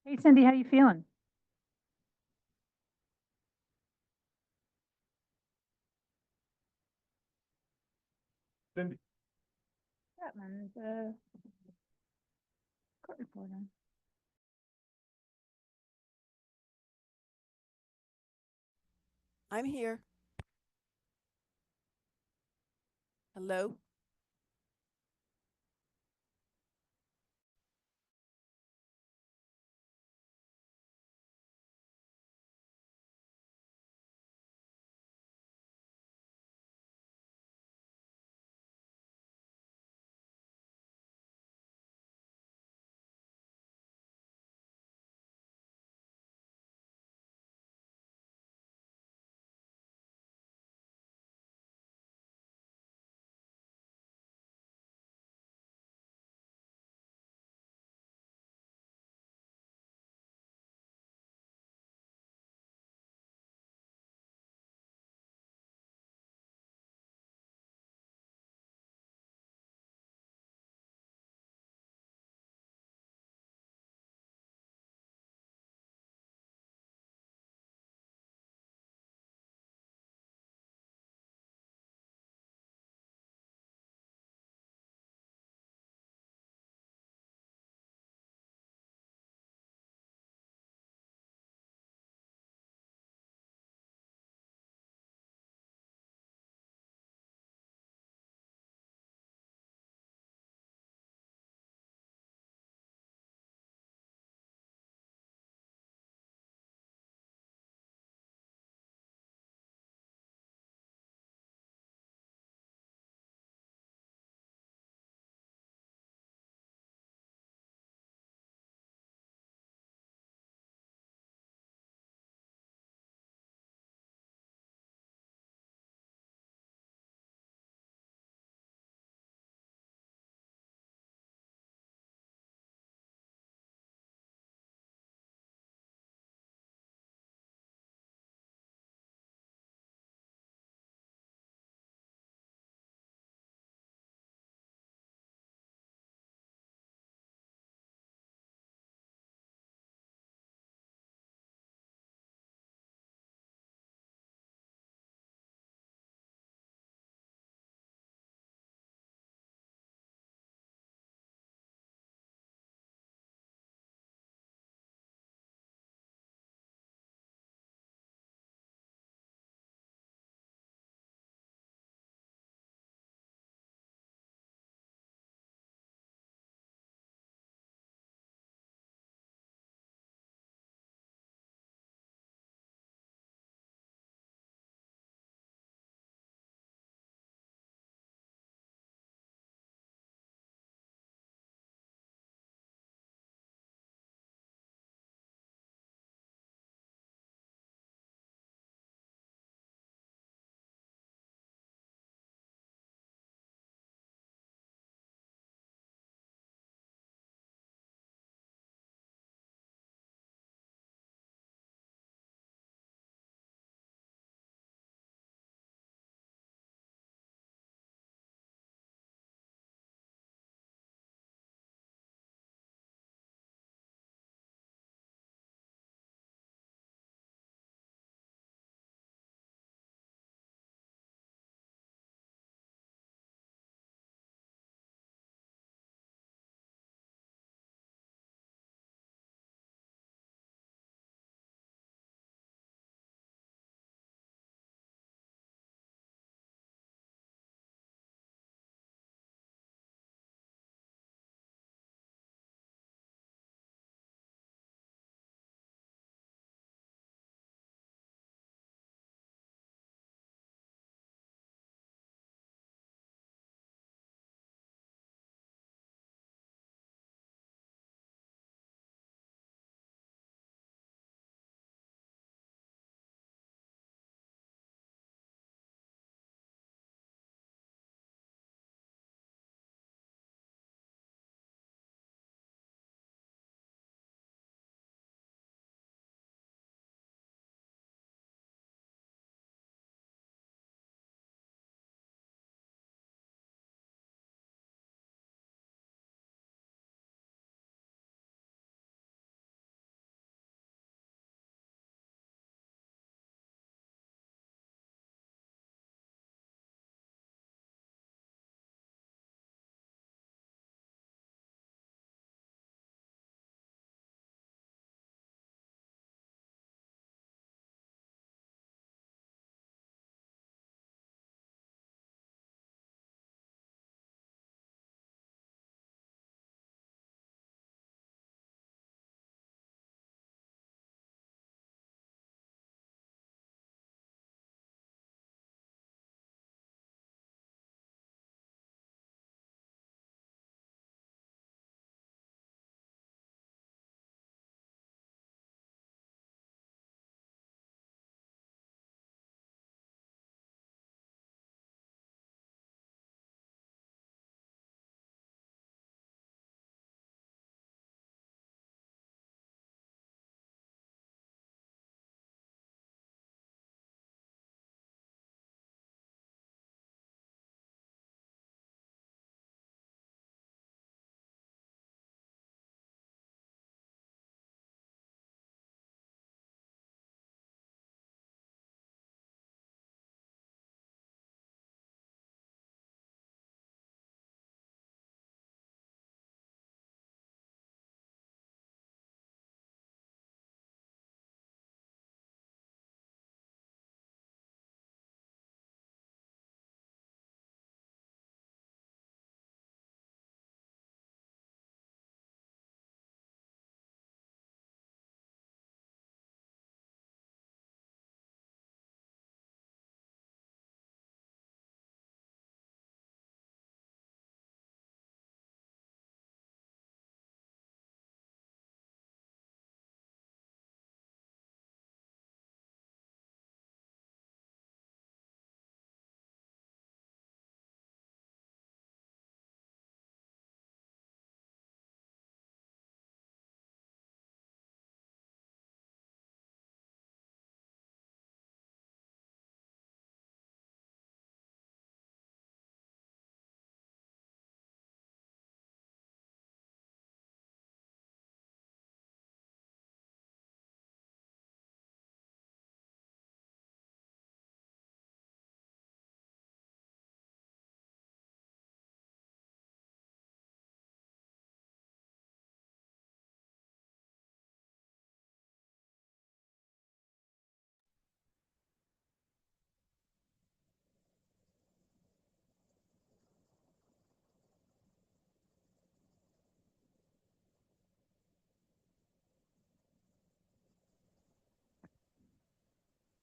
Hey Cindy, how you feeling? Cindy, Yeah, man, court reporter. I'm here. Hello?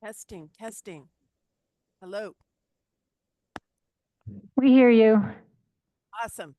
Testing, testing. Hello. We hear you. Awesome.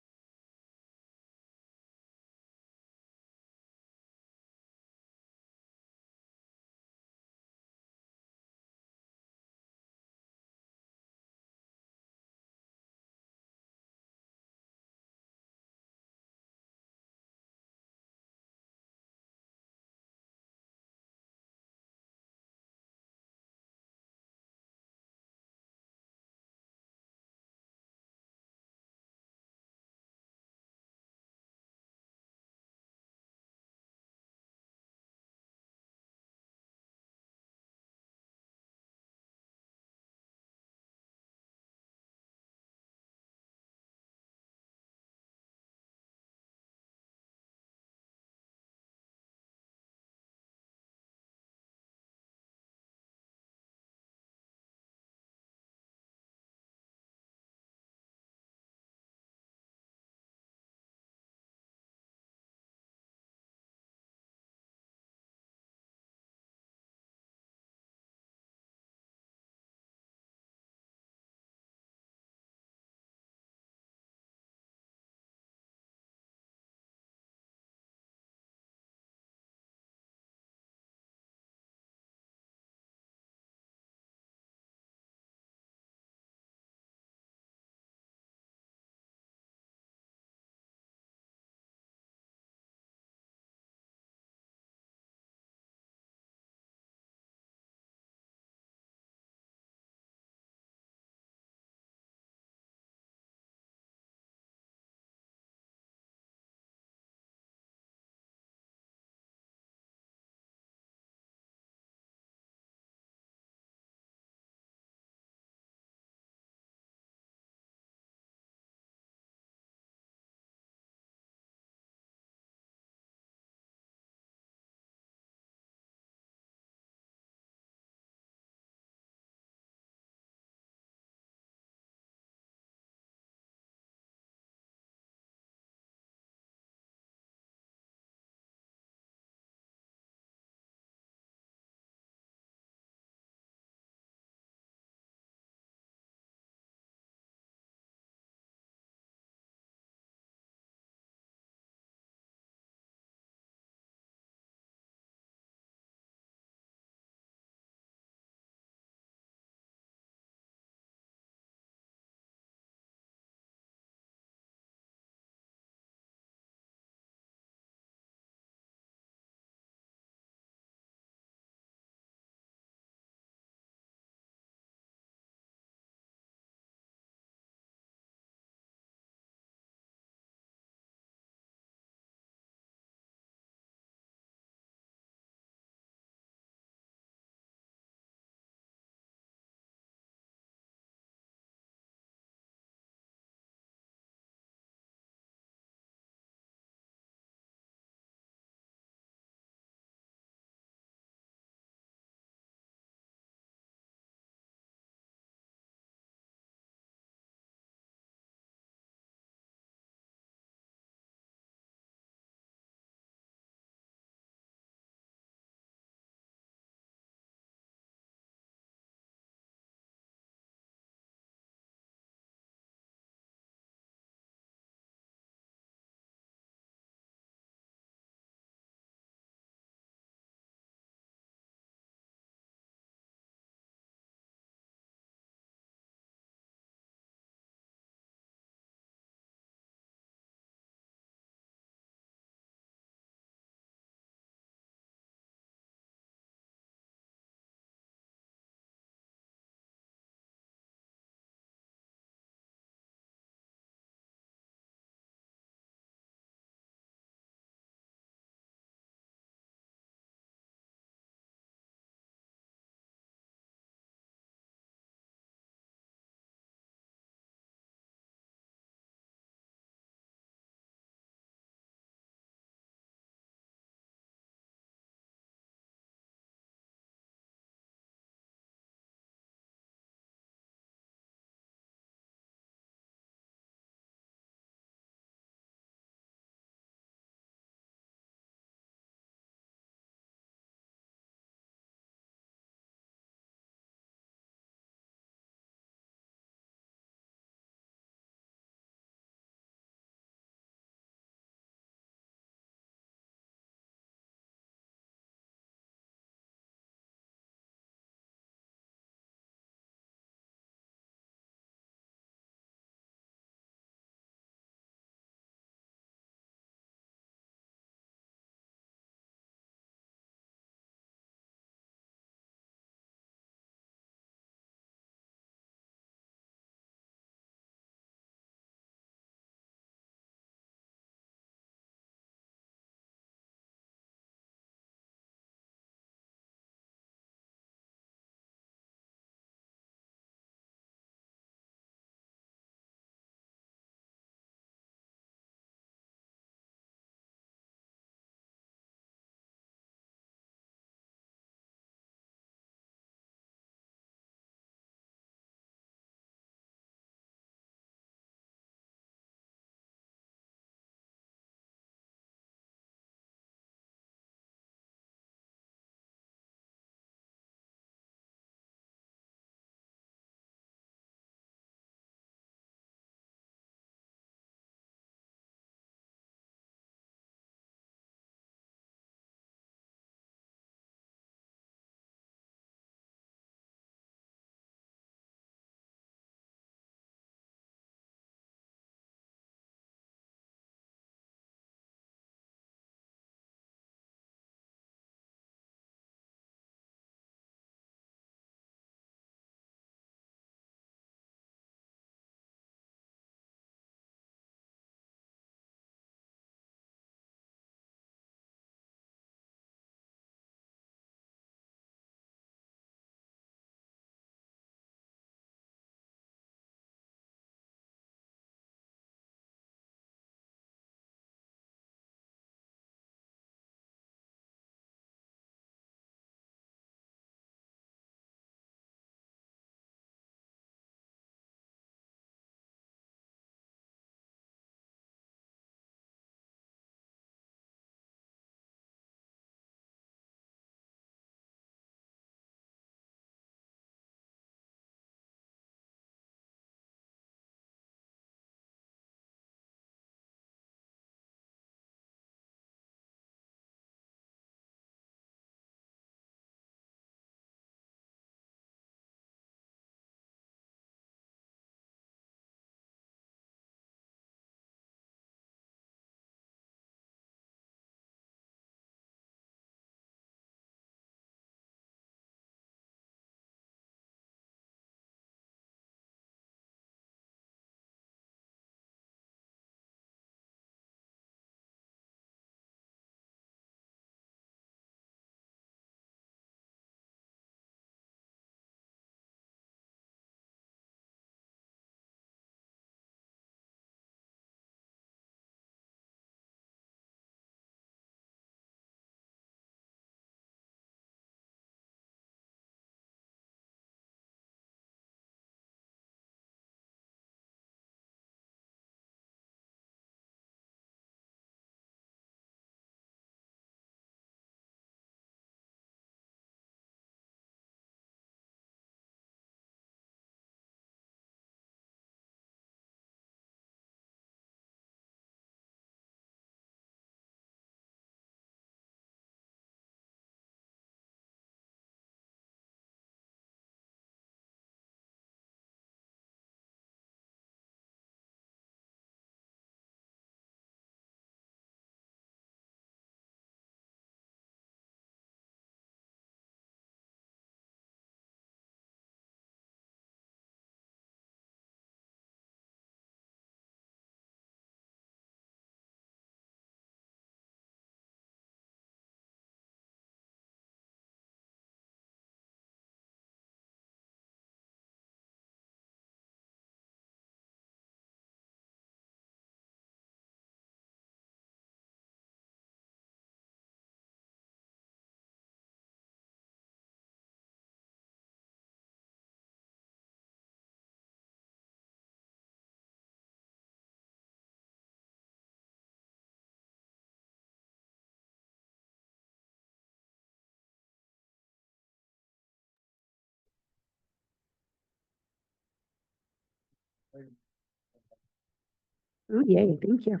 Ooh, yay, thank you.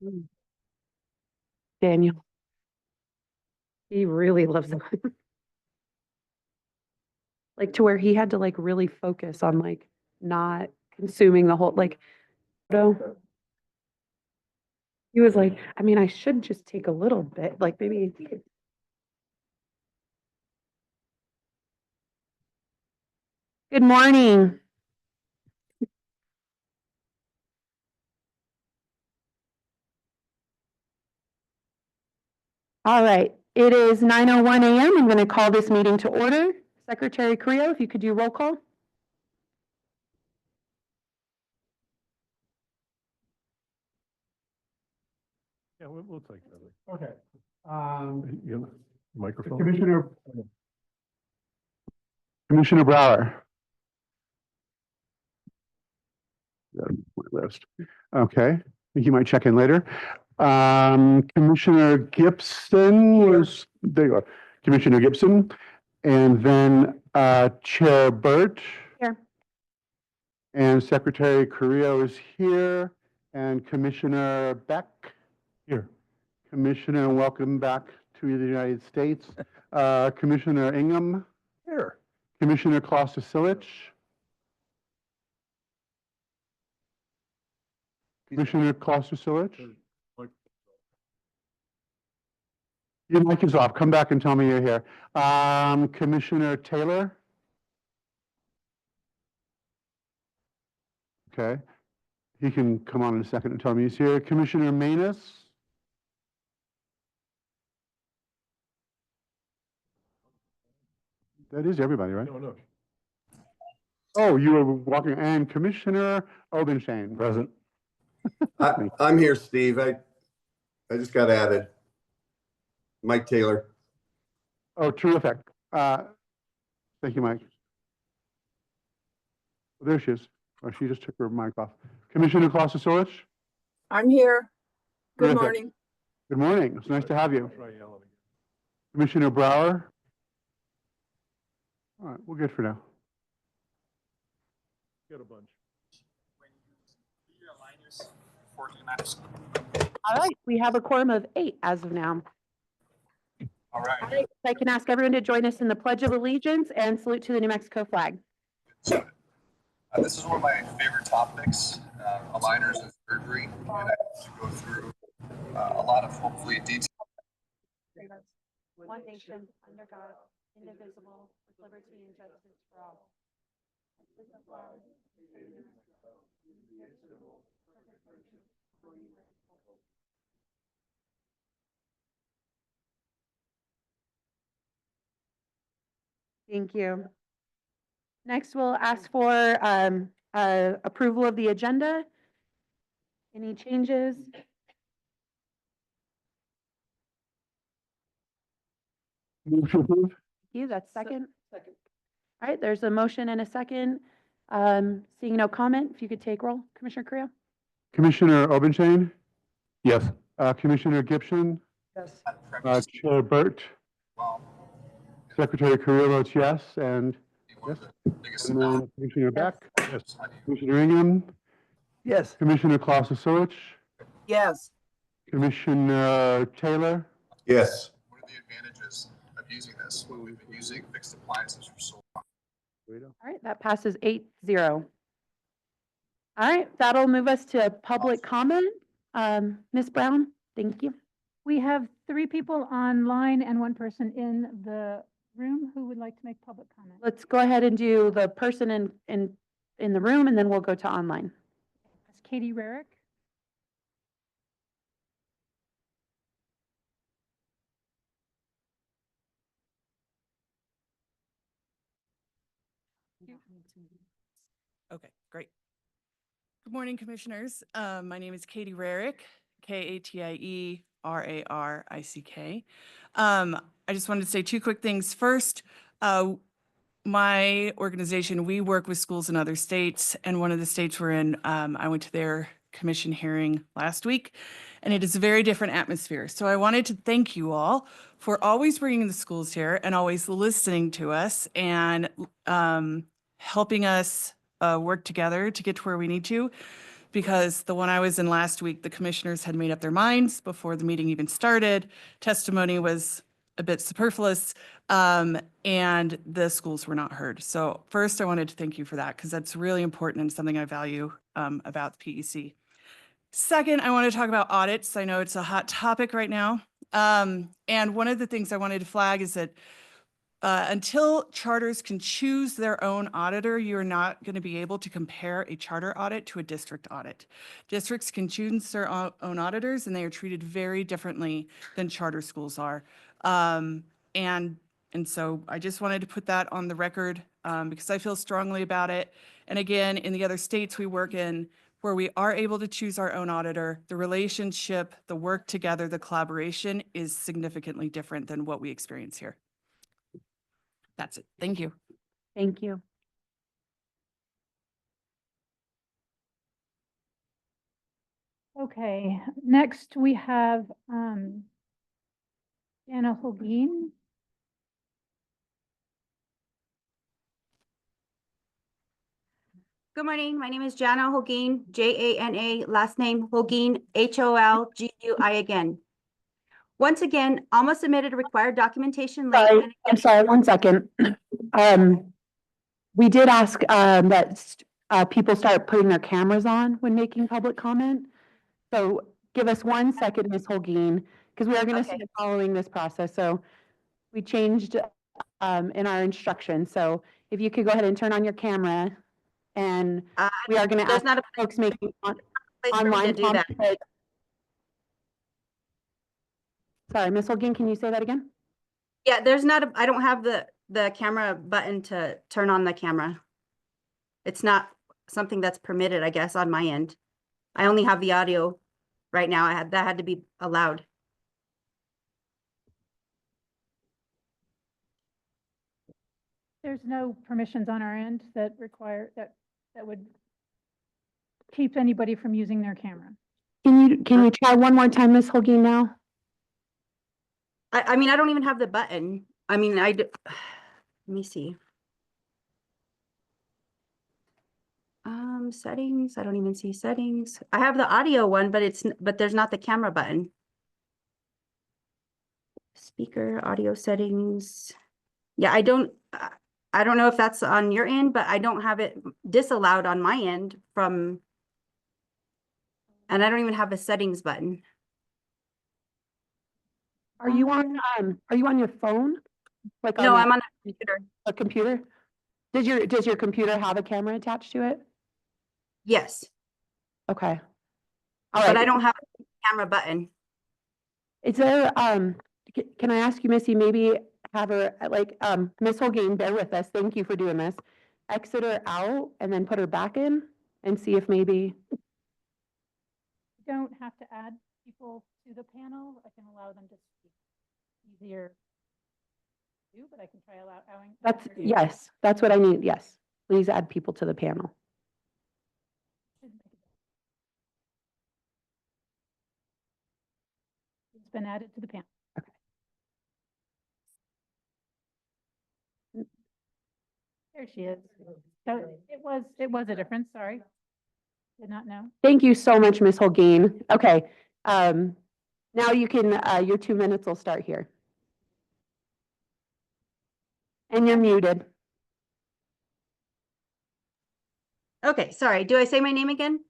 Mm. Daniel. He really loves them. Like to where he had to like really focus on like not consuming the whole like photo. He was like, I mean, I should just take a little bit, like maybe. Good morning. All right, it is 9:01 a.m. I'm going to call this meeting to order. Secretary Carrillo, if you could do roll call. Yeah, we'll take that. Okay. Microphone. Commissioner Brower. Yeah, my list. Okay, I think you might check in later. Commissioner Gibson was, there you are, Commissioner Gibson. And then Chair Burt. Here. And Secretary Carrillo is here. And Commissioner Beck. Here. Commissioner, welcome back to the United States. Commissioner Ingham. Here. Commissioner Kloster-Silich. Commissioner Kloster-Silich. Your mic is off. Come back and tell me you're here. Commissioner Taylor. Okay. He can come on in a second and tell me he's here. Commissioner Manus. That is everybody, right? No. Oh, you were walking, and Commissioner Obenshain. Present. I'm here, Steve. I just got added. Mike Taylor. Oh, terrific. Thank you, Mike. There she is. Oh, she just took her mic off. Commissioner Kloster-Silich. I'm here. Good Terrific. morning. Good morning. It's nice to have you. Try yelling again. Commissioner Brower. All right, we're good for now. Get a bunch. All right, we have a quorum of 8 as of now. All All right, I can ask everyone to join us in the Pledge of Allegiance and salute to the New Mexico flag. This is one of my favorite topics, aligners and surgery, and I have to go through a lot of hopefully detail. One nation, under God, indivisible, with liberty and justice for all. Thank you. Next, we'll ask for approval of the agenda. Any changes? Move to approve. You, that's second? Second. All right, there's a motion and a second. Seeing no comment, if you could take roll, Commissioner Carrillo? Commissioner Obenshain. Yes. Commissioner Gibson. Yes. Chair Burt. Well, Secretary Carrillo votes yes, and one of the biggest and then Commissioner Beck. Yes. Commissioner Ingham. Yes. Commissioner Kloster-Silich. Yes, Commissioner Taylor. Yes. What are the advantages of using this when we've been using fixed appliances for so long? All right, that passes 8-0. All right, that'll move us to public comment. Ms. Brown, thank you. We have 3 people online and 1 person in the room who would like to make public comment. Let's go ahead and do the person in the room, and then we'll go to online. That's Katie Rarick. Okay, great. Good morning, Commissioners. My name is Katie Rarick, K-A-T-I-E R-A-R-I-C-K. I just wanted to say 2 quick things. First, my organization, we work with schools in other states, and one of the states we're in, I went to their commission hearing last week, and it is a very different atmosphere. So I wanted to thank you all for always bringing the schools here and always listening to us and helping us work together to get to where we need to. Because the one I was in last week, the commissioners had made up their minds before the meeting even started. Testimony was a bit superfluous, and the schools were not heard. So first, I wanted to thank you for that because that's really important and something I value about the PEC. Second, I want to talk about audits. I know it's a hot topic right now. And one of the things I wanted to flag is that until charters can choose their own auditor, you're not going to be able to compare a charter audit to a district audit. Districts can choose their own auditors, and they are treated very differently than charter schools are. And so I just wanted to put that on the record because I feel strongly about it. And again, in the other states we work in, where we are able to choose our own auditor, the relationship, the work together, the collaboration is significantly different than what we experience here. That's it. Thank you. Thank you. Okay, next we have Anna Holguin. Good morning. My name is Jana Holguin, Jana, last name Holguin, Holgui again. Once again, almost submitted required documentation late. Sorry, I'm sorry, 1 second. We did ask that people start putting their cameras on when making public comment. So give us 1 second, Ms. Holguin, because we are going to start following this process. So we changed in our instructions. So if you could go ahead and turn on your camera, and we are going to There's ask not a folks making place for me online to do that. comments. Sorry, Ms. Holguin, can you say that again? Yeah, there's not a, I don't have the camera button to turn on the camera. It's not something that's permitted, I guess, on my end. I only have the audio right now. That had to be allowed. There's no permissions on our end that require, that would keep anybody from using their camera. Can you try one more time, Ms. Holguin, now? I mean, I don't even have the button. I mean, let me see. Settings, I don't even see settings. I have the audio one, but there's not the camera button. Speaker, audio settings. Yeah, I don't know if that's on your end, but I don't have it disallowed on my end and I don't even have a settings button. Are you on your phone? Like No, on I'm on a computer. a computer? Does your computer have a camera attached to it? Yes, Okay. All but right. I don't have a camera button. Is there, can I ask you, Missy, maybe have her, Ms. Holguin, bear with us. Thank you for doing this. Exit her out and then put her back in and see if maybe, You don't have to add people to the panel. I can allow them to speak. Easier to do, but I can try allowing. yes, that's what I need. Yes. Please add people to the panel. It's been added to the panel. Okay. There she is. So it was a difference, sorry. Did not know. Thank you so much, Ms. Holguin. Okay. Now you can, your 2 minutes will start here. And you're muted. Okay, sorry. Do I say my name again?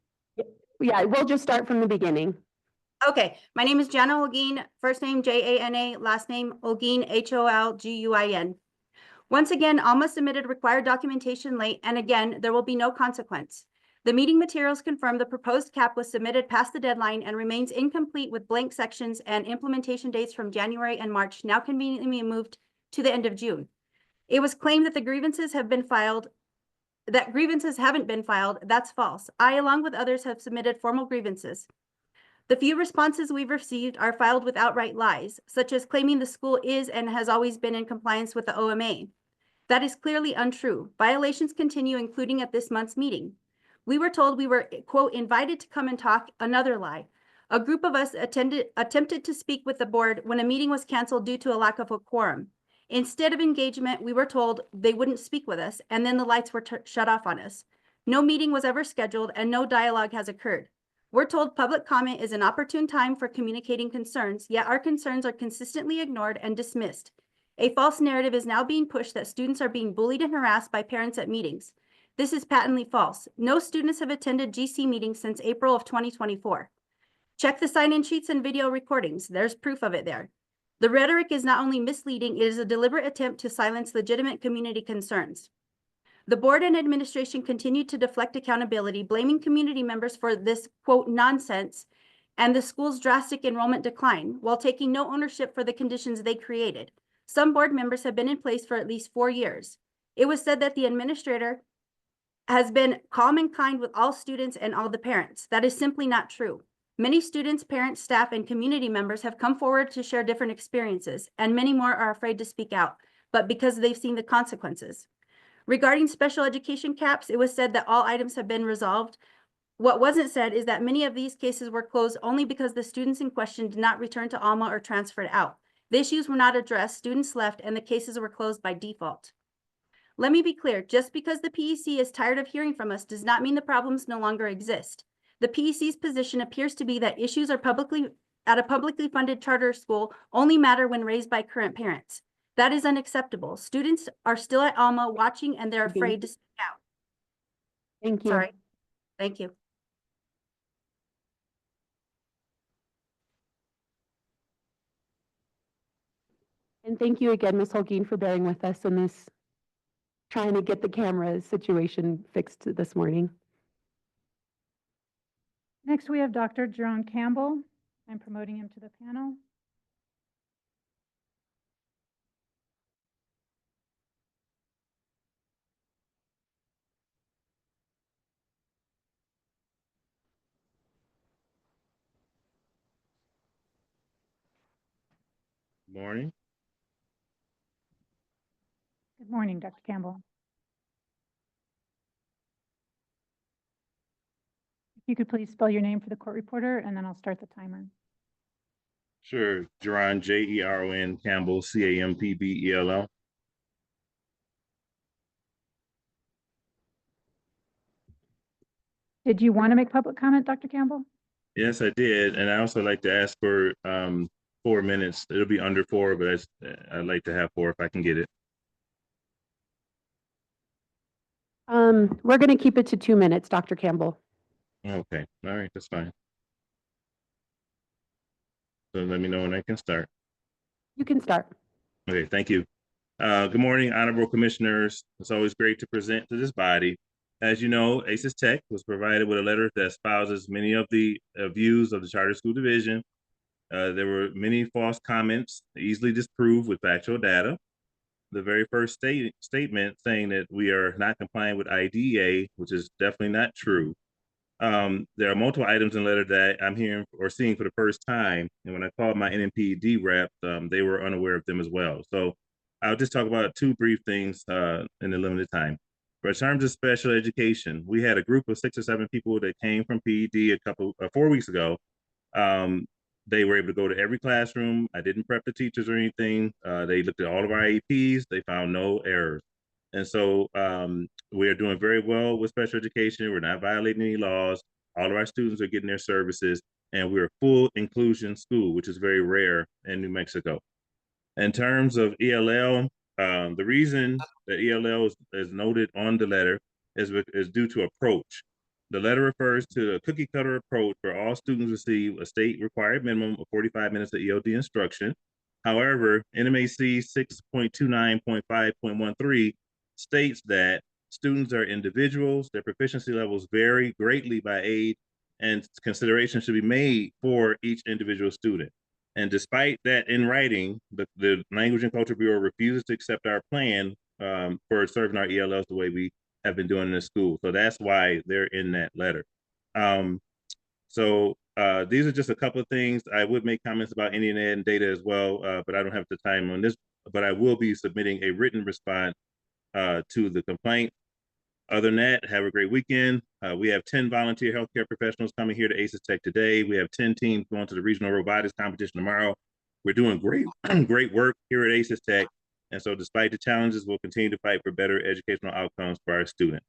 Yeah, we'll just start from the beginning. Okay, my name is Jana Holguin, first name Jana, last name Holguin, Holguin. Once again, almost submitted required documentation late, and again, there will be no consequence. The meeting materials confirm the proposed cap was submitted past the deadline and remains incomplete with blank sections and implementation dates from January and March, now conveniently moved to the end of June. It was claimed that grievances haven't been filed. That's false. I, along with others, have submitted formal grievances. The few responses we've received are filed with outright lies, such as claiming the school is and has always been in compliance with the OMA. That is clearly untrue. Violations continue, including at this month's meeting. We were told we were, quote, invited to come and talk, another lie. A group of us attempted to speak with the board when a meeting was canceled due to a lack of a quorum. Instead of engagement, we were told they wouldn't speak with us, and then the lights were shut off on us. No meeting was ever scheduled, and no dialogue has occurred. We're told public comment is an opportune time for communicating concerns, yet our concerns are consistently ignored and dismissed. A false narrative is now being pushed that students are being bullied and harassed by parents at meetings. This is patently false. No students have attended GC meetings since April of 2024. Check the sign-in sheets and video recordings. There's proof of it there. The rhetoric is not only misleading, it is a deliberate attempt to silence legitimate community concerns. The board and administration continue to deflect accountability, blaming community members for this, quote, nonsense and the school's drastic enrollment decline, while taking no ownership for the conditions they created. Some board members have been in place for at least 4 years. It was said that the administrator has been calm and kind with all students and all the parents. That is simply not true. Many students, parents, staff, and community members have come forward to share different experiences, and many more are afraid to speak out, but because they've seen the consequences. Regarding special education caps, it was said that all items have been resolved. What wasn't said is that many of these cases were closed only because the students in question did not return to Alma or transferred out. The issues were not addressed, students left, and the cases were closed by default. Let me be clear, just because the PEC is tired of hearing from us does not mean the problems no longer exist. The PEC's position appears to be that issues are at a publicly funded charter school only matter when raised by current parents. That is unacceptable. Students are still at Alma watching, and they're afraid to speak out. Thank you. Sorry. Thank you. And thank you again, Ms. Holguin, for bearing with us in this, trying to get the camera situation fixed this morning. Next, we have Dr. Jerome Campbell. I'm promoting him to the panel. Morning. Good morning, Dr. Campbell. If you could please spell your name for the court reporter, and then I'll start the timer. Sure. Jeron, Jeron Campbell, Campbell. Did you want to make public comment, Dr. Campbell? Yes, I did. And I also like to ask for 4 minutes. It'll be under 4, but I'd like to have 4 if I can get it. We're going to keep it to 2 minutes, Dr. Campbell. Okay. All right. That's fine. So let me know when I can start. You can start. Okay. Thank you. Good morning, honorable commissioners. It's always great to present to this body. As you know, ACES Tech was provided with a letter that espouses many of the views of the Charter School Division. There were many false comments, easily disproved with factual data. The very first statement saying that we are not complying with IDEA, which is definitely not true. There are multiple items in the letter that I'm hearing or seeing for the first time. And when I called my NMPD rep, they were unaware of them as well. So I'll just talk about 2 brief things in the limited time. For in terms of special education, we had a group of 6 or 7 people that came from PED 4 weeks ago. They were able to go to every classroom. I didn't prep the teachers or anything. They looked at all of our IEPs. They found no errors. And so we are doing very well with special education. We're not violating any laws. All of our students are getting their services, and we're a full inclusion school, which is very rare in New Mexico. In terms of ELL, the reason that ELL is noted on the letter is due to approach. The letter refers to a cookie cutter approach where all students receive a state required minimum of 45 minutes of ELD instruction. However, NMAC 6.29.5.13 states that students are individuals, their proficiency levels vary greatly by age, and consideration should be made for each individual student. And despite that in writing, the Language and Culture Bureau refuses to accept our plan for serving our ELLs the way we have been doing in the school. So that's why they're in that letter. These are just a couple of things. I would make comments about Indian Ed and data as well, but I don't have the time on this, but I will be submitting a written response to the complaint. Other than that, have a great weekend. We have 10 volunteer healthcare professionals coming here to ACES Tech today. We have 10 teams going to the regional robotics competition tomorrow. We're doing great, great work here at ACES Tech. And so despite the challenges, we'll continue to fight for better educational outcomes for our students.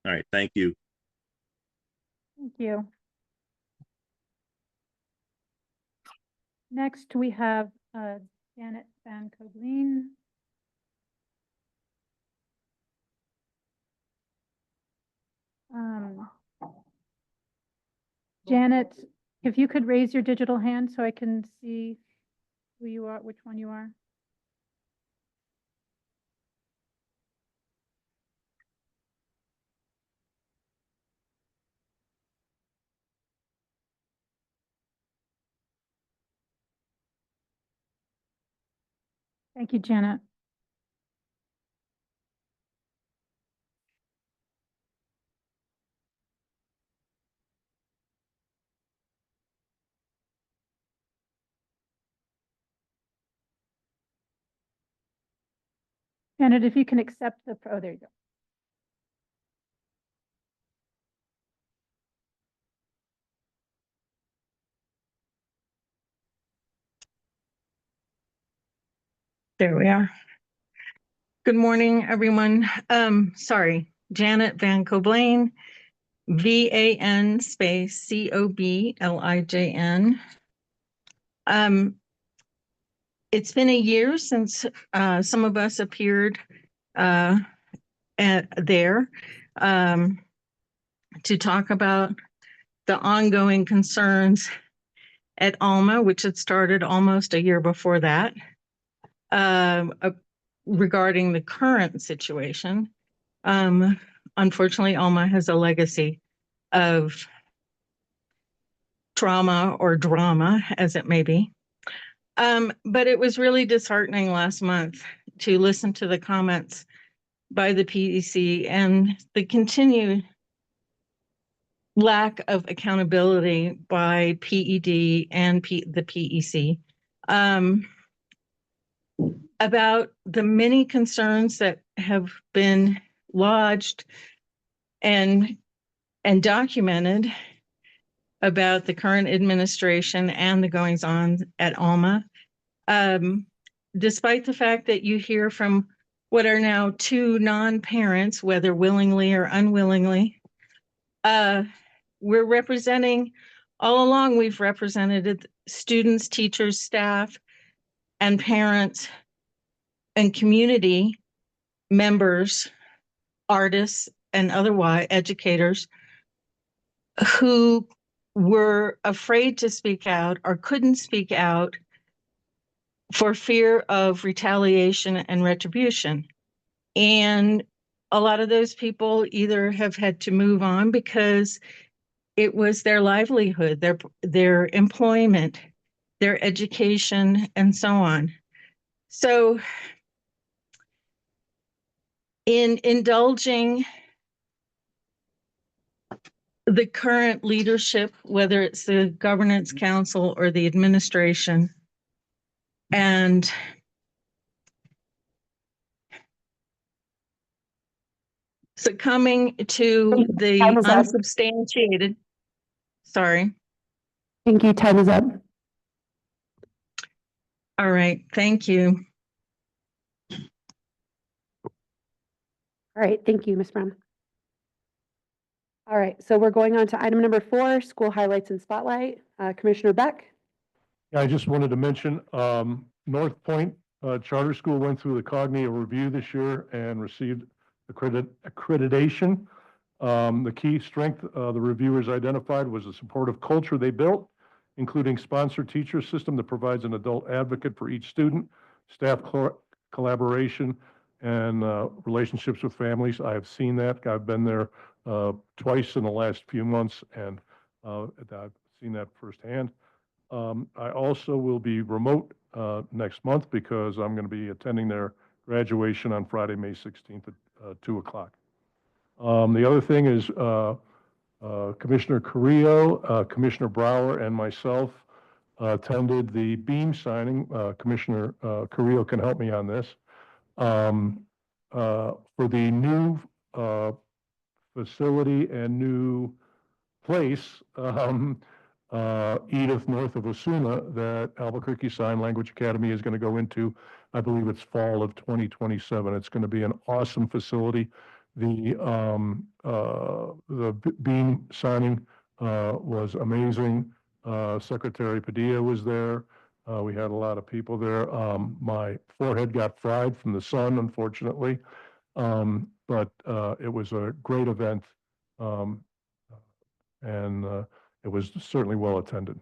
All right, thank you. Thank you. Next, we have Janet Van Kobleen. Janet, if you could raise your digital hand so I can see who you are, which one you are. Thank you, Janet. Janet, if you can accept the, oh, there you go. There we are. Good morning, everyone. Sorry, Janet Van Kobleen, VAN space COBLIJN. It's been a year since some of us appeared there to talk about the ongoing concerns at Alma, which had started almost a year before that, regarding the current situation. Unfortunately, Alma has a legacy of trauma or drama, as it may be. But it was really disheartening last month to listen to the comments by the PEC and the continued lack of accountability by PED and the PEC about the many concerns that have been lodged and documented about the current administration and the goings on at Alma. Despite the fact that you hear from what are now 2 non-parents, whether willingly or unwillingly, we're representing, all along we've represented students, teachers, staff, and parents, and community members, artists, and otherwise educators who were afraid to speak out or couldn't speak out for fear of retaliation and retribution. And a lot of those people either have had to move on because it was their livelihood, their employment, their education, and so on. So in indulging the current leadership, whether it's the governance council or the administration, and succumbing to the Time is up. unsubstantiated, sorry. Thank you. Time is up. All right, thank you. All right. Thank you, Ms. Brown. All right. So we're going on to item number 4, school highlights and spotlight. Commissioner Beck. Yeah, I just wanted to mention, North Point Charter School went through the cognitive review this year and received accreditation. The key strength the reviewers identified was the supportive culture they built, including sponsored teacher system that provides an adult advocate for each student, staff collaboration, and relationships with families. I have seen that. I've been there twice in the last few months, and I've seen that firsthand. I also will be remote next month because I'm going to be attending their graduation on Friday, May 16th at 2 o'clock. The other thing is Commissioner Carrillo, Commissioner Brower, and myself attended the beam signing. Commissioner Carrillo can help me on this. For the new facility and new place, Edith, north of Osuna, that Albuquerque Sign Language Academy is going to go into. I believe it's fall of 2027. It's going to be an awesome facility. The beam signing was amazing. Secretary Padilla was there. We had a lot of people there. My forehead got fried from the sun, unfortunately. But it was a great event. And it was certainly well attended.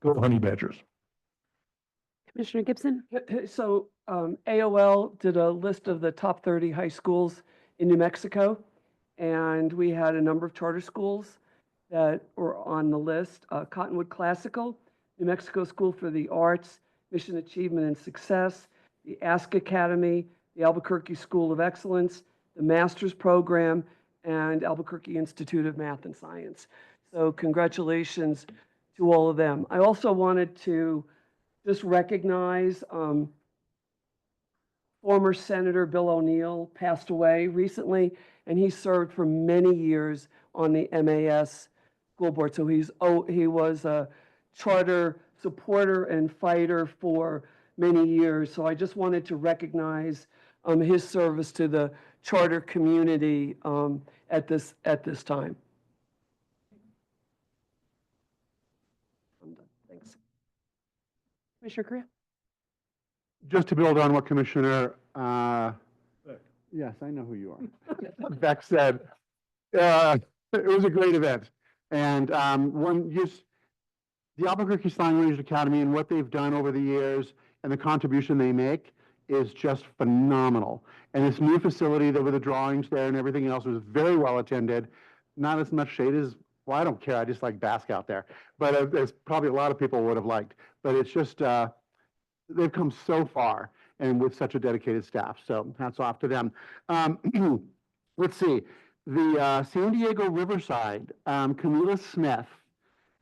Go Honey Badgers. Commissioner Gibson? So AOL did a list of the top 30 high schools in New Mexico, and we had a number of charter schools that were on the list. Cottonwood Classical, New Mexico School for the Arts, Mission Achievement and Success, the Ask Academy, the Albuquerque School of Excellence, the Master's Program, and Albuquerque Institute of Math and Science. So congratulations to all of them. I also wanted to just recognize former Senator Bill O'Neill passed away recently, and he served for many years on the MAS school board. So he was a charter supporter and fighter for many years. So I just wanted to recognize his service to the charter community at this time. I'm done. Thanks. Commissioner Correa? Just to build on what Commissioner, yes, I know who you are. Beck said, it was a great event. And the Albuquerque Sign Language Academy and what they've done over the years and the contribution they make is just phenomenal. And this new facility, there were the drawings there and everything else, was very well attended. Not as much shade as, well, I don't care, I just like bask out there. But as probably a lot of people would have liked. But it's just, they've come so far and with such a dedicated staff. So hats off to them. Let's see, the San Diego Riverside, Camila Smith,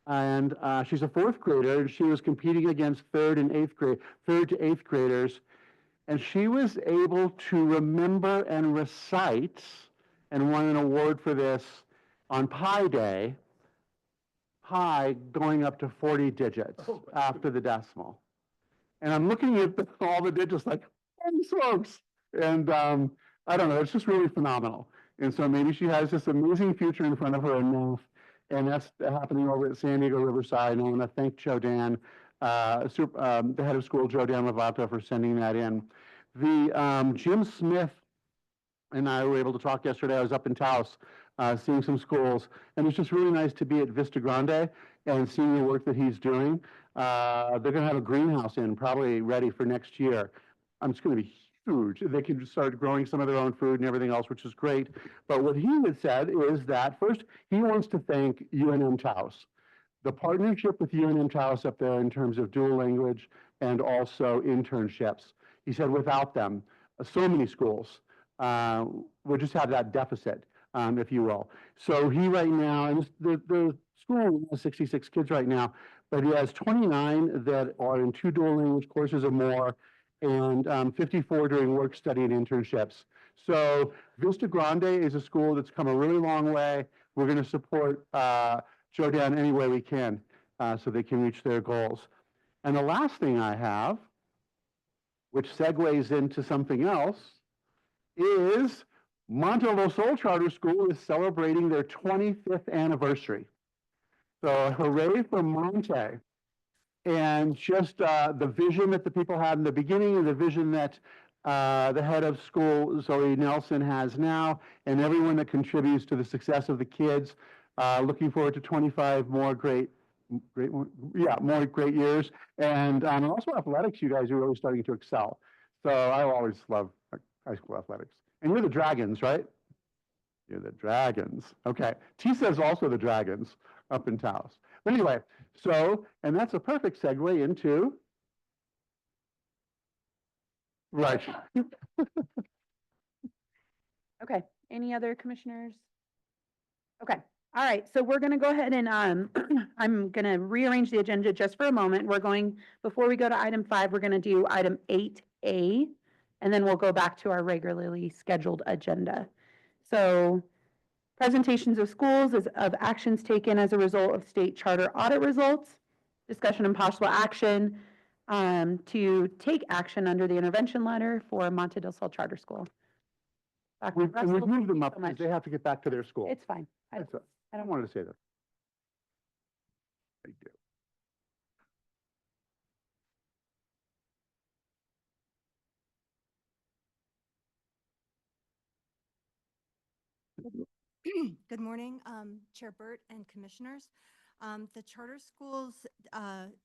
and she's a 4th grader, and she was competing against 3rd to 8th graders. And she was able to remember and recite and won an award for this on Pi Day, pi going up to 40 digits after the decimal. And I'm looking at all the digits like, holy smokes. And I don't know, it's just really phenomenal. And so maybe she has this amazing future in front of her in math. And that's happening over at San Diego Riverside. And I want to thank Joe Dan, the head of school, Joe Dan Lovato, for sending that in. The Jim Smith and I were able to talk yesterday. I was up in Taos seeing some schools. And it's just really nice to be at Vista Grande and seeing the work that he's doing. They're going to have a greenhouse in, probably ready for next year. It's going to be huge. They can start growing some of their own food and everything else, which is great. But what he had said is that first, he wants to thank UNM Taos. The partnership with UNM Taos up there in terms of dual language and also internships. He said without them, so many schools would just have that deficit, if you will. So he right now, and the school has 66 kids right now, but he has 29 that are in 2 dual language courses or more, and 54 doing work study and internships. So Vista Grande is a school that's come a really long way. We're going to support Joe Dan any way we can so they can reach their goals. And the last thing I have, which segues into something else, is Monte del Sol Charter School is celebrating their 25th anniversary. So hooray for Monte. And just the vision that the people had in the beginning and the vision that the head of school, Zoe Nelson, has now, and everyone that contributes to the success of the kids. Looking forward to 25 more great years. And also athletics, you guys are really starting to excel. So I always love high school athletics. And you're the Dragons, right? You're the Dragons. Okay. Tisa's also the Dragons up in Taos. But anyway, so, and that's a perfect segue into, right. Okay, any other commissioners? Okay, all right, so we're gonna go ahead and I'm gonna rearrange the agenda just for a moment. Before we go to item 5, we're gonna do item 8A, and then we'll go back to our regularly scheduled agenda. So presentations of schools is of actions taken as a result of state charter audit results, discussion and possible action to take action under the intervention letter for Monte del Sol Charter School. Dr. And Russell, we've moved thank them you up so because much. they have to get back to their school. It's fine. I I don't wanted to say that. I do. Good morning, Chair Burt and Commissioners. The Charter Schools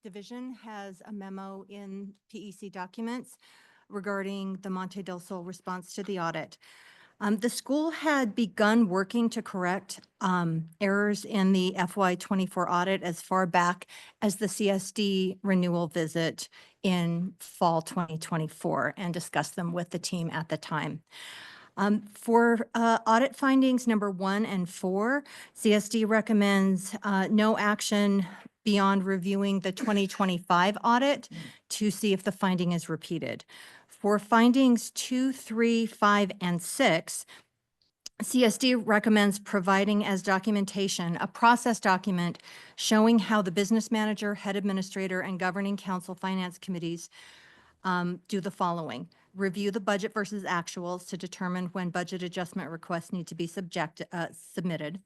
Division has a memo in PEC documents regarding the Monte del Sol response to the audit. The school had begun working to correct errors in the FY24 audit as far back as the CSD renewal visit in fall 2024 and discussed them with the team at the time. For audit findings number 1 and 4, CSD recommends no action beyond reviewing the 2025 audit to see if the finding is repeated. For findings 2, 3, 5, and 6, CSD recommends providing as documentation a process document showing how the business manager, head administrator, and governing council finance committees do the following. Review the budget versus actuals to determine when budget adjustment requests need to be submitted.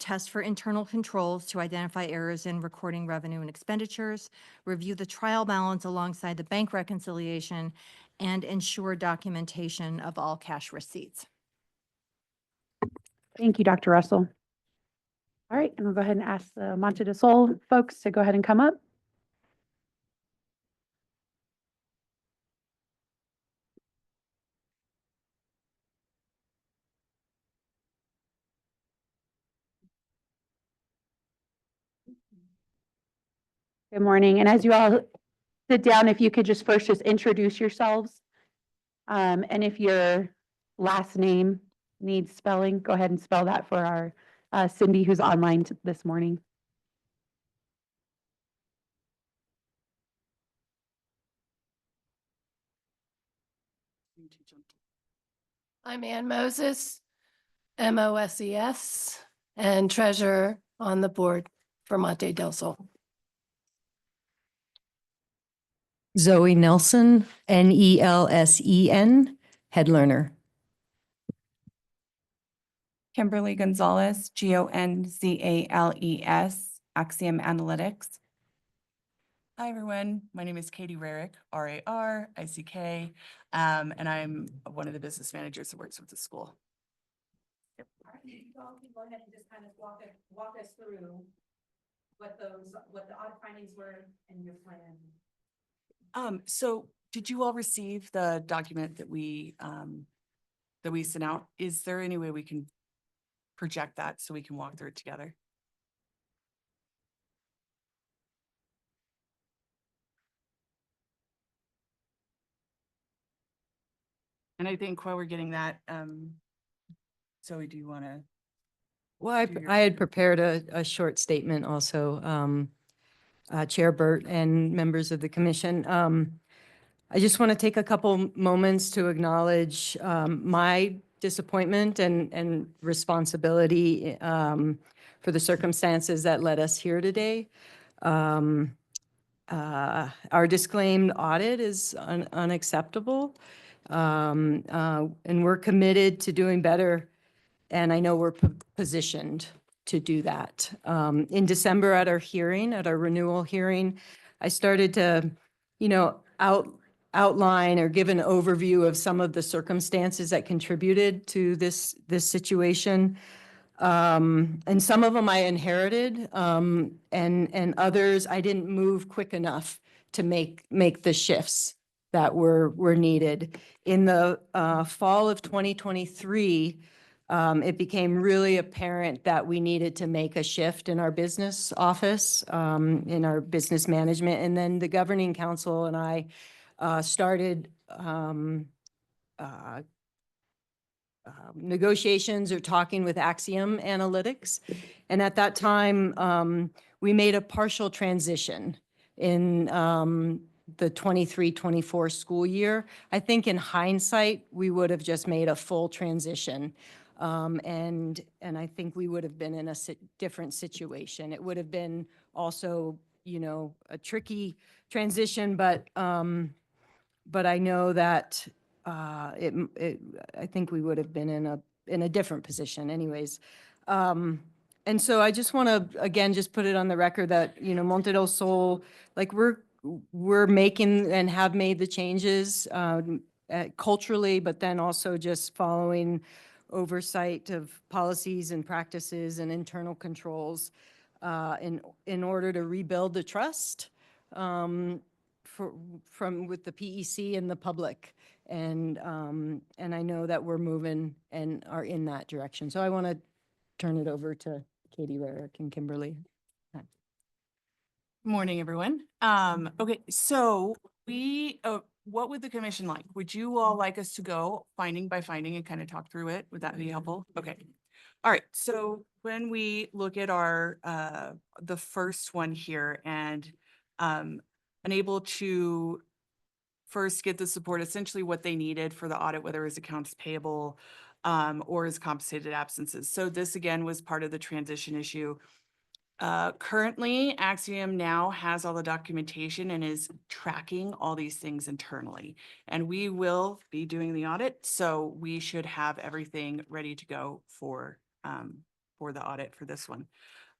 Test for internal controls to identify errors in recording revenue and expenditures. Review the trial balance alongside the bank reconciliation and ensure documentation of all cash receipts. Thank you, Dr. Russell. All right, and we'll go ahead and ask the Monte del Sol folks to go ahead and come up. Good morning, and as you all sit down, if you could just first just introduce yourselves. And if your last name needs spelling, go ahead and spell that for our Cindy who's online this morning. I'm Ann Moses, MOSES, and treasurer on the board for Monte del Sol. Zoe Nelson, NELSEN, head learner. Kimberly Gonzalez, GONZALES, Axiom Analytics. Hi, everyone. My name is Katie Rarick, RARICK, and I'm one of the business managers that works with the school. All right, you all can go ahead and just kind of walk us through what the audit findings were and your plan. So did you all receive the document that we sent out? Is there any way we can project that so we can walk through it together? And I think while we're getting that, Zoe, do you want to? Well, I had prepared a short statement also, Chair Burt and members of the commission. I just want to take a couple moments to acknowledge my disappointment and responsibility for the circumstances that led us here today. Our disclaimed audit is unacceptable, and we're committed to doing better. And I know we're positioned to do that. In December at our hearing, at our renewal hearing, I started to, outline or give an overview of some of the circumstances that contributed to this situation. And some of them I inherited, and others I didn't move quick enough to make the shifts that were needed. In the fall of 2023, it became really apparent that we needed to make a shift in our business office, in our business management. And then the governing council and I started negotiations or talking with Axiom Analytics. And at that time, we made a partial transition in the 23-24 school year. I think in hindsight, we would have just made a full transition. And I think we would have been in a different situation. It would have been also, you know, a tricky transition, but I know that I think we would have been in a different position anyways. And so I just want to, again, just put it on the record that, you know, Monte del Sol, like we're making and have made the changes culturally, but then also just following oversight of policies and practices and internal controls in order to rebuild the trust with the PEC and the public. And I know that we're moving and are in that direction. So I want to turn it over to Katie, Rarick, and Kimberly. Morning, everyone. Okay, so what would the commission like? Would you all like us to go finding by finding and kind of talk through it? Would that be helpful? Okay. All right, so when we look at our, the first one here and unable to first get the support, essentially what they needed for the audit, whether it was accounts payable or as compensated absences. So this again was part of the transition issue. Currently, Axiom now has all the documentation and is tracking all these things internally. And we will be doing the audit, so we should have everything ready to go for the audit for this one.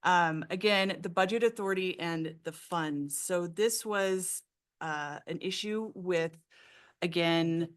Again, the budget authority and the funds. So this was an issue with, again,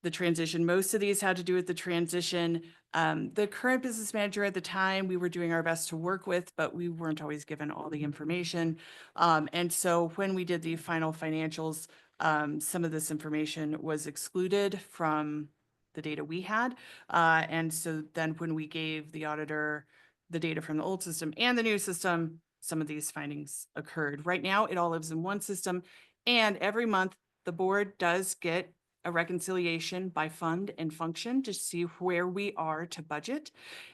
the transition. Most of these had to do with the transition. The current business manager at the time, we were doing our best to work with, but we weren't always given all the information. And so when we did the final financials, some of this information was excluded from the data we had. And so then when we gave the auditor the data from the old system and the new system, some of these findings occurred. Right now, it all lives in one system. And every month, the board does get a reconciliation by fund and function to see where we are to budget.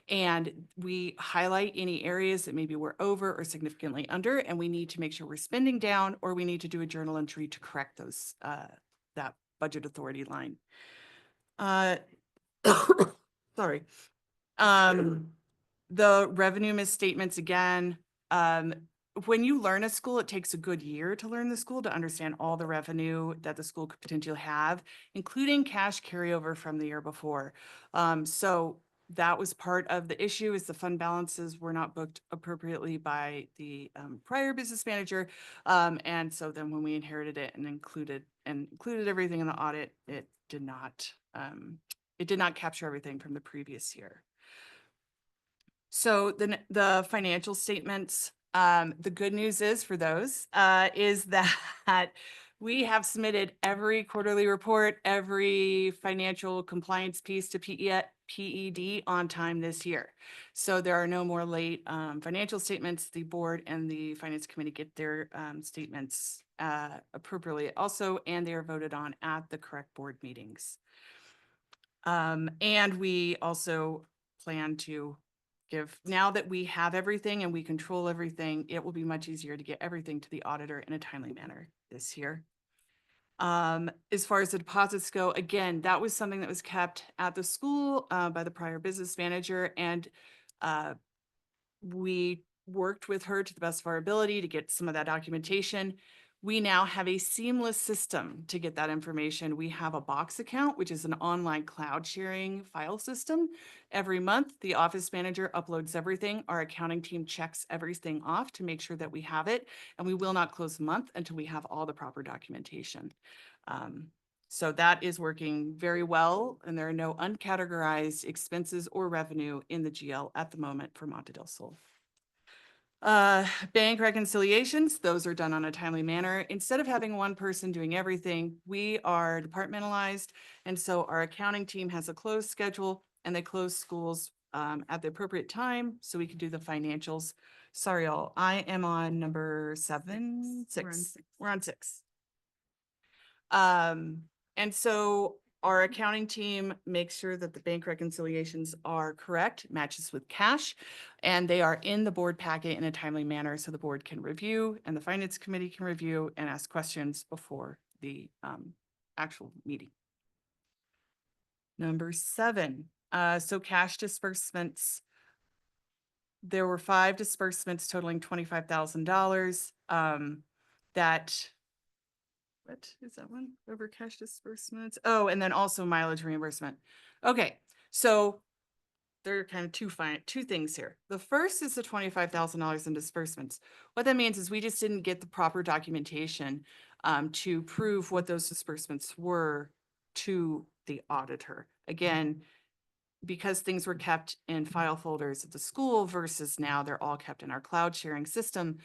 And we highlight any areas that maybe we're over or significantly under, and we need to make sure we're spending down, or we need to do a journal entry to correct those, that budget authority line. Sorry. The revenue misstatements again, when you learn a school, it takes a good year to learn the school to understand all the revenue that the school could potentially have, including cash carryover from the year before. So that was part of the issue, is the fund balances were not booked appropriately by the prior business manager. And so then when we inherited it and included everything in the audit, it did not capture everything from the previous year. So the financial statements, the good news is for those, is that we have submitted every quarterly report, every financial compliance piece to PED on time this year. So there are no more late financial statements. The board and the finance committee get their statements appropriately also, and they are voted on at the correct board meetings. And we also plan to now that we have everything and we control everything, it will be much easier to get everything to the auditor in a timely manner this year. As far as the deposits go, again, that was something that was kept at the school by the prior business manager, and we worked with her to the best of our ability to get some of that documentation. We now have a seamless system to get that information. We have a Box account, which is an online cloud sharing file system. Every month, the office manager uploads everything. Our accounting team checks everything off to make sure that we have it, and we will not close the month until we have all the proper documentation. So that is working very well, and there are no uncategorized expenses or revenue in the GL at the moment for Monte del Sol. Bank reconciliations, those are done on a timely manner. Instead of having one person doing everything, we are departmentalized. And so our accounting team has a closed schedule, and they close schools at the appropriate time so we can do the financials. Sorry, all, I am on number 7, 6. We're on 6. And so our accounting team makes sure that the bank reconciliations are correct, matches with cash, and they are in the board packet in a timely manner so the board can review and the finance committee can review and ask questions before the actual meeting. Number 7, so cash disbursements. There were 5 disbursements totaling $25,000. What is that one? Over cash disbursements. Oh, and then also mileage reimbursement. Okay, so there are kind of two things here. The first is the $25,000 in disbursements. What that means is we just didn't get the proper documentation to prove what those disbursements were to the auditor. Again, because things were kept in file folders at the school versus now they're all kept in our cloud sharing system,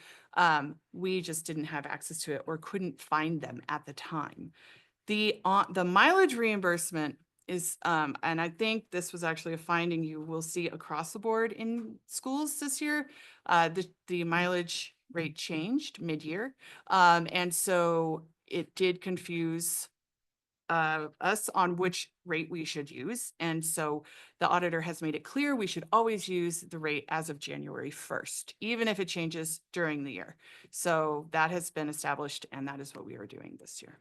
we just didn't have access to it or couldn't find them at the time. The mileage reimbursement is, and I think this was actually a finding you will see across the board in schools this year. The mileage rate changed mid-year, and so it did confuse us on which rate we should use. And so the auditor has made it clear we should always use the rate as of January 1st, even if it changes during the year. So that has been established, and that is what we are doing this year.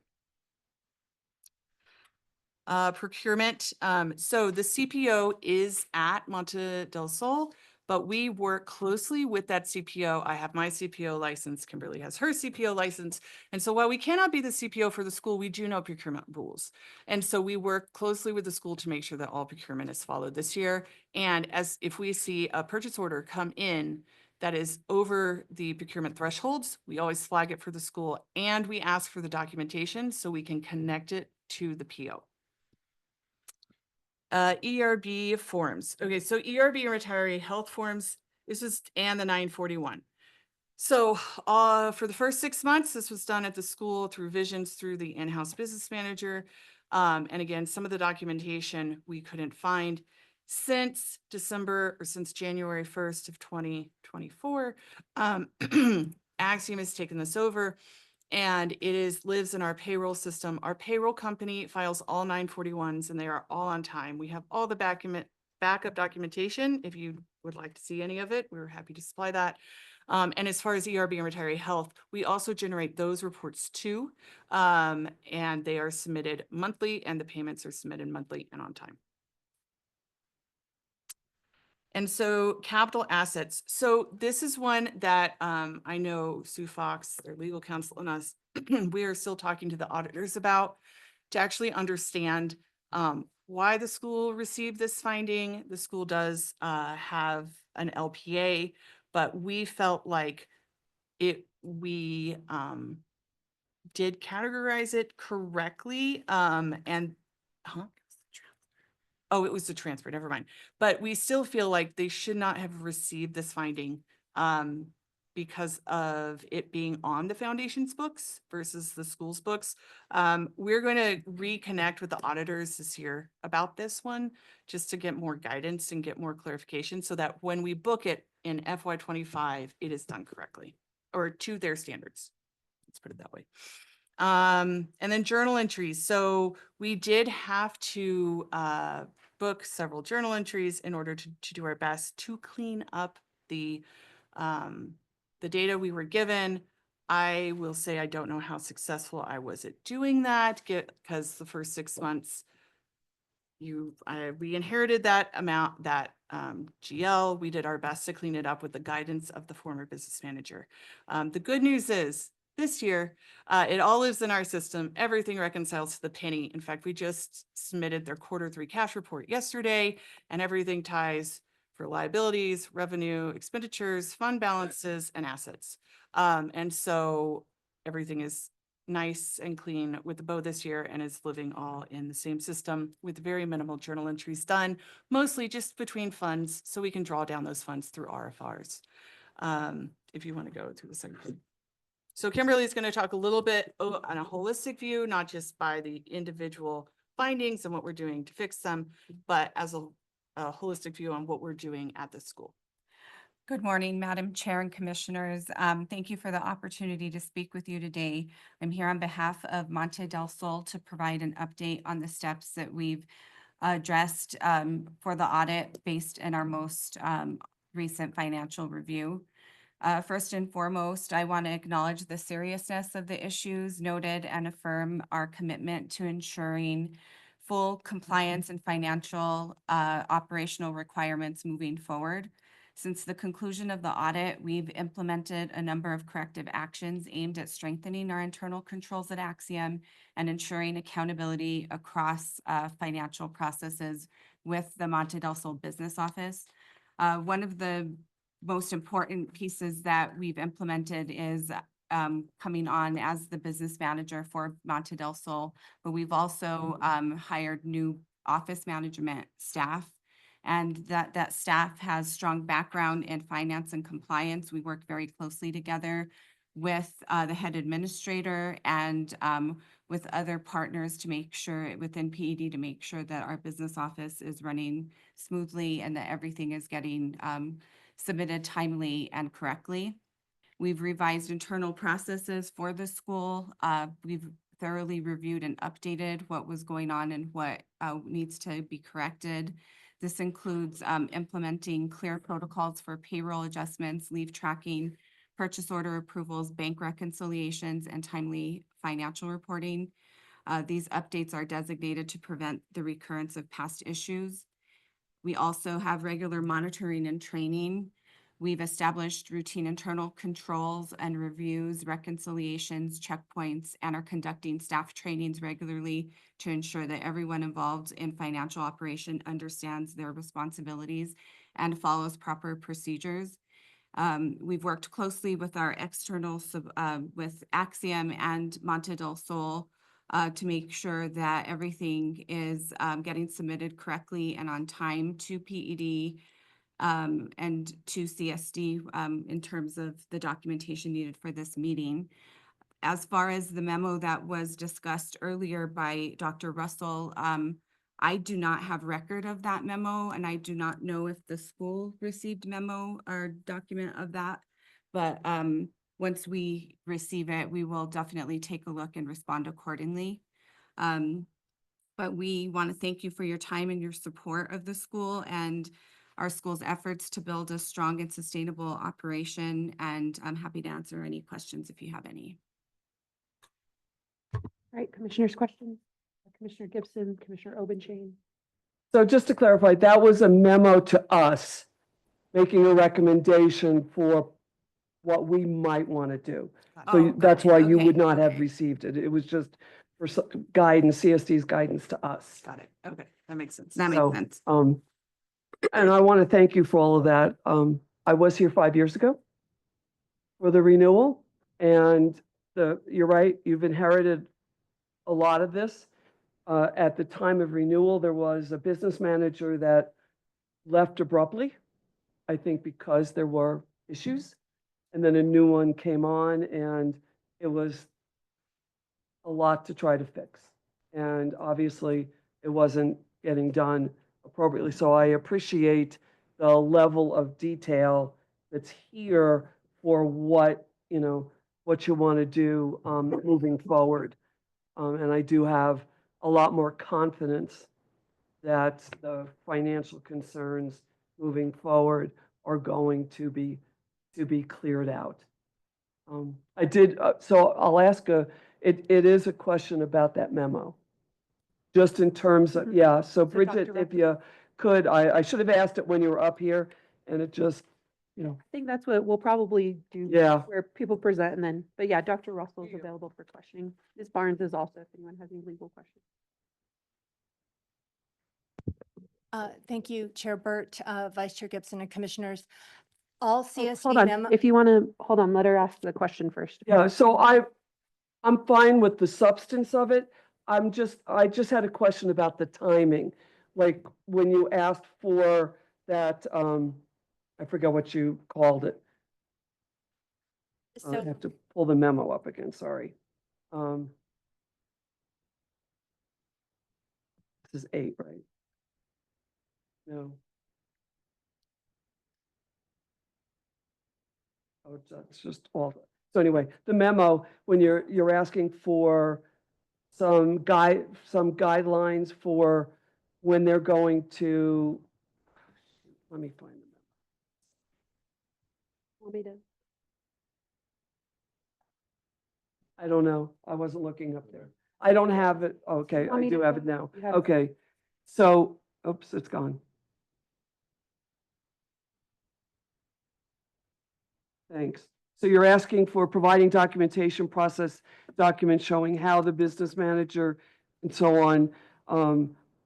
Procurement. So the CPO is at Monte del Sol, but we work closely with that CPO. I have my CPO license. Kimberly has her CPO license. And so while we cannot be the CPO for the school, we do know procurement rules. And so we work closely with the school to make sure that all procurement is followed this year. And as if we see a purchase order come in that is over the procurement thresholds, we always flag it for the school and we ask for the documentation so we can connect it to the PO. ERB forms. Okay, so ERB and retiree health forms, this is, and the 941. So for the first 6 months, this was done at the school through visions through the in-house business manager. And again, some of the documentation we couldn't find. Since January 1st of 2024, Axiom has taken this over. And it lives in our payroll system. Our payroll company files all 941s and they are all on time. We have all the backup documentation. If you would like to see any of it, we're happy to supply that. And as far as ERB and retiree health, we also generate those reports too. And they are submitted monthly and the payments are submitted monthly and on time. And so capital assets. So this is one that I know Sue Fox, their legal counsel, and us, we are still talking to the auditors about to actually understand why the school received this finding. The school does have an LPA, but we felt like we did categorize it correctly Oh, it was the transfer, never mind. But we still feel like they should not have received this finding because of it being on the foundation's books versus the school's books. We're going to reconnect with the auditors this year about this one, just to get more guidance and get more clarification so that when we book it in FY25, it is done correctly or to their standards. Let's put it that way. And then journal entries. So we did have to book several journal entries in order to do our best to clean up the data we were given. I will say I don't know how successful I was at doing that because the first 6 months we inherited that amount, that GL. We did our best to clean it up with the guidance of the former business manager. The good news is this year, it all lives in our system. Everything reconciles to the penny. In fact, we just submitted their Q3 cash report yesterday, and everything ties for liabilities, revenue, expenditures, fund balances, and assets. And so everything is nice and clean with the bow this year and is living all in the same system with very minimal journal entries done, mostly just between funds so we can draw down those funds through RFRs. If you want to go to the second. So Kimberly is going to talk a little bit on a holistic view, not just by the individual findings and what we're doing to fix them, but as a holistic view on what we're doing at the school. Good morning, Madam Chair and Commissioners. Thank you for the opportunity to speak with you today. I'm here on behalf of Monte del Sol to provide an update on the steps that we've addressed for the audit based in our most recent financial review. First and foremost, I want to acknowledge the seriousness of the issues noted and affirm our commitment to ensuring full compliance and financial operational requirements moving forward. Since the conclusion of the audit, we've implemented a number of corrective actions aimed at strengthening our internal controls at Axiom and ensuring accountability across financial processes with the Monte del Sol Business Office. One of the most important pieces that we've implemented is coming on as the business manager for Monte del Sol, but we've also hired new office management staff, and that staff has strong background in finance and compliance. We work very closely together with the head administrator and with other partners to make sure within PED to make sure that our business office is running smoothly and that everything is getting submitted timely and correctly. We've revised internal processes for the school. We've thoroughly reviewed and updated what was going on and what needs to be corrected. This includes implementing clear protocols for payroll adjustments, leave tracking, purchase order approvals, bank reconciliations, and timely financial reporting. These updates are designated to prevent the recurrence of past issues. We also have regular monitoring and training. We've established routine internal controls and reviews, reconciliations, checkpoints, and are conducting staff trainings regularly to ensure that everyone involved in financial operation understands their responsibilities and follows proper procedures. We've worked closely with our external, with Axiom and Monte del Sol to make sure that everything is getting submitted correctly and on time to PED and to CSD in terms of the documentation needed for this meeting. As far as the memo that was discussed earlier by Dr. Russell, I do not have record of that memo, and I do not know if the school received memo or document of that. But once we receive it, we will definitely take a look and respond accordingly. But we want to thank you for your time and your support of the school and our school's efforts to build a strong and sustainable operation. And I'm happy to answer any questions if you have any. All right, commissioners' questions? Commissioner Gibson, Commissioner Obenchain. So just to clarify, that was a memo to us making a recommendation for what we might want to do. So that's why you would not have received it. It was just for guidance, CSD's guidance to us. Got it. Okay, that makes sense. That makes sense. And I want to thank you for all of that. I was here 5 years ago for the renewal, and you're right, you've inherited a lot of this. At the time of renewal, there was a business manager that left abruptly, I think because there were issues. And then a new one came on, and it was a lot to try to fix. And obviously, it wasn't getting done appropriately. So I appreciate the level of detail that's here for what you want to do moving forward. And I do have a lot more confidence that the financial concerns moving forward are going to be cleared out. I did, so I'll ask it is a question about that memo. Just in terms of, yeah, so Bridget, Dr. if you could, I should have asked it when you were up here, and it just, I think that's what we'll probably do. Yeah. Where people present and then, but yeah, Dr. Russell is available for questioning. Ms. Barnes is also, if anyone has any legal questions. Thank you, Chair Burt, Vice Chair Gibson, and Commissioners. All CSD Hold on, memo. if you want to, hold on, let her ask the question first. yeah, so I'm fine with the substance of it. I just had a question about the timing. Like when you asked for that, I forget what you called it. I So have to pull the memo up again, sorry. This is 8, right? No. Oh, it's just all. So anyway, the memo, when you're asking for some guidelines for when they're going to, let me find them. Want me to I don't know. I wasn't looking up there. I don't have it. Okay, Want I me do to have go? it now. You have it. Okay. So, oops, it's gone. Thanks. So you're asking for providing documentation process documents showing how the business manager and so on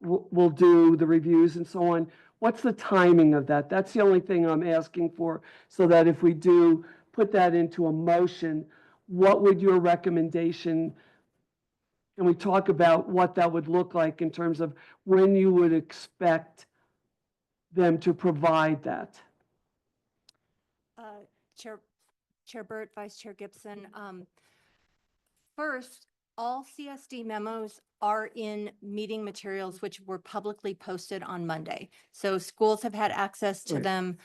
will do the reviews and so on. What's the timing of that? That's the only thing I'm asking for, so that if we do put that into a motion, what would your recommendation, can we talk about what that would look like in terms of when you would expect them to provide that? Chair Burt, Vice Chair Gibson. First, all CSD memos are in meeting materials which were publicly posted on Monday. So schools have had access to Right. them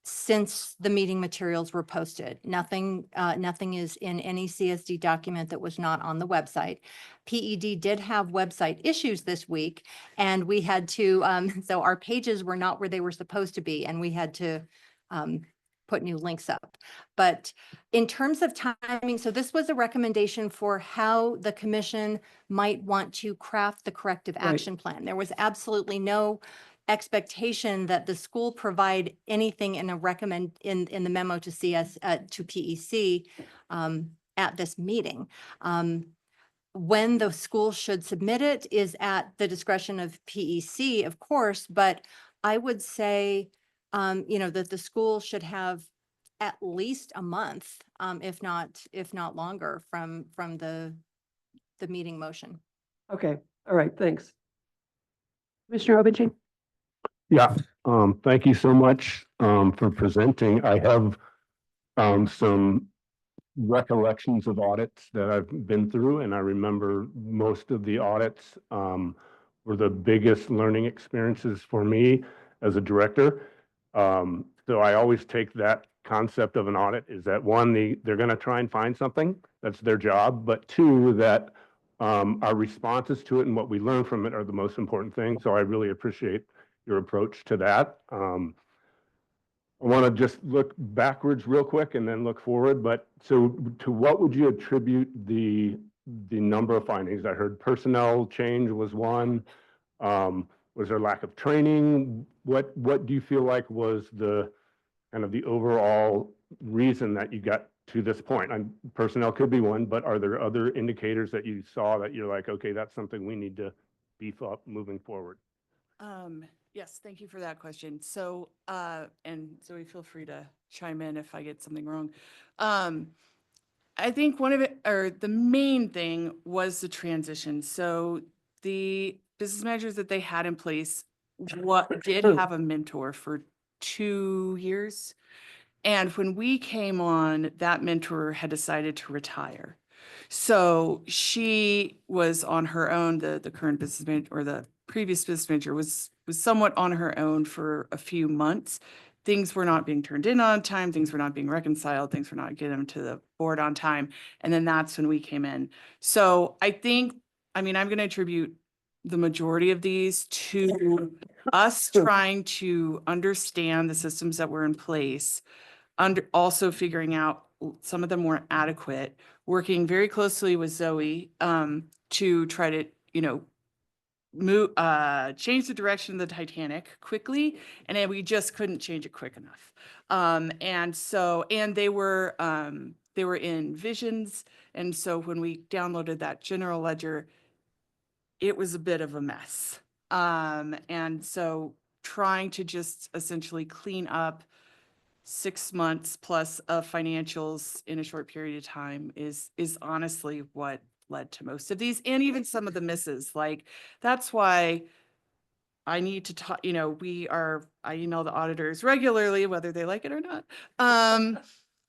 since the meeting materials were posted. Nothing is in any CSD document that was not on the website. PED did have website issues this week, and we had to, so our pages were not where they were supposed to be, and we had to put new links up. But in terms of timing, so this was a recommendation for how the commission might want to craft the corrective Right. action plan. There was absolutely no expectation that the school provide anything in the memo to CS to PEC at this meeting. When the school should submit it is at the discretion of PEC, of course, but I would say that the school should have at least a month, if not longer, from the meeting motion. Okay, all right, thanks. Commissioner Obenchain? Yeah, thank you so much for presenting. I have some recollections of audits that I've been through, and I remember most of the audits were the biggest learning experiences for me as a director. So I always take that concept of an audit is that one, they're going to try and find something, that's their job, but two, that our responses to it and what we learn from it are the most important thing. So I really appreciate your approach to that. I want to just look backwards real quick and then look forward. But so to what would you attribute the number of findings? I heard personnel change was one. Was there lack of training? What do you feel like was the kind of the overall reason that you got to this point? And personnel could be one, but are there other indicators that you saw that you're like, okay, that's something we need to beef up moving forward? Yes, thank you for that question. So, and Zoe, feel free to chime in if I get something wrong. I think one of it, or the main thing was the transition. So the business managers that they had in place did have a mentor for 2 years. And when we came on, that mentor had decided to retire. So she was on her own, the current business manager, or the previous business manager was somewhat on her own for a few months. Things were not being turned in on time, things were not being reconciled, things were not getting to the board on time. And then that's when we came in. So I'm going to attribute the majority of these to us trying to understand the systems that were in place, also figuring out some of them weren't adequate, working very closely with Zoe to try to, change the direction of the Titanic quickly, and then we just couldn't change it quick enough. And they were in Visions, and so when we downloaded that general ledger, it was a bit of a mess. And so trying to just essentially clean up 6 months plus of financials in a short period of time is honestly what led to most of these, and even some of the misses. Like, that's why I need to talk, I email the auditors regularly, whether they like it or not,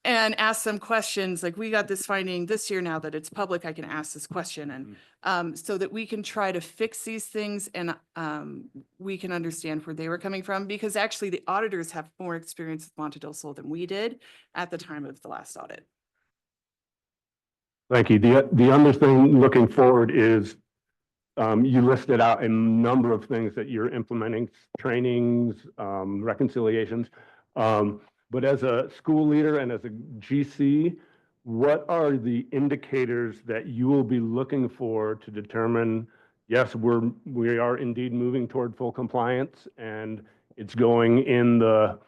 and ask them questions. Like, we got this finding this year, now that it's public, I can ask this question, and so that we can try to fix these things, and we can understand where they were coming from, because actually the auditors have more experience with Monte del Sol than we did at the time of the last audit. Thank you. The other thing looking forward is you listed out a number of things that you're implementing, trainings, reconciliations. But as a school leader and as a GC, what are the indicators that you will be looking for to determine, yes, we are indeed moving toward full compliance and it's going in the,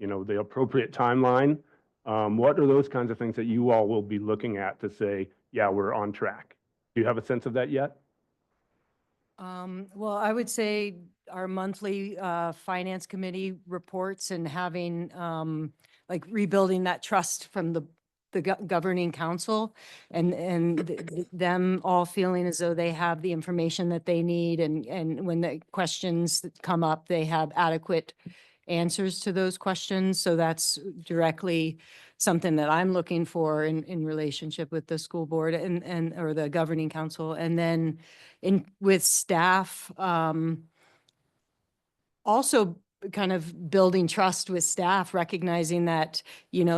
the appropriate timeline? What are those kinds of things that you all will be looking at to say, yeah, we're on track? Do you have a sense of that yet? Well, I would say our monthly finance committee reports and having like rebuilding that trust from the governing council and them all feeling as though they have the information that they need and when the questions come up, they have adequate answers to those questions. So that's directly something that I'm looking for in relationship with the school board or the governing council. And then with staff, also kind of building trust with staff, recognizing that,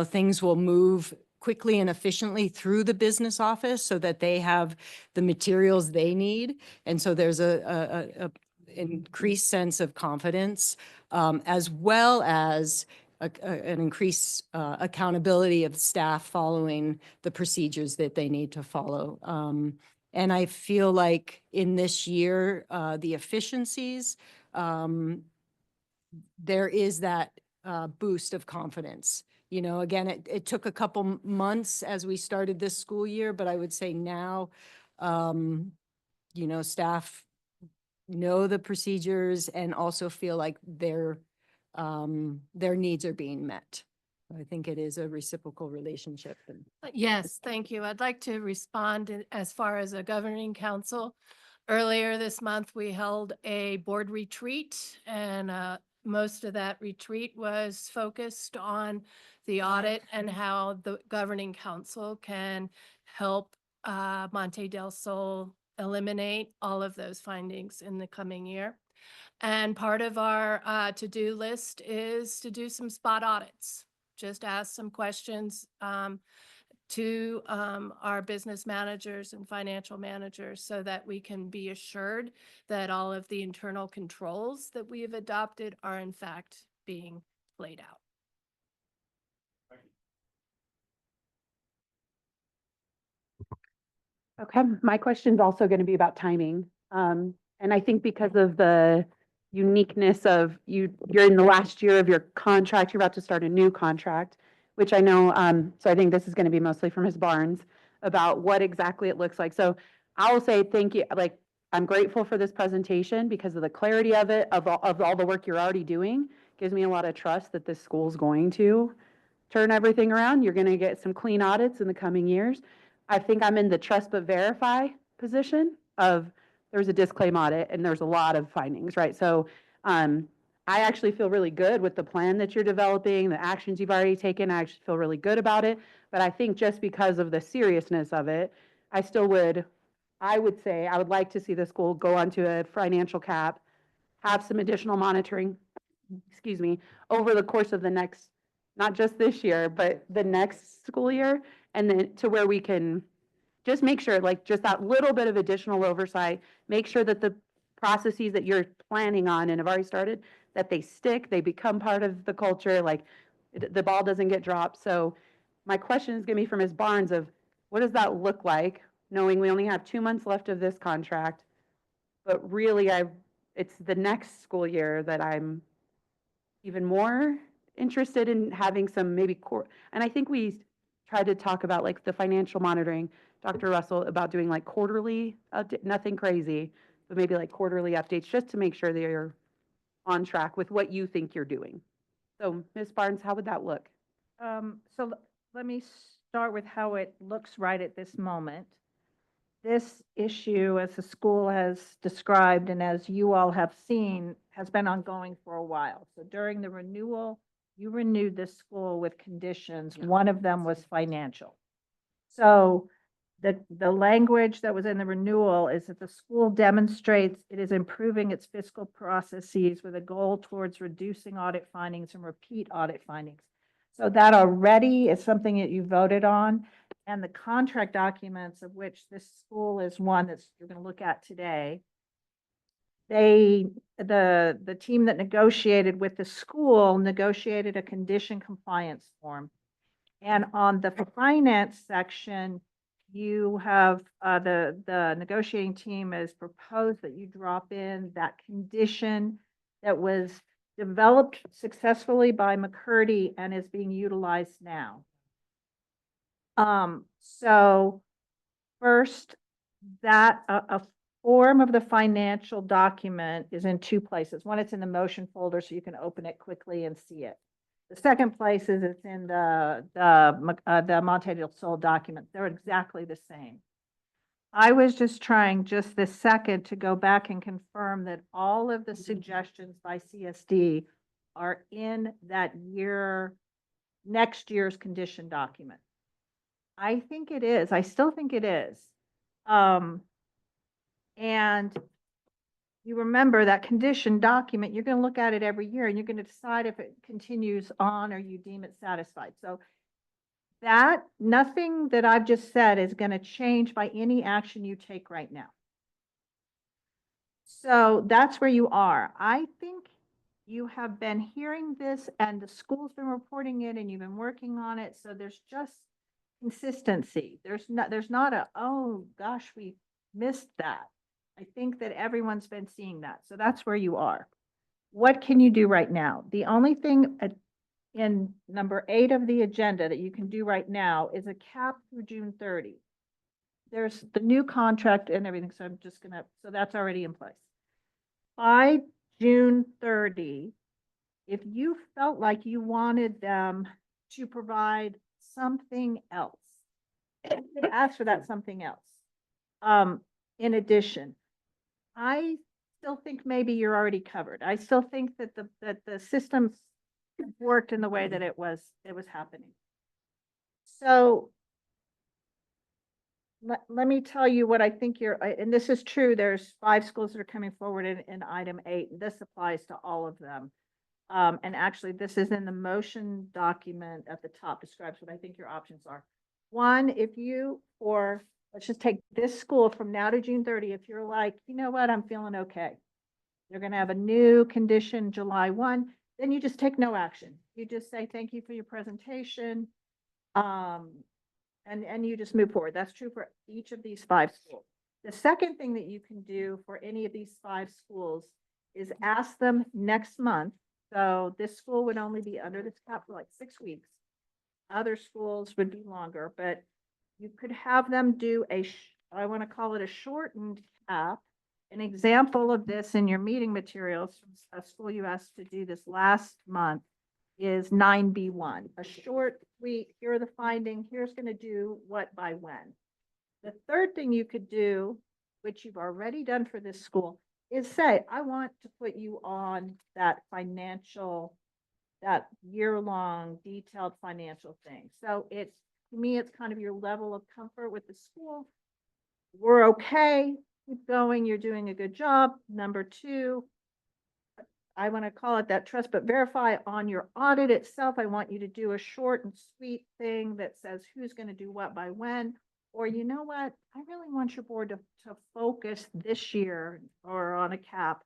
things will move quickly and efficiently through the business office so that they have the materials they need. And so there's a increased sense of confidence, as well as an increased accountability of staff following the procedures that they need to follow. And I feel like in this year, the efficiencies, there is that boost of confidence. Again, it took a couple months as we started this school year, but I would say now, staff know the procedures and also feel like their needs are being met. I think it is a reciprocal relationship. Yes, thank you. I'd like to respond as far as a governing council. Earlier this month, we held a board retreat, and most of that retreat was focused on the audit and how the governing council can help Monte del Sol eliminate all of those findings in the coming year. And part of our to-do list is to do some spot audits. Just ask some questions to our business managers and financial managers so that we can be assured that all of the internal controls that we have adopted are in fact being played out. Okay, my question is also going to be about timing. And I think because of the uniqueness of you're in the last year of your contract, you're about to start a new contract, which I know, so I think this is going to be mostly from Ms. Barnes about what exactly it looks like. So I will say thank you. Like, I'm grateful for this presentation because of the clarity of it, of all the work you're already doing. Gives me a lot of trust that this school's going to turn everything around. You're going to get some clean audits in the coming years. I think I'm in the trust but verify position of there's a disclaim audit and there's a lot of findings, right? So I actually feel really good with the plan that you're developing, the actions you've already taken. I actually feel really good about it. But I think just because of the seriousness of it, I would say I would like to see the school go onto a financial cap, have some additional monitoring, over the course of the next, not just this year, but the next school year, and then to where we can just make sure, like, just that little bit of additional oversight, make sure that the processes that you're planning on and have already started, that they stick, they become part of the culture, like, the ball doesn't get dropped. So my question is going to be for Ms. Barnes of, what does that look like, knowing we only have 2 months left of this contract, but really it's the next school year that I'm even more interested in having some maybe core, and I think we tried to talk about like the financial monitoring, Dr. Russell, about doing like quarterly, nothing crazy, but maybe like quarterly updates just to make sure that you're on track with what you think you're doing. So Ms. Barnes, how would that look? So let me start with how it looks right at this moment. This issue, as the school has described and as you all have seen, has been ongoing for a while. So during the renewal, you renewed this school with conditions. One of them was financial. So the language that was in the renewal is that the school demonstrates it is improving its fiscal processes with a goal towards reducing audit findings and repeat audit findings. So that already is something that you voted on. And the contract documents, of which this school is one that you're going to look at today, the team that negotiated with the school negotiated a condition compliance form. And on the finance section, you have, the negotiating team has proposed that you drop in that condition that was developed successfully by McCurdy and is being utilized now. So first, that a form of the financial document is in two places. One, it's in the motion folder, so you can open it quickly and see it. The second place is it's in the Monte del Sol document. They're exactly the same. I was just trying just this second to go back and confirm that all of the suggestions by CSD are in that next year's condition document. I think it is. I still think it is. And you remember that condition document, you're going to look at it every year and you're going to decide if it continues on or you deem it satisfied. So that nothing that I've just said is going to change by any action you take right now. So that's where you are. I think you have been hearing this and the school's been reporting it and you've been working on it. So there's just consistency. There's not a, oh gosh, we missed that. I think that everyone's been seeing that. So that's where you are. What can you do right now? The only thing in number 8 of the agenda that you can do right now is a cap through June 30. There's the new contract and everything. So I'm just so that's already in place. By June 30, if you felt like you wanted them to provide something else, you could ask for that something else. In addition, I still think maybe you're already covered. I still think that the systems worked in the way that it was happening. So let me tell you what I think and this is true, there's 5 schools that are coming forward in item 8, and this applies to all of them. And actually, this is in the motion document at the top, describes what I think your options are. One, let's just take this school from now to June 30. If you're like, you know what, I'm feeling okay. They're going to have a new condition July 1. Then you just take no action. You just say, thank you for your presentation. And you just move forward. That's true for each of these 5 schools. The second thing that you can do for any of these 5 schools is ask them next month. So this school would only be under this cap for like 6 weeks. Other schools would be longer, but you could have them do I want to call it a shortened cap. An example of this in your meeting materials from a school you asked to do this last month is 9B1, a short, sweet, here are the findings, here's going to do what by when. The third thing you could do, which you've already done for this school, is say, I want to put you on that year-long detailed financial thing. So to me, it's kind of your level of comfort with the school. We're okay, keep going, you're doing a good job. Number 2, I want to call it that trust, but verify on your audit itself. I want you to do a short and sweet thing that says who's going to do what by when. Or you know what, I really want your board to focus this year or on a cap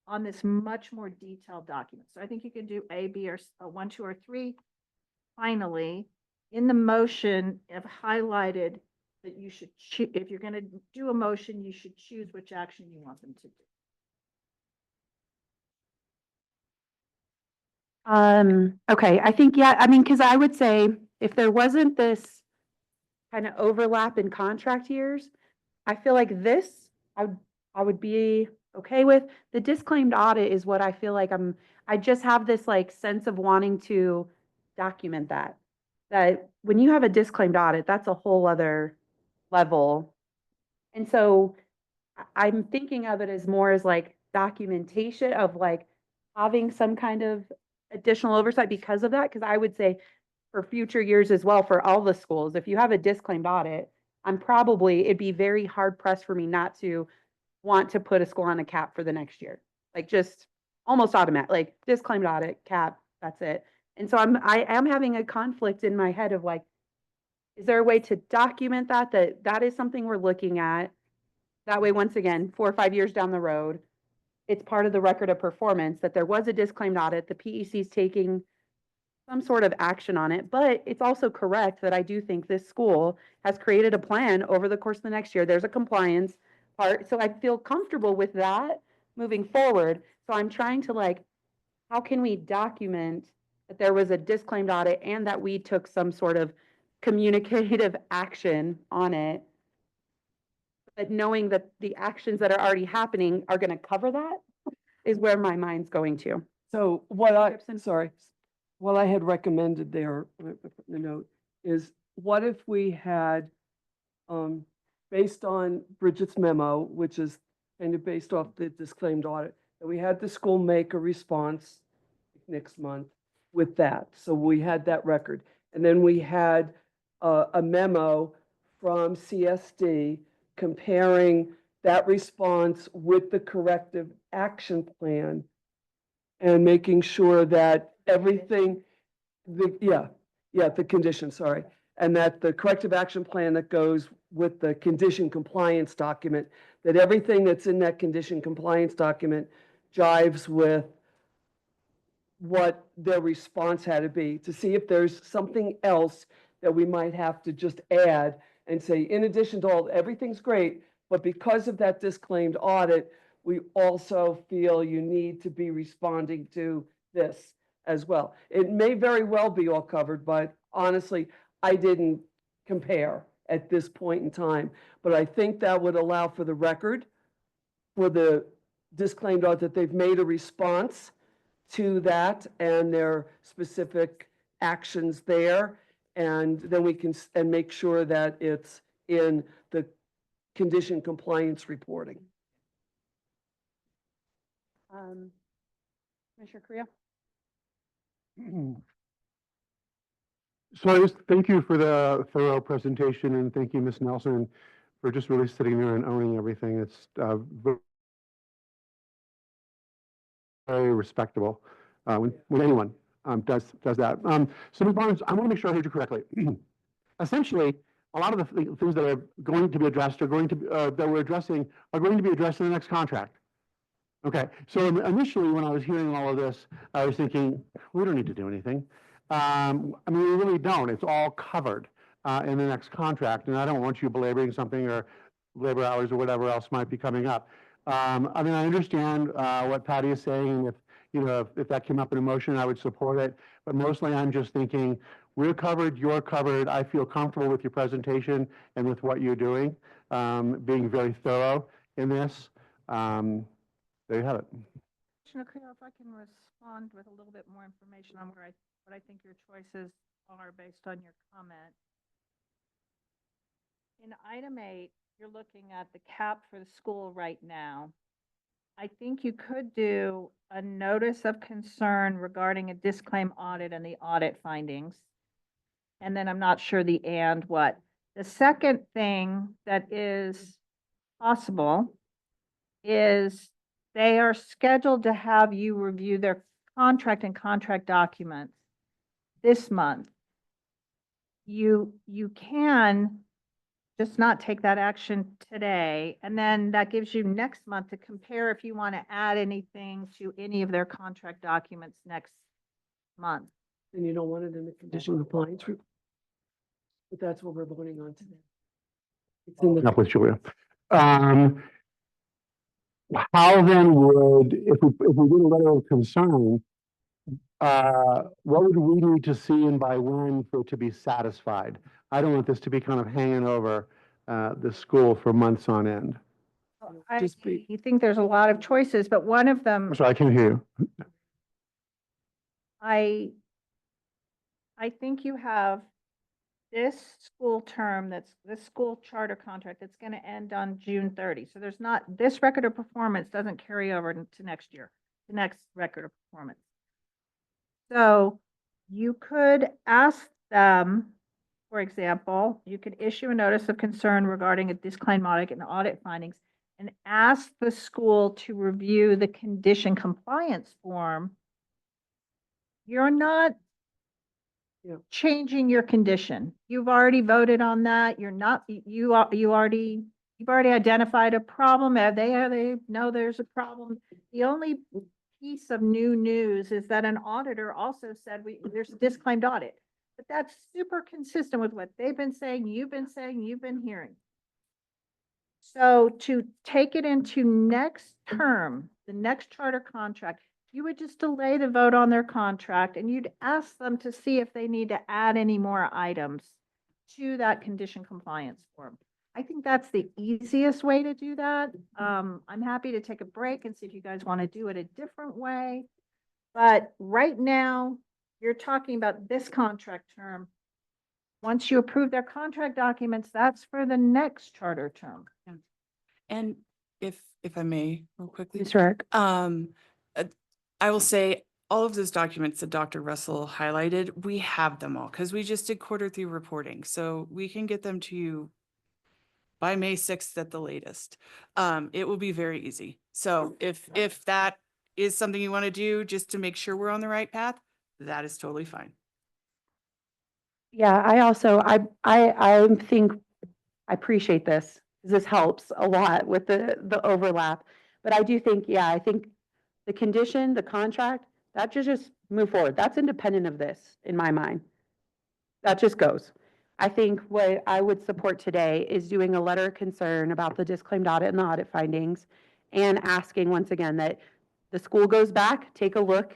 on this much more detailed document. So I think you can do A, B, or 1, 2, or 3. Finally, in the motion, I've highlighted that you should if you're going to do a motion, you should choose which action you want them to do. Okay, I think, yeah, I mean, because I would say if there wasn't this kind of overlap in contract years, I feel like this, I would be okay with. The disclaimed audit is what I feel like I just have this like sense of wanting to document that when you have a disclaimed audit, that's a whole other level. And so I'm thinking of it as more as like documentation of like having some kind of additional oversight because of that. Because I would say for future years as well, for all the schools, if you have a disclaimed audit, it'd be very hard pressed for me not to want to put a school on a cap for the next year. Like just almost automatic, like disclaimed audit, cap, that's it. And so I am having a conflict in my head of like, is there a way to document that is something we're looking at? That way, once again, 4 or 5 years down the road, it's part of the record of performance that there was a disclaimed audit. The PEC is taking some sort of action on it, but it's also correct that I do think this school has created a plan over the course of the next year. There's a compliance part, so I feel comfortable with that moving forward. So I'm trying to like, how can we document that there was a disclaimed audit and that we took some sort of communicative action on it? But knowing that the actions that are already happening are going to cover that is where my mind's going to. So what I had recommended there, the note, is what if we had, based on Bridget's memo, which is kind of based off the disclaimed audit, that we had the school make a response next month with that. So we had that record. And then we had a memo from CSD comparing that response with the corrective action plan and making sure that everything, the condition, sorry. And that the corrective action plan that goes with the condition compliance document, that everything that's in that condition compliance document jives with what their response had to be, to see if there's something else that we might have to just add and say, in addition to all, everything's great, but because of that disclaimed audit, we also feel you need to be responding to this as well. It may very well be all covered, but honestly, I didn't compare at this point in time. But I think that would allow for the record, for the disclaimed audit, that they've made a response to that and their specific actions there. And then we can, and make sure that it's in the condition compliance reporting. Commissioner Creel? So I just thank you for the thorough presentation, and thank you, Ms. Nelson, for just really sitting there and owning everything. It's very respectable when anyone does that. So Ms. Barnes, I want to make sure I heard you correctly. Essentially, a lot of the things that are going to be addressed are going to be, that we're addressing are going to be addressed in the next contract. Okay, so initially when I was hearing all of this, I was thinking, we don't need to do anything. I mean, we really don't. It's all covered in the next contract, and I don't want you belaboring something or labor hours or whatever else might be coming up. I mean, I understand what Patty is saying. If that came up in a motion, I would support it. But mostly, I'm just thinking, we're covered, you're covered. I feel comfortable with your presentation and with what you're doing, being very thorough in this. There you have it. Commissioner Creel, if I can respond with a little bit more information on what I think your choices are based on your comment. In item 8, you're looking at the cap for the school right now. I think you could do a notice of concern regarding a disclaim audit and the audit findings. And then I'm not sure the and what. The second thing that is possible is they are scheduled to have you review their contract and contract documents this month. You can just not take that action today, and then that gives you next month to compare if you want to add anything to any of their contract documents next month. And you don't want it in the condition compliance report? But that's what we're voting on today. It's in the Up with Julia. How then would, if we did a letter of concern, what would we need to see and by when for it to be satisfied? I don't want this to be kind of hanging over the school for months on end. You think there's a lot of choices, but one of them, I'm sorry, I can't hear you. I think you have this school term, this school charter contract that's going to end on June 30. So there's not, this record of performance doesn't carry over to next year, the next record of performance. So you could ask them, for example, you could issue a notice of concern regarding a disclaimed audit and audit findings and ask the school to review the condition compliance form. You're not changing your condition. You've already voted on that. You've already identified a problem. They know there's a problem. The only piece of new news is that an auditor also said there's a disclaimed audit. But that's super consistent with what they've been saying, you've been hearing. So to take it into next term, the next charter contract, you would just delay the vote on their contract and you'd ask them to see if they need to add any more items to that condition compliance form. I think that's the easiest way to do that. I'm happy to take a break and see if you guys want to do it a different way. But right now, you're talking about this contract term. Once you approve their contract documents, that's for the next charter term. And if I may, real quickly. Ms. Rarick? I will say all of those documents that Dr. Russell highlighted, we have them all because we just did quarter three reporting. So we can get them to you by May 6th at the latest. It will be very easy. So if that is something you want to do just to make sure we're on the right path, that is totally fine. Yeah, I also, I think, I appreciate this. This helps a lot with the overlap. But I do think, yeah, I think the condition, the contract, that should just move forward. That's independent of this, in my mind. That just goes. I think what I would support today is doing a letter of concern about the disclaimed audit and the audit findings and asking once again that the school goes back, take a look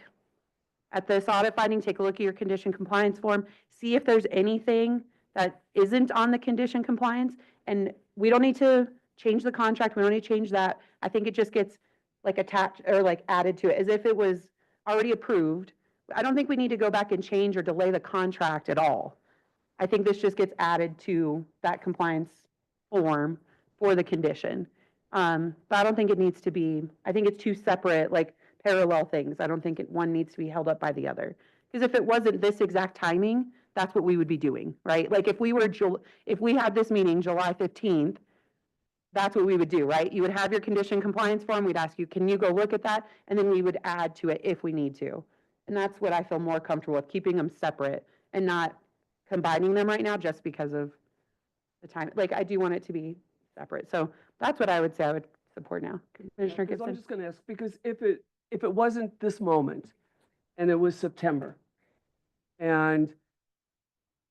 at this audit finding, take a look at your condition compliance form, see if there's anything that isn't on the condition compliance. And we don't need to change the contract. We don't need to change that. I think it just gets like attached or like added to it as if it was already approved. I don't think we need to go back and change or delay the contract at all. I think this just gets added to that compliance form for the condition. But I don't think it needs to be, I think it's two separate, like parallel things. I don't think one needs to be held up by the other. Because if it wasn't this exact timing, that's what we would be doing, right? Like if we had this meeting July 15th, that's what we would do, right? You would have your condition compliance form. We'd ask you, can you go look at that? And then we would add to it if we need to. And that's what I feel more comfortable with, keeping them separate and not combining them right now just because of the time. Like I do want it to be separate. So that's what I would say I would support now. Commissioner Because I'm Gibson. just going to ask, because if it wasn't this moment and it was September and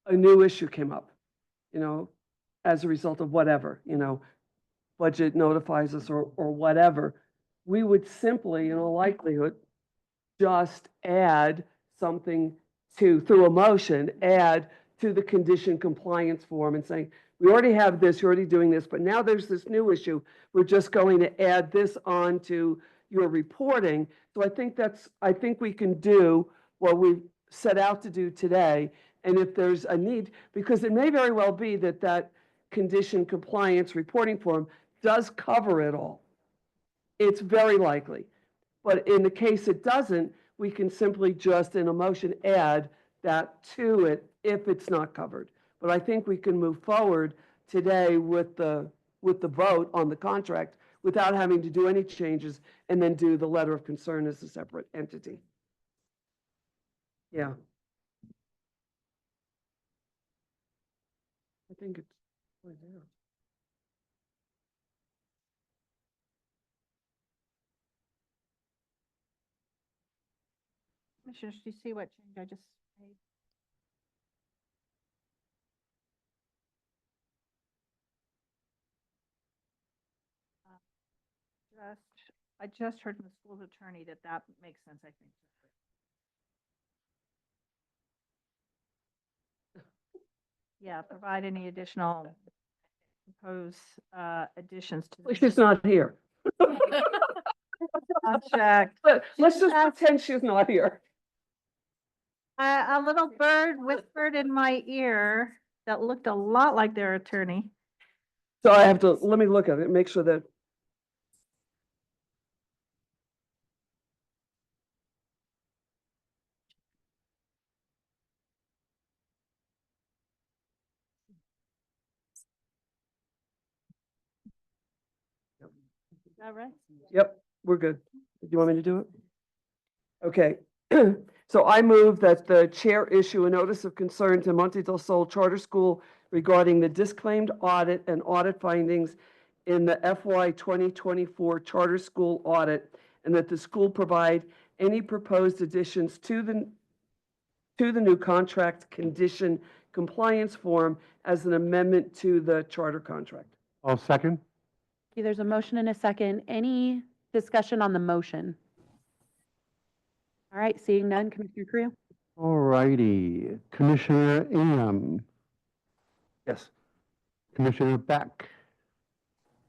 a new issue came up, as a result of whatever, budget notifies us or whatever, we would simply, in all likelihood, just add something through a motion, add to the condition compliance form and saying, we already have this, you're already doing this, but now there's this new issue. We're just going to add this on to your reporting. So I think we can do what we set out to do today. And if there's a need, because it may very well be that condition compliance reporting form does cover it all. It's very likely. But in the case it doesn't, we can simply just in a motion add that to it if it's not covered. But I think we can move forward today with the vote on the contract without having to do any changes and then do the letter of concern as a separate entity. Yeah. I think it's right there. Commissioners, do you see what change I just made? I just heard from the school's attorney that makes sense, I think. Yeah, provide any additional proposed additions to. She's not here. Contract. Let's just pretend she's not here. A little bird whispered in my ear that looked a lot like their attorney. So I have to, let me look at it, make sure that. Is that right? Yep, we're good. Do you want me to do it? Okay. So I move that the chair issue a notice of concern to Monte del Sol Charter School regarding the disclaimed audit and audit findings in the FY 2024 Charter School audit, and that the school provide any proposed additions to the new contract condition compliance form as an amendment to the charter contract. I'll second. Okay, there's a motion and a second. Any discussion on the motion? All right, seeing none, Commissioner Creel? All righty. Commissioner Ingham, Yes. Commissioner Beck,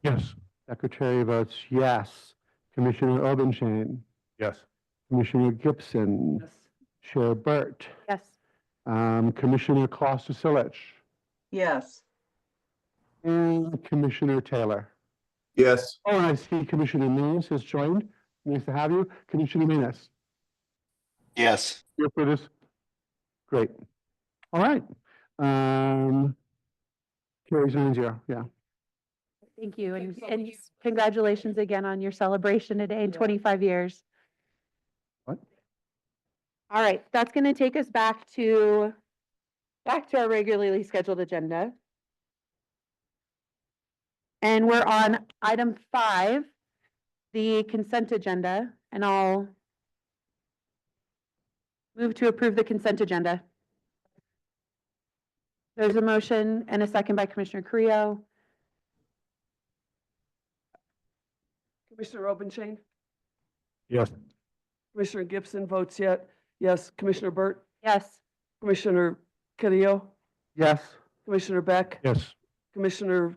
Yes. Secretary votes yes. Commissioner Obenshain, Yes. Commissioner Gibson, Yes. Chair Burt, Yes. Commissioner Kloster-Silich, Yes. and Commissioner Taylor. Yes. Oh, and I see Commissioner Means has joined. Nice to have you. Commissioner Means, Yes. here for this? Great. All right. Carries 9-0, yeah. Thank you, and congratulations again on your celebration today in 25 years. What? All right, that's going to take us back to our regularly scheduled agenda. And we're on item 5, the consent agenda, and I'll move to approve the consent agenda. There's a motion and a second by Commissioner Creel. Commissioner Obenshain, Yes. Commissioner Gibson votes yes. Commissioner Burt, Yes. Commissioner Carrillo, Yes. Commissioner Beck, Yes. Commissioner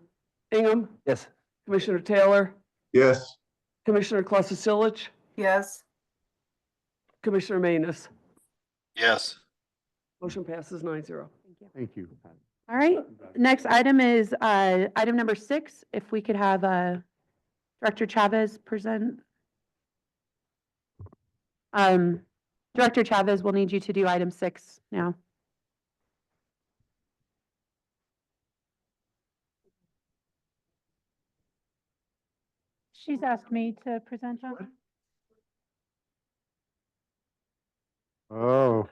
Ingham, Yes. Commissioner Taylor, Yes. Commissioner Kloster-Silich, Yes. Commissioner Manus. Yes. Motion passes 9-0. Thank you. All right, next item is item number 6. If we could have Director Chavez present. Director Chavez, we'll need you to do item 6 now. She's asked me to present on. Oh.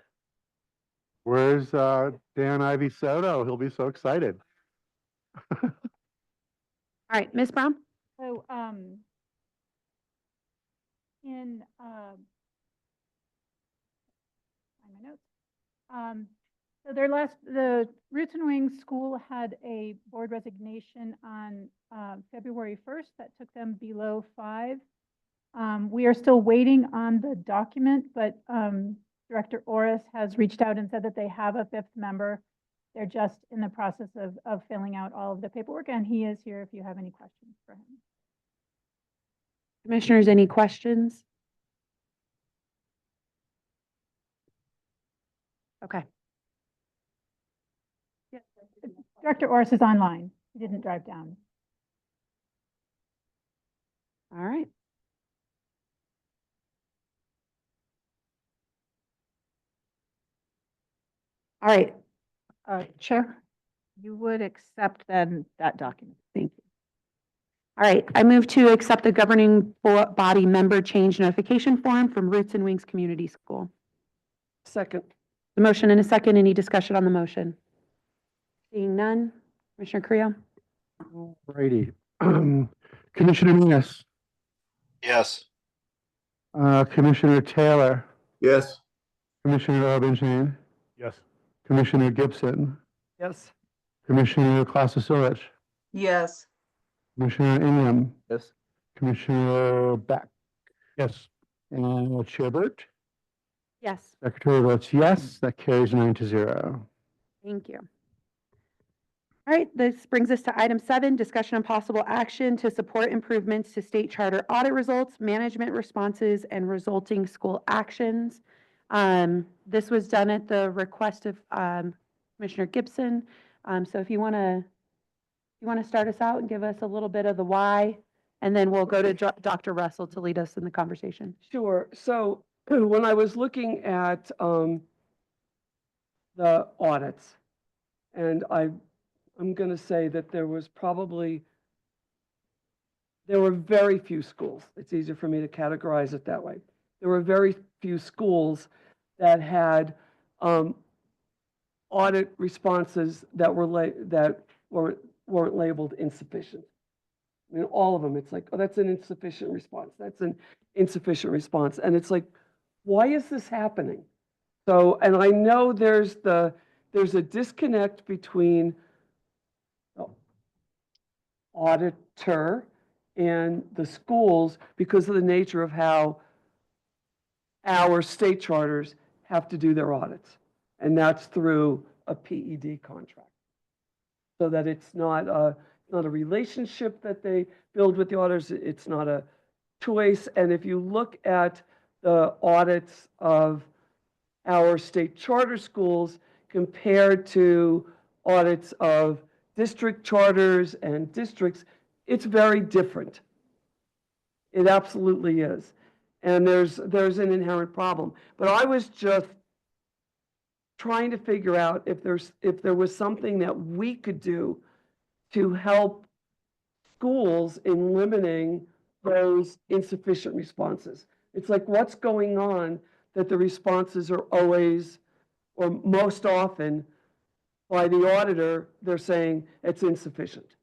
Where's Dan Ivy Soto? He'll be so excited. All right, Ms. Brown? So, in, find my notes. So the Roots and Wings School had a board resignation on, February 1st that took them below 5. We are still waiting on the document, but, Director Orris has reached out and said that they have a 5th member. They're just in the process of filling out all of the paperwork, and he is here if you have any questions for him. Commissioners, any questions? Okay. Yeah, Director Orris is online. He didn't drive down. All right. All right, Chair, you would accept then that document. thank you. All right, I move to accept the governing body member change notification form from Roots and Wings Community School. Second. The motion and a second. Any discussion on the motion? Seeing none. Commissioner Creel? All righty. Commissioner Menis, Yes. Commissioner Taylor, Yes. Commissioner Obenshain, Yes. Commissioner Gibson, Yes. Commissioner Kloster-Silich, Yes. Commissioner Ingham, Yes. Commissioner Beck, Yes. and Chair Burt. Yes. Secretary votes yes. That carries 9-0. Thank you. All right, this brings us to item 7, discussion and possible action to support improvements to state charter audit results, management responses, and resulting school actions. This was done at the request of Commissioner Gibson. So if you want to start us out and give us a little bit of the why, and then we'll go to Dr. Russell to lead us in the conversation. Sure. So when I was looking at the audits, and I'm going to say that there were very few schools. It's easier for me to categorize it that way. There were very few schools that had audit responses that weren't labeled insufficient. I mean, all of them, it's like, oh, that's an insufficient response. That's an insufficient response. And it's like, why is this happening? So, and I know there's a disconnect between the auditor and the schools because of the nature of how our state charters have to do their audits. And that's through a PED contract. So that it's not a relationship that they build with the auditors, it's not a choice. And if you look at the audits of our state charter schools compared to audits of district charters and districts, it's very different. It absolutely is. And there's an inherent problem. But I was just trying to figure out if there was something that we could do to help schools in limiting those insufficient responses. It's like, what's going on that the responses are always, or most often, by the auditor, they're saying it's insufficient.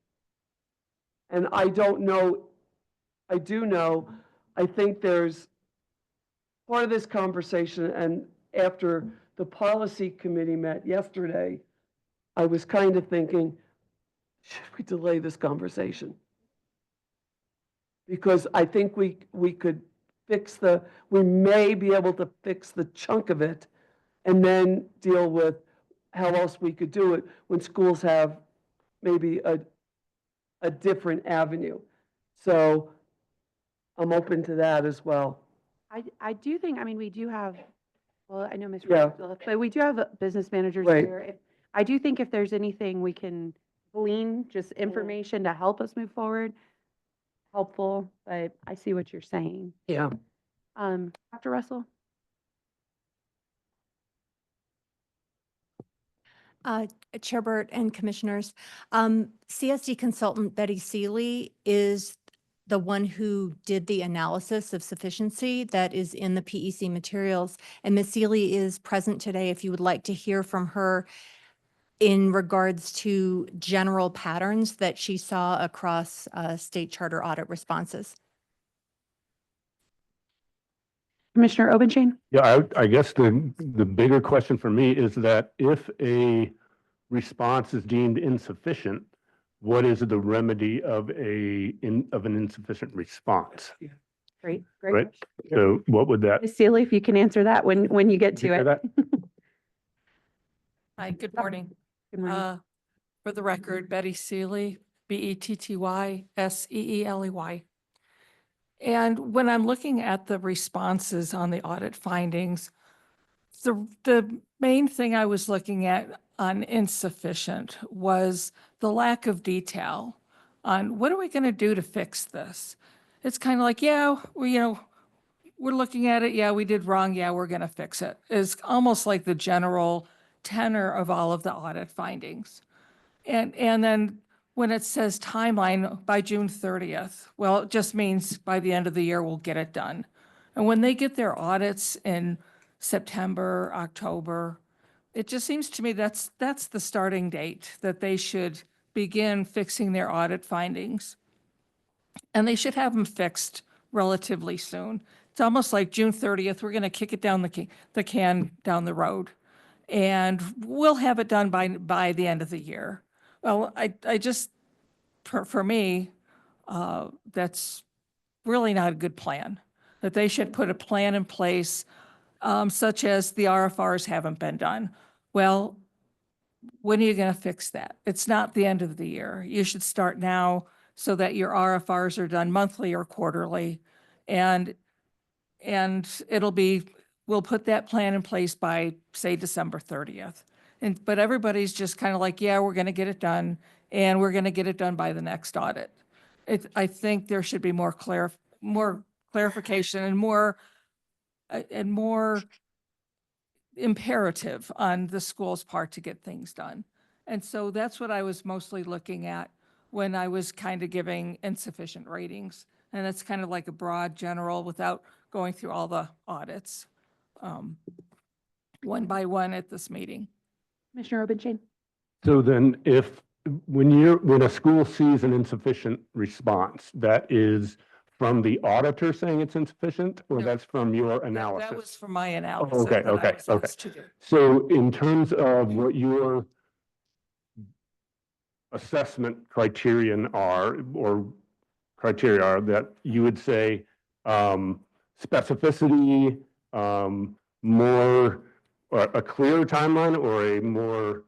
And I don't know, I do know, I think there's part of this conversation, and after the policy committee met yesterday, I was kind of thinking, should we delay this conversation? Because I think we could we may be able to fix the chunk of it and then deal with how else we could do it when schools have maybe a different avenue. So I'm open to that as well. I do think, I mean, we do have, well, I know Ms. Yeah. Rose, but we do have business managers Right. here. I do think if there's anything we can glean, just information to help us move forward, helpful, but I see what you're saying. Yeah. Dr. Russell? Chair Burt and commissioners, CSD consultant Betty Seeley is the one who did the analysis of sufficiency that is in the PEC materials. And Ms. Seeley is present today if you would like to hear from her in regards to general patterns that she saw across state charter audit responses. Commissioner Obenshain? Yeah, I guess the bigger question for me is that if a response is deemed insufficient, what is the remedy of an insufficient response? Great Right? question. So what would that? Ms. Seeley, if you can answer that when you get to hear it. that? Hi, good morning. Good morning. For the record, Betty Seeley, Bettyseeley. And when I'm looking at the responses on the audit findings, the main thing I was looking at on insufficient was the lack of detail on what are we going to do to fix this? It's kind of like, yeah, we're looking at it. Yeah, we did wrong. Yeah, we're going to fix it. It's almost like the general tenor of all of the audit findings. And then when it says timeline by June 30th, well, it just means by the end of the year, we'll get it done. And when they get their audits in September, October, it just seems to me that's the starting date that they should begin fixing their audit findings. And they should have them fixed relatively soon. It's almost like June 30th, we're going to kick it down the can down the road. And we'll have it done by the end of the year. Well, I just, for me, that's really not a good plan. That they should put a plan in place, such as the RFRs haven't been done. Well, when are you going to fix that? It's not the end of the year. You should start now so that your RFRs are done monthly or quarterly. And we'll put that plan in place by, say, December 30th. But everybody's just kind of like, yeah, we're going to get it done, and we're going to get it done by the next audit. I think there should be more clarification and more imperative on the school's part to get things done. And so that's what I was mostly looking at when I was kind of giving insufficient ratings. And it's kind of like a broad general without going through all the audits one by one at this meeting. Commissioner Obenshain? So then when a school sees an insufficient response that is from the auditor saying it's insufficient, or No. that's from your That analysis? was from my Oh, analysis okay, that I okay, was okay. asked to do. So in terms of what your assessment criterion are, or criteria are, that you would say specificity, more, or a clearer timeline, or a more,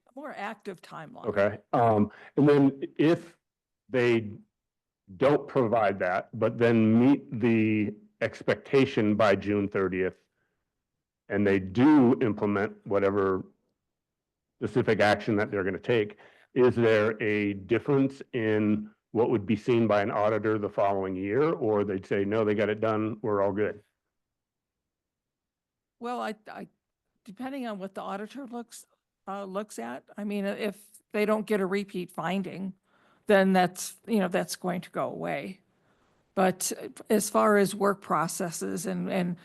A more active timeline. okay. And then if they don't provide that, but then meet the expectation by June 30th, and they do implement whatever specific action that they're going to take, is there a difference in what would be seen by an auditor the following year, or they'd say, no, they got it done, we're all good? Well, I, depending on what the auditor looks at, I mean, if they don't get a repeat finding, then that's, that's going to go away. But as far as work processes and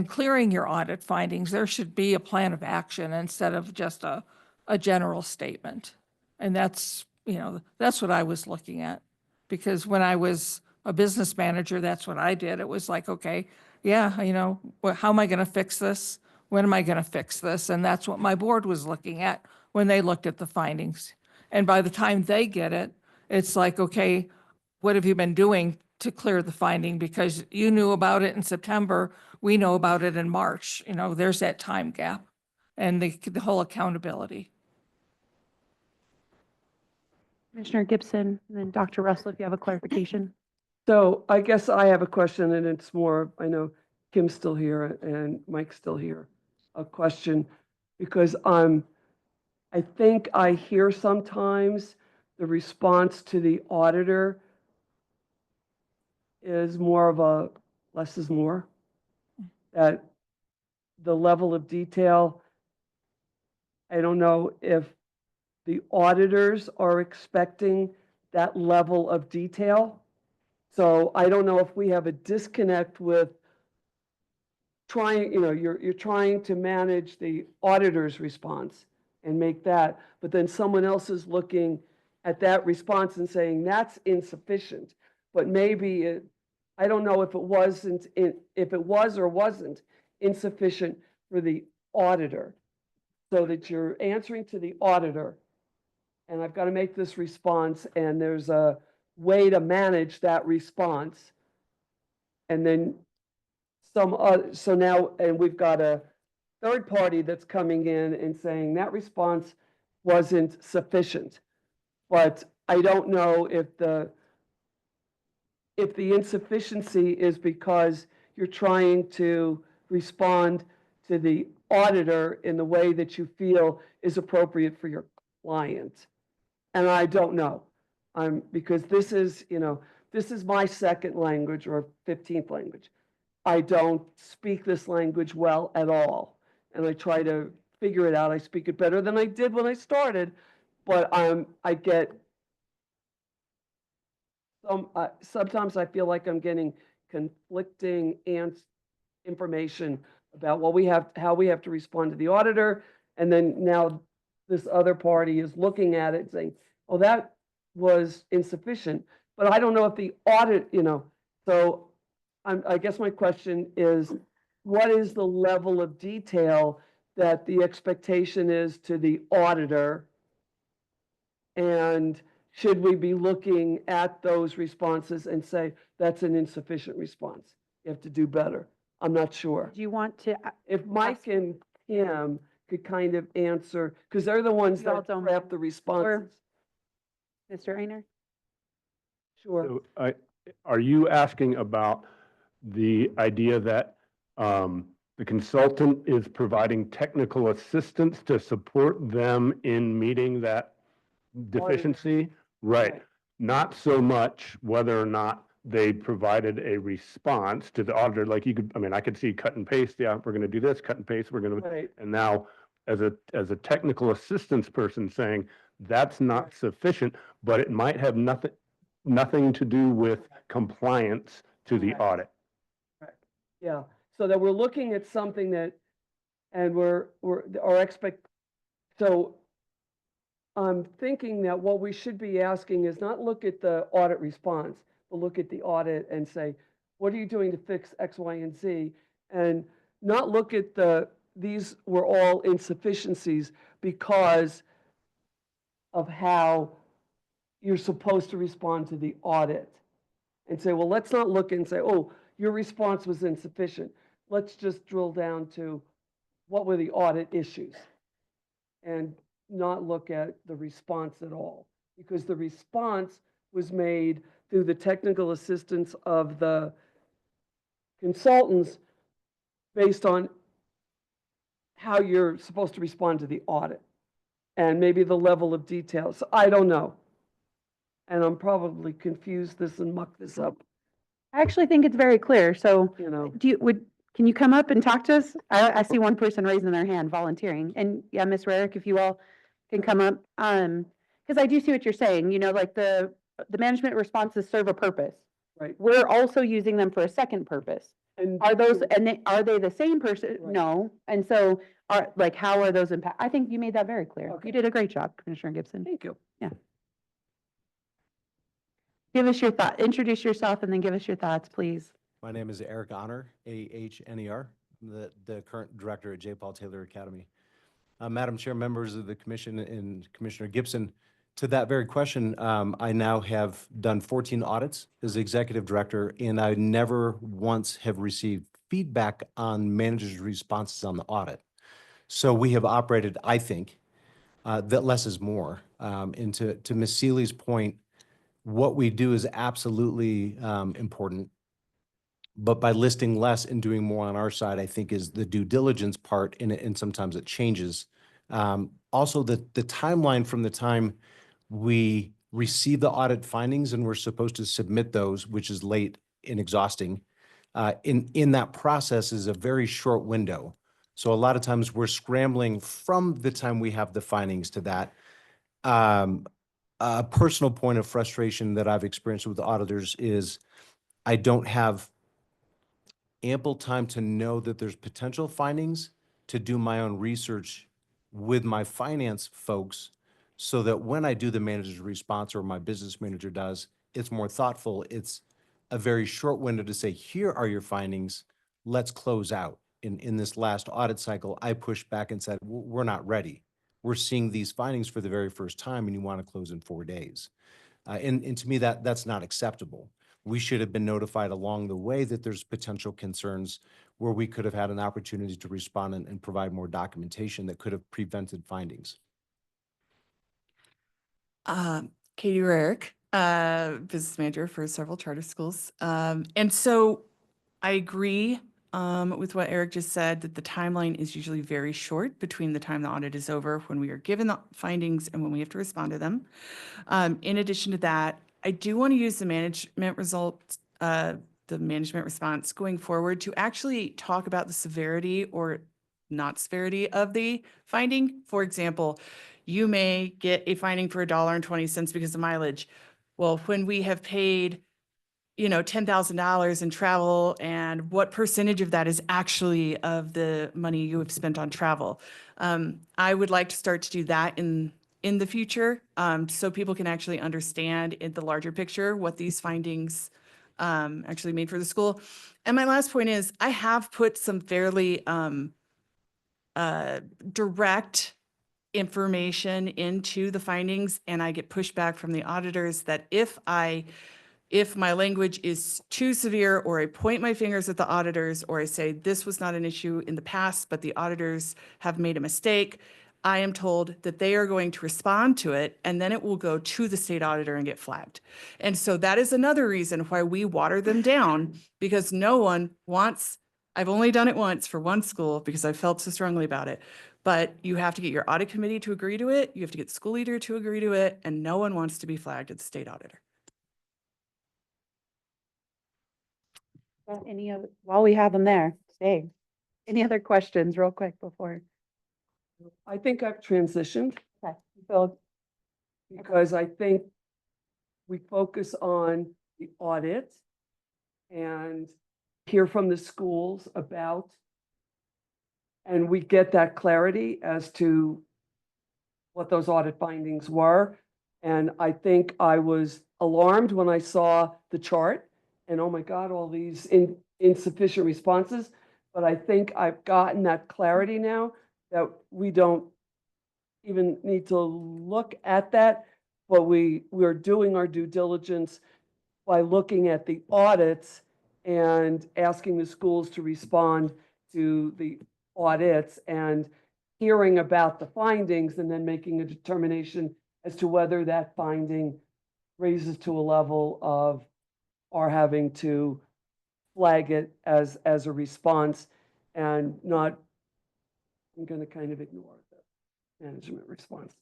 clearing your audit findings, there should be a plan of action instead of just a general statement. And that's, that's what I was looking at. Because when I was a business manager, that's what I did. It was like, okay, yeah, how am I going to fix this? When am I going to fix this? And that's what my board was looking at when they looked at the findings. And by the time they get it, it's like, okay, what have you been doing to clear the finding? Because you knew about it in September, we know about it in March. There's that time gap and the whole accountability. Commissioner Gibson, and then Dr. Russell, if you have a clarification. So I guess I have a question, and it's more, I know Kim's still here and Mike's still here. A question, because I think I hear sometimes the response to the auditor is more of a less is more. That the level of detail, I don't know if the auditors are expecting that level of detail. So I don't know if we have a disconnect with trying, you're trying to manage the auditor's response and make that, but then someone else is looking at that response and saying that's insufficient. But maybe I don't know if it wasn't, if it was or wasn't insufficient for the auditor. So that you're answering to the auditor, and I've got to make this response, and there's a way to manage that response. And then so now, and we've got a third party that's coming in and saying that response wasn't sufficient. But I don't know if the insufficiency is because you're trying to respond to the auditor in the way that you feel is appropriate for your client. And I don't know. Because this is, this is my second language or 15th language. I don't speak this language well at all. And I try to figure it out. I speak it better than I did when I started, but I get sometimes I feel like I'm getting conflicting information about how we have to respond to the auditor. And then now this other party is looking at it and saying, oh, that was insufficient. But I don't know if the audit, so I guess my question is, what is the level of detail that the expectation is to the auditor? And should we be looking at those responses and say, that's an insufficient response? You have to do better. I'm not sure. Do you want to? If Mike and Kim could kind of answer, because they're the ones that craft the responses. Mr. Einer? Sure. So, are you asking about the idea that the consultant is providing technical assistance to support them in meeting that deficiency? Right. Not so much whether or not they provided a response to the auditor. Like I could see cut and paste. Yeah, we're going to do this, cut and paste. We're going to, Right. and now as a technical assistance person saying that's not sufficient, but it might have nothing to do with compliance to the audit. Yeah, so that we're looking at something that, and so I'm thinking that what we should be asking is not look at the audit response, will look at the audit and say, what are you doing to fix X, Y, and Z? And not look at these were all insufficiencies because of how you're supposed to respond to the audit. And say, well, let's not look and say, oh, your response was insufficient. Let's just drill down to what were the audit issues and not look at the response at all. Because the response was made through the technical assistance of the consultants based on how you're supposed to respond to the audit and maybe the level of detail. So I don't know. And I'm probably confused this and muck this up, I actually think it's very clear. So you know. can you come up and talk to us? I see one person raising their hand volunteering. And yeah, Ms. Rarick, if you all can come up. Because I do see what you're saying, you know, like the management responses serve a purpose. Right. We're also using them for a second purpose. And Are those, are they the same person? Right. No. And so how are those impact? I think you made that very clear. Okay. You did a great job, Commissioner Gibson. Thank you. Yeah. Give us your thought, introduce yourself and then give us your thoughts, please. My name is Eric Honor, AHNER, the current director at J. Paul Taylor Academy. Madam Chair, members of the commission, and Commissioner Gibson, to that very question, I now have done 14 audits as executive director, and I never once have received feedback on managers' responses on the audit. So we have operated, I think, that less is more. And to Ms. Seeley's point, what we do is absolutely important. But by listing less and doing more on our side, I think is the due diligence part, and sometimes it changes. Also, the timeline from the time we receive the audit findings and we're supposed to submit those, which is late and exhausting, in that process is a very short window. So a lot of times we're scrambling from the time we have the findings to that. A personal point of frustration that I've experienced with the auditors is I don't have ample time to know that there's potential findings to do my own research with my finance folks so that when I do the manager's response or my business manager does, it's more thoughtful. It's a very short window to say, here are your findings, let's close out. In this last audit cycle, I pushed back and said, we're not ready. We're seeing these findings for the very first time and you want to close in 4 days. And to me, that's not acceptable. We should have been notified along the way that there's potential concerns where we could have had an opportunity to respond and provide more documentation that could have prevented findings. Katie Rarick, business manager for several charter schools. And so I agree with what Eric just said, that the timeline is usually very short between the time the audit is over, when we are given the findings and when we have to respond to them. In addition to that, I do want to use the management results, the management response going forward to actually talk about the severity or not severity of the finding. For example, you may get a finding for $1.20 because of mileage. Well, when we have paid, $10,000 in travel, and what percentage of that is actually of the money you have spent on travel? I would like to start to do that in the future, so people can actually understand in the larger picture what these findings actually mean for the school. And my last point is, I have put some fairly direct information into the findings, and I get pushback from the auditors that if my language is too severe, or I point my fingers at the auditors, or I say this was not an issue in the past, but the auditors have made a mistake, I am told that they are going to respond to it, and then it will go to the state auditor and get flagged. And so that is another reason why we water them down, because no one wants, I've only done it once for one school because I felt so strongly about it, but you have to get your audit committee to agree to it, you have to get the school leader to agree to it, and no one wants to be flagged at the state auditor. While we have them there, stay. Any other questions real quick before? I think I've transitioned. Okay. So, because I think we focus on the audit and hear from the schools about, and we get that clarity as to what those audit findings were. And I think I was alarmed when I saw the chart and, oh my God, all these insufficient responses. But I think I've gotten that clarity now that we don't even need to look at that, but we're doing our due diligence by looking at the audits and asking the schools to respond to the audits and hearing about the findings and then making a determination as to whether that finding raises to a level of our having to flag it as a response and not, I'm going to kind of ignore the management response.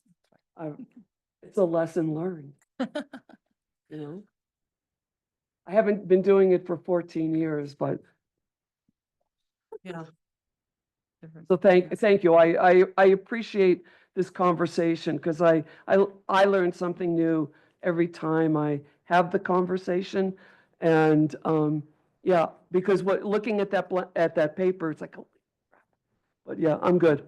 It's a lesson learned, you know? I haven't been doing it for 14 years, but Yeah. so thank you. I appreciate this conversation because I learn something new every time I have the conversation. And yeah, because looking at that paper, it's like, holy crap. But yeah, I'm good,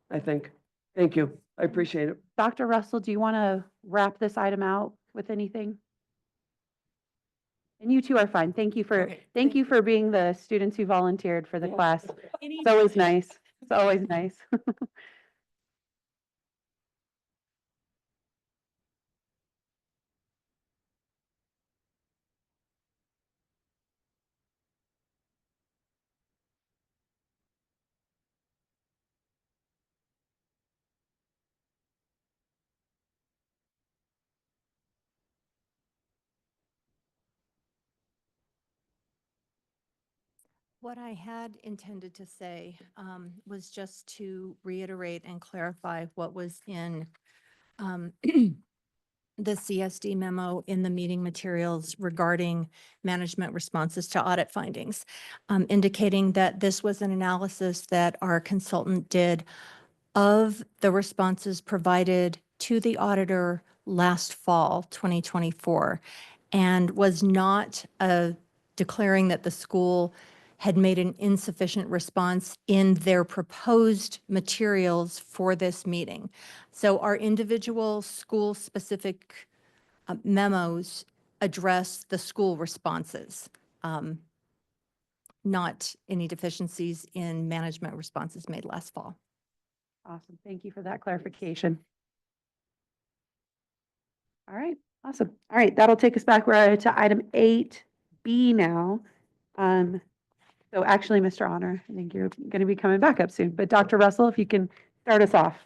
I think. Thank you. I appreciate it. Dr. Russell, do you want to wrap this item out with anything? And you two are fine. Thank you for, Okay, thank you for being the students who volunteered for the Yeah. class. It's always nice. It's always nice. What I had intended to say was just to reiterate and clarify what was in the CSD memo in the meeting materials regarding management responses to audit findings, indicating that this was an analysis that our consultant did of the responses provided to the auditor last fall, 2024, and was not declaring that the school had made an insufficient response in their proposed materials for this meeting. So our individual school-specific memos address the school responses, not any deficiencies in management responses made last fall. Awesome. Thank you for that clarification. All right, awesome. All right, that'll take us back. We're to item 8B now. So actually, Mr. Honor, I think you're going to be coming back up soon, but Dr. Russell, if you can start us off.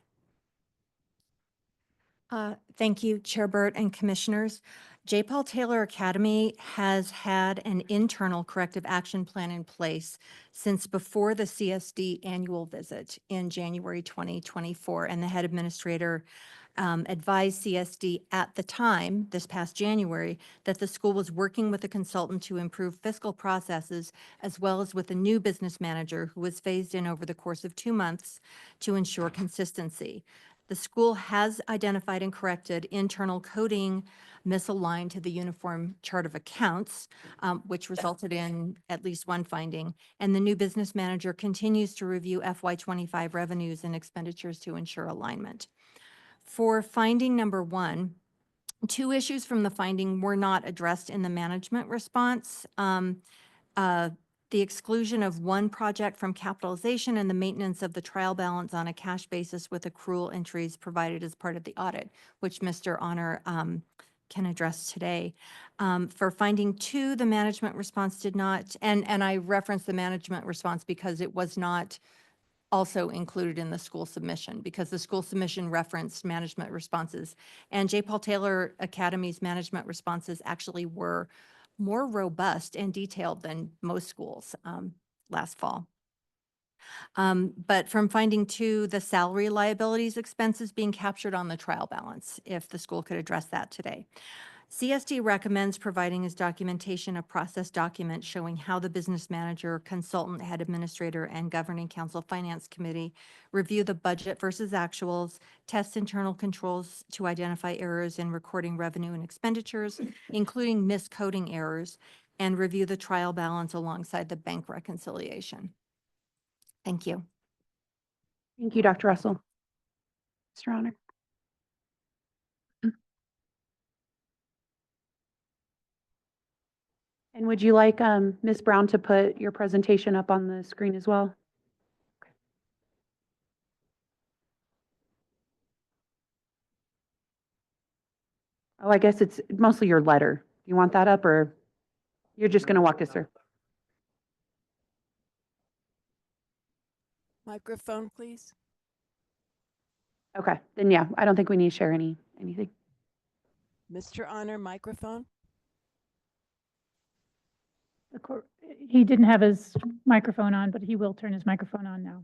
Thank you, Chair Burt and Commissioners. J. Paul Taylor Academy has had an internal corrective action plan in place since before the CSD annual visit in January 2024, and the head administrator advised CSD at the time, this past January, that the school was working with a consultant to improve fiscal processes, as well as with a new business manager who was phased in over the course of 2 months to ensure consistency. The school has identified and corrected internal coding misaligned to the Uniform Chart of Accounts, which resulted in at least one finding. And the new business manager continues to review FY25 revenues and expenditures to ensure alignment. For finding number 1, 2 issues from the finding were not addressed in the management response. The exclusion of one project from capitalization and the maintenance of the trial balance on a cash basis with accrual entries provided as part of the audit, which Mr. Honor can address today. For finding 2, the management response did not, and I referenced the management response because it was not also included in the school submission, because the school submission referenced management responses. And J. Paul Taylor Academy's management responses actually were more robust and detailed than most schools last fall. But from finding 2, the salary liabilities expenses being captured on the trial balance, if the school could address that today. CSD recommends providing as documentation a process document showing how the business manager, consultant, head administrator, and governing council finance committee review the budget versus actuals, test internal controls to identify errors in recording revenue and expenditures, including miscoding errors, and review the trial balance alongside the bank reconciliation. Thank you. Thank you, Dr. Russell. Mr. Honor. And would you like Ms. Brown to put your presentation up on the screen as well? Oh, I guess it's mostly your letter. You want that up, or you're just going to walk us through? Microphone, please. Okay, then yeah, I don't think we need to share anything. Mr. Honor, microphone. He didn't have his microphone on, but he will turn his microphone on now.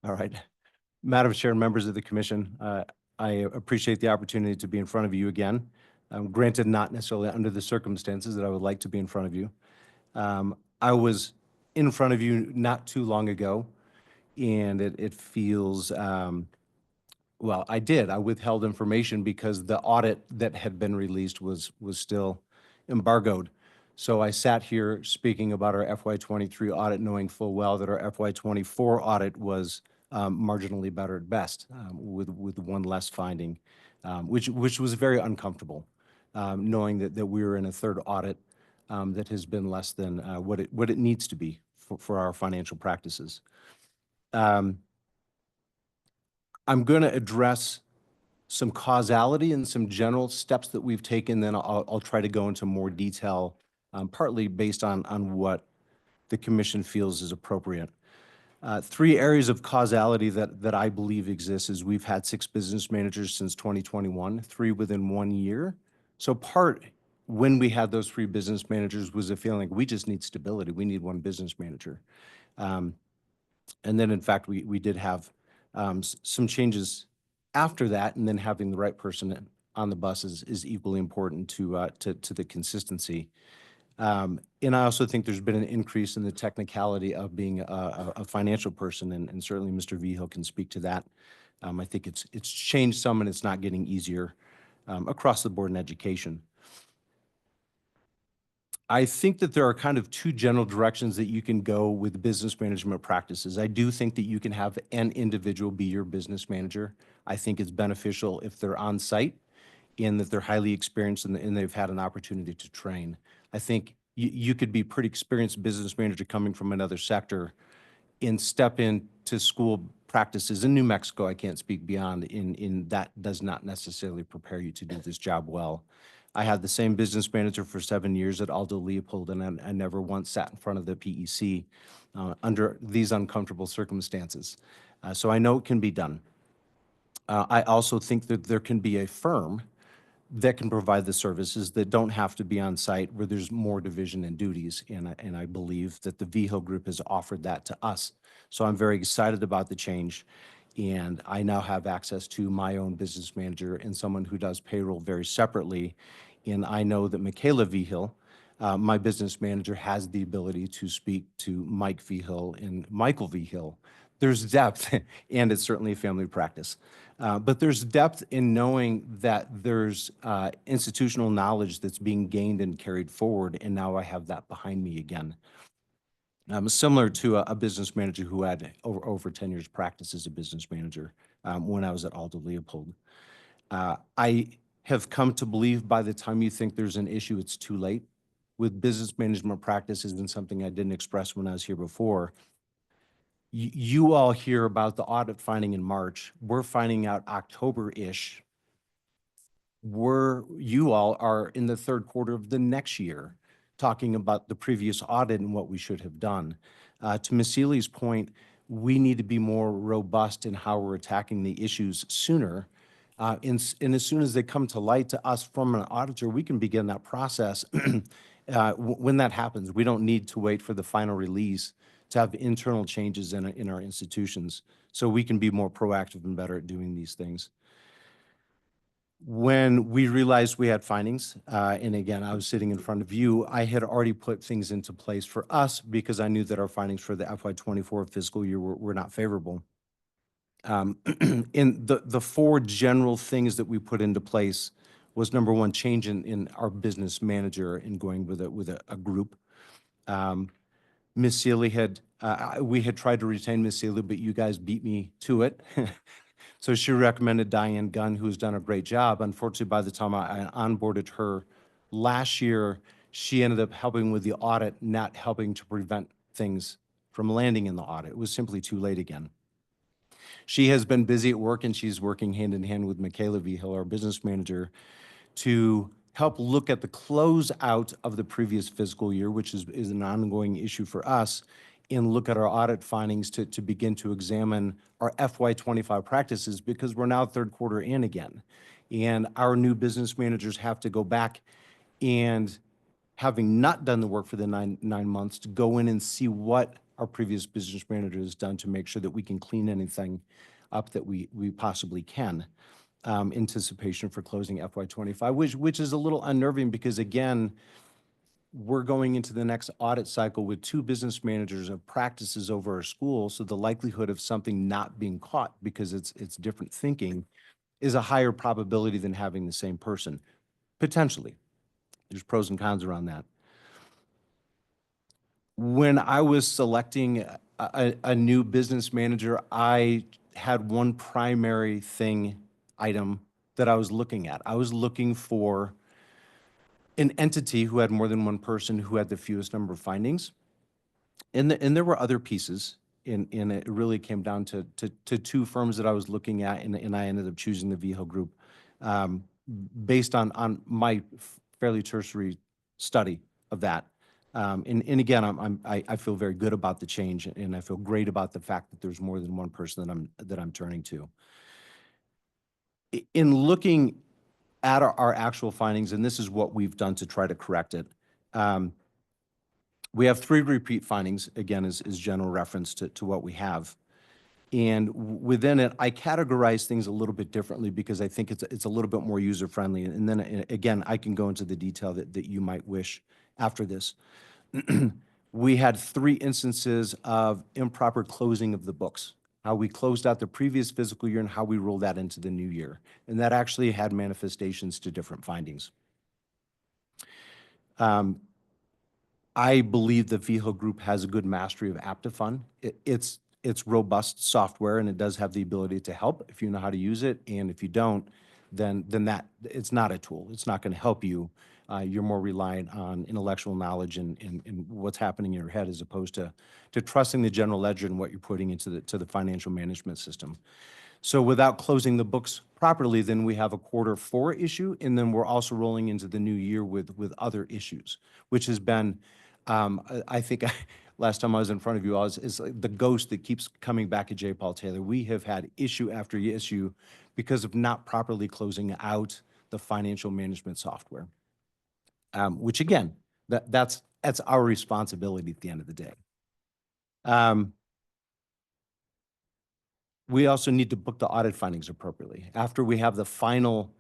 All right. Madam Chair, and members of the commission, I appreciate the opportunity to be in front of you again. Granted, not necessarily under the circumstances that I would like to be in front of you. I was in front of you not too long ago, and it feels, well, I did. I withheld information because the audit that had been released was still embargoed. So I sat here speaking about our FY23 audit, knowing full well that our FY24 audit was marginally better at best, with one less finding, which was very uncomfortable, knowing that we were in a third audit that has been less than what it needs to be for our financial practices. I'm going to address some causality and some general steps that we've taken. Then I'll try to go into more detail, partly based on what the commission feels is appropriate. Three areas of causality that I believe exist is we've had 6 business managers since 2021, 3 within 1 year. So when we had those 3 business managers was a feeling we just need stability. We need 1 business manager. And then in fact, we did have some changes after that, and then having the right person on the bus is equally important to the consistency. And I also think there's been an increase in the technicality of being a financial person, and certainly Mr. Vigil can speak to that. I think it's changed some, and it's not getting easier across the board in education. I think that there are kind of 2 general directions that you can go with business management practices. I do think that you can have an individual be your business manager. I think it's beneficial if they're on site and that they're highly experienced and they've had an opportunity to train. I think you could be pretty experienced business manager coming from another sector and step into school practices in New Mexico. I can't speak beyond in that does not necessarily prepare you to do this job well. I had the same business manager for 7 years at Aldo Leopold, and I never once sat in front of the PEC under these uncomfortable circumstances. So I know it can be done. I also think that there can be a firm that can provide the services that don't have to be on site, where there's more division and duties. And I believe that the Vigil Group has offered that to us. So I'm very excited about the change. And I now have access to my own business manager and someone who does payroll very separately. And I know that Michaela Vigil, my business manager, has the ability to speak to Mike Vigil and Michael Vigil. There's depth, and it's certainly a family practice. But there's depth in knowing that there's institutional knowledge that's being gained and carried forward, and now I have that behind me again. Similar to a business manager who had over 10 years practice as a business manager when I was at Aldo Leopold. I have come to believe by the time you think there's an issue, it's too late. With business management practices, and something I didn't express when I was here before, you all hear about the audit finding in March. We're finding out October-ish. You all are in the 3rd quarter of the next year talking about the previous audit and what we should have done. To Ms. Seeley's point, we need to be more robust in how we're attacking the issues sooner. And as soon as they come to light to us from an auditor, we can begin that process. When that happens, we don't need to wait for the final release to have internal changes in our institutions, so we can be more proactive and better at doing these things. When we realized we had findings, and again, I was sitting in front of you, I had already put things into place for us because I knew that our findings for the FY24 fiscal year were not favorable. In the 4 general things that we put into place was, number 1, change in our business manager and going with a group. Miss Sealy we had tried to retain Miss Sealy, but you guys beat me to it. So she recommended Diane Gunn, who's done a great job. Unfortunately, by the time I onboarded her last year, she ended up helping with the audit, not helping to prevent things from landing in the audit. It was simply too late again. She has been busy at work, and she's working hand in hand with Michaela Vigil, our business manager, to help look at the closeout of the previous fiscal year, which is an ongoing issue for us, and look at our audit findings to begin to examine our FY25 practices, because we're now third quarter in again. And our new business managers have to go back and, having not done the work for the nine months, to go in and see what our previous business manager has done to make sure that we can clean anything up that we possibly can. Anticipation for closing FY25, which is a little unnerving because, again, we're going into the next audit cycle with 2 business managers of practices over our school. So the likelihood of something not being caught because it's different thinking is a higher probability than having the same person, potentially. There's pros and cons around that. When I was selecting a new business manager, I had one primary item that I was looking at. I was looking for an entity who had more than one person, who had the fewest number of findings. And there were other pieces, and it really came down to 2 firms that I was looking at, and I ended up choosing the Vigil Group based on my fairly tertiary study of that. And again, I feel very good about the change, and I feel great about the fact that there's more than one person that I'm turning to. In looking at our actual findings, and this is what we've done to try to correct it, we have 3 repeat findings, again, as general reference to what we have. And within it, I categorize things a little bit differently because I think it's a little bit more user-friendly. And then, again, I can go into the detail that you might wish after this. We had 3 instances of improper closing of the books, how we closed out the previous fiscal year and how we rolled that into the new year. And that actually had manifestations to different findings. I believe the Vigil Group has a good mastery of Aptifund. It's robust software, and it does have the ability to help if you know how to use it. And if you don't, then that it's not a tool. It's not going to help you. You're more reliant on intellectual knowledge and what's happening in your head, as opposed to trusting the general ledger and what you're putting into the financial management system. So without closing the books properly, then we have a Q4 issue, and then we're also rolling into the new year with other issues, which has been, I think, last time I was in front of you all, is like the ghost that keeps coming back at J. Paul Taylor. We have had issue after issue because of not properly closing out the financial management software, which, again, that's our responsibility at the end of the day. We also need to book the audit findings appropriately. After we have the final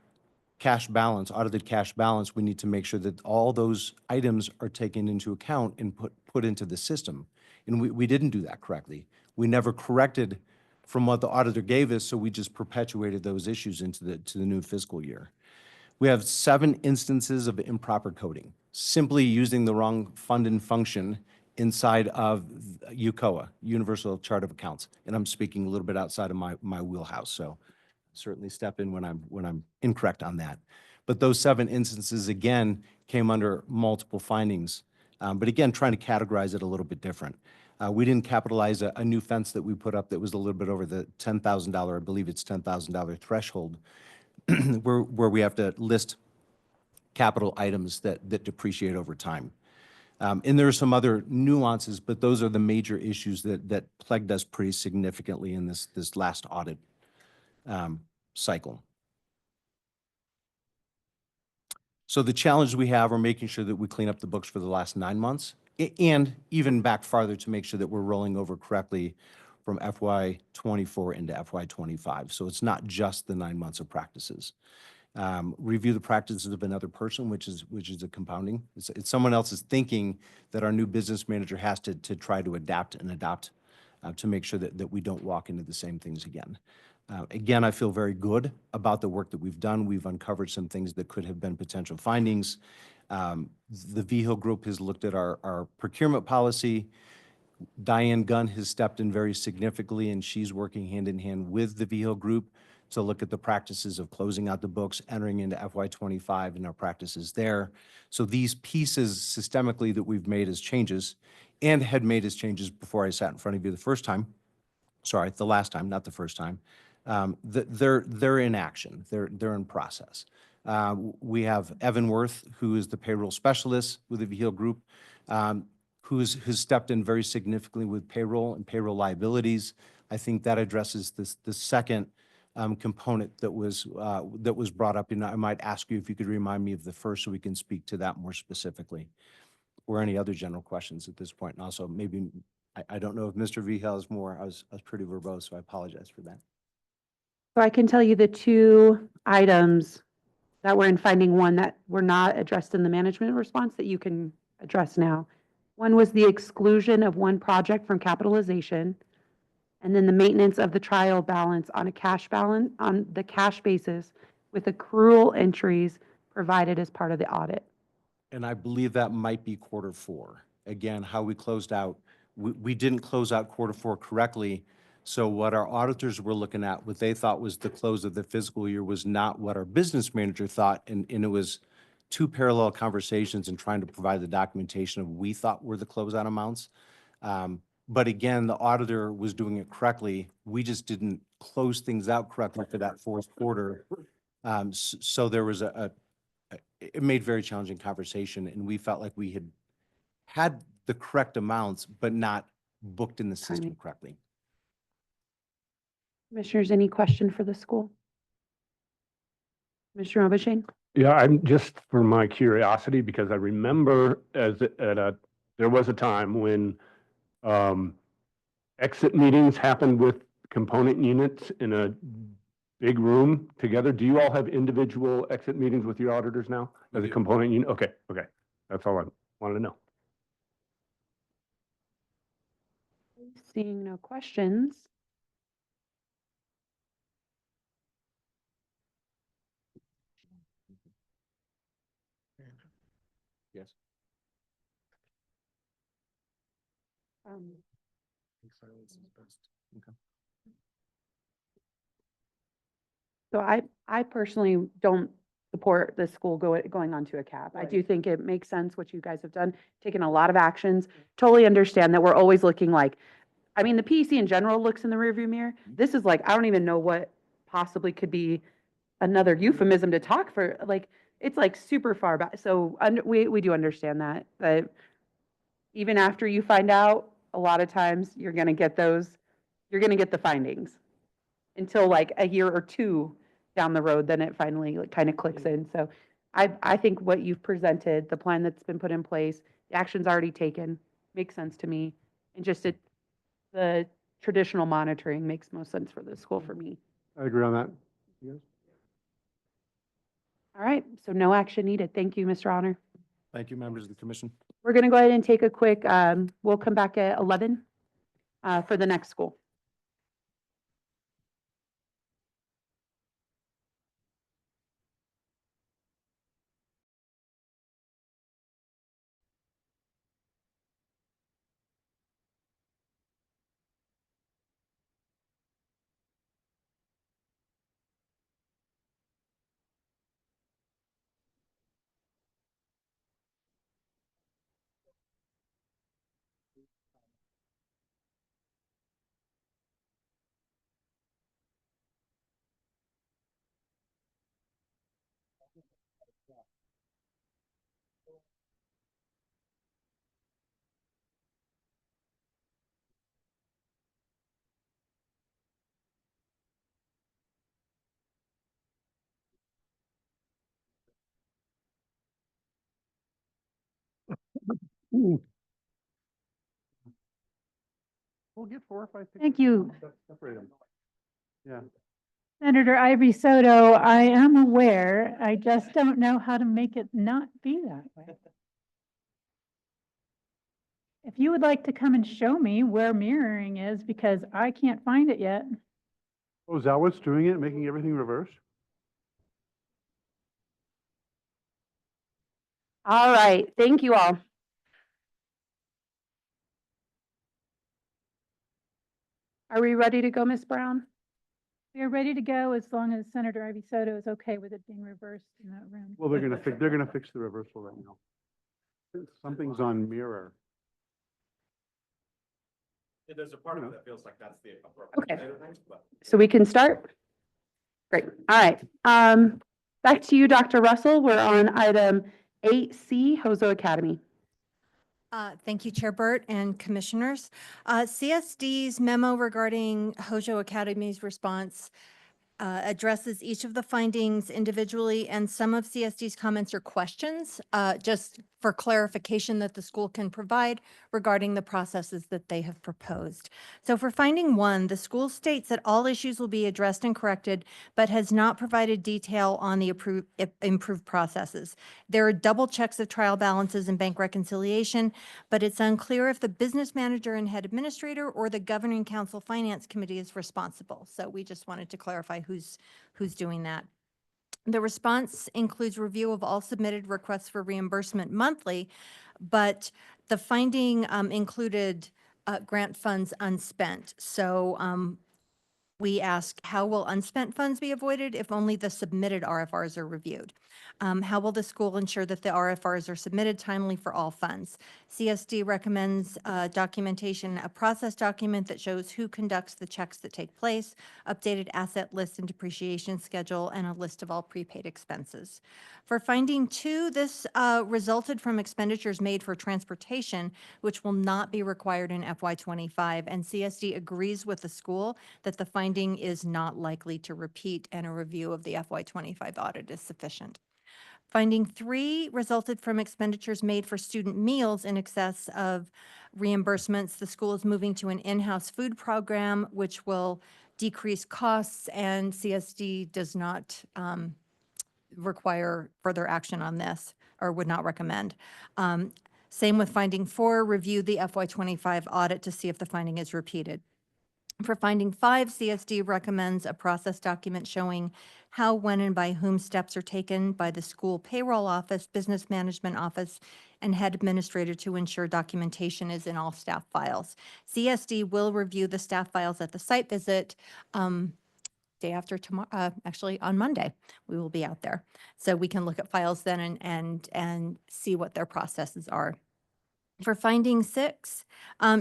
cash balance, audited cash balance, we need to make sure that all those items are taken into account and put into the system. And we didn't do that correctly. We never corrected from what the auditor gave us, so we just perpetuated those issues into the new fiscal year. We have 7 instances of improper coding, simply using the wrong fund and function inside of UCOA, Universal Chart of Accounts. And I'm speaking a little bit outside of my wheelhouse, so certainly step in when I'm incorrect on that. But those 7 instances, again, came under multiple findings. But again, trying to categorize it a little bit different. We didn't capitalize a new fence that we put up that was a little bit over the $10,000, I believe it's $10,000 threshold, where we have to list capital items that depreciate over time. And there are some other nuances, but those are the major issues that plagued us pretty significantly in this last audit cycle. So the challenge we have are making sure that we clean up the books for the last 9 months, and even back farther to make sure that we're rolling over correctly from FY24 into FY25. So it's not just the 9 months of practices. Review the practices of another person, which is a compounding. It's someone else's thinking that our new business manager has to try to adapt and adopt to make sure that we don't walk into the same things again. Again, I feel very good about the work that we've done. We've uncovered some things that could have been potential findings. The Vigil Group has looked at our procurement policy. Diane Gunn has stepped in very significantly, and she's working hand in hand with the VHIL group to look at the practices of closing out the books, entering into FY25 and our practices there. So these pieces systemically that we've made as changes and had made as changes before I sat in front of you the first time, sorry, the last time, not the first time, they're in action. They're in process. We have Evan Worth, who is the payroll specialist with the VHIL group, who's stepped in very significantly with payroll and payroll liabilities. I think that addresses the second component that was brought up. And I might ask you if you could remind me of the first so we can speak to that more specifically. Or any other general questions at this point. And also maybe, I don't know if Mr. Vihel has more. I was pretty verbose, so I apologize for that. So I can tell you the two items that were in finding one that were not addressed in the management response that you can address now. One was the exclusion of one project from capitalization, and then the maintenance of the trial balance on the cash basis with accrual entries provided as part of the audit. And I believe that might be Q4. Again, how we closed out, we didn't close out Q4 correctly. So what our auditors were looking at, what they thought was the close of the fiscal year was not what our business manager thought. And it was two parallel conversations and trying to provide the documentation of we thought were the closeout amounts. But again, the auditor was doing it correctly. We just didn't close things out correctly for that Q4. So there was it made very challenging conversation, and we felt like we had the correct amounts, but not booked in the system correctly. Commissioners, any question for the school? Commissioner Obashain? Yeah, I'm just for my curiosity, because I remember there was a time when exit meetings happened with component units in a big room together. Do you all have individual exit meetings with your auditors now as a component unit? Okay. That's all I wanted to know. Seeing no questions. Yes. So I personally don't support the school going onto a cap. I do think it makes sense what you guys have done, taken a lot of actions. Totally understand that we're always looking like, I mean, the PEC in general looks in the rearview mirror. This is like, I don't even know what possibly could be another euphemism to talk for, like, it's like super far back. So we do understand that even after you find out, a lot of times you're going to get the findings until like a year or two down the road, then it finally like kind of clicks in. So I think what you've presented, the plan that's been put in place, the actions already taken, makes sense to me. And just the traditional monitoring makes most sense for the school for me. I agree on that. All right, so no action needed. Thank you, Mr. Honor. Thank you, members of the commission. We're going to go ahead and take a quick, we'll come back at 11 for the next school. We'll get 4 or 5 pictures. Thank you. Separate them. Yeah. Senator Ivy Soto, I am aware, I just don't know how to make it not be that way. If you would like to come and show me where mirroring is, because I can't find it yet. Oh, is that what's doing it, making everything reverse? All right, thank you all. Are we ready to go, Ms. Brown? We are ready to go as long as Senator Ivy Soto is okay with it being reversed in that room. Well, they're gonna fix the reversal right now. Something's on mirror. There's a part of it that feels like that's the Okay. appropriate. So we can start? Great. All right. Back to you, Dr. Russell. We're on item 8C, Hozo Academy. Thank you, Chair Burt and Commissioners. CSD's memo regarding Hojo Academy's response addresses each of the findings individually, and some of CSD's comments are questions, just for clarification that the school can provide regarding the processes that they have proposed. So for finding 1, the school states that all issues will be addressed and corrected, but has not provided detail on the improved processes. There are double checks of trial balances and bank reconciliation, but it's unclear if the business manager and head administrator or the governing council finance committee is responsible. So we just wanted to clarify who's doing that. The response includes review of all submitted requests for reimbursement monthly, but the finding included grant funds unspent. So we ask, how will unspent funds be avoided if only the submitted RFRs are reviewed? How will the school ensure that the RFRs are submitted timely for all funds? CSD recommends documentation, a process document that shows who conducts the checks that take place, updated asset list and depreciation schedule, and a list of all prepaid expenses. For finding 2, this resulted from expenditures made for transportation, which will not be required in FY25, and CSD agrees with the school that the finding is not likely to repeat and a review of the FY25 audit is sufficient. Finding 3 resulted from expenditures made for student meals in excess of reimbursements. The school is moving to an in-house food program, which will decrease costs, and CSD does not require further action on this, or would not recommend. Same with finding 4, review the FY25 audit to see if the finding is repeated. For finding 5, CSD recommends a process document showing how, when, and by whom steps are taken by the school payroll office, business management office, and head administrator to ensure documentation is in all staff files. CSD will review the staff files at the site visit day after tomorrow, actually on Monday, we will be out there. So we can look at files then and see what their processes are. For finding 6,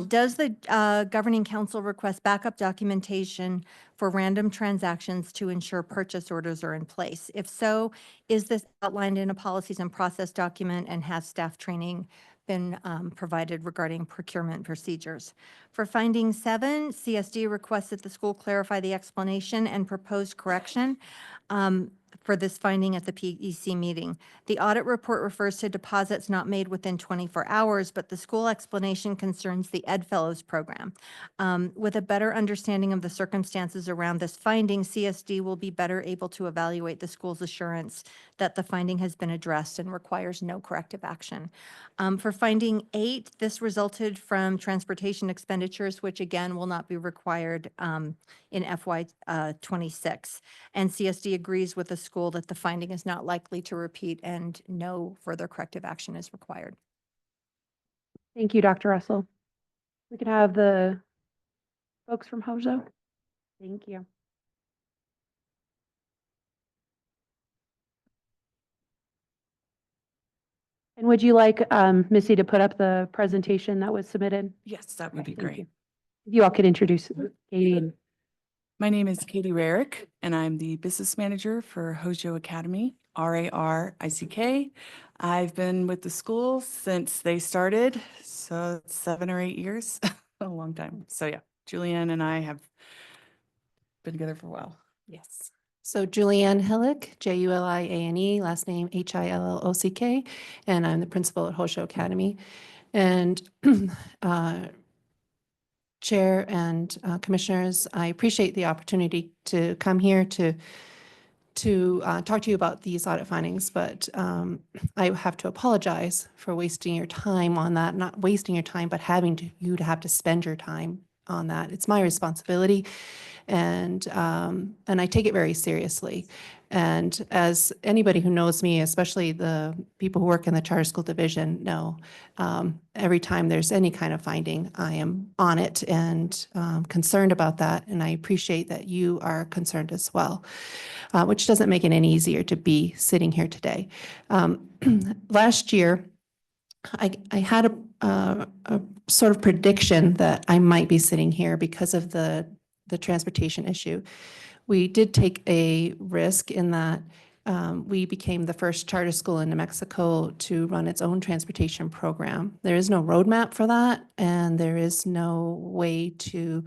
does the governing council request backup documentation for random transactions to ensure purchase orders are in place? If so, is this outlined in a policies and process document, and has staff training been provided regarding procurement procedures? For finding 7, CSD requests that the school clarify the explanation and proposed correction for this finding at the PEC meeting. The audit report refers to deposits not made within 24 hours, but the school explanation concerns the Ed Fellows program. With a better understanding of the circumstances around this finding, CSD will be better able to evaluate the school's assurance that the finding has been addressed and requires no corrective action. For finding 8, this resulted from transportation expenditures, which again will not be required in FY26. And CSD agrees with the school that the finding is not likely to repeat and no further corrective action is required. Thank you, Dr. Russell. We can have the folks from Hojo. Thank you. And would you like Missy to put up the presentation that was submitted? Yes, that would be Thank great. you. If you all could introduce Katie. And My name is Katie Rarick, and I'm the business manager for Hojo Academy, RARICK. I've been with the school since they started, so 7 or 8 years, a long time. So yeah, Julianne and I have been together for a while. Yes. So Julianne Hillick, Juliane, last name Hillock, and I'm the principal at Hojo Academy. And Chair and Commissioners, I appreciate the opportunity to come here to talk to you about these audit findings, but I have to apologize for wasting your time on that, not wasting your time, but having you to have to spend your time on that. It's my responsibility. and I take it very seriously. And as anybody who knows me, especially the people who work in the charter school division know, every time there's any kind of finding, I am on it and concerned about that. And I appreciate that you are concerned as well, which doesn't make it any easier to be sitting here today. Last year, I had a sort of prediction that I might be sitting here because of the transportation issue. We did take a risk in that we became the first charter school in New Mexico to run its own transportation program. There is no roadmap for that, and there is no way to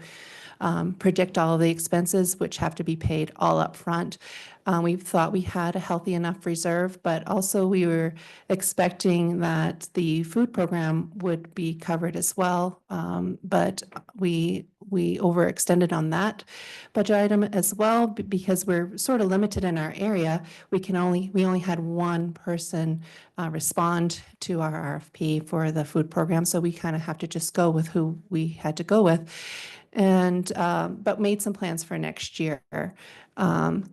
predict all of the expenses, which have to be paid all up front. We thought we had a healthy enough reserve, but also we were expecting that the food program would be covered as well. But we overextended on that budget item as well because we're sort of limited in our area. We only had one person respond to our RFP for the food program, so we kind of have to just go with who we had to go with. And but made some plans for next year.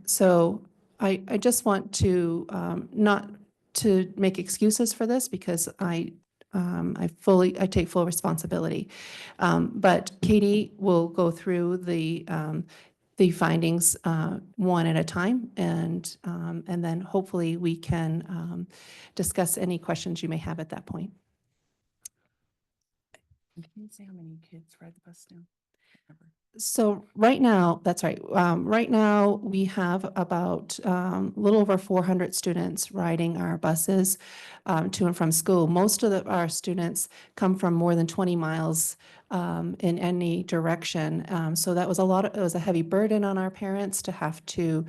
So I just want to not to make excuses for this because I take full responsibility. But Katie will go through the findings one at a time, and then hopefully we can discuss any questions you may have at that point. Can you say how many kids ride the bus now? So right now, that's right. Right now, we have about a little over 400 students riding our buses to and from school. Most of our students come from more than 20 miles in any direction. So that was it was a heavy burden on our parents to have to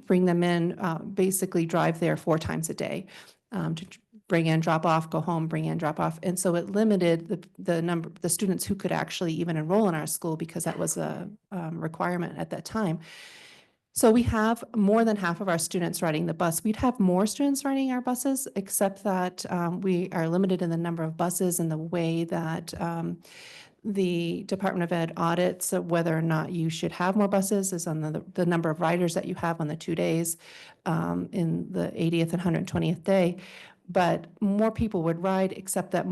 bring them in, basically drive there 4 times a day to bring in, drop off, go home, bring in, drop off. And so it limited the students who could actually even enroll in our school because that was a requirement at that time. So we have more than half of our students riding the bus. We'd have more students riding our buses, except that we are limited in the number of buses and the way that the Department of Ed audits whether or not you should have more buses is on the number of riders that you have on the 2 days in the 80th and 120th day. But more people would ride, except that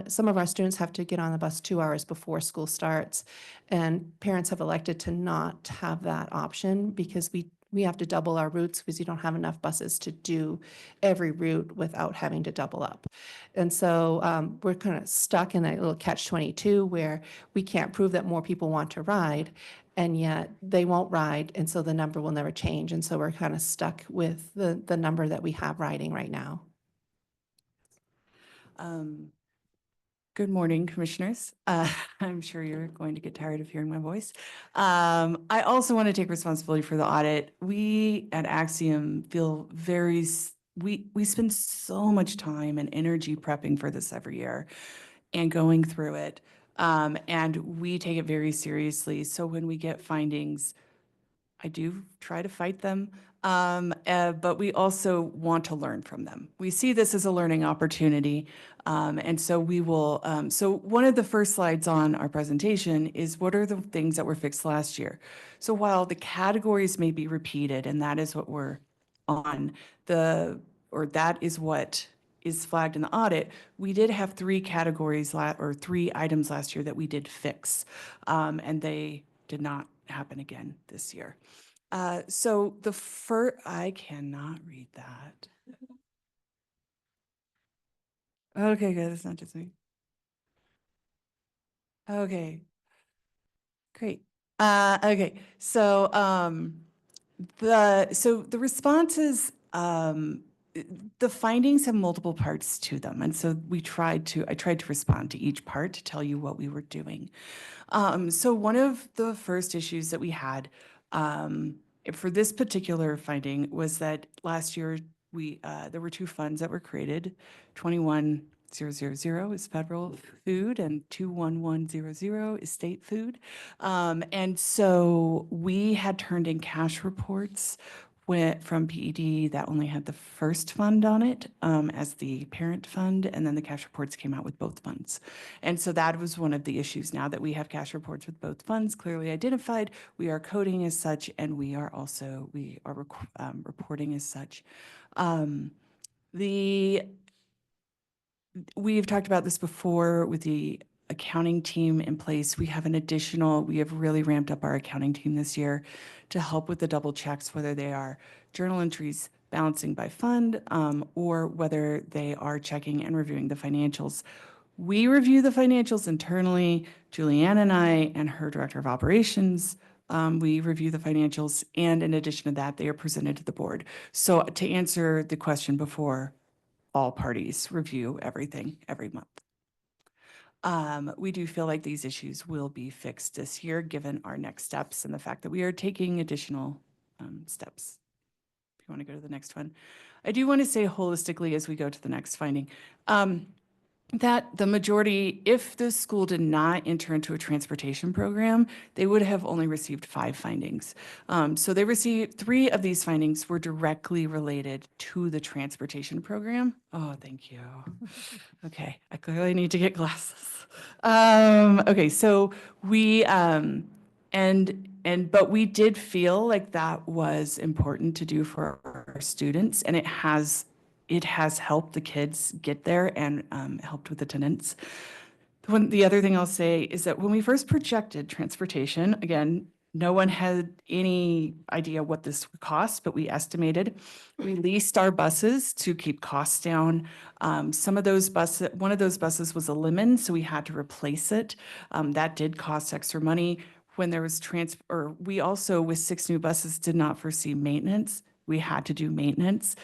some of our students have to get on the bus 2 hours before school starts. And parents have elected to not have that option because we have to double our routes because you don't have enough buses to do every route without having to double up. And so we're kind of stuck in that little catch-22 where we can't prove that more people want to ride, and yet they won't ride, and so the number will never change. And so we're kind of stuck with the number that we have riding right now. Good morning, commissioners. I'm sure you're going to get tired of hearing my voice. I also want to take responsibility for the audit. We at Axiom feel we spend so much time and energy prepping for this every year and going through it. And we take it very seriously. So when we get findings, I do try to fight them, but we also want to learn from them. We see this as a learning opportunity, and so we will. So one of the first slides on our presentation is what are the things that were fixed last year. So while the categories may be repeated, and that is what we're on, that is what is flagged in the audit, we did have 3 categories or 3 items last year that we did fix, and they did not happen again this year. So I cannot read that. Okay, good. It's not just me. Okay, great. Okay, so the responses, the findings have multiple parts to them, and so I tried to respond to each part to tell you what we were doing. So one of the first issues that we had for this particular finding was that last year there were 2 funds that were created. 21000 is federal food and 21100 is state food. And so we had turned in cash reports went from PED that only had the first fund on it as the parent fund, and then the cash reports came out with both funds. And so that was one of the issues. Now that we have cash reports with both funds clearly identified, we are coding as such, and we are reporting as such. We've talked about this before with the accounting team in place. We have really ramped up our accounting team this year to help with the double checks, whether they are journal entries balancing by fund or whether they are checking and reviewing the financials. We review the financials internally. Julianne and I and her director of operations, we review the financials. And in addition to that, they are presented to the board. So to answer the question before, all parties review everything every month. We do feel like these issues will be fixed this year, given our next steps and the fact that we are taking additional steps. If you want to go to the next one. I do want to say holistically as we go to the next finding, that the majority, if the school did not enter into a transportation program, they would have only received 5 findings. So they received 3 of these findings were directly related to the transportation program. Oh, thank you. Okay, I clearly need to get glasses. Okay, so we, but we did feel like that was important to do for our students, and it has helped the kids get there and helped with attendance. The other thing I'll say is that when we first projected transportation, again, no one had any idea what this would cost, but we estimated. We leased our buses to keep costs down. One of those buses was a lemon, so we had to replace it. That did cost extra money. When there was we also, with 6 new buses, did not foresee maintenance. We had to do maintenance.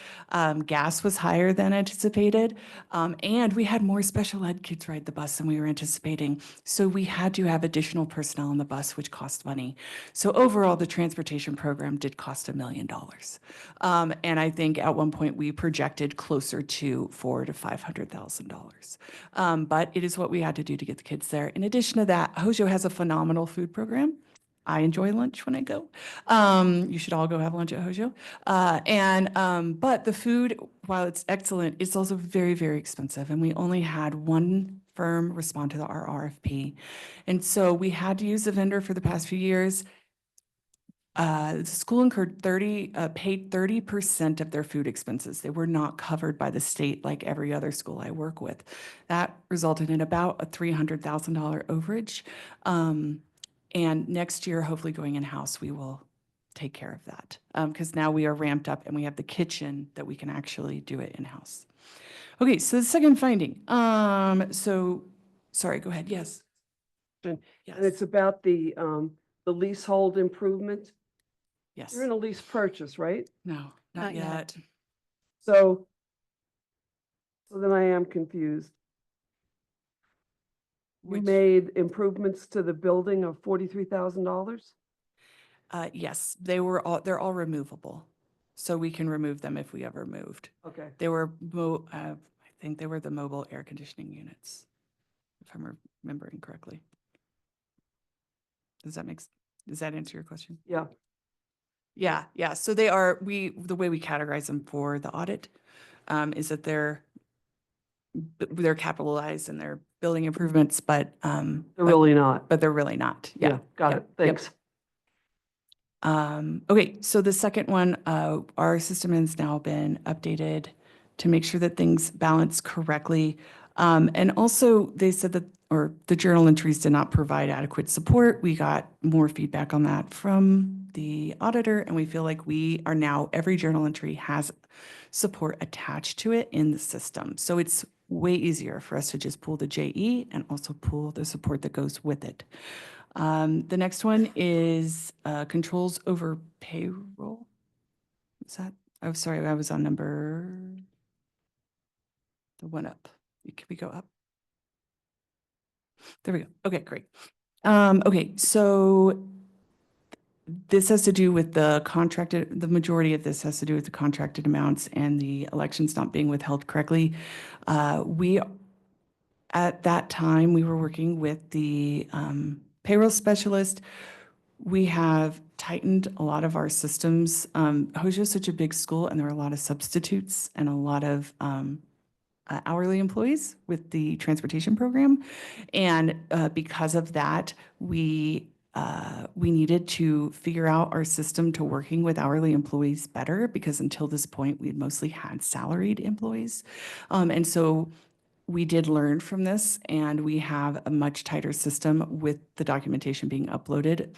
Gas was higher than anticipated. And we had more special ed kids ride the bus than we were anticipating. So we had to have additional personnel on the bus, which cost money. So overall, the transportation program did cost $1 million. And I think at one point we projected closer to $400,000 to $500,000. But it is what we had to do to get the kids there. In addition to that, Hojo has a phenomenal food program. I enjoy lunch when I go. You should all go have lunch at Hojo. But the food, while it's excellent, it's also very, very expensive. And we only had one firm respond to our RFP. And so we had to use a vendor for the past few years. The school paid 30% of their food expenses. They were not covered by the state like every other school I work with. That resulted in about a $300,000 overage. And next year, hopefully going in-house, we will take care of that because now we are ramped up and we have the kitchen that we can actually do it in-house. Okay, so the second finding. Sorry, go ahead. Yes. And it's about the leasehold improvement. Yes. You're in a lease purchase, right? No, not yet. So then I am confused. We made improvements to the building of $43,000? Yes, they're all removable. So we can remove them if we ever moved. Okay. They were, I think they were the mobile air conditioning units, if I'm remembering correctly. Does that answer your question? Yeah. Yeah. So they are, the way we categorize them for the audit is that they're capitalized and they're building improvements, but they're really not. But they're really not. Yeah, got it. Thanks. Okay, so the second one, our system has now been updated to make sure that things balance correctly. And also they said that, or the journal entries did not provide adequate support. We got more feedback on that from the auditor, and we feel like every journal entry has support attached to it in the system. So it's way easier for us to just pull the JE and also pull the support that goes with it. The next one is controls over payroll. Is that? Oh, sorry, I was on the one up. Can we go up? There we go. Okay, great. Okay, so this has to do with the majority of this has to do with the contracted amounts and the elections not being withheld correctly. At that time, we were working with the payroll specialist. We have tightened a lot of our systems. Hojo is such a big school, and there are a lot of substitutes and a lot of hourly employees with the transportation program. And because of that, we needed to figure out our system to working with hourly employees better, because until this point, we had mostly had salaried employees. And so we did learn from this, and we have a much tighter system with the documentation being uploaded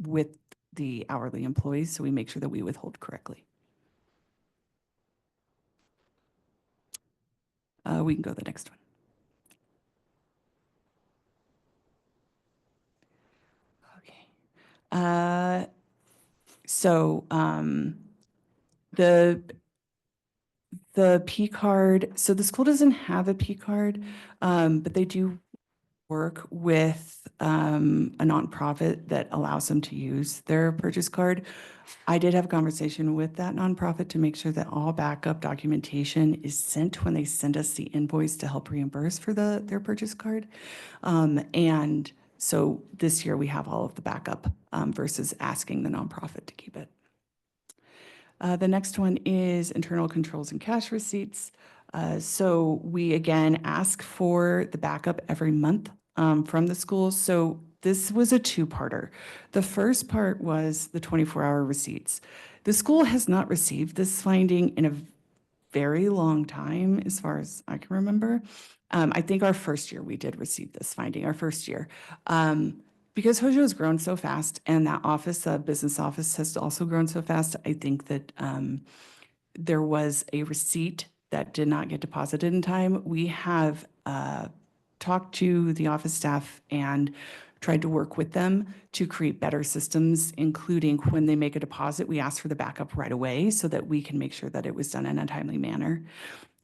with the hourly employees, so we make sure that we withhold correctly. We can go to the next one. Okay. So the P card, so the school doesn't have a P card, but they do work with a nonprofit that allows them to use their purchase card. I did have a conversation with that nonprofit to make sure that all backup documentation is sent when they send us the invoice to help reimburse for their purchase card. And so this year we have all of the backup versus asking the nonprofit to keep it. The next one is internal controls and cash receipts. So we again ask for the backup every month from the schools. So this was a two-parter. The first part was the 24-hour receipts. The school has not received this finding in a very long time, as far as I can remember. I think our first year we did receive this finding, our first year. Because Hojo has grown so fast, and that office, business office, has also grown so fast, I think that there was a receipt that did not get deposited in time. We have talked to the office staff and tried to work with them to create better systems, including when they make a deposit, we ask for the backup right away so that we can make sure that it was done in a timely manner.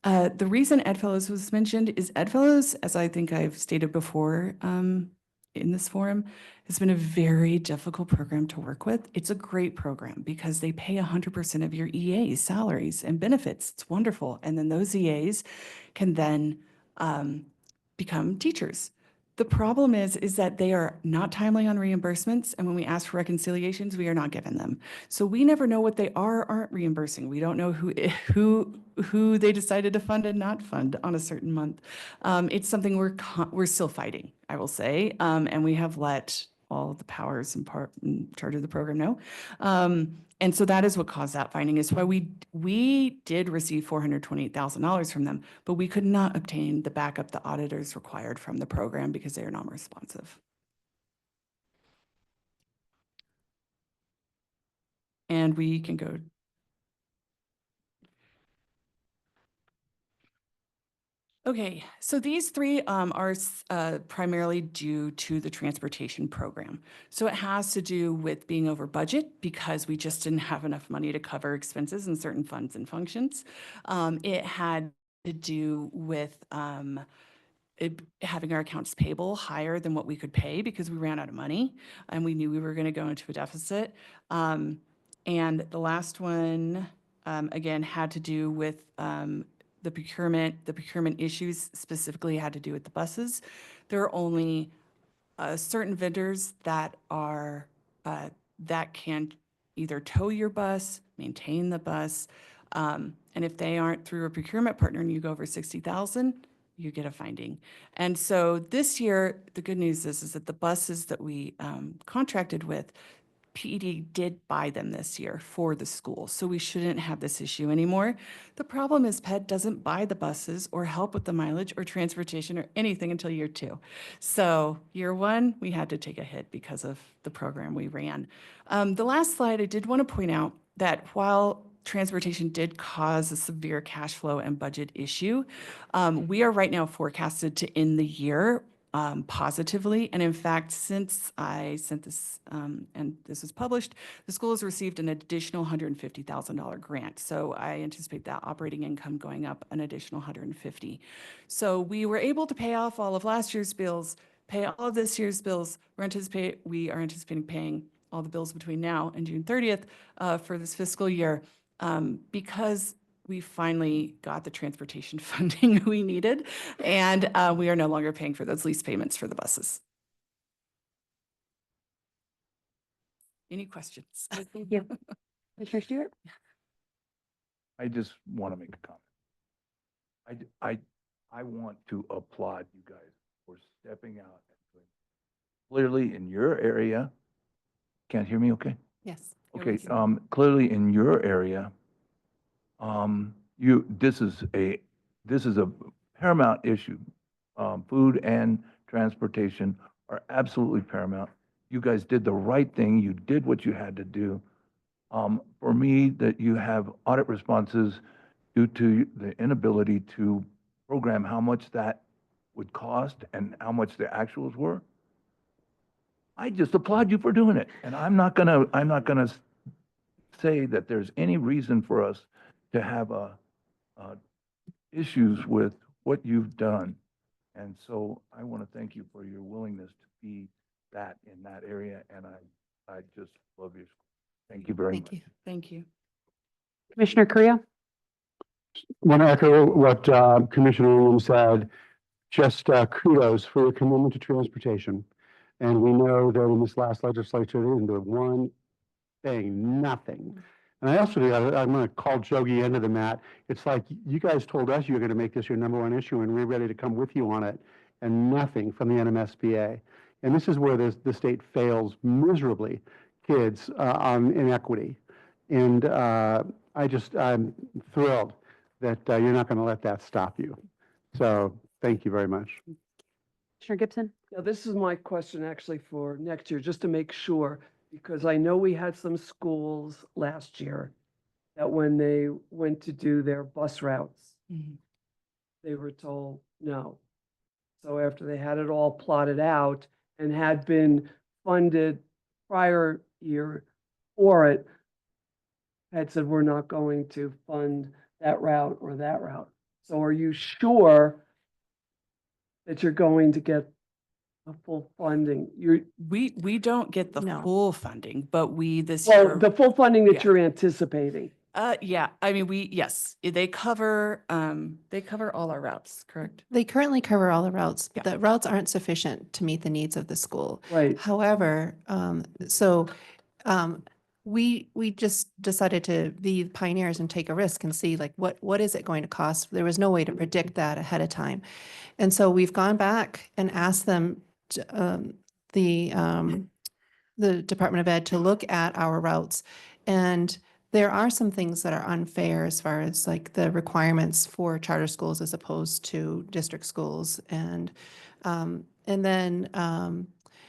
The reason Ed Fellows was mentioned is Ed Fellows, as I think I've stated before in this forum, has been a very difficult program to work with. It's a great program because they pay 100% of your EA's salaries and benefits. It's wonderful. And then those EAs can then become teachers. The problem is that they are not timely on reimbursements, and when we ask for reconciliations, we are not given them. So we never know what they are or aren't reimbursing. We don't know who they decided to fund and not fund on a certain month. It's something we're still fighting, I will say, and we have let all the powers in charge of the program know. And so that is what caused that finding, is why we did receive $428,000 from them, but we could not obtain the backup the auditors required from the program because they are non-responsive. And we can go. Okay, so these three are primarily due to the transportation program. So it has to do with being over budget because we just didn't have enough money to cover expenses in certain funds and functions. It had to do with having our accounts payable higher than what we could pay because we ran out of money and we knew we were going to go into a deficit. And the last one, again, had to do with the procurement issues specifically had to do with the buses. There are only certain vendors that are that can either tow your bus, maintain the bus, and if they aren't through a procurement partner and you go over 60,000, you get a finding. And so this year, the good news is that the buses that we contracted with, PED did buy them this year for the school, so we shouldn't have this issue anymore. The problem is PED doesn't buy the buses or help with the mileage or transportation or anything until year 2. So year 1, we had to take a hit because of the program we ran. The last slide, I did want to point out that while transportation did cause a severe cash flow and budget issue, we are right now forecasted to end the year positively. And in fact, since I sent this and this was published, the school has received an additional $150,000 grant. So I anticipate that operating income going up an additional $150,000. So we were able to pay off all of last year's bills, pay all of this year's bills. We are anticipating paying all the bills between now and June 30th for this fiscal year because we finally got the transportation funding we needed, and we are no longer paying for those lease payments for the buses. Any questions? Thank you. Commissioner Stewart? I just want to make a comment. I want to applaud you guys for stepping out and doing clearly in your area. Can't hear me okay? Yes. Okay, clearly in your area, this is a paramount issue. Food and transportation are absolutely paramount. You guys did the right thing. You did what you had to do. For me, that you have audit responses due to the inability to program how much that would cost and how much the actuals were. I just applaud you for doing it. And I'm not gonna say that there's any reason for us to have issues with what you've done. And so I want to thank you for your willingness to be that in that area. And I just love your school. Thank you very much. Thank you. Commissioner Correa? Want to echo what Commissioner Williams said. Just kudos for your commitment to transportation. And we know that in this last legislature, they didn't do one thing, nothing. And I also, I'm going to call Jogi into the mat. It's like you guys told us you were going to make this your number one issue, and we're ready to come with you on it, and nothing from the NMSBA. And this is where the state fails miserably, kids on inequity. And I'm thrilled that you're not going to let that stop you. So thank you very much. Commissioner Gibson? Now, this is my question actually for next year, just to make sure, because I know we had some schools last year that when they went to do their bus routes, they were told no. So after they had it all plotted out and had been funded prior year for it, had said, we're not going to fund that route or that route. So are you sure that you're going to get a full funding? We don't get the full funding, but we this Well, year. the full funding that you're anticipating. Yeah, I mean, yes, they cover all our routes, correct? They currently cover all the routes, but the routes aren't sufficient to meet the needs of the school. Right. However, we just decided to be pioneers and take a risk and see like what is it going to cost? There was no way to predict that ahead of time. And so we've gone back and asked them, the Department of Ed, to look at our routes. And there are some things that are unfair as far as like the requirements for charter schools as opposed to district schools. And then.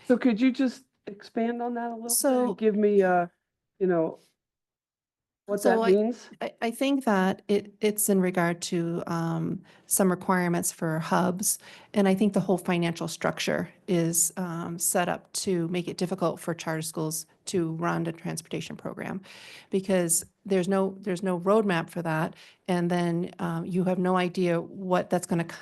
So could you just expand on that a little So- bit and give me, what that means? I think that it's in regard to some requirements for hubs. And I think the whole financial structure is set up to make it difficult for charter schools to run a transportation program because there's no roadmap for that. And then you have no idea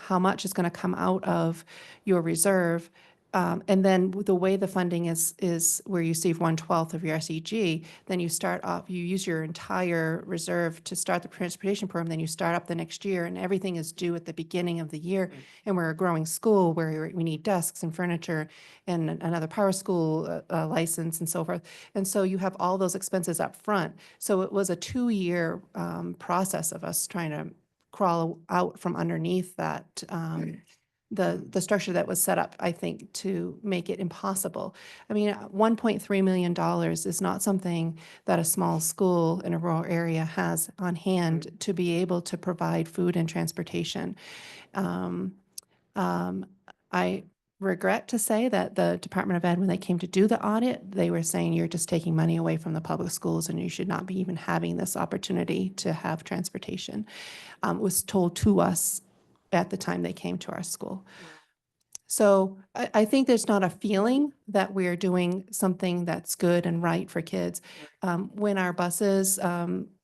how much is going to come out of your reserve. And then the way the funding is where you save 1/12 of your SEG, then you start off, you use your entire reserve to start the transportation program, then you start up the next year and everything is due at the beginning of the year. And we're a growing school where we need desks and furniture and another power school license and so forth. And so you have all those expenses up front. So it was a 2-year process of us trying to crawl out from underneath that the structure that was set up, I think, to make it impossible. I mean, $1.3 million is not something that a small school in a rural area has on hand to be able to provide food and transportation. I regret to say that the Department of Ed, when they came to do the audit, they were saying you're just taking money away from the public schools and you should not be even having this opportunity to have transportation. Was told to us at the time they came to our school. So I think there's not a feeling that we're doing something that's good and right for kids. When our buses,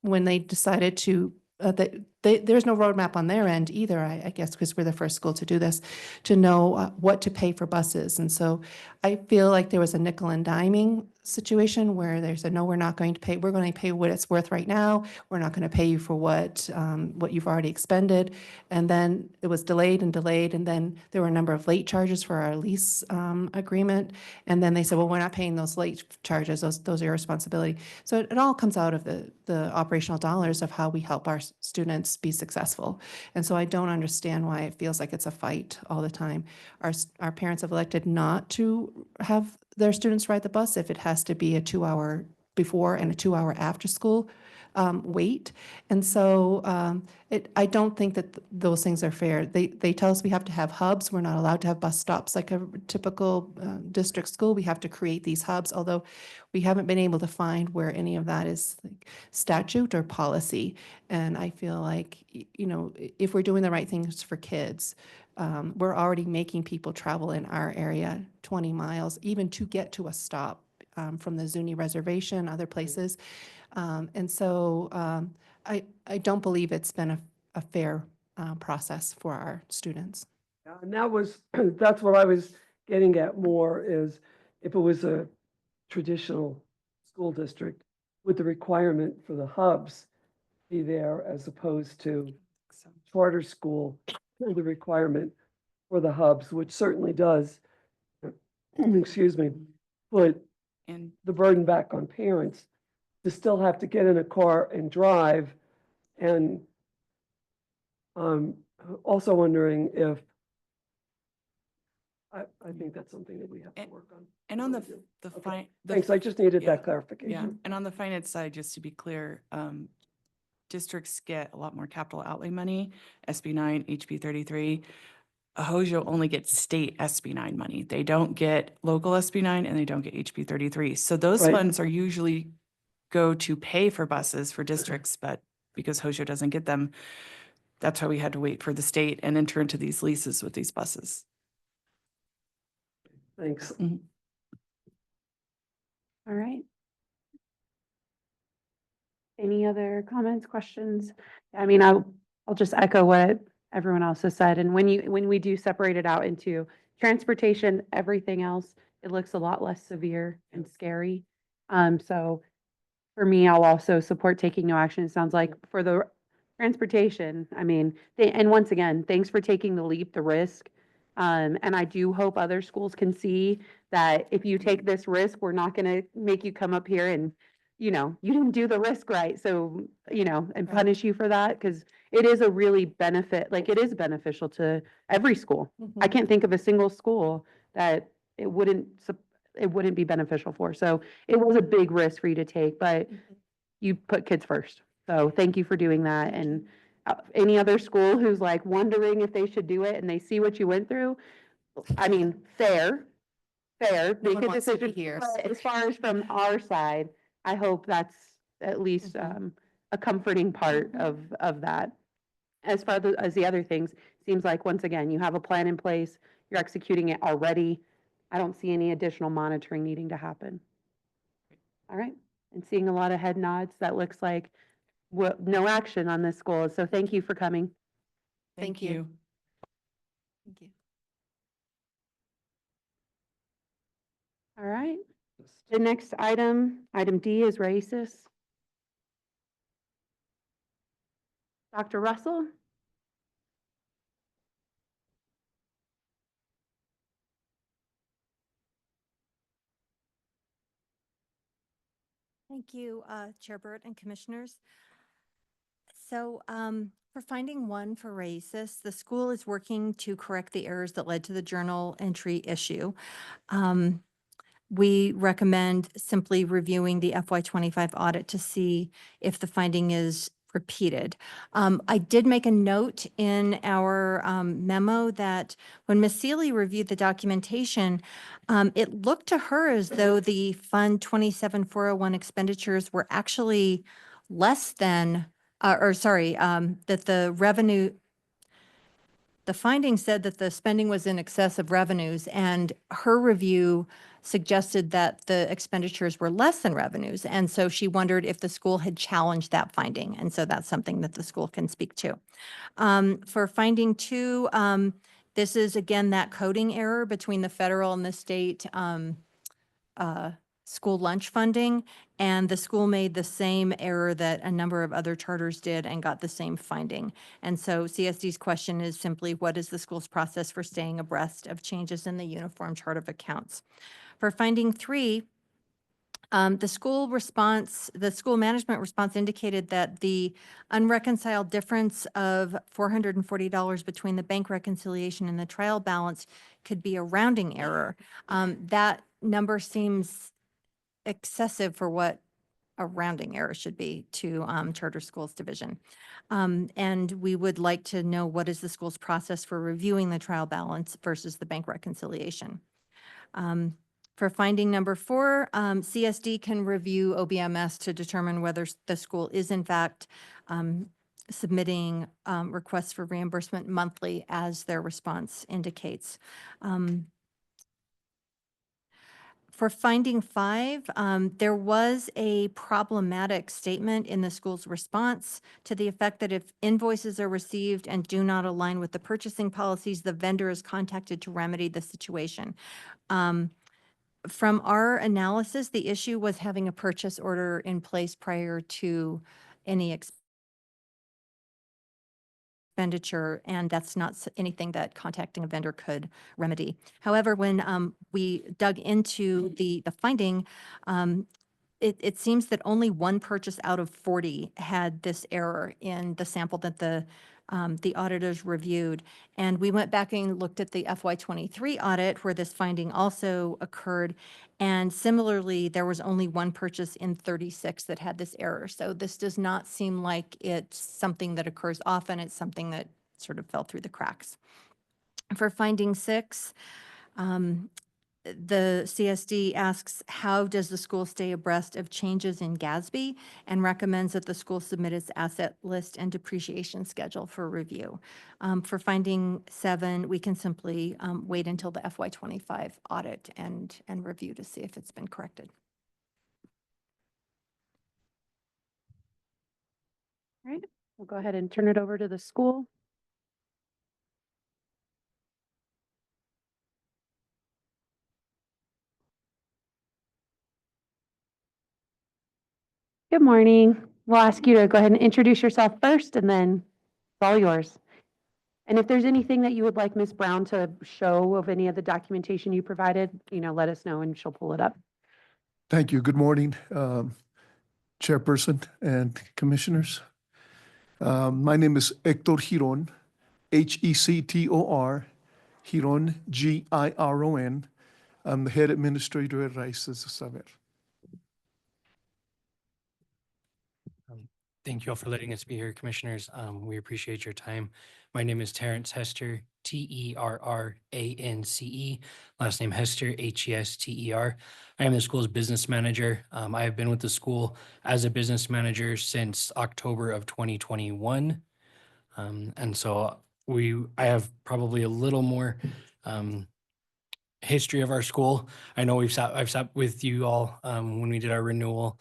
when they decided to, there's no roadmap on their end either, I guess, because we're the first school to do this, to know what to pay for buses. And so I feel like there was a nickel and diming situation where they said, no, we're not going to pay, we're going to pay what it's worth right now. We're not going to pay you for what you've already expended. And then it was delayed and delayed. And then there were a number of late charges for our lease agreement. And then they said, well, we're not paying those late charges. Those are your responsibility. So it all comes out of the operational dollars of how we help our students be successful. And so I don't understand why it feels like it's a fight all the time. Our parents have elected not to have their students ride the bus if it has to be a 2-hour before and a 2-hour after school wait. And so I don't think that those things are fair. They tell us we have to have hubs. We're not allowed to have bus stops like a typical district school. We have to create these hubs, although we haven't been able to find where any of that is like statute or policy. And I feel like, if we're doing the right things for kids, we're already making people travel in our area 20 miles, even to get to a stop from the Zuni Reservation, other places. And so I don't believe it's been a fair process for our students. Yeah, and that's what I was getting at more is if it was a traditional school district, would the requirement for the hubs be there as opposed to charter school, the requirement for the hubs, which certainly does, excuse me, put the burden back on parents to still have to get in a car and drive. And also wondering if, I think that's something that we have to work on. And on the Okay. Thanks, I just needed that Yeah, clarification. and on the finance side, just to be clear, districts get a lot more capital outlay money, SB 9, HB 33. Hojo only gets state SB 9 money. They don't get local SB 9 and they don't get HB 33. So those Right. funds are usually go to pay for buses for districts, but because Hojo doesn't get them, that's why we had to wait for the state and enter into these leases with these buses. Thanks. All right. Any other comments, questions? I mean, I'll just echo what everyone else has said. And when we do separate it out into transportation, everything else, it looks a lot less severe and scary. So for me, I'll also support taking no action. It sounds like for the transportation, I mean, and once again, thanks for taking the leap, the risk. And I do hope other schools can see that if you take this risk, we're not going to make you come up here and, you didn't do the risk right. So, and punish you for that because it is a really benefit, like it is beneficial to every school. I can't think of a single school that it wouldn't be beneficial for. So it was a big risk for you to take, but you put kids first. So thank you for doing that. And any other school who's like wondering if they should do it and they see what you went through, I mean, fair, No make one a wants to be decision. here. But as far as from our side, I hope that's at least a comforting part of that. As far as the other things, seems like once again, you have a plan in place, you're executing it already. I don't see any additional monitoring needing to happen. All right, and seeing a lot of head nods, that looks like no action on this goal. So thank you for coming. Thank you. Thank you. All right, the next item D is racist. Dr. Russell? Thank you, Chair Burt and Commissioners. So for finding one for racist, the school is working to correct the errors that led to the journal entry issue. We recommend simply reviewing the FY25 audit to see if the finding is repeated. I did make a note in our memo that when Ms. Seeley reviewed the documentation, it looked to her as though the Fund 27401 expenditures were actually less than, that the finding said that the spending was in excess of revenues, and her review suggested that the expenditures were less than revenues. And so she wondered if the school had challenged that finding. And so that's something that the school can speak to. For finding 2, this is again that coding error between the federal and the state school lunch funding, and the school made the same error that a number of other charters did and got the same finding. And so CSD's question is simply, what is the school's process for staying abreast of changes in the uniform chart of accounts? For finding 3, the school management response indicated that the unreconciled difference of $440 between the bank reconciliation and the trial balance could be a rounding error. That number seems excessive for what a rounding error should be to Charter Schools Division. And we would like to know what is the school's process for reviewing the trial balance versus the bank reconciliation. For finding number 4, CSD can review OBMS to determine whether the school is in fact submitting requests for reimbursement monthly as their response indicates. For finding 5, there was a problematic statement in the school's response to the effect that if invoices are received and do not align with the purchasing policies, the vendor is contacted to remedy the situation. From our analysis, the issue was having a purchase order in place prior to any expenditure, and that's not anything that contacting a vendor could remedy. However, when we dug into the finding, it seems that only 1 purchase out of 40 had this error in the sample that the auditors reviewed. And we went back and looked at the FY23 audit where this finding also occurred. And similarly, there was only 1 purchase in 36 that had this error. So this does not seem like it's something that occurs often. It's something that sort of fell through the cracks. For finding 6, the CSD asks, how does the school stay abreast of changes in GASB, and recommends that the school submit its asset list and depreciation schedule for review. For finding 7, we can simply wait until the FY25 audit and review to see if it's been corrected. All right, we'll go ahead and turn it over to the school. Good morning. We'll ask you to go ahead and introduce yourself first, and then it's all yours. And if there's anything that you would like Ms. Brown to show of any of the documentation you provided, let us know and she'll pull it up. Thank you. Good morning, Chairperson and Commissioners. My name is Hector Giron, Hector, Giron, Giron. I'm the head administrator at Raíces Saber. Thank you all for letting us be here, Commissioners. We appreciate your time. My name is Terrence Hester, Terrance. Last name Hester, Hester. I am the school's business manager. I have been with the school as a business manager since October of 2021. And so I have probably a little more history of our school. I know I've sat with you all when we did our renewal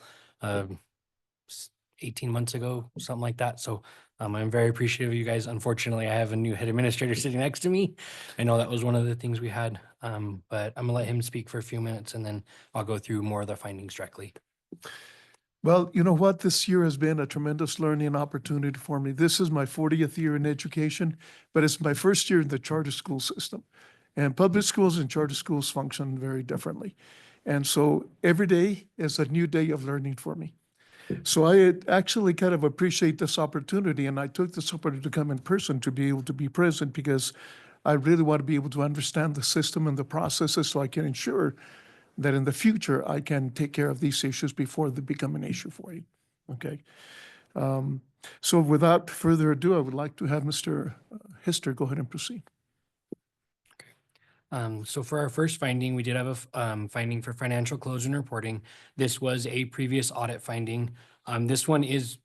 18 months ago, something like that. So I'm very appreciative of you guys. Unfortunately, I have a new head administrator sitting next to me. I know that was one of the things we had, but I'm gonna let him speak for a few minutes and then I'll go through more of the findings directly. Well, you know what? This year has been a tremendous learning opportunity for me. This is my 40th year in education, but it's my first year in the charter school system. And public schools and charter schools function very differently. And so every day is a new day of learning for me. So I actually kind of appreciate this opportunity, and I took this opportunity to come in person to be able to be present because I really want to be able to understand the system and the processes so I can ensure that in the future I can take care of these issues before they become an issue for you. Okay. So without further ado, I would like to have Mr. Hester go ahead and proceed. So for our first finding, we did have a finding for financial close and reporting. This was a previous audit finding. This one is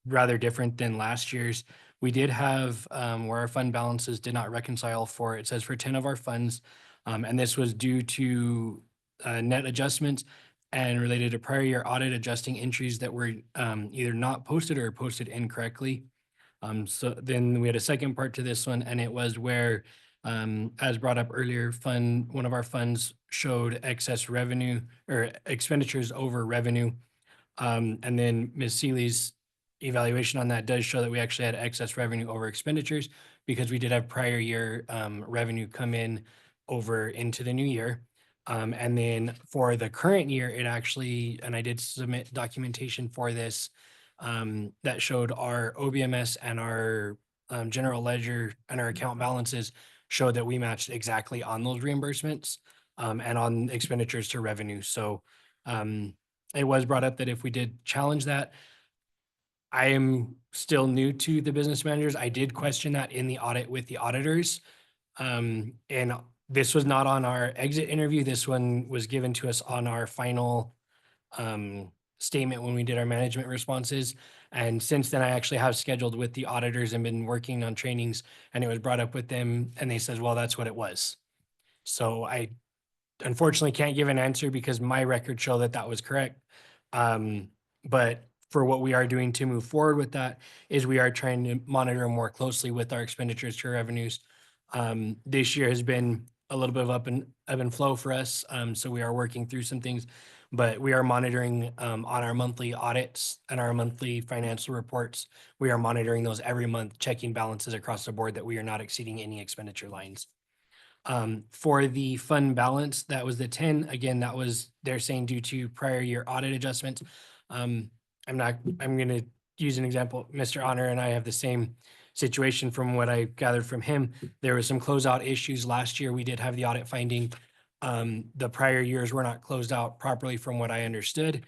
rather different than last year's. We did have where our fund balances did not reconcile for, it says for 10 of our funds, and this was due to net adjustments and related to prior year audit adjusting entries that were either not posted or posted incorrectly. So then we had a second part to this one, and it was where As brought up earlier, one of our funds showed excess revenue or expenditures over revenue. And then Ms. Seeley's evaluation on that does show that we actually had excess revenue over expenditures because we did have prior year revenue come in over into the new year. And then for the current year, it actually, and I did submit documentation for this, that showed our OBMS and our general ledger and our account balances showed that we matched exactly on those reimbursements and on expenditures to revenue. So it was brought up that if we did challenge that, I am still new to the business managers. I did question that in the audit with the auditors. And this was not on our exit interview. This one was given to us on our final statement when we did our management responses. And since then, I actually have scheduled with the auditors and been working on trainings, and it was brought up with them and they said, well, that's what it was. So I unfortunately can't give an answer because my records show that that was correct. But for what we are doing to move forward with that is we are trying to monitor more closely with our expenditures to revenues. This year has been a little bit of ebb and flow for us. So we are working through some things, but we are monitoring on our monthly audits and our monthly financial reports. We are monitoring those every month, checking balances across the board that we are not exceeding any expenditure lines. For the fund balance, that was the 10. Again, that was, they're saying due to prior year audit adjustments. I'm going to use an example. Mr. Honor and I have the same situation from what I gathered from him. There was some closeout issues last year. We did have the audit finding. The prior years were not closed out properly from what I understood.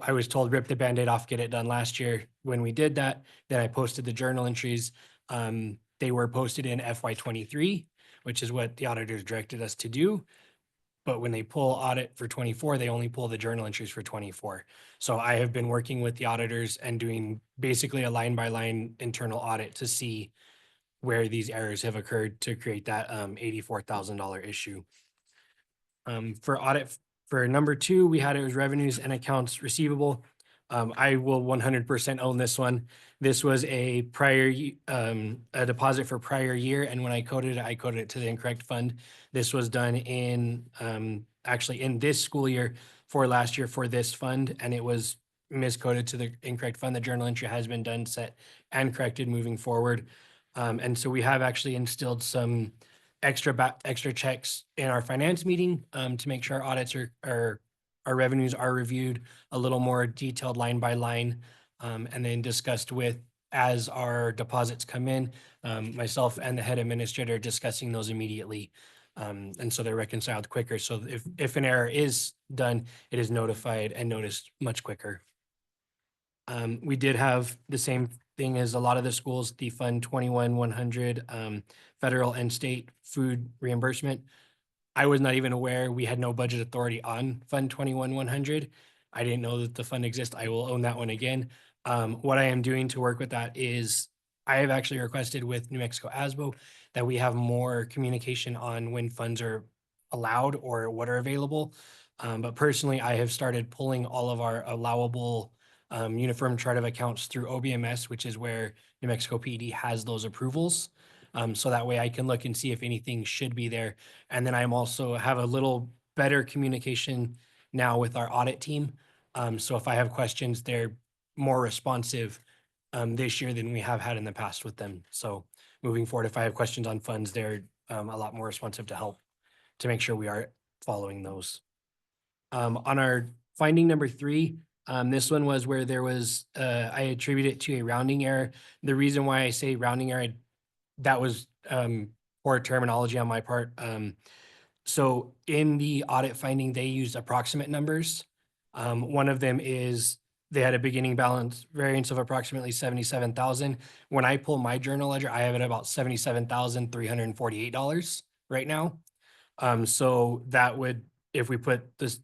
I was told rip the Band-Aid off, get it done last year. When we did that, then I posted the journal entries. They were posted in FY23, which is what the auditors directed us to do. But when they pull audit for 24, they only pull the journal entries for 24. So I have been working with the auditors and doing basically a line by line internal audit to see where these errors have occurred to create that $84,000 issue. For audit for number 2, we had it was revenues and accounts receivable. I will 100% own this one. This was a a deposit for prior year, and when I coded it to the incorrect fund. This was done in actually in this school year for last year for this fund, and it was miscoded to the incorrect fund. The journal entry has been done, set, and corrected moving forward. And so we have actually instilled some extra checks in our finance meeting to make sure our audits our revenues are reviewed a little more detailed line by line, and then discussed with as our deposits come in, myself and the head administrator discussing those immediately. And so they're reconciled quicker. So if an error is done, it is notified and noticed much quicker. We did have the same thing as a lot of the schools, the Fund 21-100 federal and state food reimbursement. I was not even aware we had no budget authority on Fund 21-100. I didn't know that the fund exists. I will own that one again. What I am doing to work with that is I have actually requested with New Mexico ASBO that we have more communication on when funds are allowed or what are available. But personally, I have started pulling all of our allowable uniform chart of accounts through OBMS, which is where New Mexico PD has those approvals. So that way I can look and see if anything should be there. And then I'm also have a little better communication now with our audit team. So if I have questions, they're more responsive this year than we have had in the past with them. So moving forward, if I have questions on funds, they're a lot more responsive to help to make sure we are following those. On our finding number 3, this one was where there was, I attribute it to a rounding error. The reason why I say rounding error, that was poor terminology on my part. So in the audit finding, they used approximate numbers. One of them is they had a beginning balance variance of approximately 77,000. When I pull my journal ledger, I have it about $77,348 right now. So that would, if we put the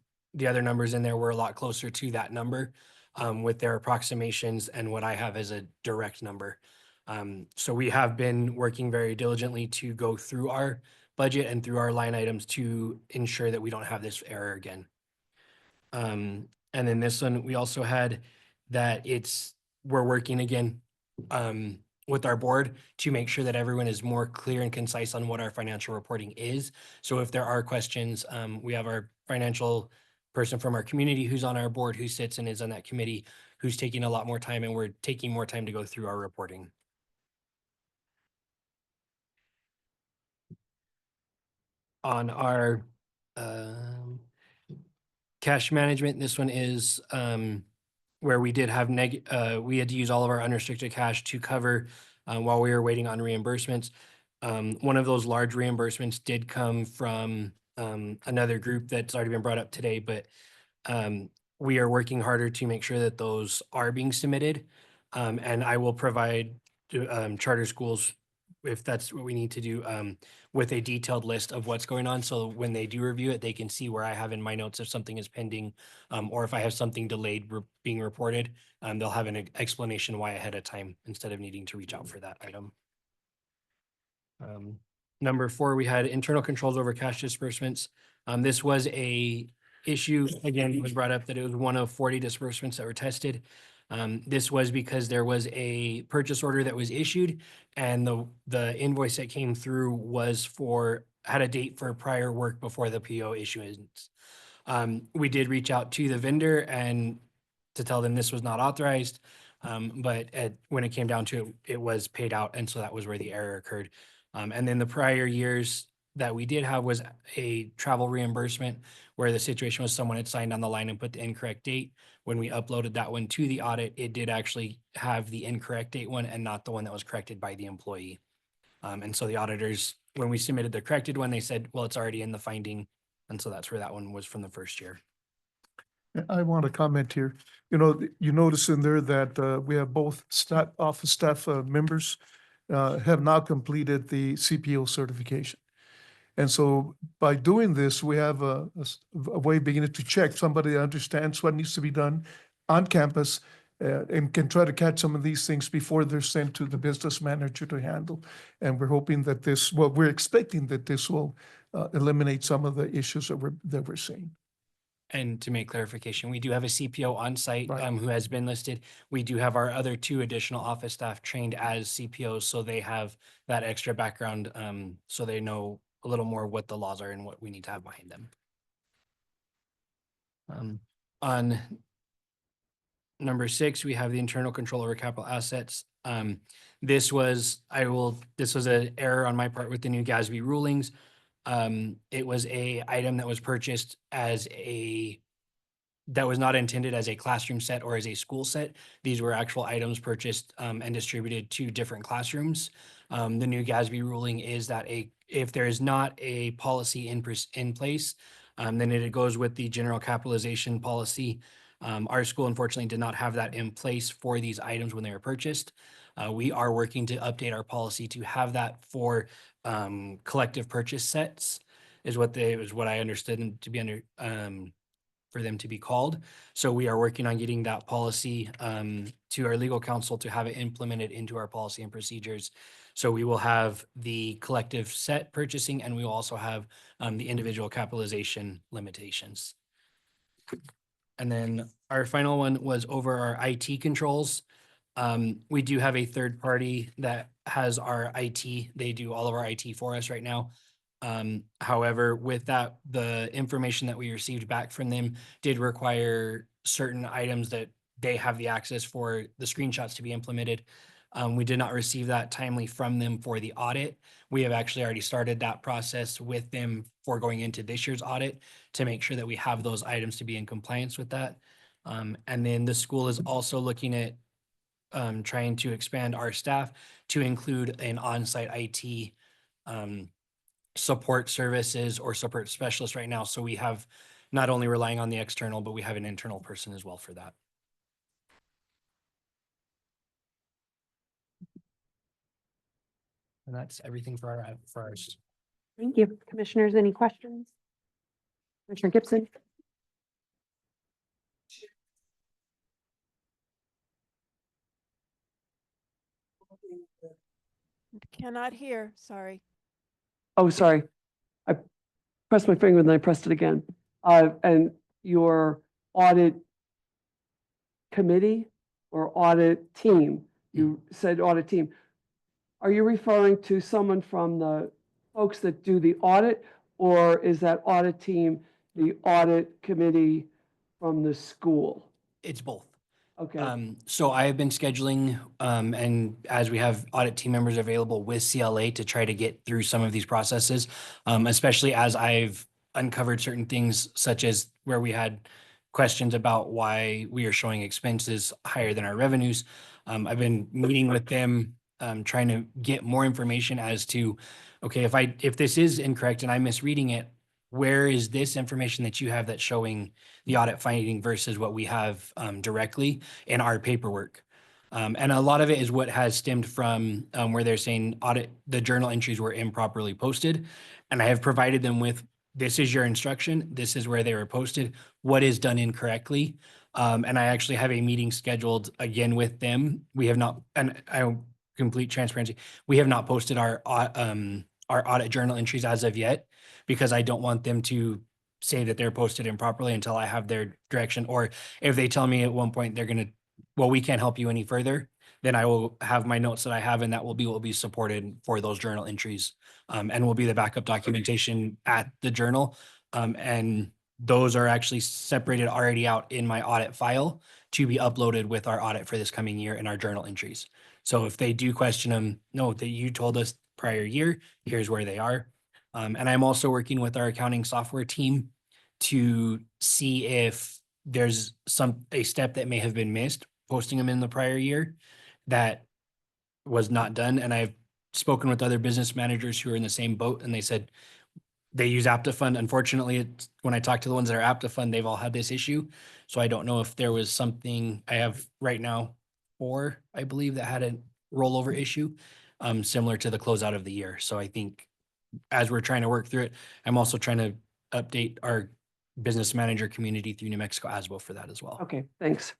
other numbers in there, we're a lot closer to that number with their approximations and what I have as a direct number. So we have been working very diligently to go through our budget and through our line items to ensure that we don't have this error again. And then this one, we also had that we're working again with our board to make sure that everyone is more clear and concise on what our financial reporting is. So if there are questions, we have our financial person from our community who's on our board, who sits and is on that committee, who's taking a lot more time, and we're taking more time to go through our reporting. On our cash management, this one is where we did have we had to use all of our unrestricted cash to cover while we were waiting on reimbursements. One of those large reimbursements did come from another group that's already been brought up today, but we are working harder to make sure that those are being submitted. And I will provide charter schools, if that's what we need to do, with a detailed list of what's going on. So when they do review it, they can see where I have in my notes if something is pending, or if I have something delayed being reported, they'll have an explanation why ahead of time instead of needing to reach out for that item. Number 4, we had internal controls over cash disbursements. This was a issue, again, it was brought up that it was one of 40 disbursements that were tested. This was because there was a purchase order that was issued, and the invoice that came through had a date for prior work before the PO issuance. We did reach out to the vendor and to tell them this was not authorized, but when it came down to it, it was paid out, and so that was where the error occurred. And then the prior years that we did have was a travel reimbursement where the situation was someone had signed on the line and put the incorrect date. When we uploaded that one to the audit, it did actually have the incorrect date one and not the one that was corrected by the employee. And so the auditors, when we submitted the corrected one, they said, well, it's already in the finding. And so that's where that one was from the first year. I want to comment here. You know, you notice in there that we have both staff, office staff members have now completed the CPO certification. And so by doing this, we have a way of beginning to check somebody that understands what needs to be done on campus and can try to catch some of these things before they're sent to the business manager to handle. And we're hoping that we're expecting that this will eliminate some of the issues that we're seeing. And to make clarification, we do have a CPO on site who has been listed. We do have our other 2 additional office staff trained as CPOs, so they have that extra background, so they know a little more what the laws are and what we need to have behind them. On number 6, we have the internal control over capital assets. This was an error on my part with the new GASB rulings. It was a item that was purchased that was not intended as a classroom set or as a school set. These were actual items purchased and distributed to different classrooms. The new GASB ruling is that if there is not a policy in place, then it goes with the general capitalization policy. Our school unfortunately did not have that in place for these items when they were purchased. We are working to update our policy to have that for collective purchase sets is what I understood them to be for them to be called. So we are working on getting that policy to our legal counsel to have it implemented into our policy and procedures. So we will have the collective set purchasing, and we will also have the individual capitalization limitations. And then our final one was over our IT controls. We do have a third party that has our IT. They do all of our IT for us right now. However, with that, the information that we received back from them did require certain items that they have the access for the screenshots to be implemented. We did not receive that timely from them for the audit. We have actually already started that process with them for going into this year's audit to make sure that we have those items to be in compliance with that. And then the school is also looking at trying to expand our staff to include an on-site IT support services or support specialist right now. So we have not only relying on the external, but we have an internal person as well for that. And that's everything for ours. Thank you. Commissioners, any questions? Commissioner Gibson? Cannot hear, sorry. Oh, sorry. I pressed my finger and then I pressed it again. And your audit committee or audit team, you said audit team, Are you referring to someone from the folks that do the audit? Or is that audit team the audit committee from the school? It's both. Okay. So I have been scheduling, and as we have audit team members available with CLA to try to get through some of these processes, especially as I've uncovered certain things such as where we had questions about why we are showing expenses higher than our revenues. I've been meeting with them, trying to get more information as to, okay, if this is incorrect and I'm misreading it, where is this information that you have that's showing the audit finding versus what we have directly in our paperwork? And a lot of it is what has stemmed from where they're saying the journal entries were improperly posted. And I have provided them with, this is your instruction, this is where they were posted, what is done incorrectly. And I actually have a meeting scheduled again with them. We have not, and complete transparency, we have not posted our audit journal entries as of yet, because I don't want them to say that they're posted improperly until I have their direction. Or if they tell me at one point they're gonna, well, we can't help you any further, then I will have my notes that I have, and that will be supported for those journal entries. And will be the backup documentation at the journal. And those are actually separated already out in my audit file to be uploaded with our audit for this coming year in our journal entries. So if they do question them, no, that you told us prior year, here's where they are. And I'm also working with our accounting software team to see if there's a step that may have been missed, posting them in the prior year that was not done. And I've spoken with other business managers who are in the same boat, and they said they use AptaFund. Unfortunately, when I talk to the ones that are AptaFund, they've all had this issue. So I don't know if there was something. I have right now 4, I believe, that had a rollover issue, similar to the closeout of the year. So I think as we're trying to work through it, I'm also trying to update our business manager community through New Mexico ASBO for that as well. Okay, thanks.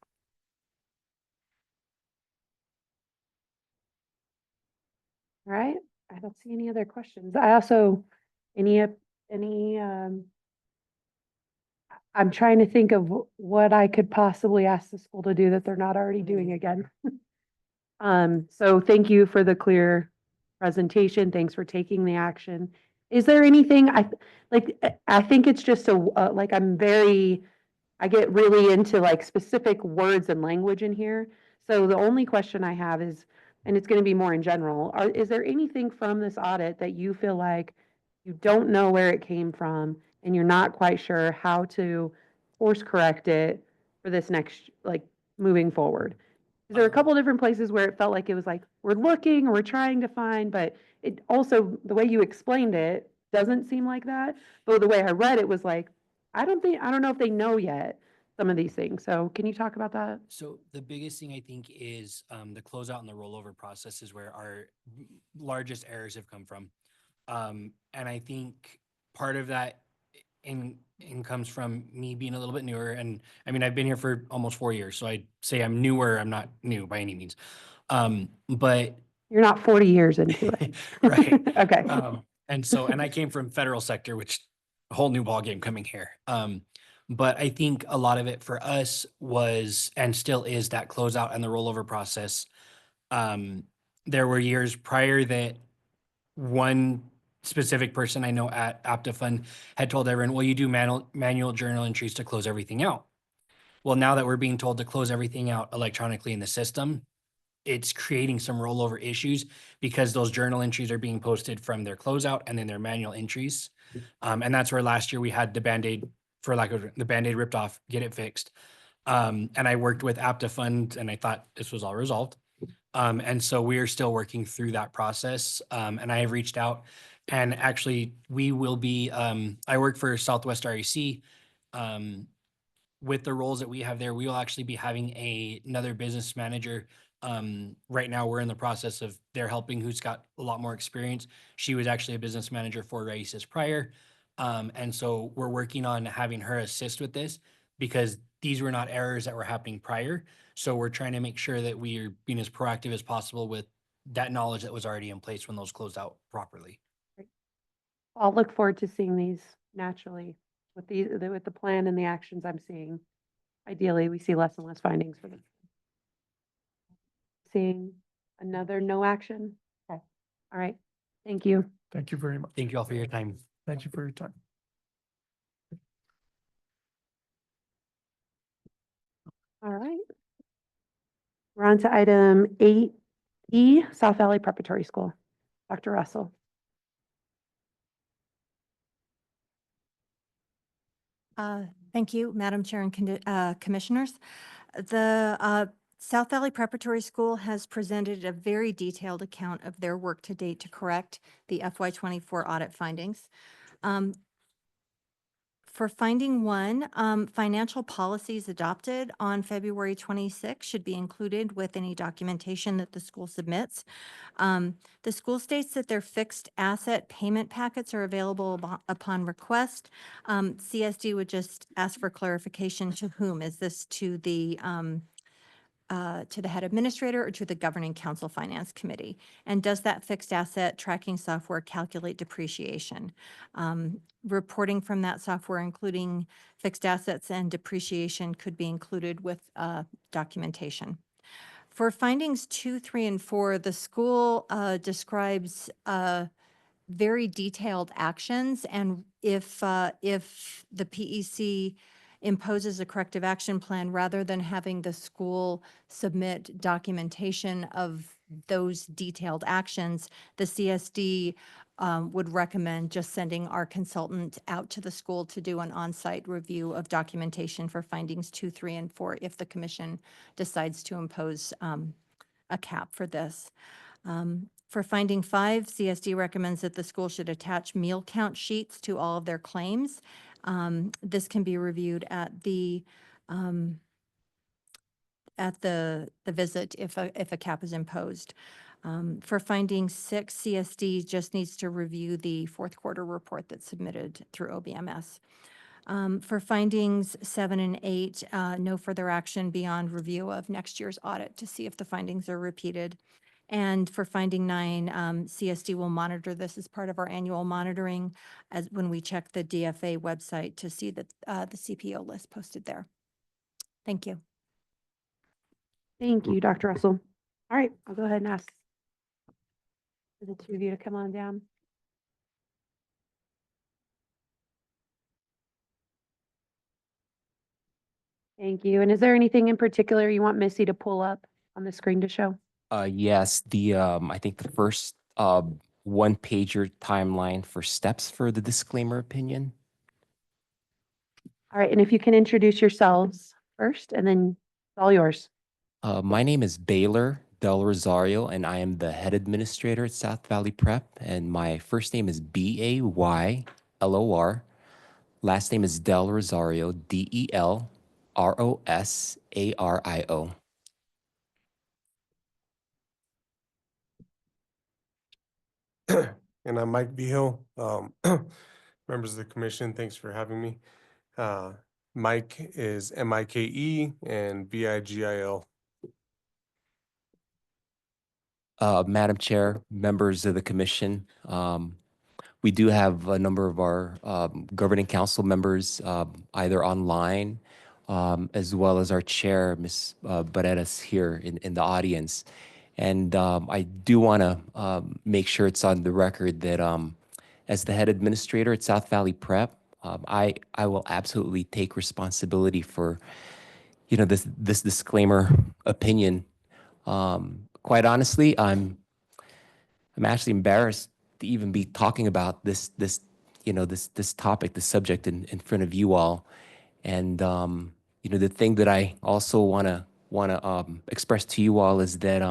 All right, I don't see any other questions. I also, any, I'm trying to think of what I could possibly ask the school to do that they're not already doing again. So thank you for the clear presentation. Thanks for taking the action. Is there anything I think it's just like I get really into like specific words and language in here. So the only question I have is, and it's going to be more in general, is there anything from this audit that you feel like you don't know where it came from and you're not quite sure how to course correct it for this next, like, moving forward? There are a couple different places where it felt like it was like, we're looking or we're trying to find, but it also, the way you explained it doesn't seem like that. But the way I read it was like, I don't know if they know yet some of these things. So can you talk about that? So the biggest thing I think is the closeout and the rollover process is where our largest errors have come from. And I think part of that in comes from me being a little bit newer. And I mean, I've been here for almost 4 years, so I'd say I'm newer. I'm not new by any means. But You're not 40 years into it. right. Okay. And I came from federal sector, which a whole new ballgame coming here. But I think a lot of it for us was, and still is, that closeout and the rollover process. There were years prior that one specific person I know at AptaFund had told everyone, well, you do manual journal entries to close everything out. Well, now that we're being told to close everything out electronically in the system, it's creating some rollover issues because those journal entries are being posted from their closeout and then their manual entries. And that's where last year we had the Band-Aid, for lack of the Band-Aid ripped off, get it fixed. And I worked with AptaFund and I thought this was all resolved. And so we are still working through that process. And I have reached out, and actually we will be, I work for Southwest REC. With the roles that we have there, we will actually be having another business manager. Right now we're in the process of they're helping, who's got a lot more experience. She was actually a business manager for Raices prior. And so we're working on having her assist with this because these were not errors that were happening prior. So we're trying to make sure that we are being as proactive as possible with that knowledge that was already in place when those closed out properly. I'll look forward to seeing these naturally with the plan and the actions I'm seeing. Ideally, we see less and less findings for them. Seeing another no action. Okay. Thank you. Thank you very much. Thank you all for your time. Thank you for your time. All right. We're on to item 8E, South Valley Preparatory School. Dr. Russell. Thank you, Madam Chair and Commissioners. The South Valley Preparatory School has presented a very detailed account of their work to date to correct the FY24 audit findings. For finding 1, financial policies adopted on February 26 should be included with any documentation that the school submits. The school states that their fixed asset payment packets are available upon request. CSD would just ask for clarification to whom? Is this to the head administrator or to the governing council finance committee? And does that fixed asset tracking software calculate depreciation? Reporting from that software, including fixed assets and depreciation, could be included with documentation. For findings 2, 3, and 4, the school describes very detailed actions, and if the PEC imposes a corrective action plan, rather than having the school submit documentation of those detailed actions, the CSD would recommend just sending our consultant out to the school to do an on-site review of documentation for findings 2, 3, and 4 if the commission decides to impose a cap for this. For finding 5, CSD recommends that the school should attach meal count sheets to all of their claims. This can be reviewed at the visit if a cap is imposed. For finding 6, CSD just needs to review the fourth quarter report that's submitted through OBMS. For findings 7 and 8, no further action beyond review of next year's audit to see if the findings are repeated. And for finding 9, CSD will monitor this as part of our annual monitoring as when we check the DFA website to see that the CPO list posted there. Thank you. Thank you, Dr. Russell. All right, I'll go ahead and ask for the two of you to come on down. Thank you. And is there anything in particular you want Missy to pull up on the screen to show? Yes, I think the first one-pager timeline for steps for the disclaimer opinion. All right, and if you can introduce yourselves first, and then it's all yours. My name is Baylor Del Rosario, and I am the head administrator at South Valley Prep. And my first name is Baylor. Last name is Del Rosario, Delrosario. And I'm Mike Behill. Members of the commission, thanks for having me. Mike is Mike and Vigil. Madam Chair, members of the commission, we do have a number of our governing council members either online as well as our chair, Ms. Barreras, here in the audience. And I do want to make sure it's on the record that as the head administrator at South Valley Prep, I will absolutely take responsibility for, this disclaimer opinion. Quite honestly, I'm actually embarrassed to even be talking about this topic, this subject in front of you all. And the thing that I also want to express to you all is that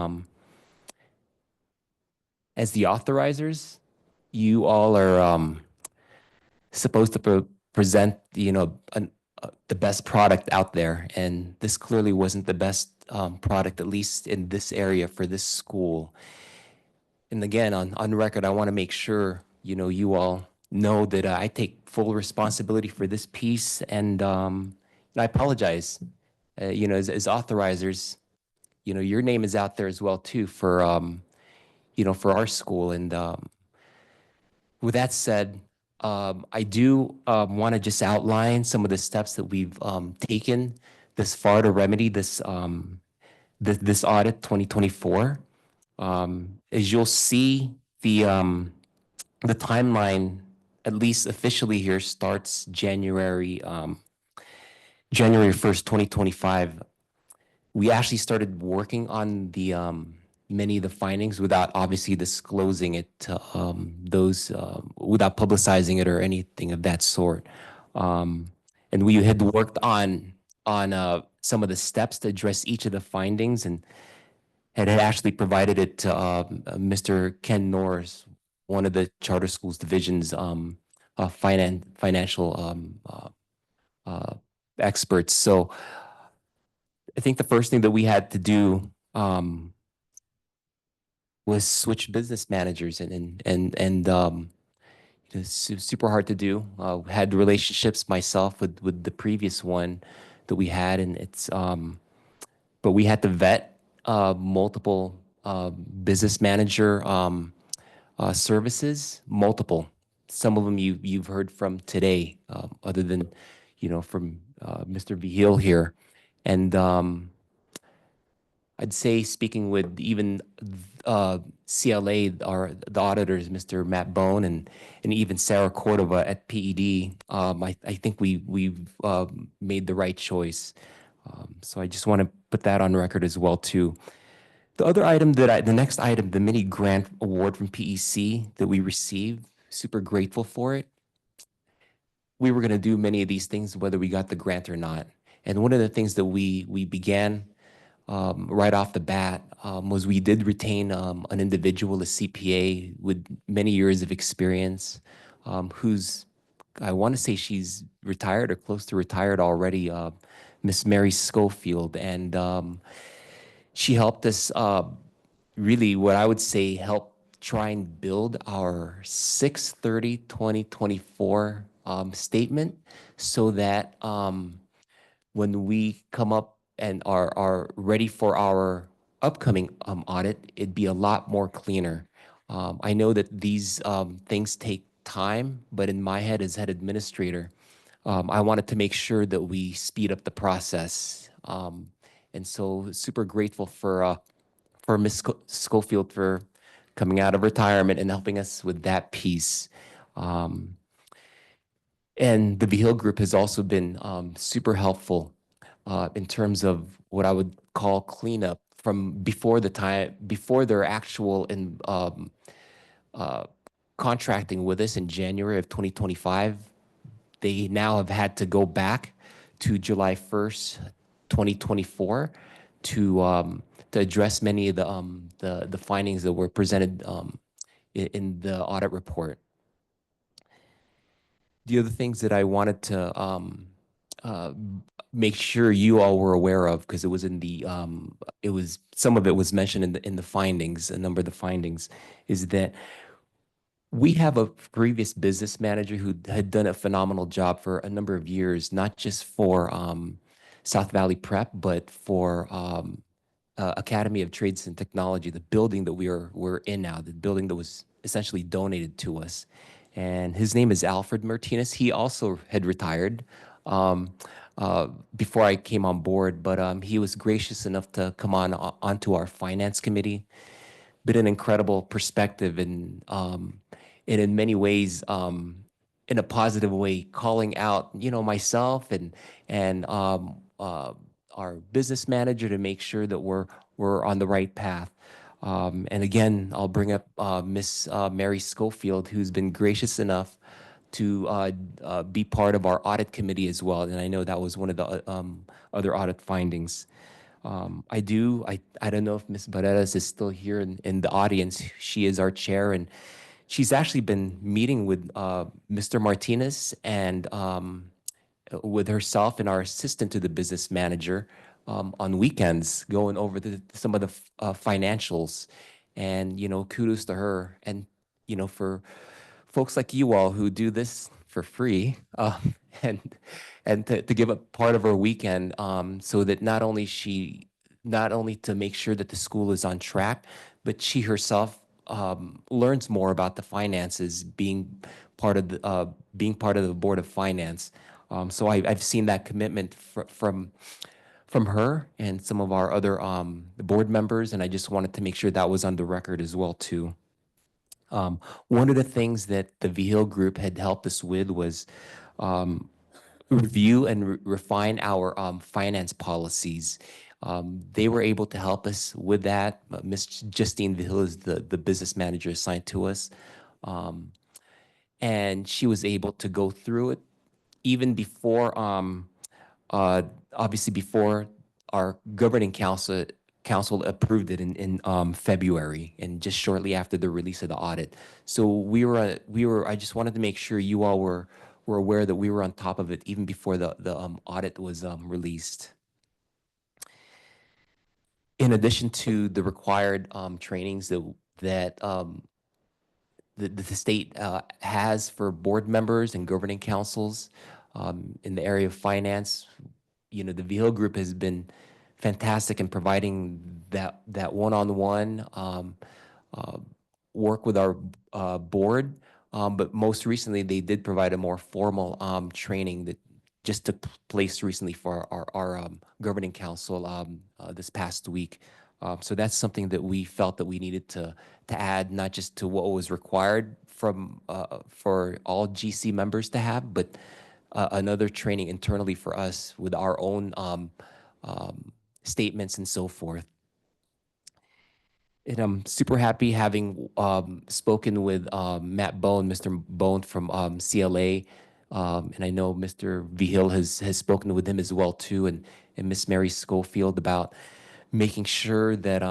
as the authorizers, you all are supposed to present, the best product out there. And this clearly wasn't the best product, at least in this area for this school. And again, on record, I want to make sure, you all know that I take full responsibility for this piece. And I apologize, as authorizers, your name is out there as well, too, for for our school. And with that said, I do want to just outline some of the steps that we've taken this far to remedy this this audit 2024. As you'll see, the the timeline, at least officially here, starts January 1st, 2025. We actually started working on the many of the findings without obviously disclosing it to those, without publicizing it or anything of that sort. And we had worked on some of the steps to address each of the findings, and had actually provided it to Mr. Ken Norris, one of the charter schools division's financial experts. So I think the first thing that we had to do was switch business managers, it's super hard to do. Had relationships myself with the previous one that we had, and but we had to vet multiple business manager services, multiple. Some of them you've heard from today, other than from Mr. Vihil here, and I'd say speaking with even CLA, the auditors, Mr. Matt Bone and even Sarah Cordova at PED, I think we've made the right choice. So I just want to put that on record as well too. The next item, the mini grant award from PEC that we received, super grateful for it. We were going to do many of these things whether we got the grant or not. And one of the things that we began right off the bat was we did retain an individual, a CPA with many years of experience, who's, I want to say she's retired or close to retired already, Miss Mary Schofield. And she helped us really, what I would say, help try and build our 6/30/2024 statement, so that when we come up and are ready for our upcoming audit, it'd be a lot more cleaner. I know that these things take time, but in my head as head administrator, I wanted to make sure that we speed up the process. And so super grateful for Ms. Schofield for coming out of retirement and helping us with that piece. And the Vihil Group has also been super helpful in terms of what I would call cleanup from before their actual contracting with us in January of 2025. They now have had to go back to July 1st, 2024 to address many of the findings that were presented in the audit report. The other things that I wanted to make sure you all were aware of, because it was in the some of it was mentioned in the findings, a number of the findings, is that we have a previous business manager who had done a phenomenal job for a number of years, not just for South Valley Prep, but for Academy of Trades and Technology, the building that we're in now, the building that was essentially donated to us. And his name is Alfred Martinez. He also had retired before I came on board, but he was gracious enough to come onto our finance committee. Been an incredible perspective, and in many ways, in a positive way, calling out, myself and our business manager to make sure that we're on the right path. And again, I'll bring up Miss Mary Schofield, who's been gracious enough to be part of our audit committee as well. And I know that was one of the other audit findings. I don't know if Ms. Barreras is still here in the audience. She is our chair, and she's actually been meeting with Mr. Martinez and with herself and our assistant to the business manager on weekends, going over some of the financials. And, kudos to her. And, for folks like you all who do this for free, and to give up part of her weekend, so that not only to make sure that the school is on track, but she herself learns more about the finances, being part of the board of finance. So I've seen that commitment from her and some of our other board members, and I just wanted to make sure that was on the record as well too. One of the things that the VHIL group had helped us with was review and refine our finance policies. They were able to help us with that. Ms. Justine VHIL is the business manager assigned to us. And she was able to go through it even before, obviously before our governing council approved it in February, and just shortly after the release of the audit. So I just wanted to make sure you all were aware that we were on top of it even before the audit was released. In addition to the required trainings that the state has for board members and governing councils in the area of finance, the VHIL group has been fantastic in providing that one-on-one work with our board. But most recently, they did provide a more formal training that just took place recently for our governing council this past week. So that's something that we felt that we needed to add, not just to what was required from for all GC members to have, but another training internally for us with our own statements and so forth. And I'm super happy having spoken with Matt Bone, Mr. Bone from CLA, and I know Mr. VHIL has spoken with him as well too, and Miss Mary Schofield about making sure that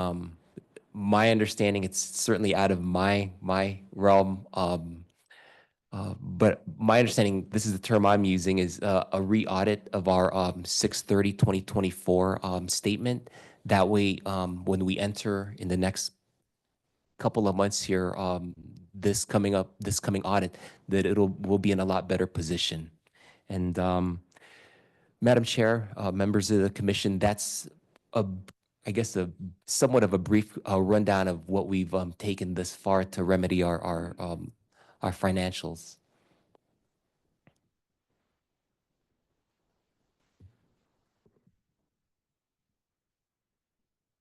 my understanding, it's certainly out of my realm, but my understanding, this is the term I'm using, is a re-audit of our 6/30/2024 statement. That way, when we enter in the next couple of months here, this coming audit, that we'll be in a lot better position. And Madam Chair, members of the commission, that's I guess a somewhat of a brief rundown of what we've taken this far to remedy our financials.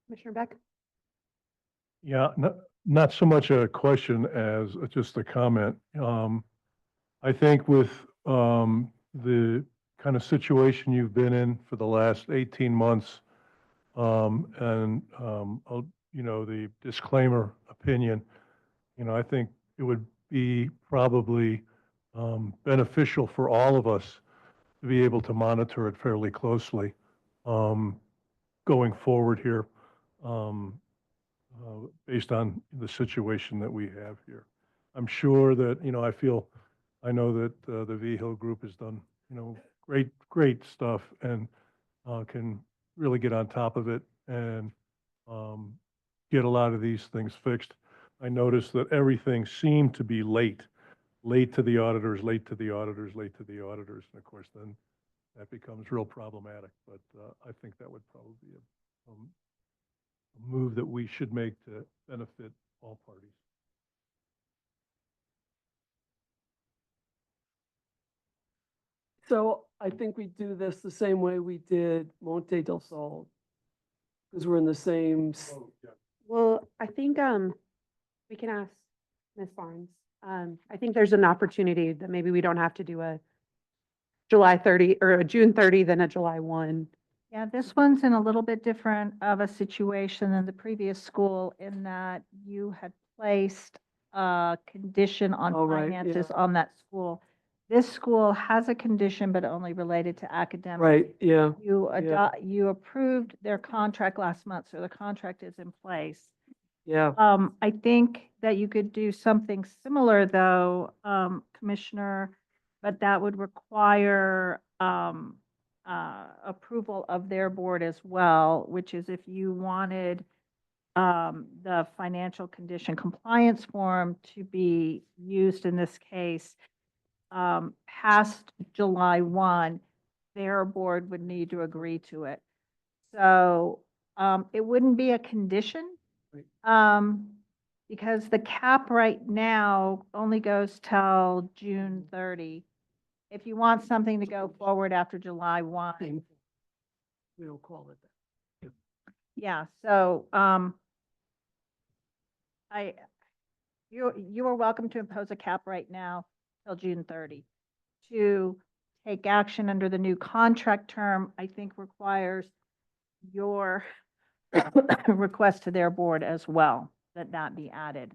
Commissioner Beck? Yeah, not so much a question as just a comment. I think with the kind of situation you've been in for the last 18 months, and the disclaimer opinion, I think it would be probably beneficial for all of us to be able to monitor it fairly closely going forward here, based on the situation that we have here. I'm sure that, I know that the VHIL group has done, great stuff and can really get on top of it and get a lot of these things fixed. I noticed that everything seemed to be late to the auditors, late to the auditors. And of course, then that becomes real problematic. But I think that would probably be a move that we should make to benefit all parties. So I think we do this the same way we did Monte del Sol, because we're in the same, Well, I think we can ask Ms. Barnes. I think there's an opportunity that maybe we don't have to do a July 30 or a June 30, then a July 1. Yeah, this one's in a little bit different of a situation than the previous school in that you had placed a condition on Oh, right, finances yeah. on that school. This school has a condition, but only related to academics. right, yeah. You approved their contract last month, so the contract is in place. Yeah, I think that you could do something similar though, Commissioner, but that would require approval of their board as well, which is if you wanted the financial condition compliance form to be used in this case, past July 1, their board would need to agree to it. So it wouldn't be a condition, because the cap right now only goes till June 30. If you want something to go forward after July 1, we don't call it that. yeah, so you are welcome to impose a cap right now till June 30. To take action under the new contract term, I think requires your request to their board as well, that be added.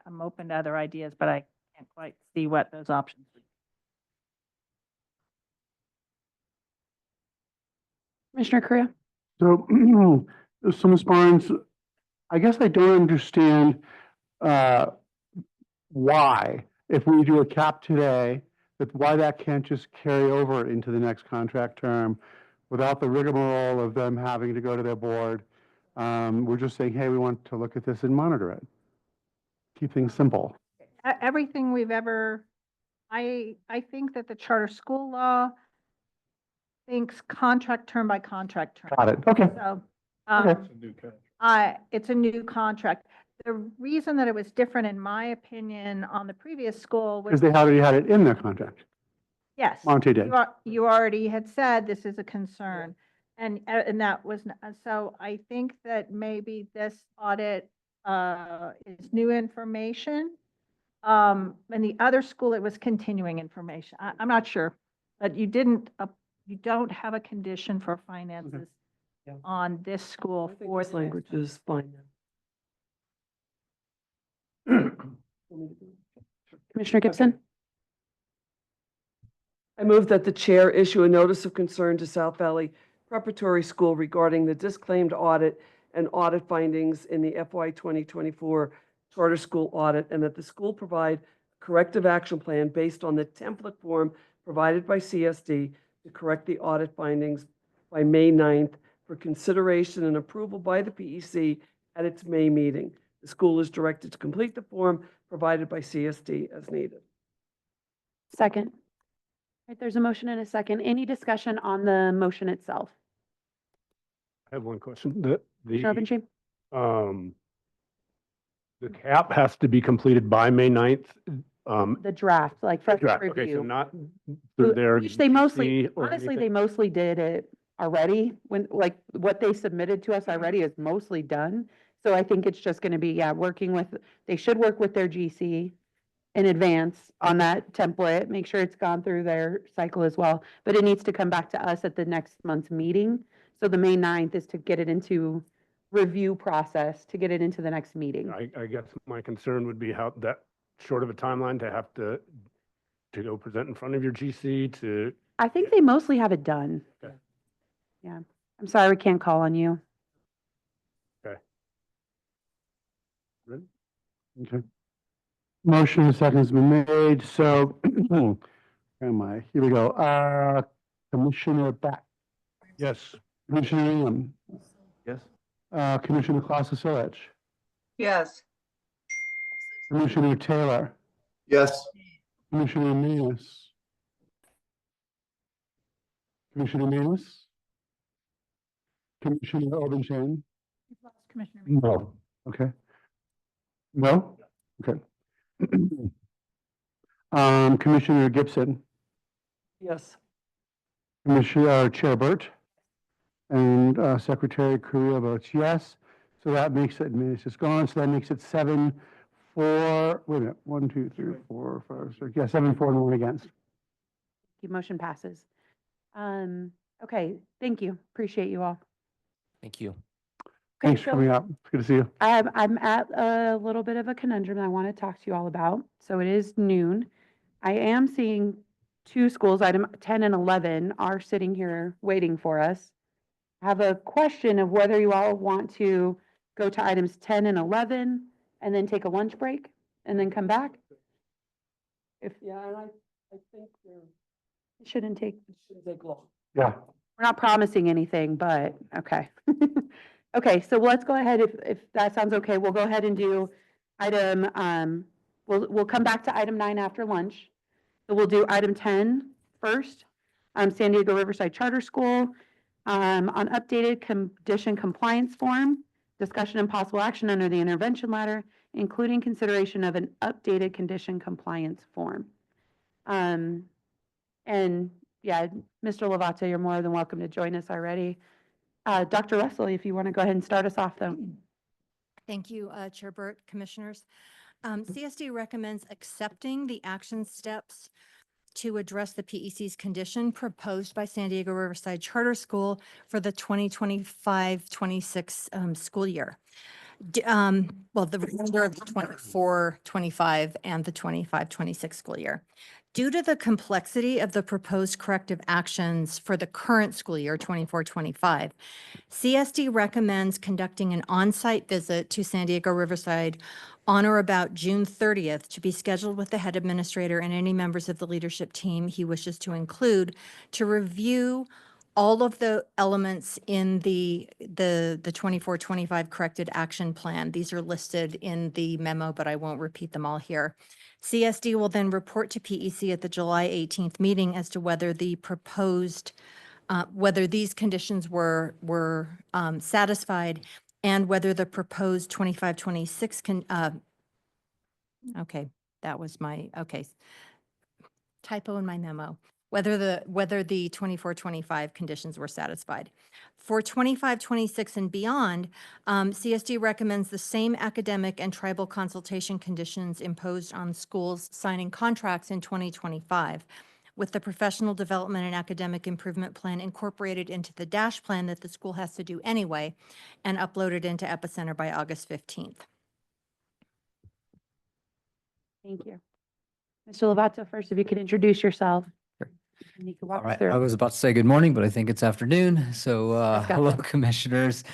I'm open to other ideas, but I can't quite see what those options would be. Commissioner Correa? So, so Ms. Barnes, I guess I don't understand, why, if we do a cap today, why that can't just carry over into the next contract term without the rigmarole of them having to go to their board. We're just saying, hey, we want to look at this and monitor it. Keep things simple. Everything we've ever, I think that the charter school law thinks contract term by contract term. Got it. Okay. So, Okay. it's a new contract. The reason that it was different, in my opinion, on the previous school was. Because they already had it in their contract. Yes. Monty did. You already had said this is a concern. And that was, so I think that maybe this audit is new information. In the other school, it was continuing information. I'm not sure, but you don't have a condition for finances Yeah. on this school I think for this the language next is fine. Commissioner Gibson? I move that the chair issue a notice of concern to South Valley Preparatory School regarding the disclaimed audit and audit findings in the FY 2024 charter school audit, and that the school provide a corrective action plan based on the template form provided by CSD to correct the audit findings by May 9th for consideration and approval by the PEC at its May meeting. The school is directed to complete the form provided by CSD as needed. Second. All right, there's a motion and a second. Any discussion on the motion itself? I have one question. Commissioner Opensheim? The cap has to be completed by May 9th. The draft, like fresh Draft. Okay, so review. not Wh- Which they mostly, GC or honestly, anything? they mostly did it already. When, like, what they submitted to us already is mostly done. So I think it's just gonna be, working with, they should work with their GC in advance on that template, make sure it's gone through their cycle as well. But it needs to come back to us at the next month's meeting. So the May 9th is to get it into review process, to get it into the next meeting. I guess my concern would be how that short of a timeline to have to go present in front of your GC to. I think they mostly have it done. Okay. Yeah. I'm sorry we can't call on you. Okay. Ready? Okay. Motion and second has been made, so, where am I? Here we go. Commissioner Beck. Yes. Commissioner Ingham. Yes? Commissioner Klasicevich. Yes. Commissioner Taylor. Yes. Commissioner Manus. Commissioner Manus. Commissioner Openshain. Commissioner. No. Okay. No? Okay. Commissioner Gibson, Yes. Commissioner Chair Burt, and Secretary Correa votes yes. So that makes it, Manus is gone, so that makes it 7-4, wait a minute, 1, 2, 3, 4, 5, 6, yeah, 7-4 and 1 against. Your motion passes. Okay, thank you. Appreciate you all. Thank you. Okay, Thanks for so- coming up. It's good to see you. I'm at a little bit of a conundrum I want to talk to you all about. So it is noon. I am seeing two schools, item 10 and 11, are sitting here waiting for us. I have a question of whether you all want to go to items 10 and 11 and then take a lunch break and then come back. Yeah, and I think It shouldn't take, it shouldn't take long. Yeah. we're not promising anything, but okay. Okay, so let's go ahead, if that sounds okay, we'll go ahead and do item, we'll come back to item 9 after lunch. So we'll do item 10 first, San Diego Riverside Charter School, on updated condition compliance form, discussion and possible action under the intervention ladder, including consideration of an updated condition compliance form. And yeah, Mr. Lovato, you're more than welcome to join us already. Dr. Russell, if you want to go ahead and start us off though. Thank you, Chair Burt, Commissioners. CSD recommends accepting the action steps to address the PEC's condition proposed by San Diego Riverside Charter School for the 2025-26 school year. Well, the remainder of the 24-25 and the 25-26 school year. Due to the complexity of the proposed corrective actions for the current school year, 24-25, CSD recommends conducting an on-site visit to San Diego Riverside on or about June 30th to be scheduled with the head administrator and any members of the leadership team he wishes to include to review all of the elements in the 24-25 corrected action plan. These are listed in the memo, but I won't repeat them all here. CSD will then report to PEC at the July 18th meeting as to whether the proposed, whether these conditions were satisfied and whether the proposed 25-26 can, okay, that was my, okay, typo in my memo, whether the 24-25 conditions were satisfied. For 25-26 and beyond, CSD recommends the same academic and tribal consultation conditions imposed on schools signing contracts in 2025, with the professional development and academic improvement plan incorporated into the dash plan that the school has to do anyway and uploaded into Epicenter by August 15th. Thank you. Mr. Lovato, first, if you could introduce yourself. And you can walk All us right, through. I was about to say good morning, but I think it's afternoon. So Yes, gotcha. hello, commissioners,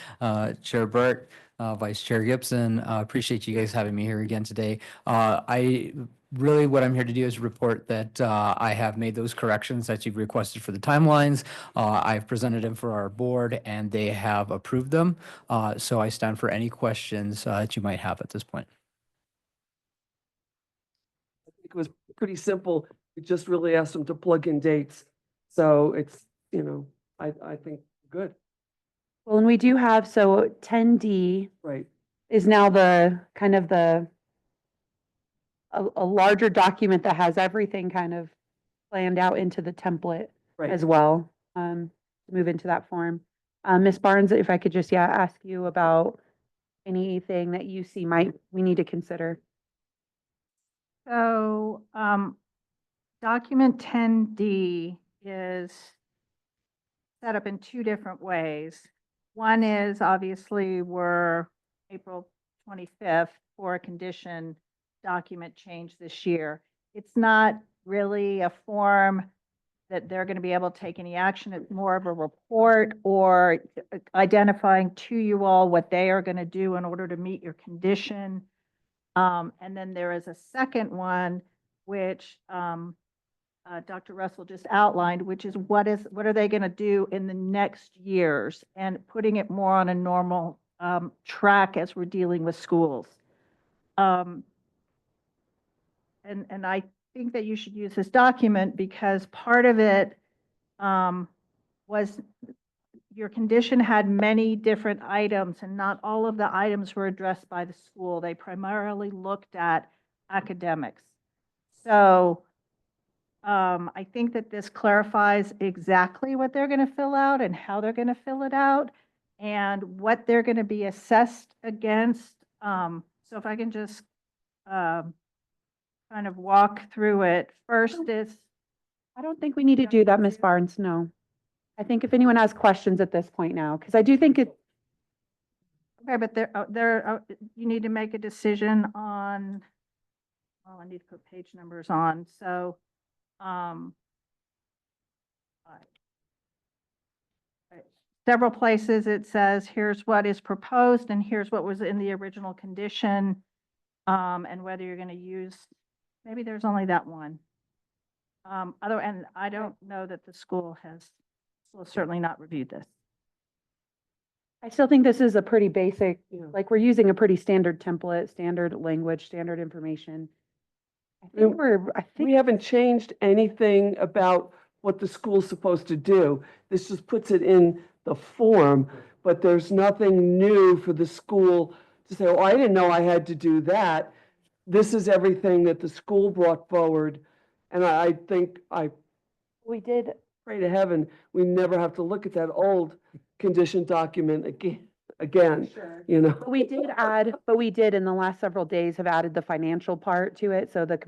Chair Burt, Vice Chair Gibson. Appreciate you guys having me here again today. What I'm here to do is report that I have made those corrections that you've requested for the timelines. I've presented them for our board and they have approved them. So I stand for any questions that you might have at this point. It was pretty simple. We just really asked them to plug in dates. So it's, I think good. Well, and we do have, so 10D Right. is now the kind of a larger document that has everything kind of planned out into the template Right. as well, to move into that form. Ms. Barnes, if I could just, ask you about anything that you see we need to consider. So, document 10D is set up in two different ways. One is obviously we're April 25th for a condition document change this year. It's not really a form that they're going to be able to take any action. It's more of a report or identifying to you all what they are going to do in order to meet your condition. And then there is a second one, which Dr. Russell just outlined, which is what are they going to do in the next years, and putting it more on a normal track as we're dealing with schools. And I think that you should use this document because part of it was your condition had many different items and not all of the items were addressed by the school. They primarily looked at academics. So I think that this clarifies exactly what they're going to fill out and how they're going to fill it out and what they're going to be assessed against. So if I can just kind of walk through it. First is, I don't think we need to do that, Ms. Barnes, no. I think if anyone has questions at this point now, because I do think it. okay, but you need to make a decision on, well, I need to put page numbers on. So, several places it says, here's what is proposed and here's what was in the original condition, and whether you're going to use, maybe there's only that one. And I don't know that the school will certainly not reviewed this. I still think this is a pretty basic, like we're using a pretty standard template, standard language, standard information. I think we haven't changed anything about what the school's supposed to do. This just puts it in the form, but there's nothing new for the school to say, oh, I didn't know I had to do that. This is everything that the school brought forward. And I think we did pray to heaven we never have to look at that old condition document again. again, you know. But we did in the last several days have added the financial part to it. So the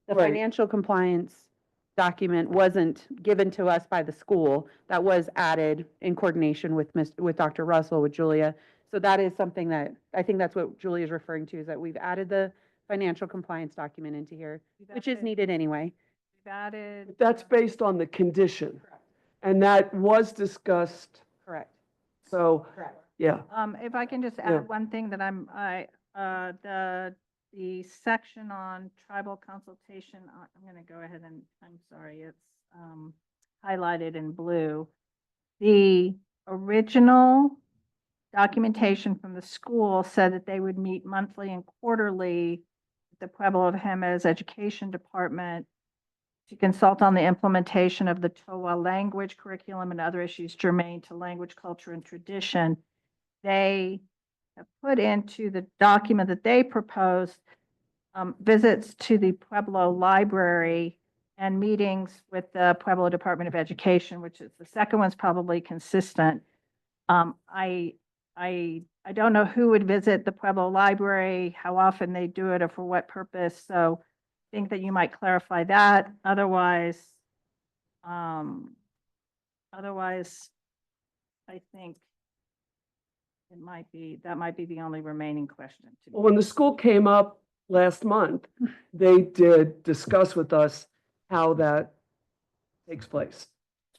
Right. financial compliance document wasn't given to us by the school. That was added in coordination with Dr. Russell, with Julia. So that is something that, I think that's what Julia is referring to, is that we've added the financial compliance document into here, which is needed anyway. We've added. That's based on the condition. And that was discussed. Correct. So, yeah. If I can just Yeah. add one thing that the section on tribal consultation, I'm going to go ahead and, I'm sorry, it's highlighted in blue. The original documentation from the school said that they would meet monthly and quarterly with the Pueblo of Jemez Education Department to consult on the implementation of the TOA language curriculum and other issues germane to language, culture, and tradition. They have put into the document that they proposed visits to the Pueblo Library and meetings with the Pueblo Department of Education, which is the second one's probably consistent. I don't know who would visit the Pueblo Library, how often they do it, or for what purpose. So I think that you might clarify that. Otherwise, I think that might be the only remaining question. Well, when the school came up last month, they did discuss with us how that takes place,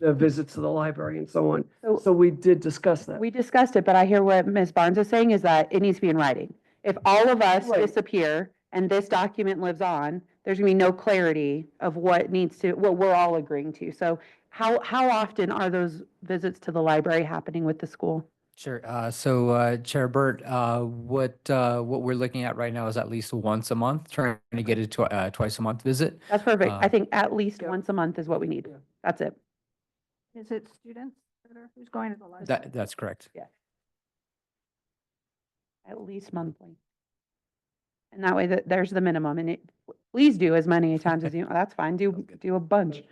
the visits to the library and so on. So we did discuss that. We discussed it, but I hear what Ms. Barnes is saying is that it needs to be in writing. If all of us Right. disappear and this document lives on, there's gonna be no clarity of what we're all agreeing to. So how often are those visits to the library happening with the school? Sure. So Chair Burt, what we're looking at right now is at least once a month, trying to get it to twice a month visit. That's perfect. I think at least Yeah. once a month is what we need. That's it. Is it students who's going to the library? That's correct. Yeah. At least monthly. And that way there's the minimum, and please do as many times as you, that's fine, do a bunch.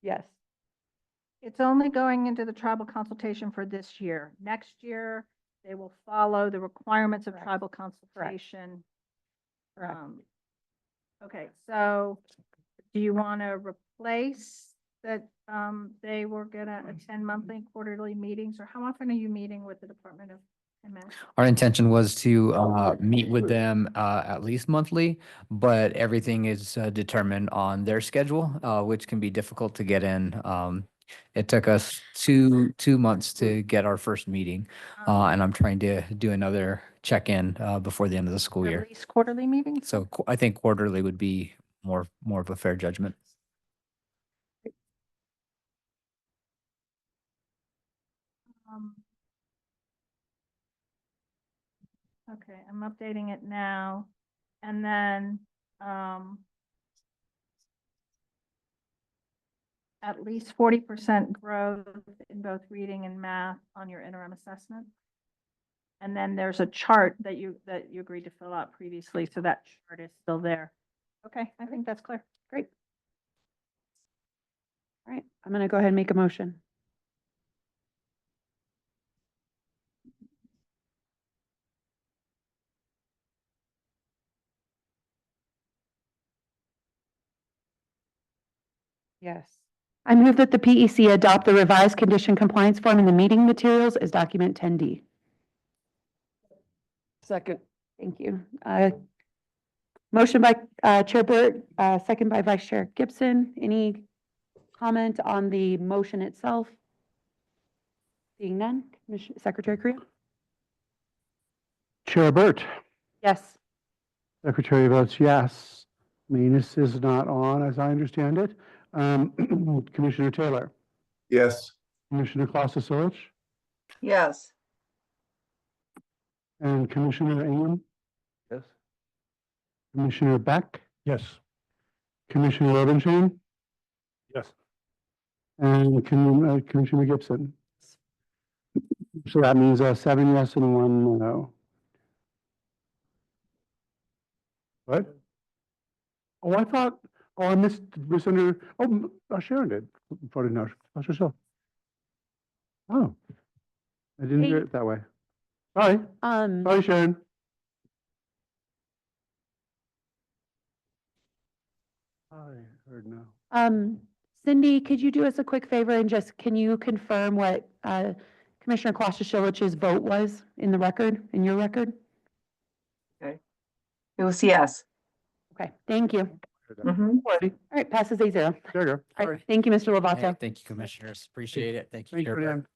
Yes. It's only going into the tribal consultation for this year. Next year, they will follow the requirements of tribal consultation. Correct. Okay, so do you want to replace that they were gonna attend monthly and quarterly meetings, or how often are you meeting with the Department of MS? Our intention was to meet with them at least monthly, but everything is determined on their schedule, which can be difficult to get in. It took us two months to get our first meeting, and I'm trying to do another check-in before the end of the school year. At least quarterly meetings? So I think quarterly would be more of a fair judgment. Okay, I'm updating it now. And then at least 40% growth in both reading and math on your interim assessment. And then there's a chart that you agreed to fill out previously, so that chart is still there. Okay, I think that's clear. Great. All right, I'm gonna go ahead and make a motion. Yes. I move that the PEC adopt the revised condition compliance form in the meeting materials as document 10D. Second. Thank you. Motion by Chair Burt, second by Vice Chair Gibson. Any comment on the motion itself? Seeing none, Secretary Creel? Chair Burt, Yes. Secretary votes yes. Manus is not on, as I understand it. Commissioner Taylor, Yes. Commissioner Kloss, Yes. and Commissioner Ingham, Yes. Commissioner Beck, Yes. Commissioner Lobenstein, Yes. and Commissioner Gibson. So that means 7 yes and 1 no. What? Oh, I thought, I Sharon did. Voted no. That's herself. Oh. I didn't hear Hey. it that way. Sorry, sorry, Sharon. I heard no. Cindy, could you do us a quick favor and just, can you confirm what Commissioner Quashishilich's vote was in the record, in your record? Okay. It was yes. Okay, thank you. Mhm. All right, passes 8-0. There you go. All right, thank you, Mr. Hey, Lovato. thank you, commissioners. Appreciate it. Thank you, Thanks Chair for your Burke. time.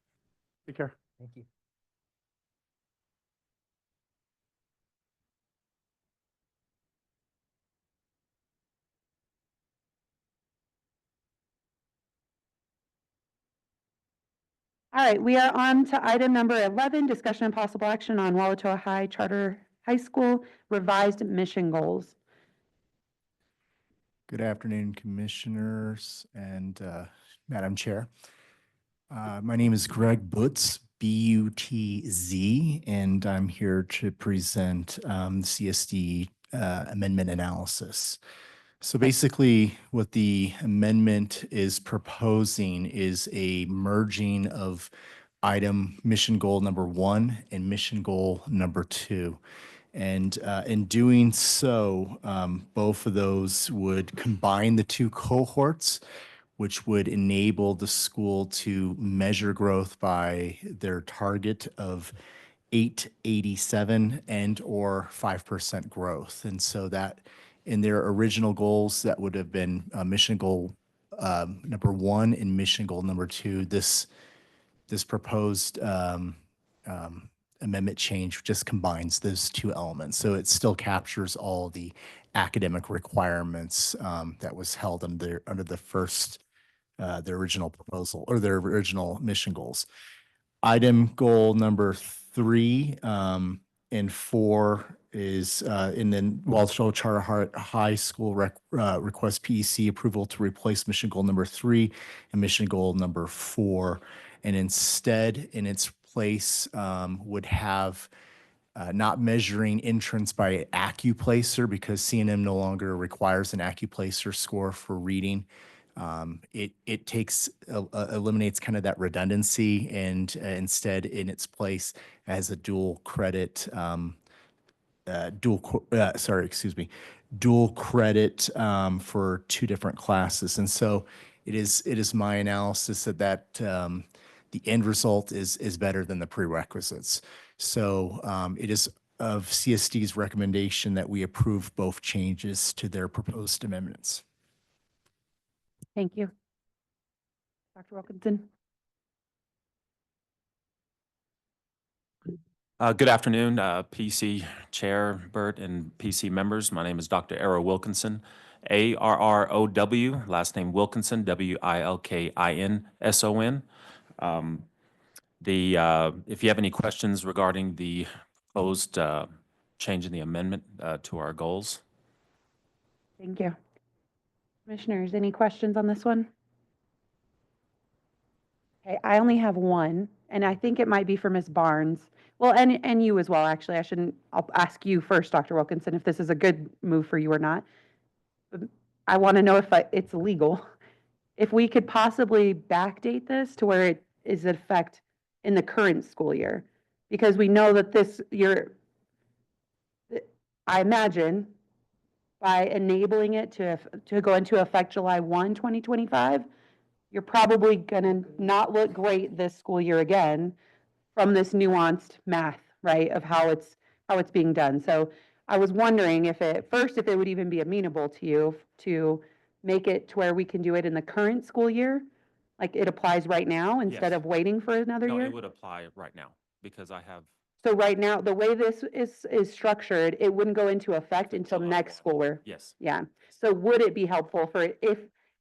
Take care. Thank you. All right, we are on to item number 11, discussion and possible action on Walatoa High Charter High School revised mission goals. Good afternoon, commissioners and Madam Chair. My name is Greg Butz, B-U-T-Z, and I'm here to present CSD amendment analysis. So basically, what the amendment is proposing is a merging of item mission goal number 1 and mission goal number 2. And in doing so, both of those would combine the two cohorts, which would enable the school to measure growth by their target of 887 and or 5% growth. And so that in their original goals, that would have been mission goal number 1 and mission goal number 2. This proposed amendment change just combines those two elements. So it still captures all the academic requirements that was held under the first, the original proposal or their original mission goals. Item goal number 3 and 4 is in the Walsall Charter High School request PEC approval to replace mission goal number 3 and mission goal number 4. And instead, in its place, would have not measuring entrance by AccuPlacer because CNM no longer requires an AccuPlacer score for reading. It takes eliminates kind of that redundancy and instead in its place as a dual credit dual credit for 2 different classes. And so it is my analysis that the end result is better than the prerequisites. So it is of CSD's recommendation that we approve both changes to their proposed amendments. Thank you. Dr. Wilkinson. Good afternoon, PC Chair Burt and PC members. My name is Dr. Arrow Wilkinson, A-R-R-O-W, last name Wilkinson, W-I-L-K-I-N-S-O-N. If you have any questions regarding the proposed change in the amendment to our goals. Thank you. Commissioners, any questions on this one? Okay, I only have one, and I think it might be for Ms. Barnes. Well, and you as well, actually. I'll ask you first, Dr. Wilkinson, if this is a good move for you or not. I want to know if it's legal. If we could possibly backdate this to where it is in effect in the current school year. Because we know that this year, I imagine, by enabling it to go into effect July 1, 2025, you're probably going to not look great this school year again from this nuanced math, right, of how it's being done. So I was wondering if it would even be amenable to you to make it to where we can do it in the current school year, like it applies right now instead Yes. of waiting for another No, year? it would apply right now because I have So right now, the way this is structured, it wouldn't go into effect until next school year. yes. Yeah. So would it be helpful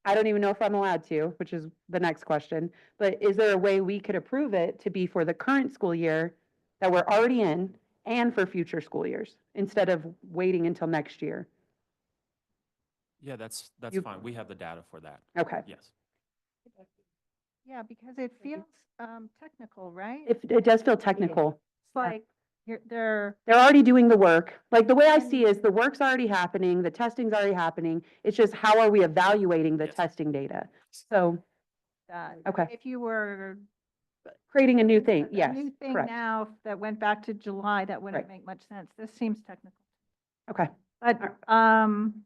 I don't even know if I'm allowed to, which is the next question, but is there a way we could approve it to be for the current school year that we're already in and for future school years instead of waiting until next year? Yeah, that's fine. We have the data for that. Okay. Yes. Yeah, because it feels technical, right? It does feel technical. It's like they're They're already doing the work. Like the way I see is the work's already happening, the testing's already happening. It's just how are we evaluating the testing data? So, that okay. if you were creating a new thing, A yes, new thing correct. now that went back to July, that wouldn't Right. make much sense. This seems technical. Okay. But,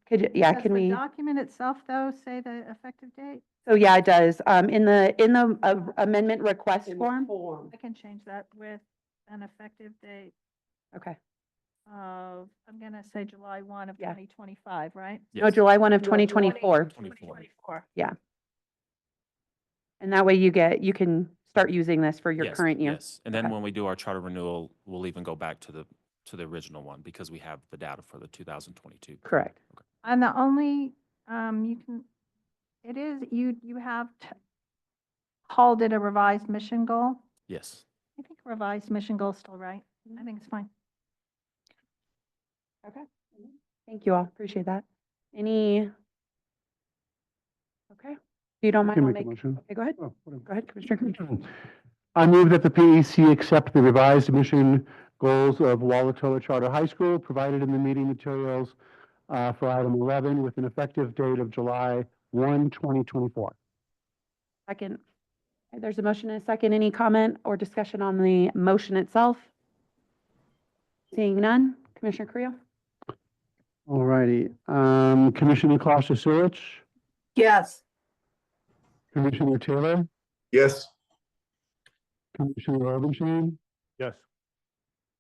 Could, yeah, does can the we? document itself, though, say the effective date? So yeah, it does. In the amendment request form. I can change that with an effective date Okay. of, I'm gonna say July 1 of Yeah. 2025, right? No, July 1 of No, 2024. 2024. Yeah. And that way you can start using this for your Yes, current year. Yes, and then Okay. when we do our charter renewal, we'll even go back to the original one because we have the data for the 2022. Correct. And the only, you have called it a revised mission goal. Yes. I think revised mission goal is still right. I think it's fine. Okay. Thank you all. Appreciate that. Any? Okay. If you don't I mind, can I'll make a make. motion. Okay, go ahead. Oh, whatever. Go ahead, Commissioner. I move that the PEC accept the revised mission goals of Wallatoa Charter High School provided in the meeting materials for item 11 with an effective date of July 1, 2024. Second. Okay, there's a motion and a second. Any comment or discussion on the motion itself? Seeing none. Commissioner Creel? All righty. Commissioner Kloster-Searich, Yes. Commissioner Taylor, Yes. Commissioner Robinson, Yes.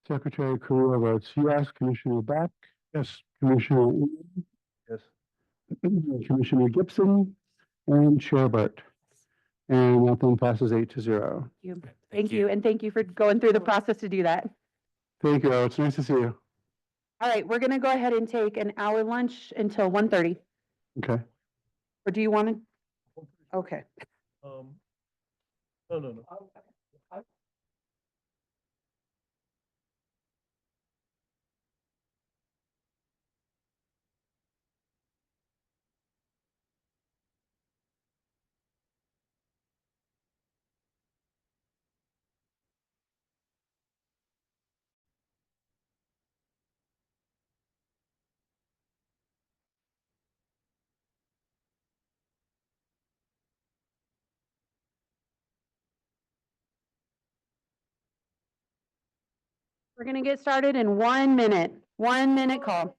Secretary Correa votes yes. Commissioner Beck, Yes. Commissioner Eden, Yes. Commissioner Gibson, and Chair Burt. And that then passes 8-0. Thank you. And thank you for going through the process to do that. Thank you. It's nice to see you. All right, we're going to go ahead and take an hour lunch until 1:30. Okay. Or do you want to? Okay. No. We're going to get started in 1 minute. 1 minute call.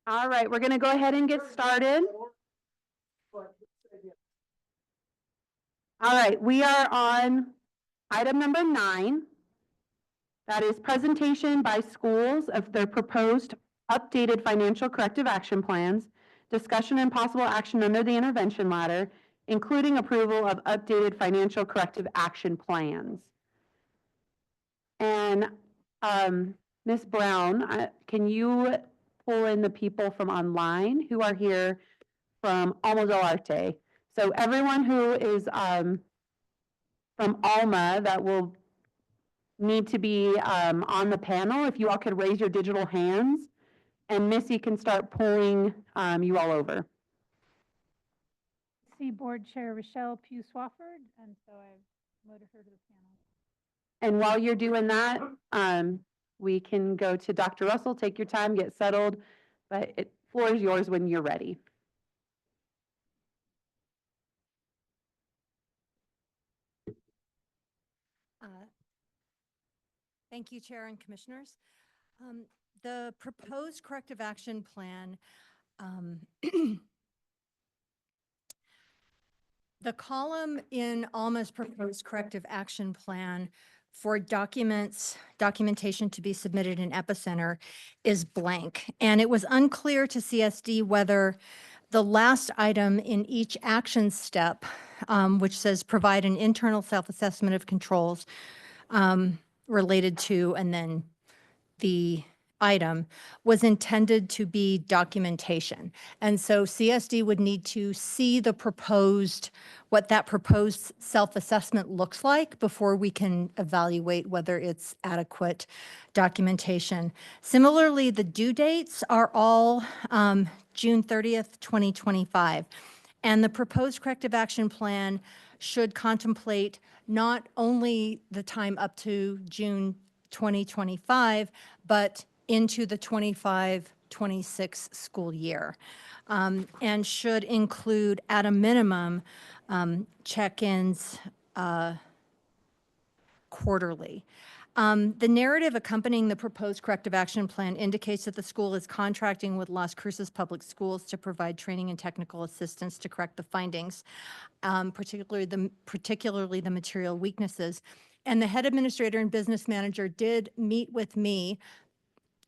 All right, we're going to go ahead and get started. All right, we are on item number 9. That is presentation by schools of their proposed updated financial corrective action plans, discussion and possible action under the intervention ladder, including approval of updated financial corrective action plans. And Ms. Brown, can you pull in the people from online who are here from Alma del Arte? So everyone who is from Alma that will need to be on the panel, if you all could raise your digital hands, and Missy can start pulling you all over. see Board Chair Rochelle Pugh Swafford, and so I've promoted her to the panel. And while you're doing that, we can go to Dr. Russell, take your time, get settled, but floor is yours when you're ready. Thank you, Chair and Commissioners. The proposed corrective action plan, the column in Alma's proposed corrective action plan for documentation to be submitted in Epicenter is blank. And it was unclear to CSD whether the last item in each action step, which says provide an internal self-assessment of controls related to, and then the item, was intended to be documentation. And so CSD would need to see what that proposed self-assessment looks like before we can evaluate whether it's adequate documentation. Similarly, the due dates are all June 30th, 2025. And the proposed corrective action plan should contemplate not only the time up to June 2025, but into the 25-26 school year, and should include, at a minimum, check-ins quarterly. The narrative accompanying the proposed corrective action plan indicates that the school is contracting with Las Cruces Public Schools to provide training and technical assistance to correct the findings, particularly the material weaknesses. And the head administrator and business manager did meet with me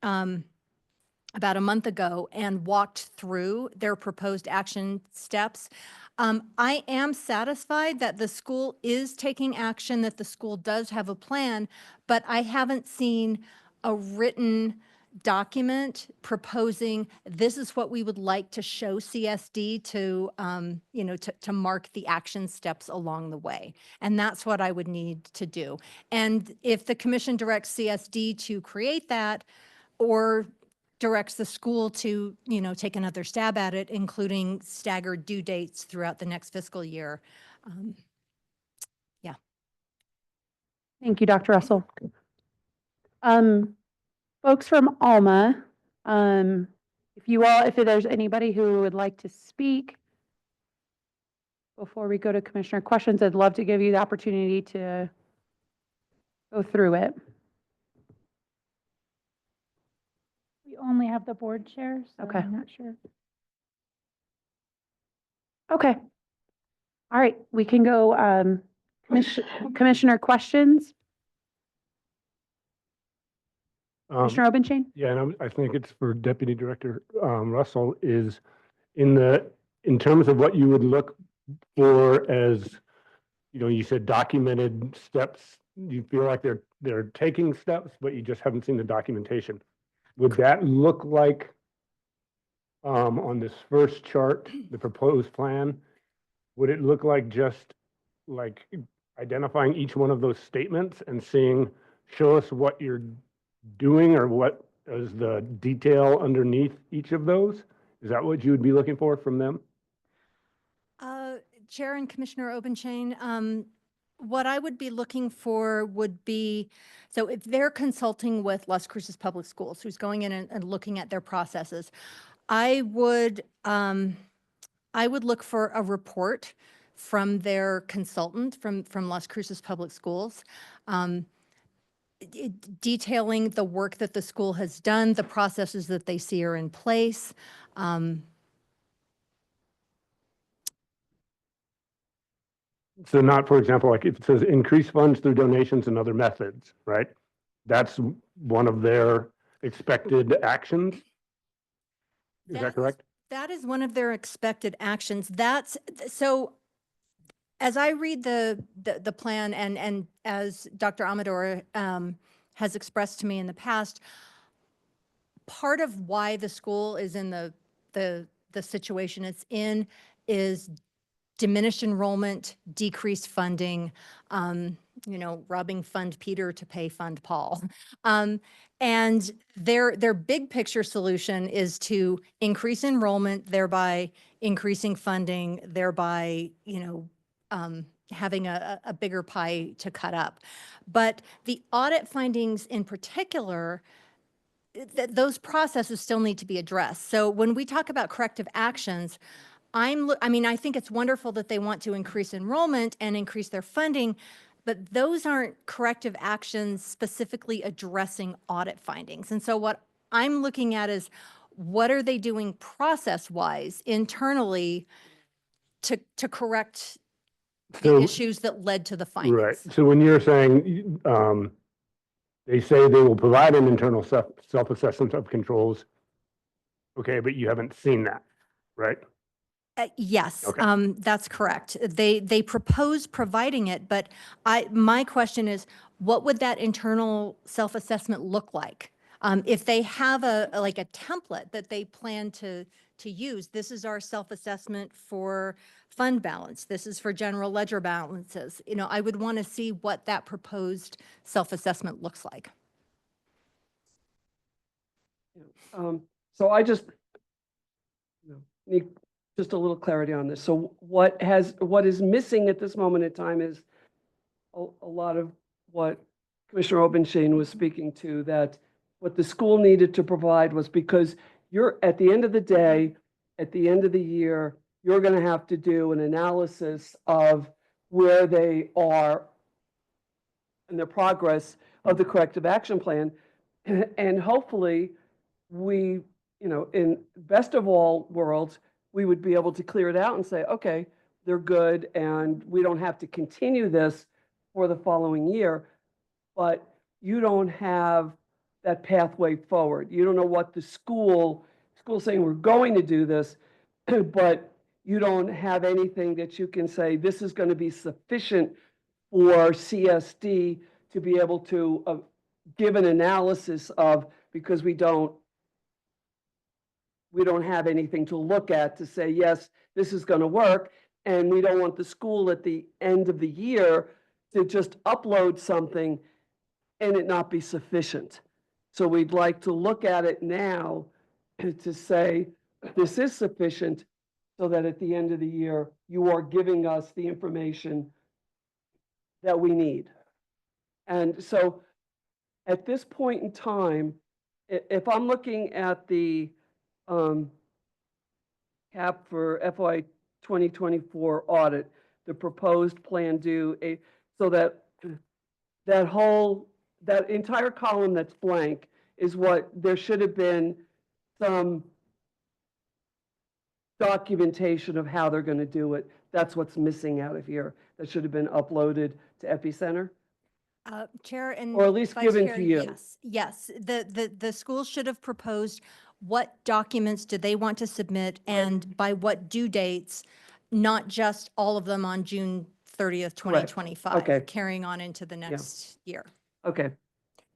about a month ago and walked through their proposed action steps. I am satisfied that the school is taking action, that the school does have a plan, but I haven't seen a written document proposing this is what we would like to show CSD to, to mark the action steps along the way. And that's what I would need to do. And if the commission directs CSD to create that, or directs the school to, take another stab at it, including staggered due dates throughout the next fiscal year. Yeah. Thank you, Dr. Russell. Folks from Alma, if there's anybody who would like to speak before we go to commissioner questions, I'd love to give you the opportunity to go through it. We only have the board chair, so Okay. I'm not sure. Okay. All right, we can go commissioner questions. Commissioner Obenchain? Yeah, and I think it's for Deputy Director Russell, is in terms of what you would look for as, you said documented steps. You feel like they're taking steps, but you just haven't seen the documentation. Would that look like on this first chart, the proposed plan? Would it look like just like identifying each one of those statements and seeing, show us what you're doing or what is the detail underneath each of those? Is that what you would be looking for from them? Chair and Commissioner Obenchain, what I would be looking for would be, so if they're consulting with Las Cruces Public Schools, who's going in and looking at their processes, I would look for a report from their consultant from Las Cruces Public Schools, detailing the work that the school has done, the processes that they see are in place. So not, for example, like if it says increase funds through donations and other methods, right? That's one of their expected actions. Is that correct? That is one of their expected actions. So as I read the plan and as Dr. Amador has expressed to me in the past, part of why the school is in the situation it's in is diminished enrollment, decreased funding, robbing Fund Peter to pay Fund Paul. And their big picture solution is to increase enrollment, thereby increasing funding, thereby, having a bigger pie to cut up. But the audit findings in particular, those processes still need to be addressed. So when we talk about corrective actions, I think it's wonderful that they want to increase enrollment and increase their funding, but those aren't corrective actions specifically addressing audit findings. And so what I'm looking at is, what are they doing process-wise internally to correct the issues that led to the findings? Right. So when you're saying, they say they will provide an internal self-assessment of controls, okay, but you haven't seen that, right? Yes, Okay. that's correct. They propose providing it, but my question is, what would that internal self-assessment look like? If they have a template that they plan to use, this is our self-assessment for fund balance, this is for general ledger balances. I would want to see what that proposed self-assessment looks like. So I just need just a little clarity on this. So what is missing at this moment in time is a lot of what Commissioner Obenshain was speaking to, that what the school needed to provide was, because you're, at the end of the day, at the end of the year, you're going to have to do an analysis of where they are in the progress of the corrective action plan. And hopefully we, in best of all worlds, we would be able to clear it out and say, okay, they're good, and we don't have to continue this for the following year. But you don't have that pathway forward. You don't know what the school's saying, we're going to do this, but you don't have anything that you can say, this is going to be sufficient for CSD to be able to give an analysis of, because we don't have anything to look at to say, yes, this is going to work. And we don't want the school at the end of the year to just upload something and it not be sufficient. So we'd like to look at it now to say, this is sufficient, so that at the end of the year, you are giving us the information that we need. And so at this point in time, if I'm looking at the cap for FY 2024 audit, the proposed plan due, so that that entire column that's blank is what there should have been some documentation of how they're going to do it. That's what's missing out of here. That should have been uploaded to Epicenter. Chair and Or at least Vice given Chair, to you. Yes. The school should have proposed what documents do they want to submit and by what due dates, not just all of them on June 30th, 2025, Okay. carrying on into the next year. Okay.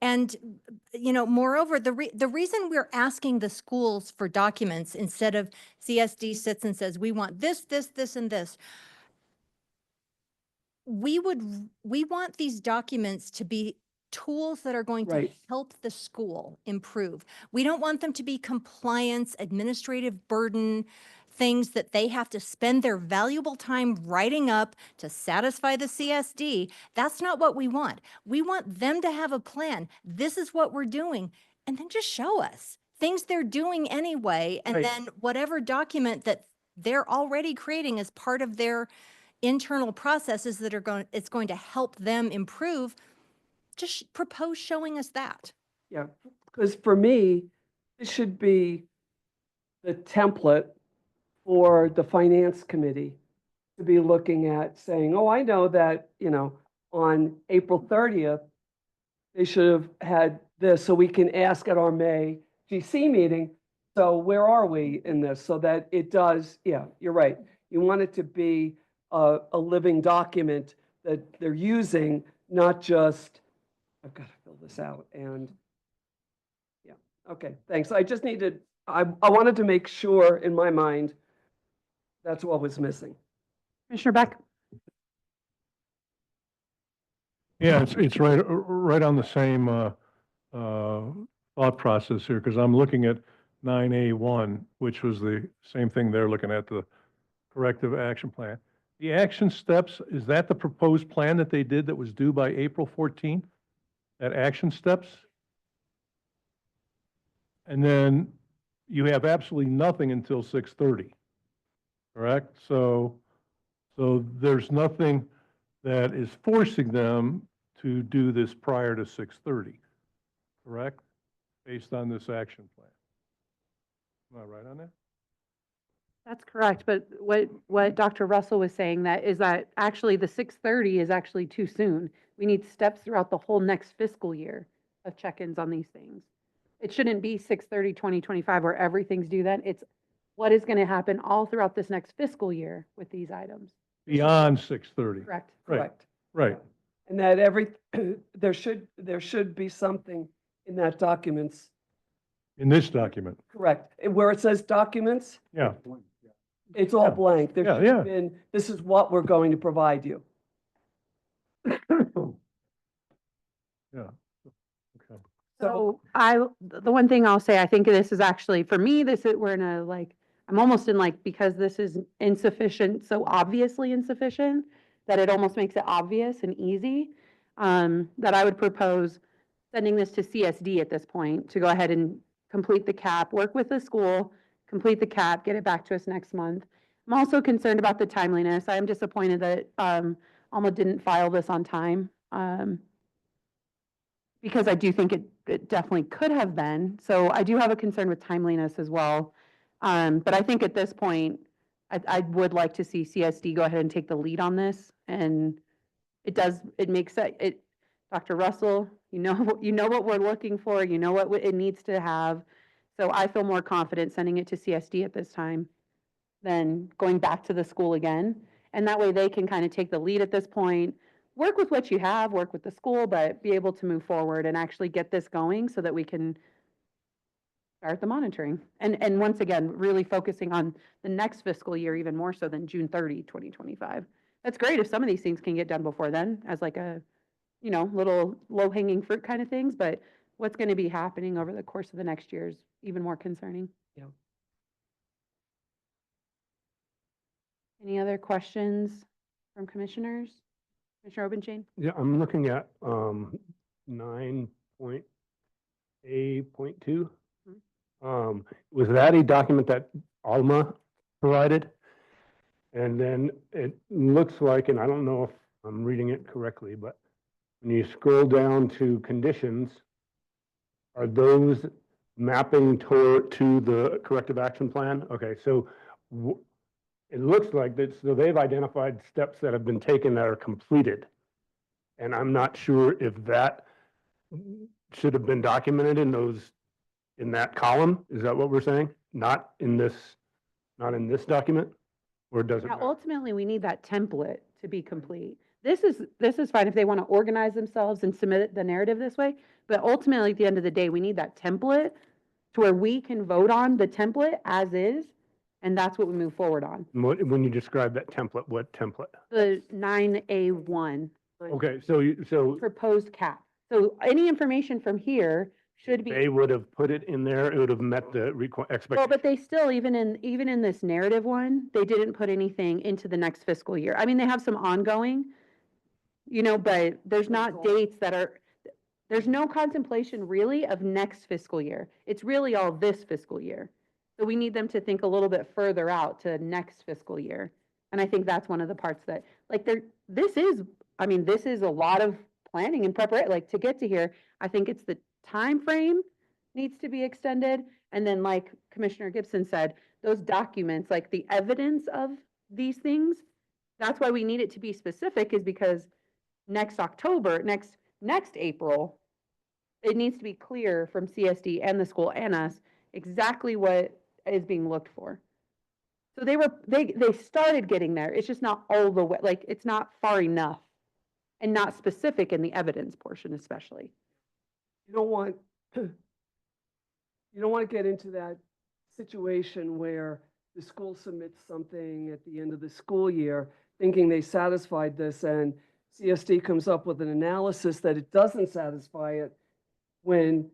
And, moreover, the reason we're asking the schools for documents instead of CSD sits and says, we want this, this, this, and this. We want these documents to be tools that are going to help the school improve. We don't want them to be compliance, administrative burden, things that they have to spend their valuable time writing up to satisfy the CSD. That's not what we want. We want them to have a plan. This is what we're doing. And then just show us things they're doing anyway. And then whatever document that they're already creating as part of their internal processes that are it's going to help them improve, just propose showing us that. Yeah, because for me, this should be the template for the finance committee to be looking at, saying, oh, I know that, on April 30th, they should have had this, so we can ask at our May GC meeting, so where are we in this? So that it does, yeah, you're right. You want it to be a living document that they're using, not just, I've got to fill this out, and yeah, okay, thanks. I just needed, I wanted to make sure in my mind that's what was missing. Commissioner Beck? Yeah, it's right on the same thought process here, because I'm looking at 9A1, which was the same thing they're looking at, the corrective action plan. The action steps, is that the proposed plan that they did that was due by April 14th? That action steps? And then you have absolutely nothing until 6:30, correct? So there's nothing that is forcing them to do this prior to 6:30, correct? Based on this action plan. Am I right on that? That's correct, but what Dr. Russell was saying is that actually the 6:30 is actually too soon. We need steps throughout the whole next fiscal year of check-ins on these things. It shouldn't be 6/30/2025 where everything's due then. It's what is going to happen all throughout this next fiscal year with these items. Beyond 6:30. Correct. Right, Correct. right. And that there should be something in that documents, In this document, correct. And where it says documents, yeah. it's all blank. There Yeah, should have yeah. been, this is what we're going to provide you. Yeah. Okay. So the one thing I'll say, I think this is actually, for me, we're in a I'm almost in because this is insufficient, so obviously insufficient, that it almost makes it obvious and easy, that I would propose sending this to CSD at this point to go ahead and complete the cap, work with the school, complete the cap, get it back to us next month. I'm also concerned about the timeliness. I am disappointed that Alma didn't file this on time. Because I do think it definitely could have been. So I do have a concern with timeliness as well. But I think at this point, I would like to see CSD go ahead and take the lead on this. And it makes it, Dr. Russell, you know what we're looking for, you know what it needs to have. So I feel more confident sending it to CSD at this time than going back to the school again. And that way they can kind of take the lead at this point, work with what you have, work with the school, but be able to move forward and actually get this going so that we can start the monitoring. And once again, really focusing on the next fiscal year, even more so than June 30, 2025. That's great if some of these things can get done before then as a, little low-hanging fruit kind of things, but what's going to be happening over the course of the next year is even more concerning. Yeah. Any other questions from commissioners? Commissioner Obenchain? Yeah, I'm looking at 9.A.2. Was that a document that Alma provided? And then it looks like, and I don't know if I'm reading it correctly, but when you scroll down to conditions, are those mapping to the corrective action plan? Okay, so it looks like that, so they've identified steps that have been taken that are completed. And I'm not sure if that should have been documented in that column. Is that what we're saying? Not in this document? Or does it Now, matter? ultimately, we need that template to be complete. This is fine if they want to organize themselves and submit the narrative this way, but ultimately, at the end of the day, we need that template to where we can vote on the template as is, and that's what we move forward on. When you describe that template, what template? The 9A1 Okay, so proposed cap. So any information from here should be. they would have put it in there, it would have met the Well, expectation. but they still, even in this narrative one, they didn't put anything into the next fiscal year. I mean, they have some ongoing, but there's not dates there's no contemplation really of next fiscal year. It's really all this fiscal year. So we need them to think a little bit further out to next fiscal year. And I think that's one of the parts that, this is a lot of planning and preparation, to get to here. I think it's the time frame needs to be extended. And then like Commissioner Gibson said, those documents, the evidence of these things, that's why we need it to be specific, is because next October, next April, it needs to be clear from CSD and the school and us exactly what is being looked for. So they started getting there. It's just not all the way, it's not far enough and not specific in the evidence portion, especially. You don't want to get into that situation where the school submits something at the end of the school year thinking they satisfied this, and CSD comes up with an analysis that it doesn't satisfy it when,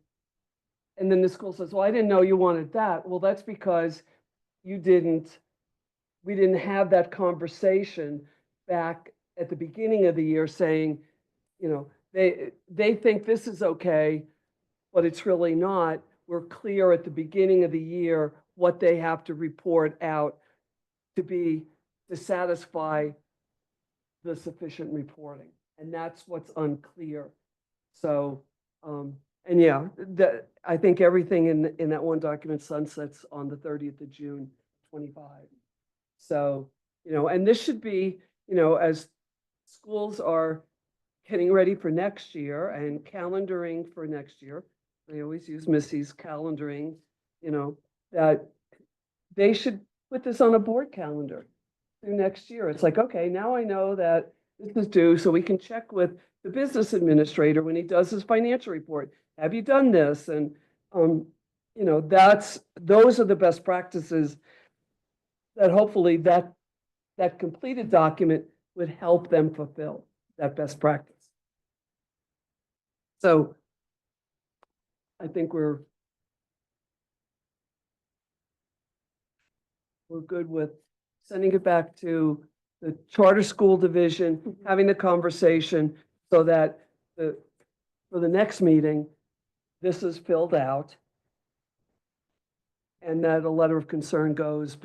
and then the school says, well, I didn't know you wanted that. Well, that's because we didn't have that conversation back at the beginning of the year saying, you know, they think this is okay, but it's really not. We're clear at the beginning of the year what they have to report out to satisfy the sufficient reporting. And that's what's unclear. So, and yeah, I think everything in that one document sunsets on the 30th of June, 25. So, you know, and this should be, you know, as schools are getting ready for next year and calendaring for next year, I always use Missy's calendaring, you know, that they should put this on a board calendar through next year. It's like, okay, now I know that this is due, so we can check with the business administrator when he does his financial report. Have you done this? And, you know, those are the best practices that hopefully that completed document would help them fulfill that best practice. So I think we're good with sending it back to the charter school division, having the conversation so that for the next meeting, this is filled out and that a letter of concern goes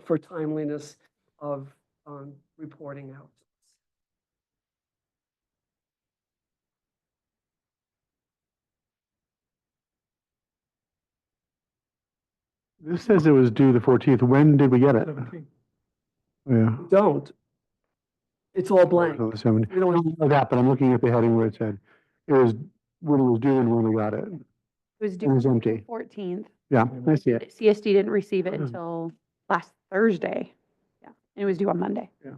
for timeliness of reporting out. This says it was due the 14th. When did we get it? 17. Yeah. Don't. It's all blank. Oh, the 17th. We don't- I don't know that, but I'm looking at the heading where it said it was when it was due and when we got it. It was It due was on empty. the 14th. Yeah, I see it. CSD didn't receive it until last Thursday. Yeah, and it was due on Monday. Yeah.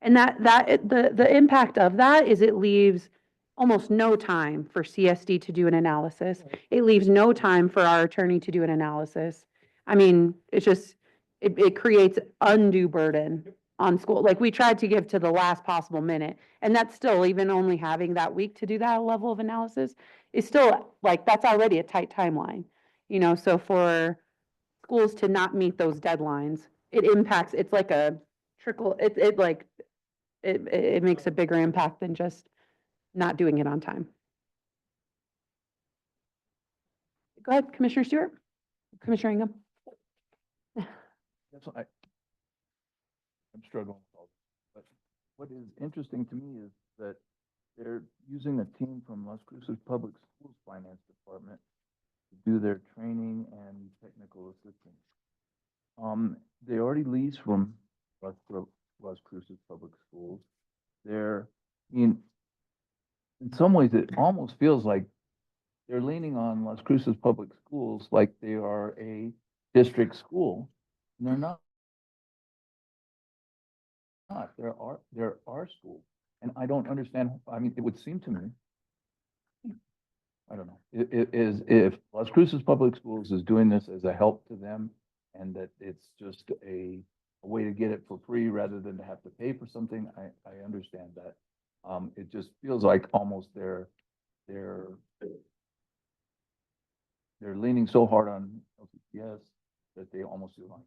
And the impact of that is it leaves almost no time for CSD to do an analysis. It leaves no time for our attorney to do an analysis. I mean, it's just, it creates undue burden on school. Like, we tried to give to the last possible minute, and that's still, even only having that week to do that level of analysis is still, like, that's already a tight timeline. You know, so for schools to not meet those deadlines, it impacts, it's like a trickle, it makes a bigger impact than just not doing it on time. Go ahead, Commissioner Stewart. Commissioner Ingham. That's why I'm struggling with all this. But what is interesting to me is that they're using a team from Las Cruces Public Schools Finance Department to do their training and technical assistance. They already lease from Las Cruces Public Schools. In some ways, it almost feels like they're leaning on Las Cruces Public Schools like they are a district school. And they're not. They're our school. And I don't understand. I mean, it would seem to me, I don't know, if Las Cruces Public Schools is doing this as a help to them and that it's just a way to get it for free rather than to have to pay for something, I understand that. It just feels like almost they're leaning so hard on LCPS that they almost feel like.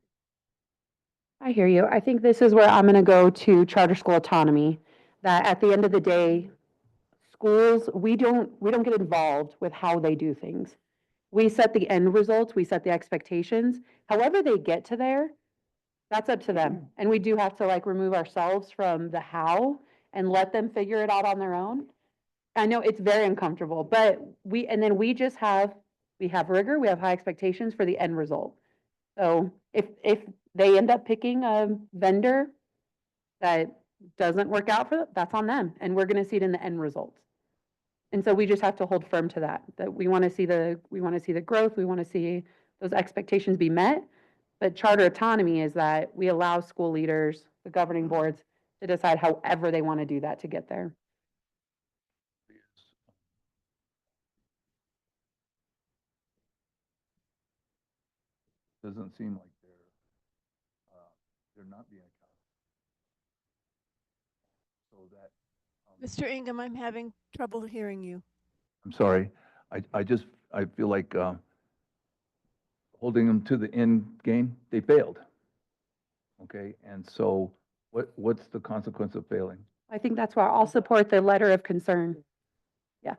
I hear you. I think this is where I'm going to go to charter school autonomy, that at the end of the day, schools, we don't get involved with how they do things. We set the end results, we set the expectations. However they get to there, that's up to them. And we do have to, like, remove ourselves from the how and let them figure it out on their own. I know it's very uncomfortable, but we have rigor, we have high expectations for the end result. So if they end up picking a vendor that doesn't work out for them, that's on them, and we're gonna see it in the end results. And so we just have to hold firm to that we wanna see the growth, we wanna see those expectations be met. But charter autonomy is that we allow school leaders, the governing boards, to decide however they wanna do that to get there. Doesn't seem like they're not being accountable. so that, Mr. Ingham, I'm having trouble hearing you. I'm sorry, I feel like holding them to the end game, they failed. Okay, and so what's the consequence of failing? I think that's why I'll support the letter of concern. Yeah.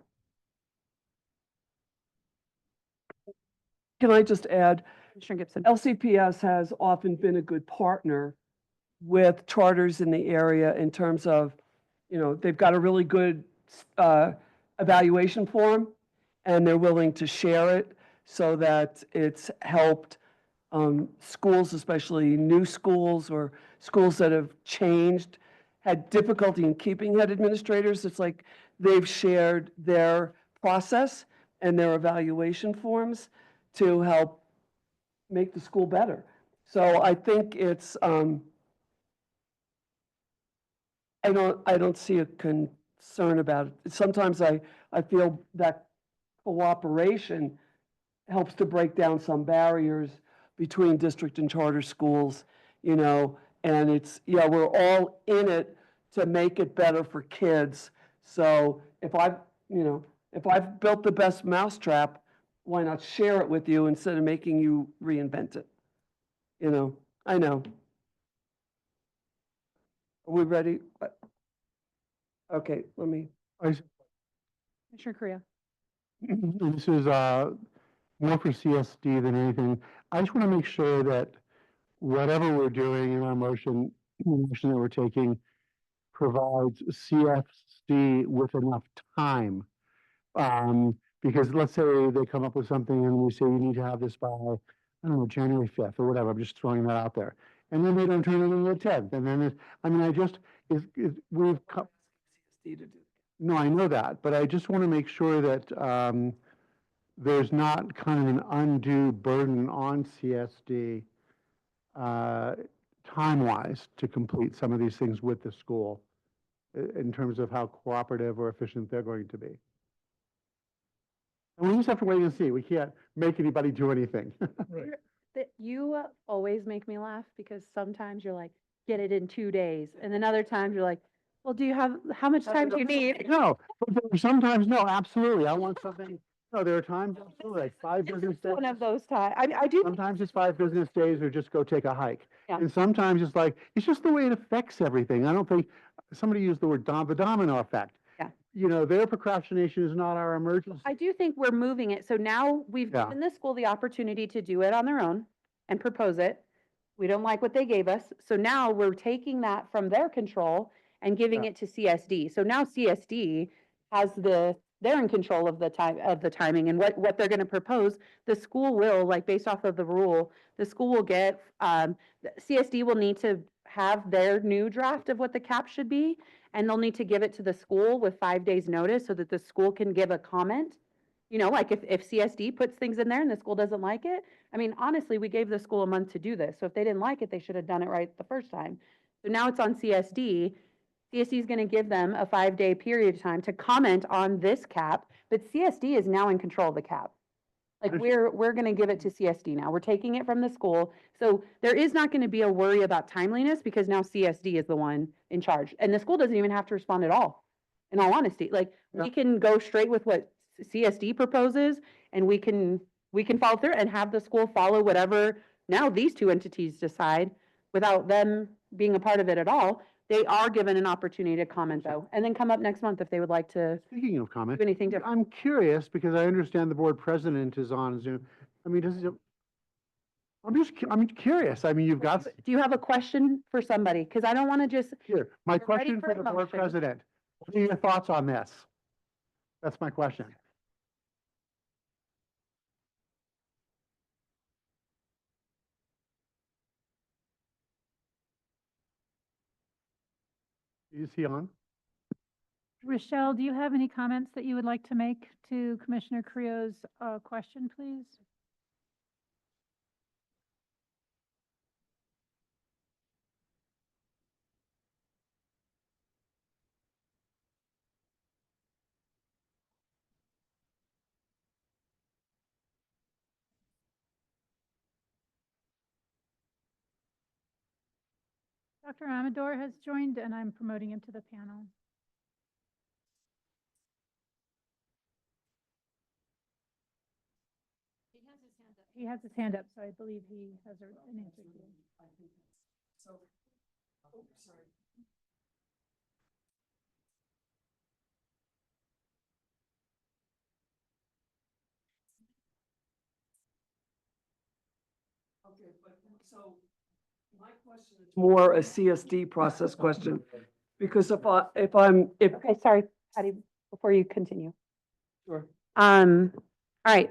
Can I just add, Commissioner Gibson. LCPS has often been a good partner with charters in the area in terms of, they've got a really good evaluation form, and they're willing to share it so that it's helped schools, especially new schools or schools that have changed, had difficulty in keeping head administrators. It's like they've shared their process and their evaluation forms to help make the school better. So I think it's, I don't see a concern about it. Sometimes I feel that cooperation helps to break down some barriers between district and charter schools, and it's, we're all in it to make it better for kids. So if I've built the best mousetrap, why not share it with you instead of making you reinvent it? I know. Are we ready? Okay, let me. Commissioner Korea. This is more for CSD than anything. I just want to make sure that whatever we're doing in our motion, the motion that we're taking provides CSD with enough time. Because let's say they come up with something and we say you need to have this by, I don't know, January 5th or whatever. I'm just throwing that out there. And then they don't turn it into the 10th. And then, we've come. No, I know that, but I just want to make sure that there's not kind of an undue burden on CSD time-wise to complete some of these things with the school in terms of how cooperative or efficient they're going to be. And we just have to wait and see. We can't make anybody do anything. Right. That you always make me laugh because sometimes you're like, get it in 2 days. And then other times you're like, well, how much time do you need? No, but sometimes, no, absolutely. I want something. No, there are times, absolutely, like 5 business days. One of those times. I do. Sometimes it's 5 business days or just go take a hike. Yeah. And sometimes it's like, it's just the way it affects everything. I don't think, somebody used the word the domino effect. Yeah. Their procrastination is not our emergency. I do think we're moving it. So now we've Yeah. given the school the opportunity to do it on their own and propose it. We don't like what they gave us. So now we're taking that from their control and giving Yeah. it to CSD. So now CSD has they're in control of the timing and what they're going to propose. The school will, like based off of the rule, the school will get, CSD will need to have their new draft of what the cap should be. And they'll need to give it to the school with 5 days notice so that the school can give a comment. Like if CSD puts things in there and the school doesn't like it, I mean, honestly, we gave the school a month to do this. So if they didn't like it, they should have done it right the first time. So now it's on CSD. CSD is going to give them a 5-day period of time to comment on this cap, but CSD is now in control of the cap. Like we're going to give it to CSD now. We're taking it from the school. So there is not going to be a worry about timeliness because now CSD is the one in charge. And the school doesn't even have to respond at all. In all honesty, like we can go straight with what CSD proposes and we can follow through and have the school follow whatever now these two entities decide without them being a part of it at all. They are given an opportunity to comment though, and then come up next month if they would like to Speaking of comment, do anything different. I'm curious because I understand the board president is on Zoom. I mean, I'm curious. I mean, you've got. Do you have a question for somebody? Because I don't want to just. Here, my You're ready question for for a the board motion. president. What are your thoughts on this? That's my question. Is he on? Rochelle, do you have any comments that you would like to make to Commissioner Creo's question, please? Dr. Amador has joined and I'm promoting him to the panel. He has his hand up, so I believe he has an answer to you. Okay, but so my question is more a CSD process question. Because if Okay, sorry, Patty, before you continue. Sure. All right.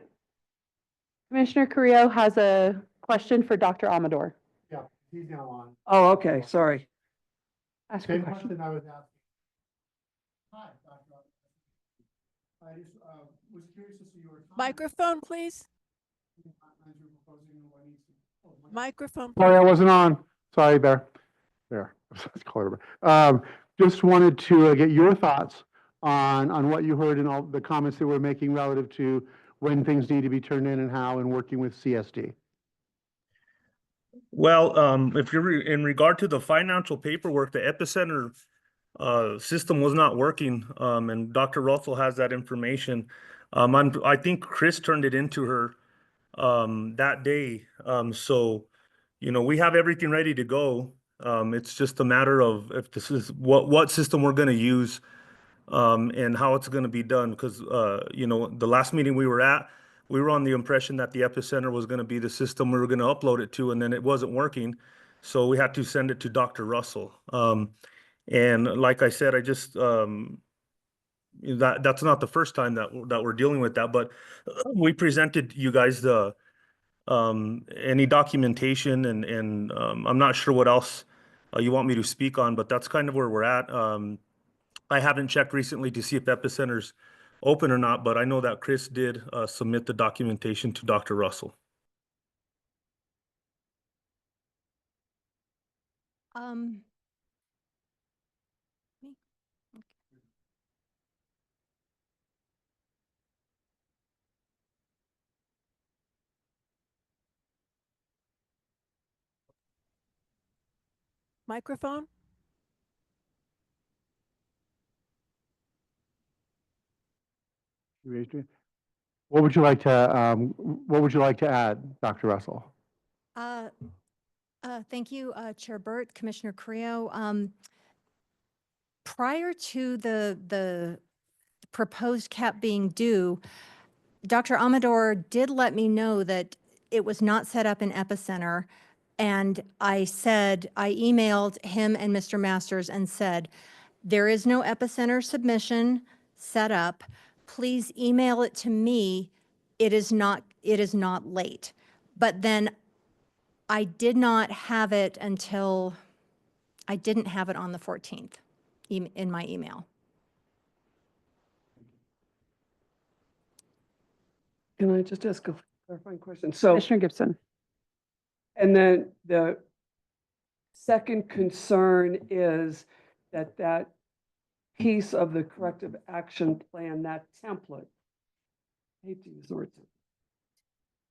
Commissioner Carrillo has a question for Dr. Amador. Yeah, he's now on. Oh, okay, sorry. Ask your Same question. question I was asking. Hi, Dr. I just was curious to see your Microphone, please. Microphone. Sorry, I wasn't on. Sorry, there. Just wanted to get your thoughts on what you heard and all the comments that we're making relative to when things need to be turned in and how, and working with CSD. Well, if you're in regard to the financial paperwork, the Epicenter system was not working, and Dr. Russell has that information. I think Chris turned it into her that day. So, we have everything ready to go. It's just a matter of if this is what system we're going to use, and how it's going to be done. Because, the last meeting we were at, we were on the impression that the Epicenter was going to be the system we were going to upload it to, and then it wasn't working. So we had to send it to Dr. Russell. And like I said, I just that's not the first time that we're dealing with that, but we presented you guys the any documentation, and I'm not sure what else you want me to speak on, but that's kind of where we're at. I haven't checked recently to see if Epicenter's open or not, but I know that Chris did submit the documentation to Dr. Russell. Microphone. What would you like to add, Dr. Russell? Thank you, Chair Burt, Commissioner Creo. Prior to the proposed cap being due, Dr. Amador did let me know that it was not set up in Epicenter. And I emailed him and Mr. Masters and said, there is no Epicenter submission set up. Please email it to me. It is not late. But then I did not have it until, I didn't have it on the 14th in my email. Can I just ask a clarifying question? So, Commissioner Gibson. and then the second concern is that piece of the corrective action plan, that template, I hate to use the word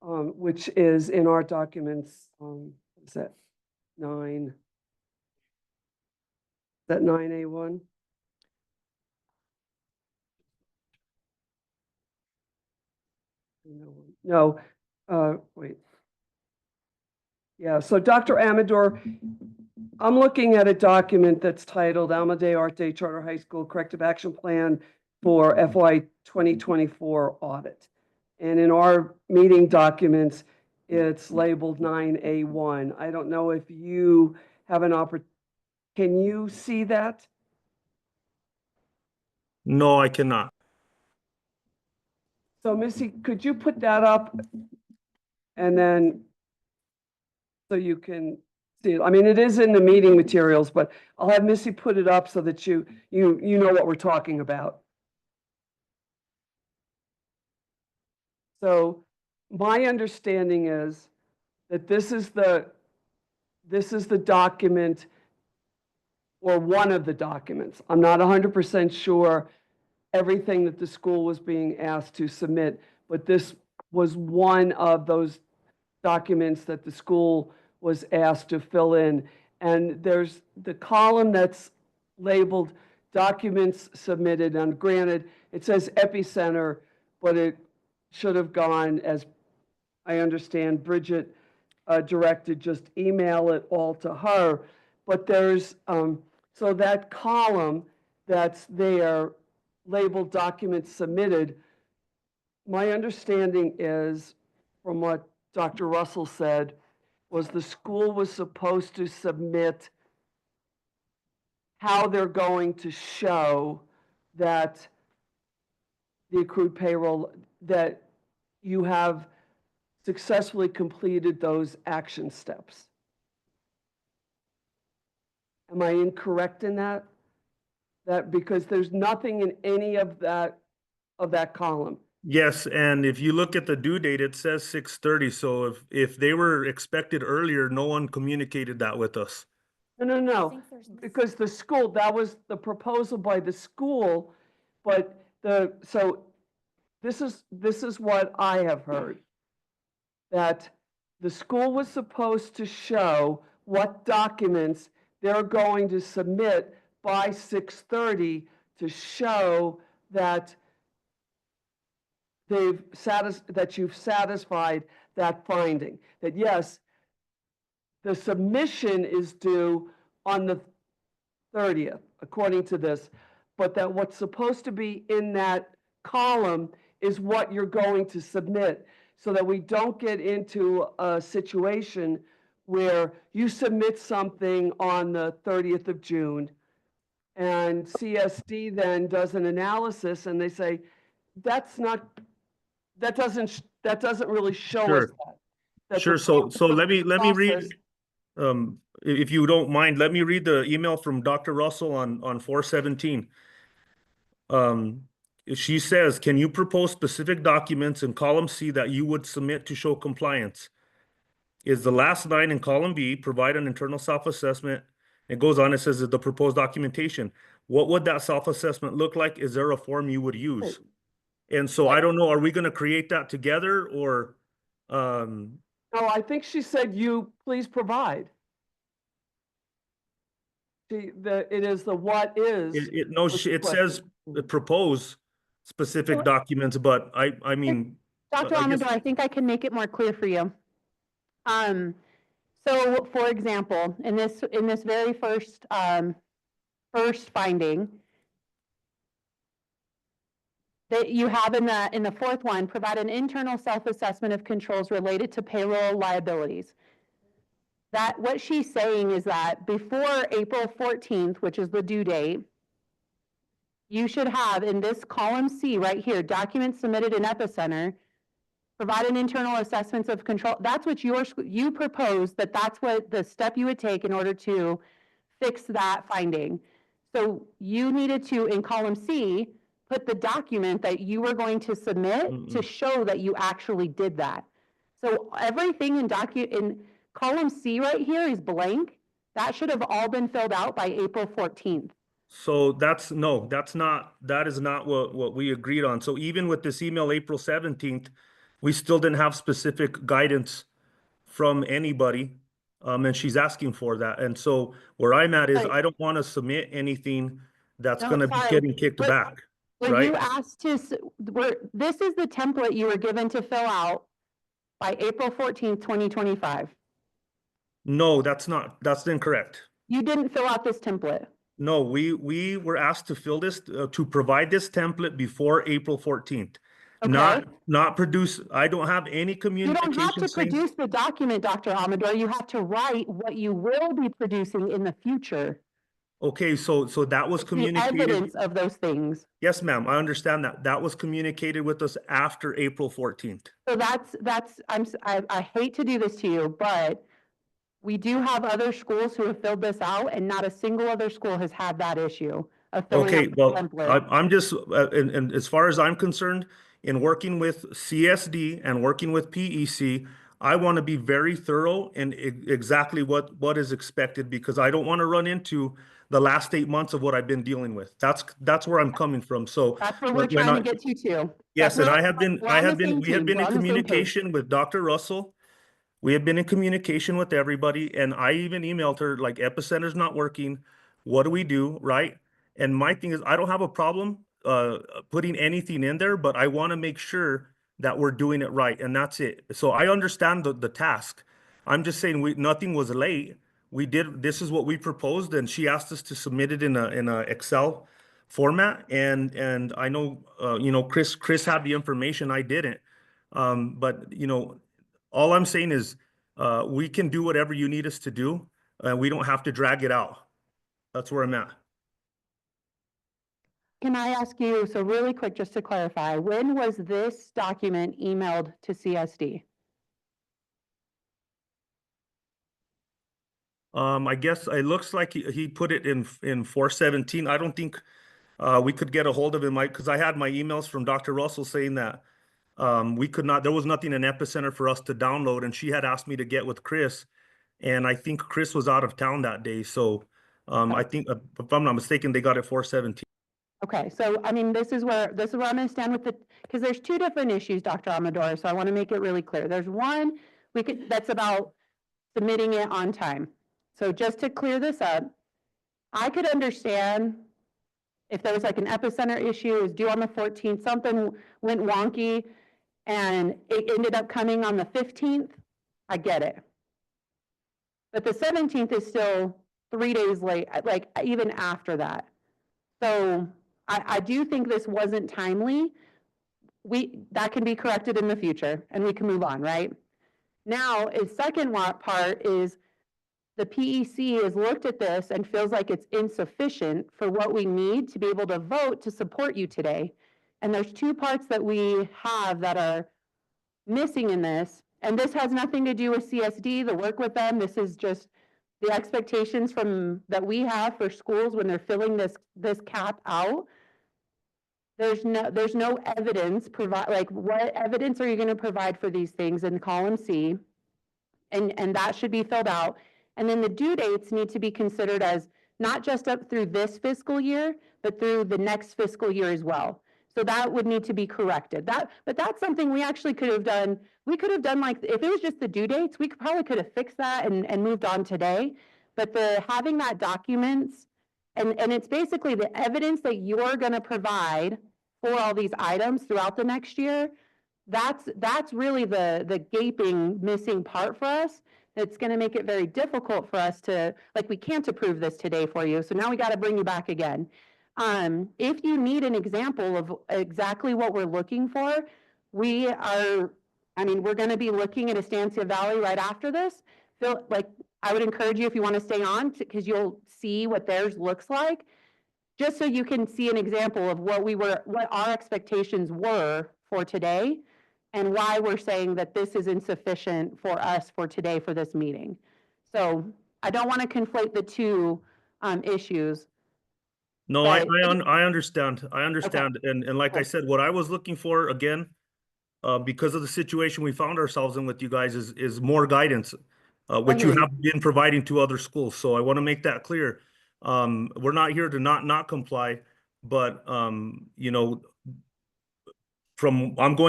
template, which is in our documents, what is that, 9? Is that 9A1? No, wait. Yeah, so Dr. Amador, I'm looking at a document that's titled Almaday Arte Charter High School Corrective Action Plan for FY 2024 audit. And in our meeting documents, it's labeled 9A1. I don't know if you have an opportunity. Can you see that? No, I cannot. So Missy, could you put that up? And then, so you can see it. I mean, it is in the meeting materials, but I'll have Missy put it up so that you know what we're talking about. So my understanding is that this is the document, or one of the documents. I'm not 100% sure everything that the school was being asked to submit, but this was one of those documents that the school was asked to fill in. And there's the column that's labeled documents submitted, and granted, it says epicenter, but it should have gone, as I understand, Bridget directed, just email it all to her. But there's, so that column that's there labeled documents submitted, my understanding is, from what Dr. Russell said, was the school was supposed to submit how they're going to show that the accrued payroll, that you have successfully completed those action steps. Am I incorrect in that? That because there's nothing in any of that column. Yes, and if you look at the due date, it says 6:30. So if they were expected earlier, no one communicated that with us. No, because the school, that was the proposal by the school, but so this is what I have heard. That the school was supposed to show what documents they're going to submit by 6:30 to show that that you've satisfied that finding. That yes, the submission is due on the 30th, according to this, but that what's supposed to be in that column is what you're going to submit, so that we don't get into a situation where you submit something on the 30th of June and CSD then does an analysis and they say, that doesn't really show us Sure. that. Sure. So let me read, if you don't mind, let me read the email from Dr. Russell on 4/17. She says, can you propose specific documents in column C that you would submit to show compliance? Is the last line in column B, provide an internal self-assessment. It goes on, it says that the proposed documentation. What would that self-assessment look like? Is there a form you would use? And so I don't know, are we going to create that together or? No, I think she said you please provide. It is the what is. No, it says propose specific documents, but I mean. Dr. Amador, I think I can make it more clear for you. So for example, in this very first finding that you have in the fourth one, provide an internal self-assessment of controls related to payroll liabilities. That what she's saying is that before April 14th, which is the due date, you should have in this column C right here, documents submitted in Epicenter, provide an internal assessments of control. That's what you proposed, that's what the step you would take in order to fix that finding. So you needed to, in column C, put the document that you were going to submit to show that you actually did that. So everything in column C right here is blank. That should have all been filled out by April 14th. So that is not what we agreed on. So even with this email, April 17th, we still didn't have specific guidance from anybody. And she's asking for that. And so where I'm at is I don't want to submit anything that's going to be getting kicked back. Right? You asked this is the template you were given to fill out by April 14th, 2025. No, that's incorrect. You didn't fill out this template. No, we were asked to fill this, to provide this template before April 14th. Okay. Not produce, I don't have any communication. You don't have to produce the document, Dr. Amador. You have to write what you will be producing in the future. Okay, so that was communicated. The evidence of those things. Yes, ma'am, I understand that. That was communicated with us after April 14th. So I hate to do this to you, but we do have other schools who have filled this out, and not a single other school has had that issue of filling Okay, out the well, template. I'm just, and as far as I'm concerned, in working with CSD and working with PEC, I want to be very thorough and exactly what is expected, because I don't want to run into the last 8 months of what I've been dealing with. That's where I'm coming from. So that's where we're trying to get to too. Yes, and we have been We're on the in same communication page. with Dr. Russell. We have been in communication with everybody, and I even emailed her, like, Epicenter's not working. What do we do, right? And my thing is, I don't have a problem putting anything in there, but I want to make sure that we're doing it right, and that's it. So I understand the task. I'm just saying nothing was late. We did, this is what we proposed, and she asked us to submit it in a Excel format, and I know Chris had the information, I didn't. But all I'm saying is we can do whatever you need us to do, and we don't have to drag it out. That's where I'm at. Can I ask you, so really quick, just to clarify, when was this document emailed to CSD? I guess it looks like he put it in 417. I don't think we could get a hold of him, because I had my emails from Dr. Russell saying that we could not, there was nothing in Epicenter for us to download, and she had asked me to get with Chris, and I think Chris was out of town that day. So I think, if I'm not mistaken, they got it 417. Okay, so I mean, this is where I'm going to stand with the, because there's two different issues, Dr. Amador, so I want to make it really clear. There's one, that's about submitting it on time. So just to clear this up, I could understand if there was like an Epicenter issue, it was due on the 14th, something went wonky, and it ended up coming on the 15th, I get it. But the 17th is still 3 days late, like even after that. So I do think this wasn't timely. That can be corrected in the future and we can move on, right? Now, a second part is the PEC has looked at this and feels like it's insufficient for what we need to be able to vote to support you today. And there's two parts that we have that are missing in this. And this has nothing to do with CSD, the work with them. This is just the expectations that we have for schools when they're filling this cap out. There's no evidence like what evidence are you going to provide for these things in column C? And that should be filled out. And then the due dates need to be considered as not just up through this fiscal year, but through the next fiscal year as well. So that would need to be corrected. But that's something we actually could have done. We could have done, like, if it was just the due dates, we probably could have fixed that and moved on today. But having that documents, and it's basically the evidence that you're going to provide for all these items throughout the next year. That's really the gaping missing part for us. It's going to make it very difficult for us to, like, we can't approve this today for you. So now we got to bring you back again. If you need an example of exactly what we're looking for, we're going to be looking at Estancia Valley right after this. I would encourage you, if you want to stay on, because you'll see what theirs looks like, just so you can see an example of what our expectations were for today and why we're saying that this is insufficient for us for today for this meeting. So I don't want to conflate the two issues. No, I understand. I understand. Okay. And like I said, what I was looking for, again, because of the situation we found ourselves in with you guys, is more guidance, which you have been providing to other schools. So I want to make that clear. We're not here to not comply, but I'm going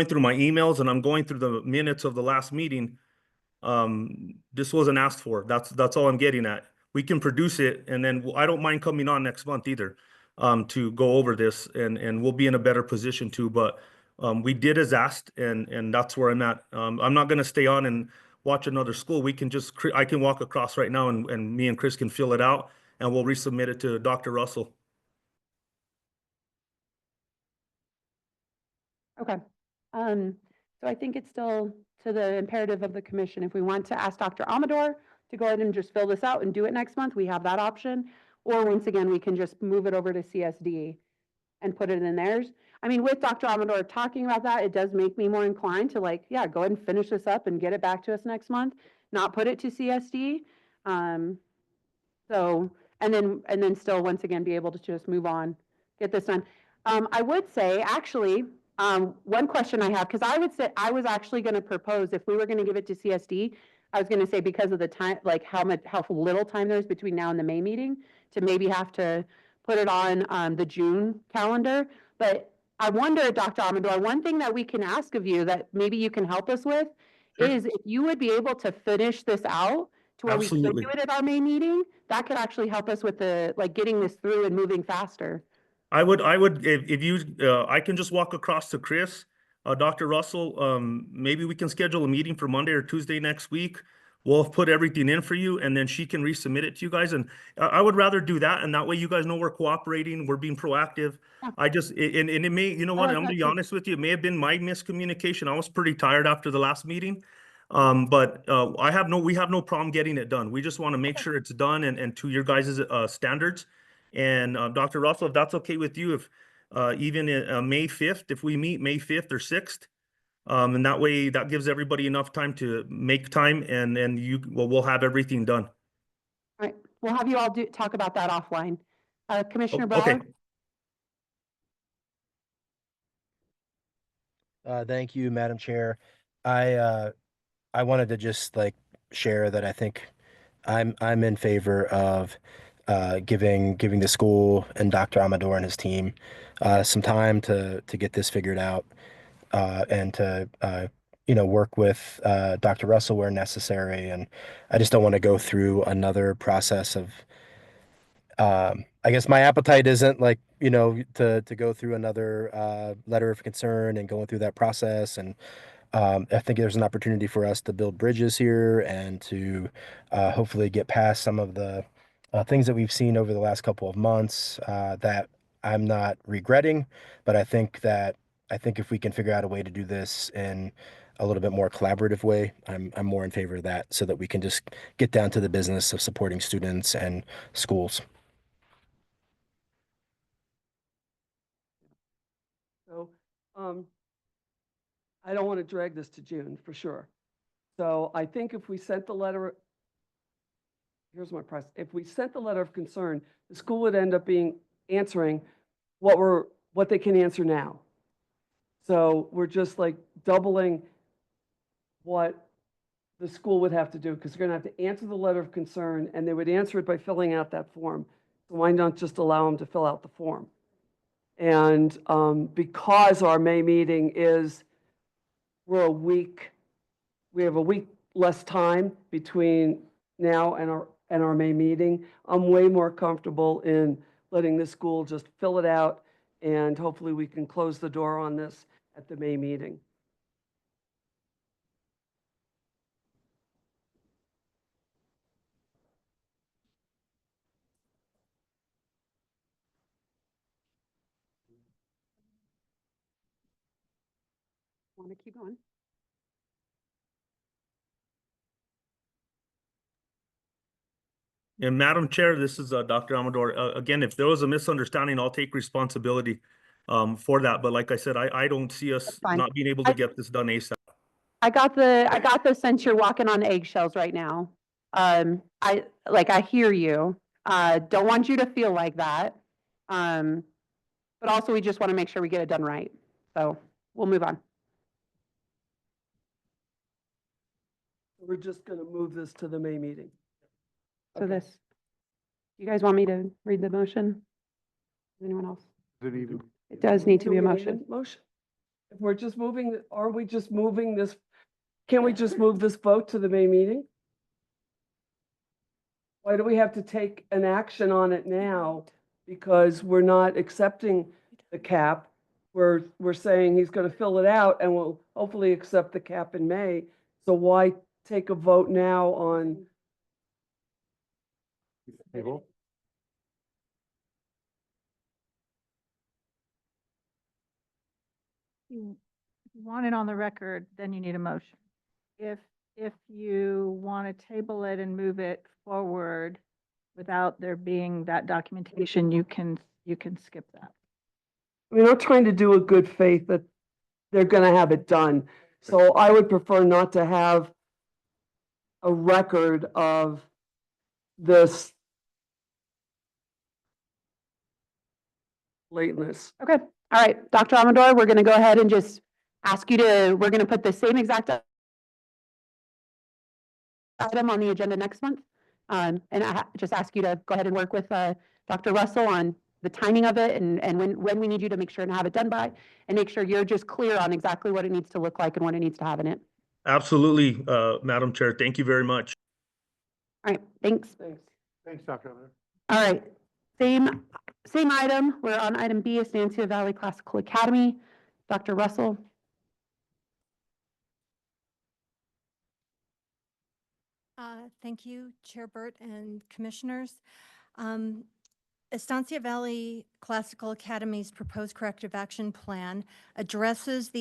through my emails and I'm going through the minutes of the last meeting. This wasn't asked for. That's all I'm getting at. We can produce it, and then I don't mind coming on next month either, to go over this, and we'll be in a better position too. But we did as asked, and that's where I'm at. I'm not going to stay on and watch another school. I can walk across right now, and me and Chris can fill it out, and we'll resubmit it to Dr. Russell. Okay. So I think it's still to the imperative of the commission. If we want to ask Dr. Amador to go ahead and just fill this out and do it next month, we have that option. Or once again, we can just move it over to CSD and put it in theirs. I mean, with Dr. Amador talking about that, it does make me more inclined to, like, yeah, go ahead and finish this up and get it back to us next month, not put it to CSD. And then still, once again, be able to just move on, get this done. I would say, actually, one question I have, because I was actually going to propose, if we were going to give it to CSD, I was going to say, because of the time, like how little time there is between now and the May meeting, to maybe have to put it on the June calendar. But I wonder, Dr. Amador, one thing that we can ask of you that maybe you can help us with Sure. is if you would be able to finish this out to where we could Absolutely. do it at our May meeting, that could actually help us with the, like, getting this through and moving faster. I would, if you, I can just walk across to Chris, Dr. Russell, maybe we can schedule a meeting for Monday or Tuesday next week. We'll put everything in for you and then she can resubmit it to you guys. And I would rather do that. And that way you guys know we're cooperating, we're being proactive. I just, and it may, you know what, like I'm that gonna be too. honest with you, it may have been my miscommunication. I was pretty tired after the last meeting. But we have no problem getting it done. We just want to make sure it's done and to your guys' standards. And Dr. Russell, if that's okay with you, if even May 5th, if we meet May 5th or 6th, and that way that gives everybody enough time to make time and then we'll have everything done. All right, we'll have you all talk about that offline. Commissioner Okay. Bauer? Thank you, Madam Chair. I wanted to just like share that I think I'm in favor of giving the school and Dr. Amador and his team some time to get this figured out and to work with Dr. Russell where necessary. And I just don't want to go through another process of I guess my appetite isn't like, to go through another letter of concern and going through that process. And I think there's an opportunity for us to build bridges here and to hopefully get past some of the things that we've seen over the last couple of months that I'm not regretting. But I think if we can figure out a way to do this in a little bit more collaborative way, I'm more in favor of that so that we can just get down to the business of supporting students and schools. So, I don't want to drag this to June for sure. So I think if we sent the letter, here's my price. If we sent the letter of concern, the school would end up answering what they can answer now. So we're just like doubling what the school would have to do because they're going to have to answer the letter of concern and they would answer it by filling out that form. So why not just allow them to fill out the form? And because our May meeting we have a week less time between now and our May meeting, I'm way more comfortable in letting the school just fill it out and hopefully we can close the door on this at the May meeting. Want to keep going? And Madam Chair, this is Dr. Amador. Again, if there was a misunderstanding, I'll take responsibility for that. But like I said, I don't see us fine. not being able to get this done ASAP. I got the sense you're walking on eggshells right now. I hear you. Don't want you to feel like that. But also we just want to make sure we get it done right. So we'll move on. We're just going to move this to the May meeting. So you guys want me to read the motion? Anyone else? It does need to be a Do we need motion. Motion. If we're just moving, are we just moving this? Can't we just move this vote to the May meeting? Why do we have to take an action on it now? Because we're not accepting the cap. We're saying he's going to fill it out and we'll hopefully accept the cap in May. So why take a vote now on? Table. If you want it on the record, then you need a motion. If you want to table it and move it forward without there being that documentation, you can skip that. I mean, I'm trying to do a good faith that they're going to have it done. So I would prefer not to have a record of this lateness. Okay. All right, Dr. Amador, we're going to go ahead and just ask you we're going to put the same exact item on the agenda next month. And just ask you to go ahead and work with Dr. Russell on the timing of it and when we need you to make sure and have it done by, and make sure you're just clear on exactly what it needs to look like and what it needs to have in it. Absolutely, Madam Chair. Thank you very much. All right, thanks. Thanks, Dr. Miller. All right, same item. We're on item B, Estancia Valley Classical Academy. Dr. Russell. Thank you, Chair Burt and Commissioners. Estancia Valley Classical Academy's proposed corrective action plan addresses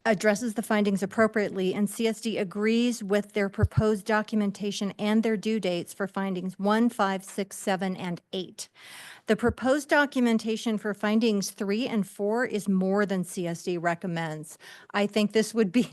addresses the findings appropriately, and CSD agrees with their proposed documentation and their due dates for findings 1, 5, 6, 7, and 8. The proposed documentation for findings 3 and 4 is more than CSD recommends. I think this would be,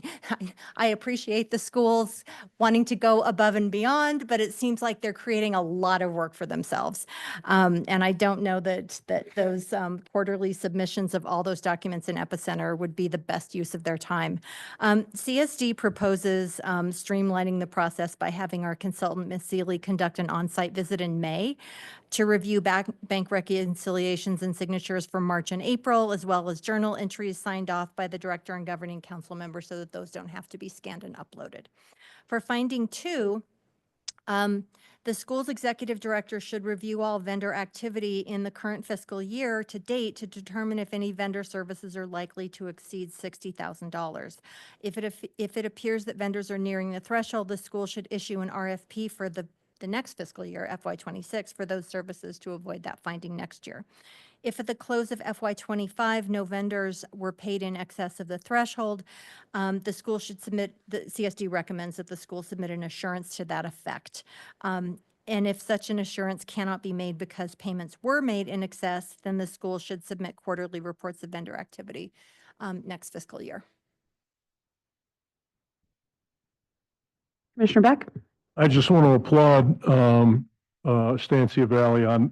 I appreciate the schools wanting to go above and beyond, but it seems like they're creating a lot of work for themselves. And I don't know that those quarterly submissions of all those documents in Epicenter would be the best use of their time. CSD proposes streamlining the process by having our consultant, Ms. Seeley, conduct an on-site visit in May to review bank reconciliations and signatures for March and April, as well as journal entries signed off by the director and governing council members so that those don't have to be scanned and uploaded. For finding 2, the school's executive director should review all vendor activity in the current fiscal year to date to determine if any vendor services are likely to exceed $60,000. If it appears that vendors are nearing the threshold, the school should issue an RFP for the next fiscal year, FY26, for those services to avoid that finding next year. If at the close of FY25, no vendors were paid in excess of the threshold, the school should submit, the CSD recommends that the school submit an assurance to that effect. And if such an assurance cannot be made because payments were made in excess, then the school should submit quarterly reports of vendor activity next fiscal year. Commissioner Beck? I just want to applaud Estancia Valley on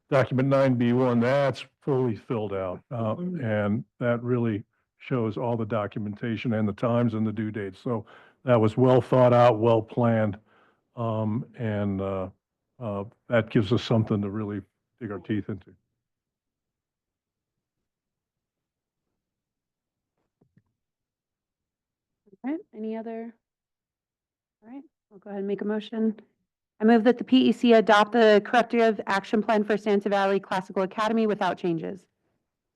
document 9B1. That's fully filled out. And that really shows all the documentation and the times and the due dates. So that was well thought out, well planned. And that gives us something to really dig our teeth into. All right, any other? All right, I'll go ahead and make a motion. I move that the PEC adopt the corrective action plan for Estancia Valley Classical Academy without changes.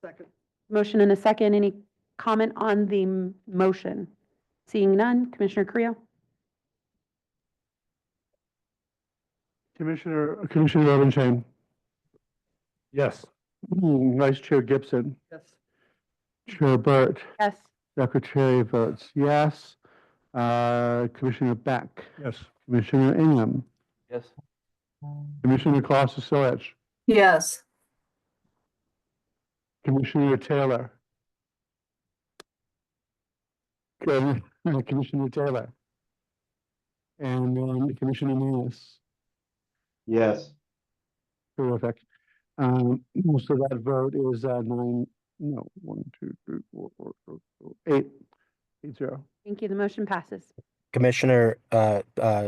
Second. Motion and a second. Any comment on the motion? Seeing none, Commissioner Creel? Commissioner Robinson. Yes. Vice Chair Gibson. Yes. Chair Burt. Yes. Secretary votes yes. Commissioner Beck. Yes. Commissioner Ingham. Yes. Commissioner Clausen-Solich. Yes. Commissioner Taylor. Commissioner Taylor. And Commissioner Morris. Yes. Terrific. So that vote is 8-0. Thank you. The motion passes. Commissioner,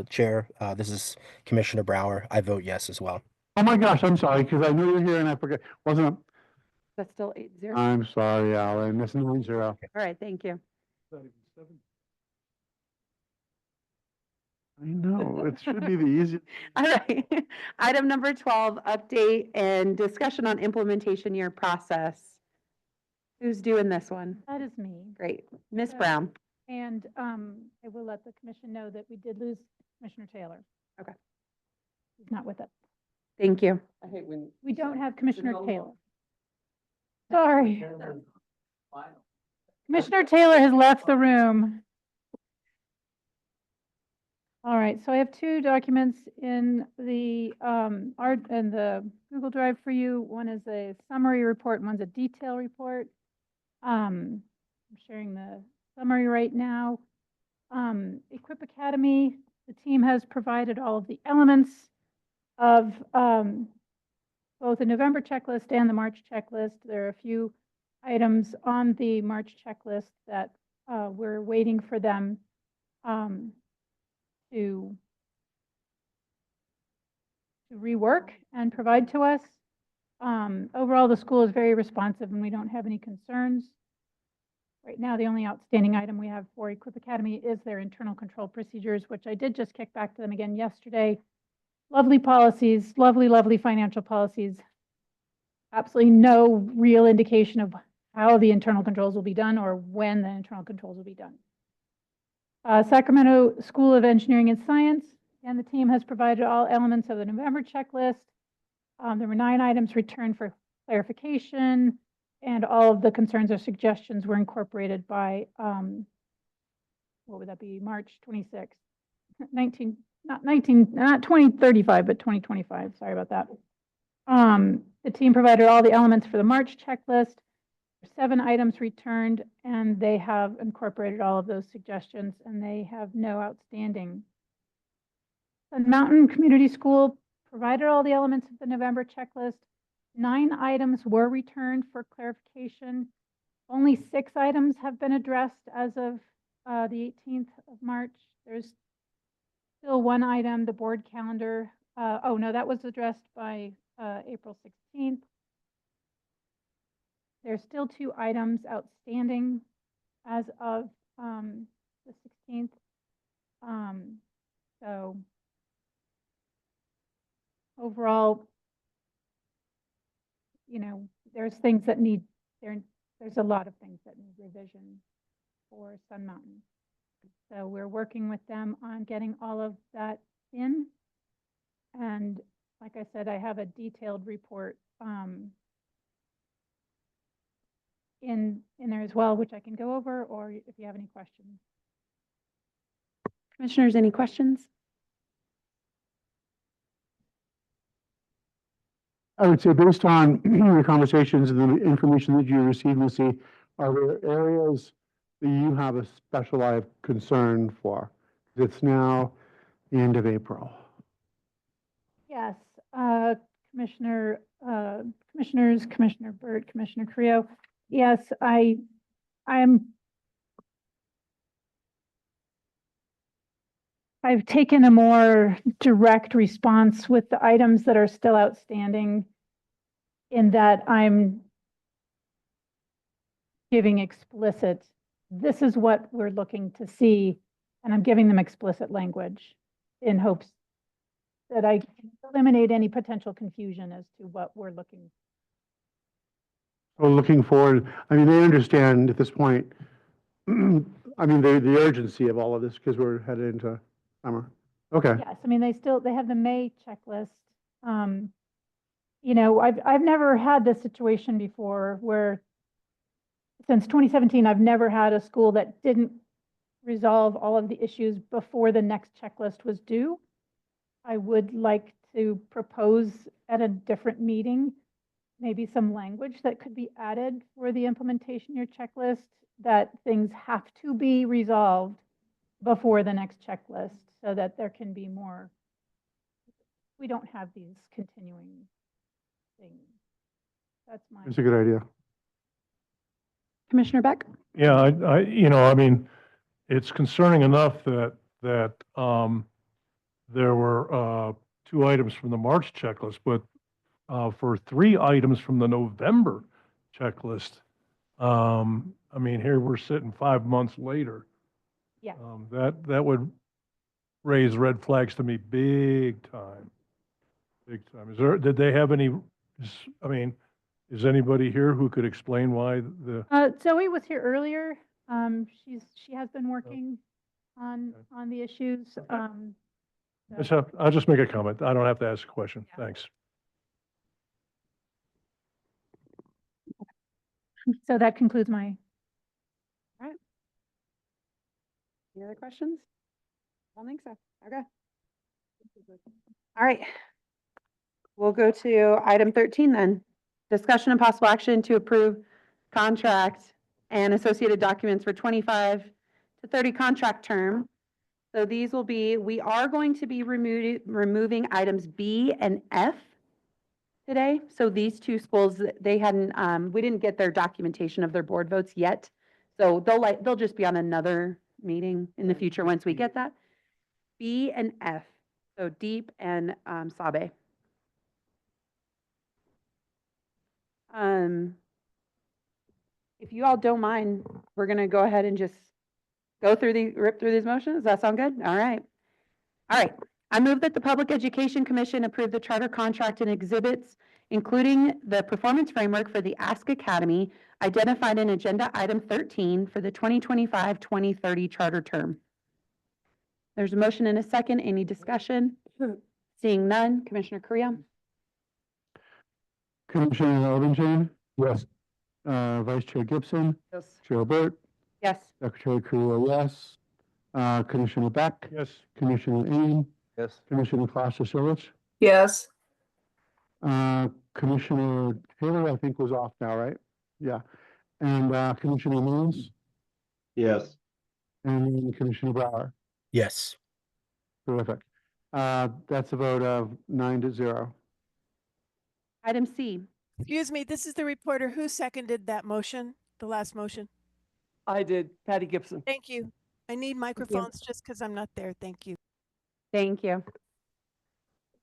Chair, this is Commissioner Brower. I vote yes as well. Oh my gosh, I'm sorry, because I knew you were here and I forgot. Wasn't That's still 8-0. I'm sorry, Alan. That's 9-0. All right, thank you. I know, it should be the easiest. All right. Item number 12, update and discussion on implementation year process. Who's doing this one? That is me. Great. Ms. Yeah. Brown. And I will let the commission know that we did lose Commissioner Taylor. Okay. He's not with us. Thank you. I hate when. We don't have Commissioner no Taylor. Sorry. Commissioner Taylor has left the room. All right, so I have 2 documents in the Google Drive for you. One is a summary report, and one's a detail report. I'm sharing the summary right now. Equip Academy, the team has provided all of the elements of both the November checklist and the March checklist. There are a few items on the March checklist that we're waiting for them to rework and provide to us. Overall, the school is very responsive and we don't have any concerns. Right now, the only outstanding item we have for Equip Academy is their internal control procedures, which I did just kick back to them again yesterday. Lovely policies, lovely financial policies. Absolutely no real indication of how the internal controls will be done or when the internal controls will be done. Sacramento School of Engineering and Science, and the team has provided all elements of the November checklist. There were 9 items returned for clarification, and all of the concerns or suggestions were incorporated by, what would that be, March 26th, not 2035, but 2025, sorry about that. The team provided all the elements for the March checklist. 7 items returned, and they have incorporated all of those suggestions, and they have no outstanding. The Mountain Community School provided all the elements of the November checklist. 9 items were returned for clarification. Only 6 items have been addressed as of the 18th of March. There's still 1 item, the board calendar. Oh, no, that was addressed by April 16th. There's still 2 items outstanding as of the 16th. So overall, there's things that need, there's a lot of things that need revision for Sun Mountain. So we're working with them on getting all of that in. And like I said, I have a detailed report in there as well, which I can go over, or if you have any questions. Commissioners, any questions? I would say based on your conversations and the information that you received, Missy, are there areas that you have a specialized concern for? It's now the end of April. Yes, Commissioners, Commissioner Burt, Commissioner Creo. Yes, I've taken a more direct response with the items that are still outstanding, in that I'm giving explicit, this is what we're looking to see, and I'm giving them explicit language in hopes that I can eliminate any potential confusion as to what we're looking. Well, looking forward, I mean, they understand at this point, I mean, the urgency of all of this because we're headed into summer. Okay. Yes, I mean, they have the May checklist. I've never had this situation before where, since 2017, I've never had a school that didn't resolve all of the issues before the next checklist was due. I would like to propose at a different meeting, maybe some language that could be added for the implementation of your checklist, that things have to be resolved before the next checklist so that there can be more, we don't have these continuing things. That's my. That's a good idea. Commissioner Beck? Yeah, I mean, it's concerning enough that there were 2 items from the March checklist, but for 3 items from the November checklist, I mean, here we're sitting 5 months later. Yeah. That would raise red flags to me big time. Big time. Did they have any, I mean, is anybody here who could explain why the? Zoe was here earlier. She has been working on the issues. I'll just make a comment. I don't have to ask a question. Yeah. Thanks. So that concludes my. All right. Any other questions? I don't think so. Okay. All right. We'll go to item 13 then. Discussion and possible action to approve contract and associated documents for 25 to 30 contract term. So these will be, we are going to be removing items B and F today. So these 2 schools, they hadn't, we didn't get their documentation of their board votes yet. So they'll just be on another meeting in the future once we get that. B and F, so Deep and Sabe. If you all don't mind, we're going to go ahead and just rip through these motions. Does that sound good? All right. All right. I move that the Public Education Commission approve the charter contract and exhibits, including the performance framework for the Ask Academy, identified in Agenda Item 13 for the 2025-2030 charter term. There's a motion and a second. Any discussion? Seeing none. Commissioner Creel? Commissioner Elvington? Yes. Vice Chair Gibson? Yes. Chair Burt? Yes. Secretary Krueger, yes. Commissioner Beck? Yes. Commissioner Amy? Yes. Commissioner Kloster-Silich? Yes. Commissioner Taylor, I think, was off now, right? Yeah. And Commissioner Moons? Yes. And Commissioner Brower? Yes. Terrific. That's a vote of 9-0. Item C. Excuse me, this is the reporter. Who seconded that motion, the last motion? I did, Patty Gibson. Thank you. I need microphones just because I'm not there. Thank you. Thank you.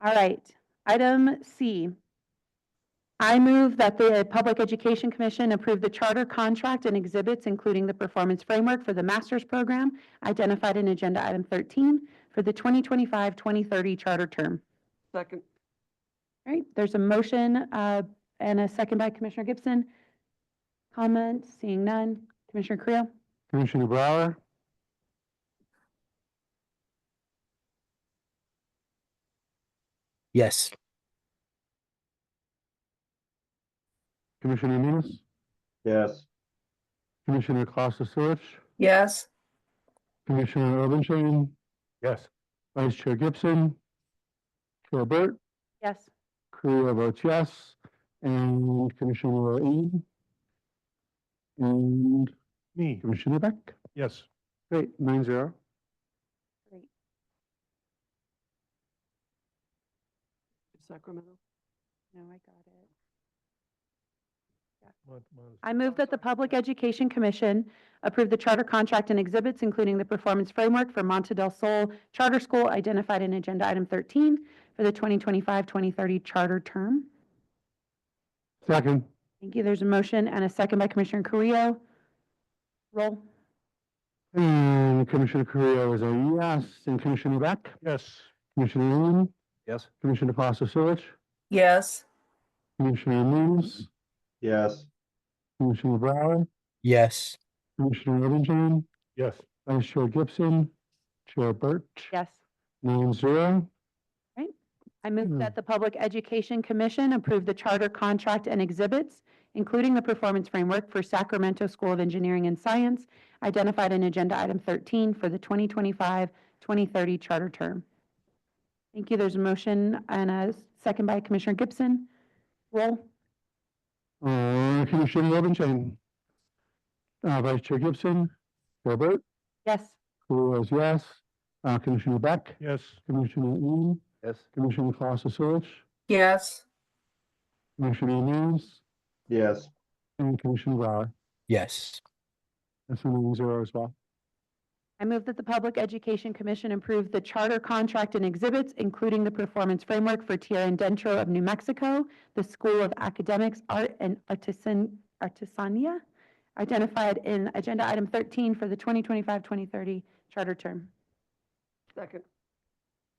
All right. Item C. I move that the Public Education Commission approve the charter contract and exhibits, including the performance framework for the master's program identified in Agenda Item 13 for the 2025-2030 charter term. Second. All right. There's a motion and a second by Commissioner Gibson. Comment? Seeing none. Commissioner Creel? Commissioner Brower? Yes. Commissioner Nunes? Yes. Commissioner Kloster-Silich? Yes. Commissioner Elvington? Yes. Vice Chair Gibson? Chair Burt? Yes. Krueger votes yes. And Commissioner Amy? And Me. Commissioner Beck? Yes. Great, 9-0. Great. Sacramento. No, I got it. I move that the Public Education Commission approve the charter contract and exhibits, including the performance framework for Monte del Sol Charter School identified in Agenda Item 13 for the 2025-2030 charter term. Second. Thank you. There's a motion and a second by Commissioner Carrillo. Roll. And Commissioner Carrillo is a yes. And Commissioner Beck? Yes. Commissioner Ewing? Yes. Commissioner Kloster-Silich? Yes. Commissioner Nunes? Yes. Commissioner Brower? Yes. Commissioner Elvington? Yes. Vice Chair Gibson? Chair Burt? Yes. 9-0. Right. I move that the Public Education Commission approve the charter contract and exhibits, including the performance framework for Sacramento School of Engineering and Science, identified in Agenda Item 13 for the 2025-2030 charter term. Thank you. There's a motion and a second by Commissioner Gibson. Roll. Commissioner Elvington? Vice Chair Gibson? Chair Burt? Yes. Krueger is yes. Commissioner Beck? Yes. Commissioner Ewing? Yes. Commissioner Kloster-Silich? Yes. Commissioner Nunes? Yes. And Commissioner Brower? Yes. That's a 9-0 as well. I move that the Public Education Commission approve the charter contract and exhibits, including the performance framework for Tierra and Dentro of New Mexico, the School of Academics, Art, and Artisania, identified in Agenda Item 13 for the 2025-2030 charter term. Second.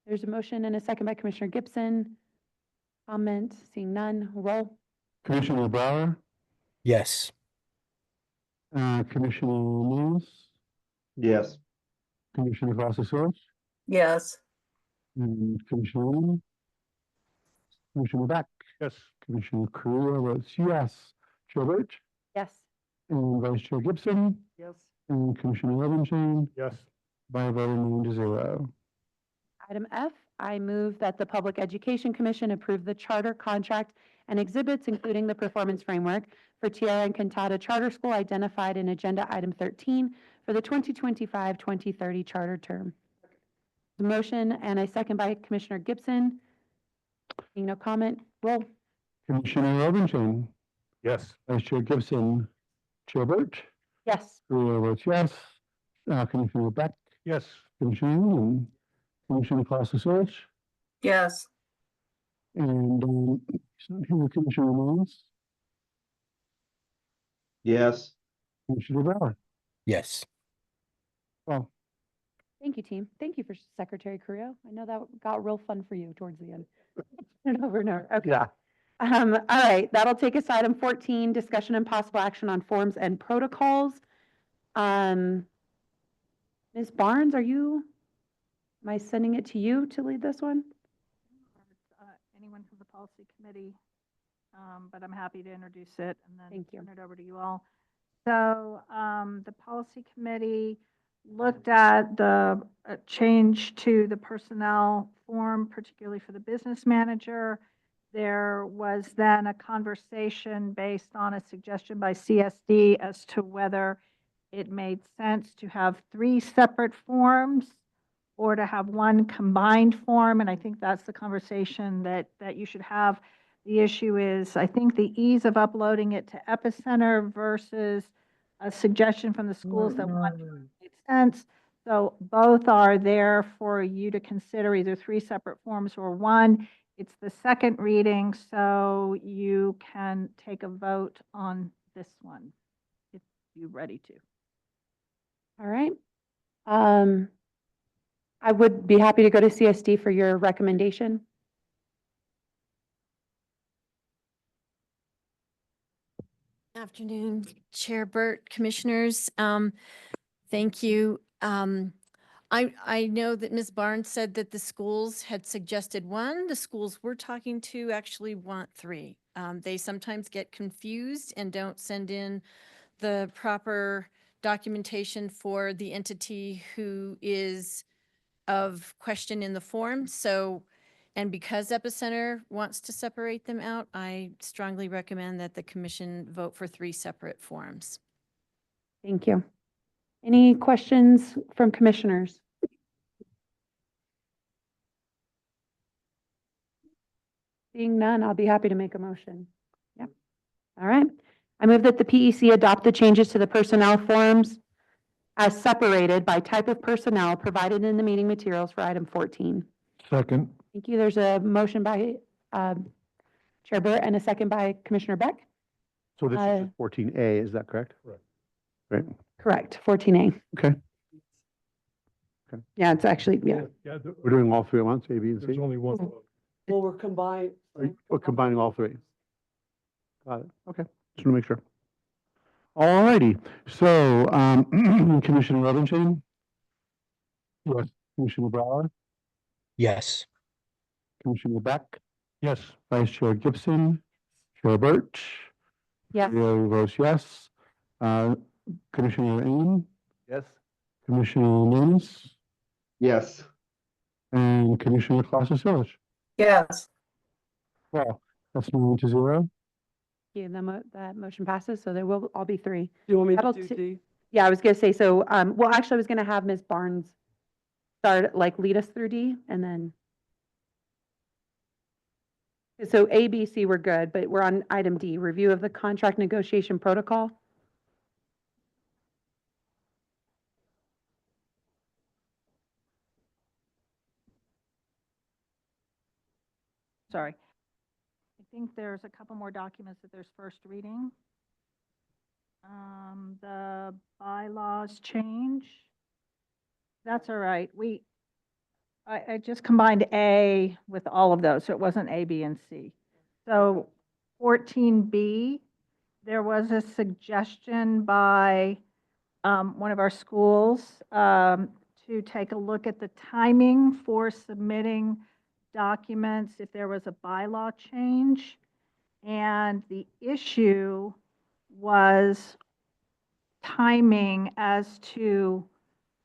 There's a motion and a second by Commissioner Gibson. Comment? Seeing none. Roll. Commissioner Brower? Yes. Commissioner Nunes? Yes. Commissioner Kloster-Silich? Yes. And Commissioner Ewing? Commissioner Beck? Yes. Commissioner Carrillo votes yes. Chair Burt? Yes. And Vice Chair Gibson? Yes. And Commissioner Elvington? Yes. By a vote of 9-0. Item F, I move that the Public Education Commission approve the charter contract and exhibits, including the performance framework for Tierra and Cantata Charter School identified in Agenda Item 13 for the 2025-2030 charter term. The motion and a second by Commissioner Gibson. Seeing no comment, roll. Commissioner Elvington? Yes. Vice Chair Gibson? Chair Burt? Yes. Carrillo votes yes. Commissioner Beck? Yes. Commissioner Ewing? Commissioner Kloster-Silich? Yes. And Commissioner Nunes? Yes. Commissioner Bauer. Yes. Well, Thank you, team. Thank you for Secretary Carrillo. I know that got real fun for you towards the end. And over and over. Okay. yeah. All right, that'll take us to item 14, discussion and possible action on forms and protocols. Ms. Barnes, am I sending it to you to lead this one? Anyone from the policy committee, but I'm happy to introduce it and then Thank you. turn it over to you all. So the policy committee looked at the change to the personnel form, particularly for the business manager. There was then a conversation based on a suggestion by CSD as to whether it made sense to have 3 separate forms or to have one combined form. And I think that's the conversation that you should have. The issue is, I think, the ease of uploading it to Epicenter versus a suggestion from the schools that one made sense. So both are there for you to consider, either 3 separate forms or one. It's the second reading, so you can take a vote on this one if you're ready to. All right. I would be happy to go to CSD for your recommendation. Afternoon, Chair Burt, Commissioners. Thank you. I know that Ms. Barnes said that the schools had suggested 1. The schools we're talking to actually want 3. They sometimes get confused and don't send in the proper documentation for the entity who is of question in the form. So, and because Epicenter wants to separate them out, I strongly recommend that the commission vote for 3 separate forms. Thank you. Any questions from commissioners? Seeing none, I'll be happy to make a motion. Yep. All right. I move that the PEC adopt the changes to the personnel forms as separated by type of personnel provided in the meeting materials for item 14. Second. Thank you. There's a motion by Chair Burt and a second by Commissioner Beck. So this is 14A, is that correct? Right. Right. Correct, 14A. Okay. Yeah, it's actually, yeah. Yeah, We're doing all 3 at once, A, B, and C? there's only one. Well, we're combined. We're combining all 3. Got it. Okay. Just want to make sure. All righty. So, Commissioner Robinson? Yes. Commissioner Brower? Yes. Commissioner Beck? Yes. Vice Chair Gibson? Chair Burt? Yes. Chair votes yes. Commissioner Aim? Yes. Commissioner Nunes? Yes. And Commissioner Clausen-Sillish? yes, Well, that's 9-0. Yeah, that motion passes, so there will all be 3. Do you want me to That'll do t- D? Yeah, I was gonna say, so, well, actually, I was gonna have Ms. Barnes lead us through D, and then. So A, B, C, we're good, but we're on item D, review of the contract negotiation protocol. Sorry. I think there's a couple more documents that there's first reading. The bylaws change. That's all right. I just combined A with all of those, so it wasn't A, B, and C. So 14B, there was a suggestion by one of our schools to take a look at the timing for submitting documents if there was a bylaw change. And the issue was timing as to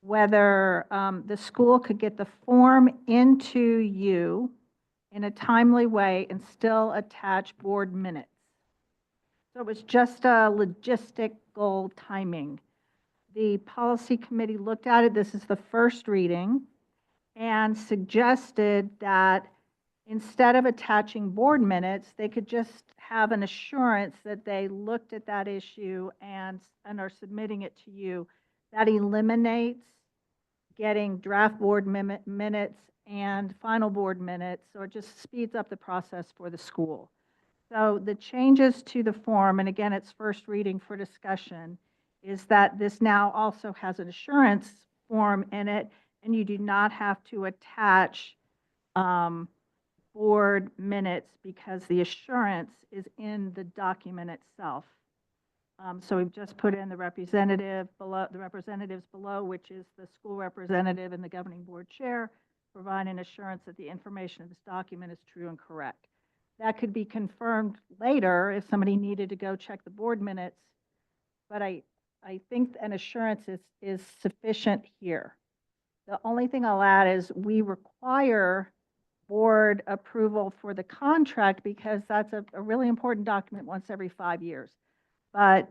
whether the school could get the form into you in a timely way and still attach board minutes. So it was just a logistical timing. The policy committee looked at it, this is the first reading, and suggested that instead of attaching board minutes, they could just have an assurance that they looked at that issue and are submitting it to you. That eliminates getting draft board minutes and final board minutes, so it just speeds up the process for the school. So the changes to the form, and again, it's first reading for discussion, is that this now also has an assurance form in it, and you do not have to attach board minutes because the assurance is in the document itself. So we've just put in the representatives below, which is the school representative and the governing board chair, provide an assurance that the information in this document is true and correct. That could be confirmed later if somebody needed to go check the board minutes, but I think an assurance is sufficient here. The only thing I'll add is we require board approval for the contract because that's a really important document once every 5 years. But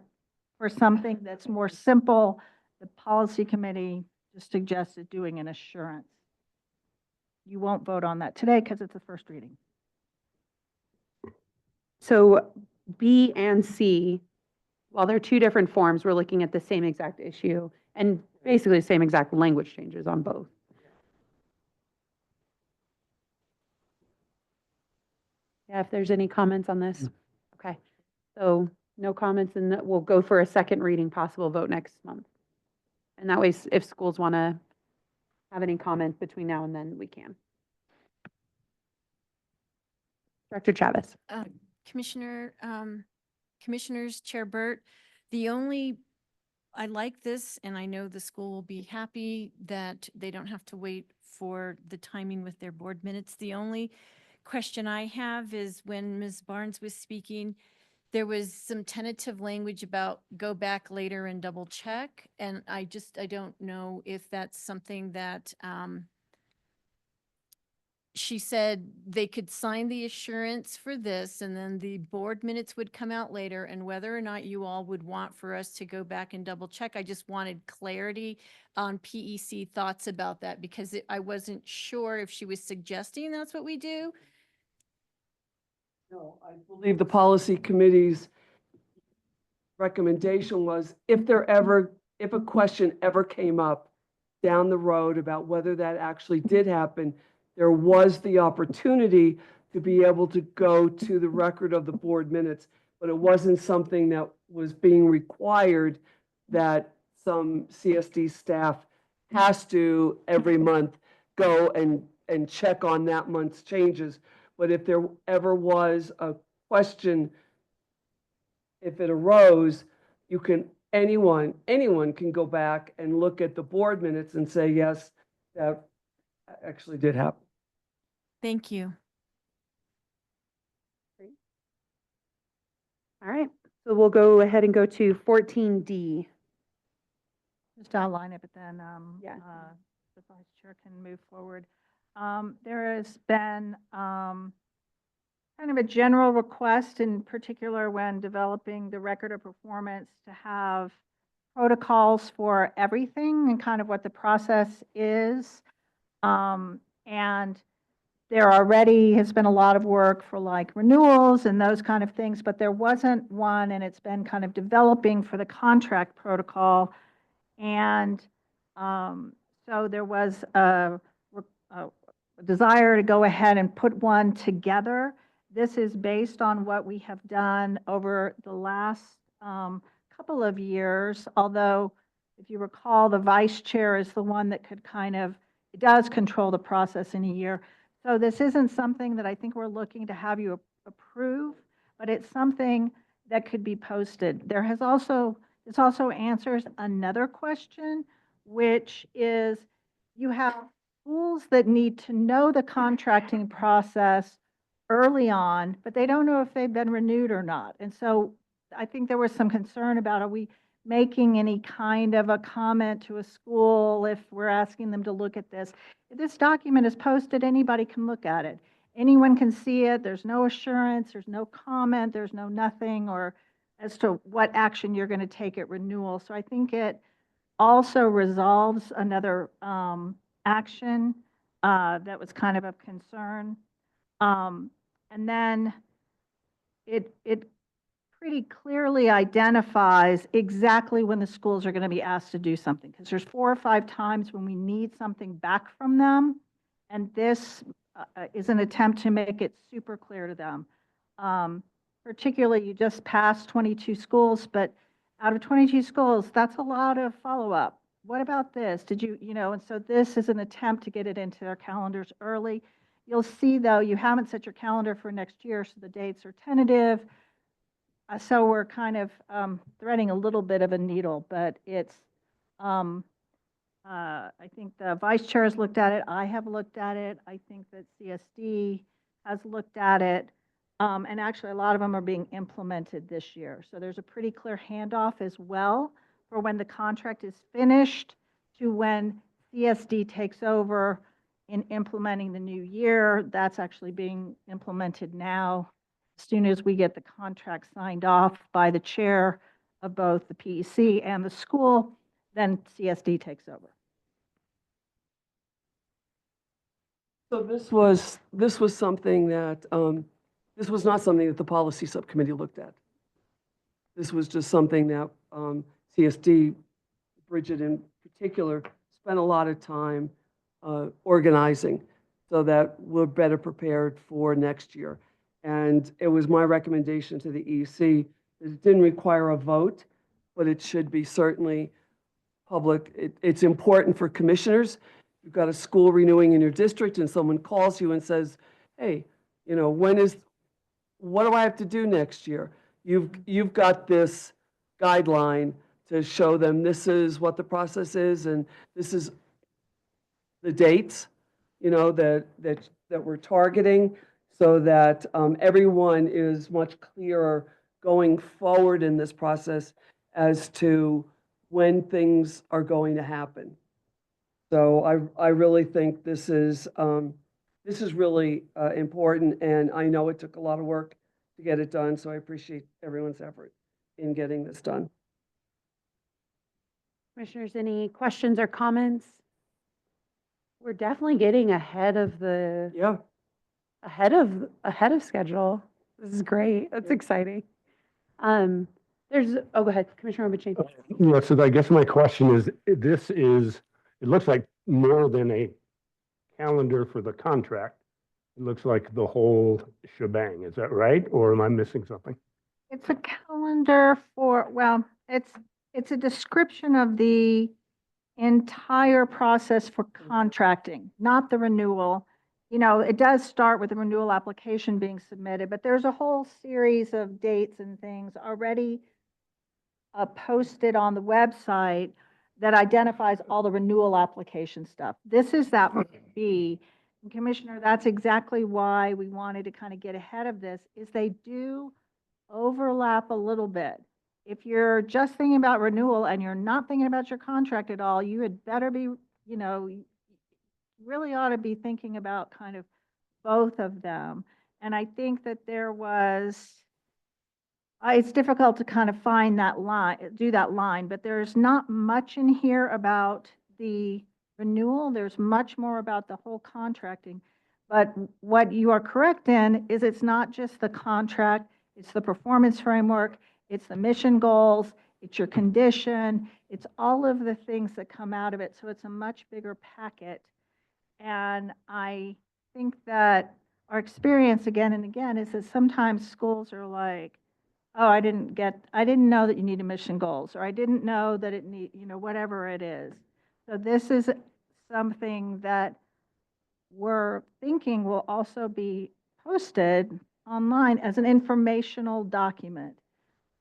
for something that's more simple, the policy committee just suggested doing an assurance. You won't vote on that today because it's a first reading. So B and C, while they're two different forms, we're looking at the same exact issue and basically the same exact language changes on both. Yeah, if there's any comments on this. Okay, so no comments, and that we'll go for a second reading, possible vote next month. And that way, if schools want to have any comment between now and then, we can. Director Chavez. Commissioners, Chair Burt, I like this, and I know the school will be happy that they don't have to wait for the timing with their board minutes. The only question I have is when Ms. Barnes was speaking, there was some tentative language about go back later and double check. And I don't know if that's something that, she said they could sign the assurance for this and then the board minutes would come out later, and whether or not you all would want for us to go back and double check. I just wanted clarity on PEC thoughts about that because I wasn't sure if she was suggesting that's what we do. No, I believe the policy committee's recommendation was if a question ever came up down the road about whether that actually did happen, there was the opportunity to be able to go to the record of the board minutes, but it wasn't something that was being required that some CSD staff has to every month go and check on that month's changes. But if there ever was a question, if it arose, anyone can go back and look at the board minutes and say, yes, that actually did happen. Thank you. All right, so we'll go ahead and go to 14D. Just outline it, but then Yeah. The vice chair can move forward. There has been kind of a general request, in particular when developing the record of performance, to have protocols for everything and kind of what the process is. And there already has been a lot of work for like renewals and those kind of things, but there wasn't one, and it's been kind of developing for the contract protocol. And so there was a desire to go ahead and put one together. This is based on what we have done over the last couple of years, although if you recall, the vice chair is the one that could it does control the process in a year. So this isn't something that I think we're looking to have you approve, but it's something that could be posted. This also answers another question, which is you have schools that need to know the contracting process early on, but they don't know if they've been renewed or not. And so I think there was some concern about, are we making any kind of a comment to a school if we're asking them to look at this? If this document is posted, anybody can look at it. Anyone can see it. There's no assurance, there's no comment, there's no nothing or as to what action you're going to take at renewal. So I think it also resolves another action that was kind of concern. And then it pretty clearly identifies exactly when the schools are going to be asked to do something, because there's 4 or 5 times when we need something back from them, and this is an attempt to make it super clear to them. Particularly, you just passed 22 schools, but out of 22 schools, that's a lot of follow-up. What about this? Did you, and so this is an attempt to get it into their calendars early. You'll see, though, you haven't set your calendar for next year, so the dates are tentative. So we're kind of threading a little bit of a needle, but it's, I think the vice chair has looked at it. I have looked at it. I think that CSD has looked at it. And actually, a lot of them are being implemented this year. So there's a pretty clear handoff as well for when the contract is finished to when CSD takes over in implementing the new year. That's actually being implemented now. As soon as we get the contract signed off by the chair of both the PEC and the school, then CSD takes over. So this was something that, this was not something that the policy subcommittee looked at. This was just something that CSD, Bridget in particular, spent a lot of time organizing so that we're better prepared for next year. And it was my recommendation to the EC that it didn't require a vote, but it should be certainly public. It's important for commissioners. You've got a school renewing in your district and someone calls you and says, hey, what do I have to do next year? You've got this guideline to show them this is what the process is and this is the dates, that we're targeting so that everyone is much clearer going forward in this process as to when things are going to happen. So I really think this is really important, and I know it took a lot of work to get it done, so I appreciate everyone's effort in getting this done. Commissioners, any questions or comments? We're definitely getting ahead of the ahead of schedule. This is great. That's exciting. Go ahead, Commissioner Obuchi. Yeah, so I guess my question is, it looks like more than a calendar for the contract. It looks like the whole shebang. Is that right? Or am I missing something? It's a calendar for, well, it's a description of the entire process for contracting, not the renewal. It does start with the renewal application being submitted, but there's a whole series of dates and things already posted on the website that identifies all the renewal application stuff. This is that B. And Commissioner, that's exactly why we wanted to kind of get ahead of this, is they do overlap a little bit. If you're just thinking about renewal and you're not thinking about your contract at all, you had better be, really ought to be thinking about kind of both of them. And I think that there was, it's difficult to kind of find that line, do that line, but there's not much in here about the renewal. There's much more about the whole contracting. But what you are correct in is it's not just the contract, it's the performance framework, it's the mission goals, it's your condition, it's all of the things that come out of it. So it's a much bigger packet. And I think that our experience again and again is that sometimes schools are like, oh, I didn't know that you needed mission goals, or I didn't know that it need, whatever it is. So this is something that we're thinking will also be posted online as an informational document.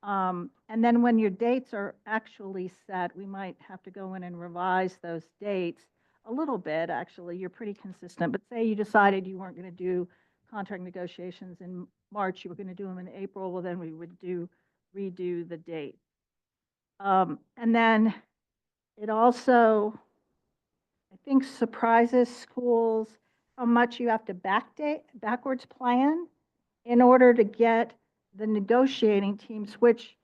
And then when your dates are actually set, we might have to go in and revise those dates a little bit, actually. You're pretty consistent, but say you decided you weren't going to do contract negotiations in March, you were going to do them in April, well, then we would redo the date. And then it also, I think, surprises schools how much you have to backwards plan in order to get the negotiating teams, which,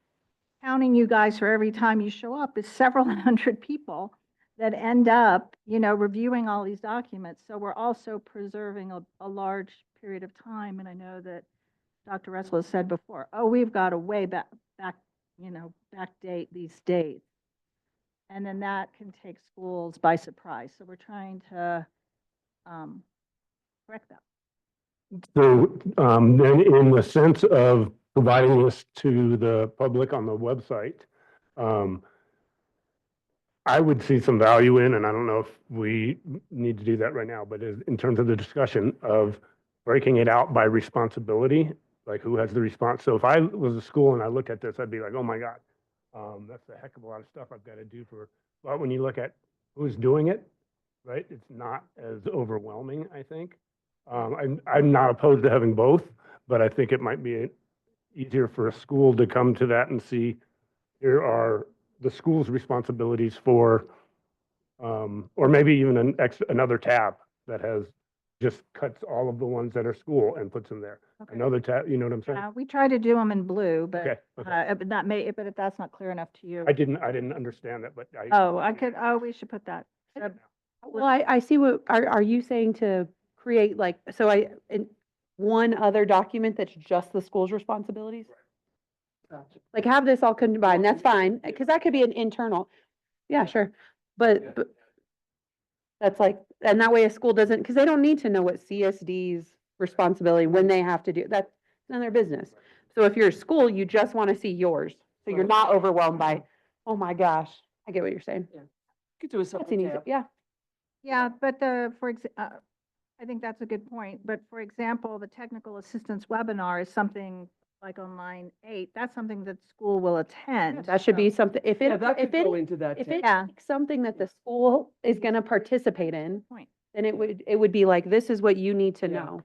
counting you guys for every time you show up, is several hundred people that end up, reviewing all these documents. So we're also preserving a large period of time. And I know that Dr. Russell has said before, oh, we've got to way backdate these dates. And then that can take schools by surprise. So we're trying to correct that. So then in the sense of providing this to the public on the website, I would see some value in, and I don't know if we need to do that right now, but in terms of the discussion of breaking it out by responsibility, like who has the response. So if I was a school and I looked at this, I'd be like, oh my God, that's a heck of a lot of stuff I've got to do for, but when you look at who's doing it, right, it's not as overwhelming, I think. I'm not opposed to having both, but I think it might be easier for a school to come to that and see, here are the school's responsibilities for, or maybe even another tab that has just cuts all of the ones that are school and puts them there. Okay. Another tab, you know what I'm saying? We try to do them in blue, but, Okay, okay. but that may, but if that's not clear enough to you. I didn't understand that, but We should put that. Well, I see what, are you saying to create like, so one other document that's just the school's responsibilities? Like have this all combined, that's fine, because that could be an internal, yeah, sure, but that's like, and that way a school doesn't, because they don't need to know what CSD's responsibility when they have to do, that's none of their business. So if you're a school, you just want to see yours, so you're not overwhelmed by, oh my gosh, I get what you're saying. Could do a That's separate an easy, tab. yeah. Yeah, but I think that's a good point, but for example, the technical assistance webinar is something like on line 8, that's something that school will attend. That should be something, if Yeah, it, that if could go it, into that if tab. it's something that the school is gonna participate in, Point. then it would be like, this is what you need to Yeah. know.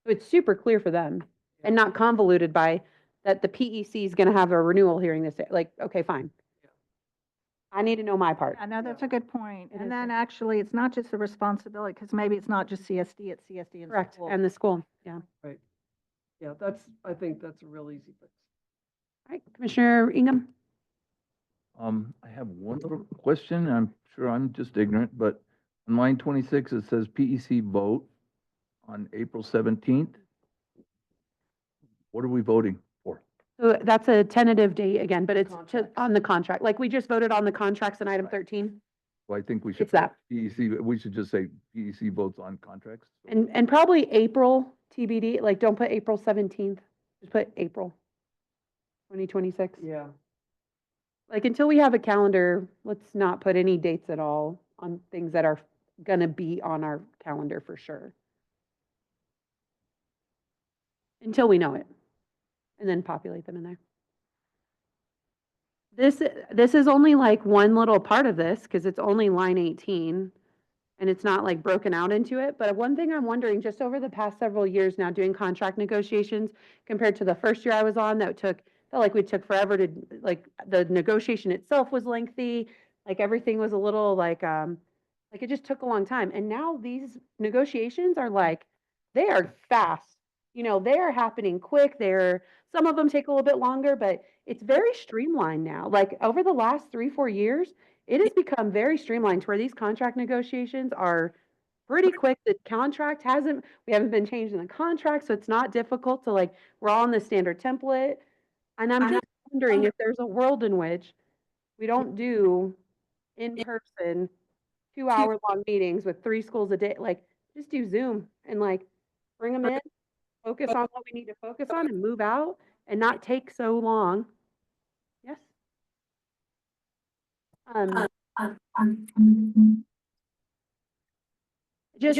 So it's super clear for them and not convoluted by that the PEC is gonna have a renewal hearing this day, like, okay, fine. I need to know my part. Yeah, no, that's a good point. It And is then actually, it's not just the responsibility, because maybe it's not just CSD, it's CSD and Correct, school. and the school, yeah. All Right. Yeah, I think that's a real easy fix. right, Commissioner Ingham? I have one question. I'm sure I'm just ignorant, but on line 26, it says PEC vote on April 17th. What are we voting for? So that's a tentative date again, but it's on the contract, like we just voted on the contracts in item 13. Well, I think we should. It's that. PEC, we should just say PEC votes on contracts. And probably April TBD, like don't put April 17th, just put April 2026. Yeah. Like until we have a calendar, let's not put any dates at all on things that are gonna be on our calendar for sure. Until we know it, and then populate them in there. This is only like one little part of this, because it's only line 18. And it's not like broken out into it, but one thing I'm wondering, just over the past several years now doing contract negotiations, compared to the first year I was on, felt like we took forever to, like, the negotiation itself was lengthy, like everything was a little like it just took a long time. And now these negotiations are like, they are fast. You know, they are happening quick. Some of them take a little bit longer, but it's very streamlined now. Like over the last 3-4 years, it has become very streamlined to where these contract negotiations are pretty quick. The contract we haven't been changing the contract, so it's not difficult to like, we're all on the standard template. And I'm just wondering if there's a world in which we don't do in-person 2-hour-long meetings with 3 schools a day, like just do Zoom and like bring them in, focus on what we need to focus on and move out and not take so long. Yes? Just,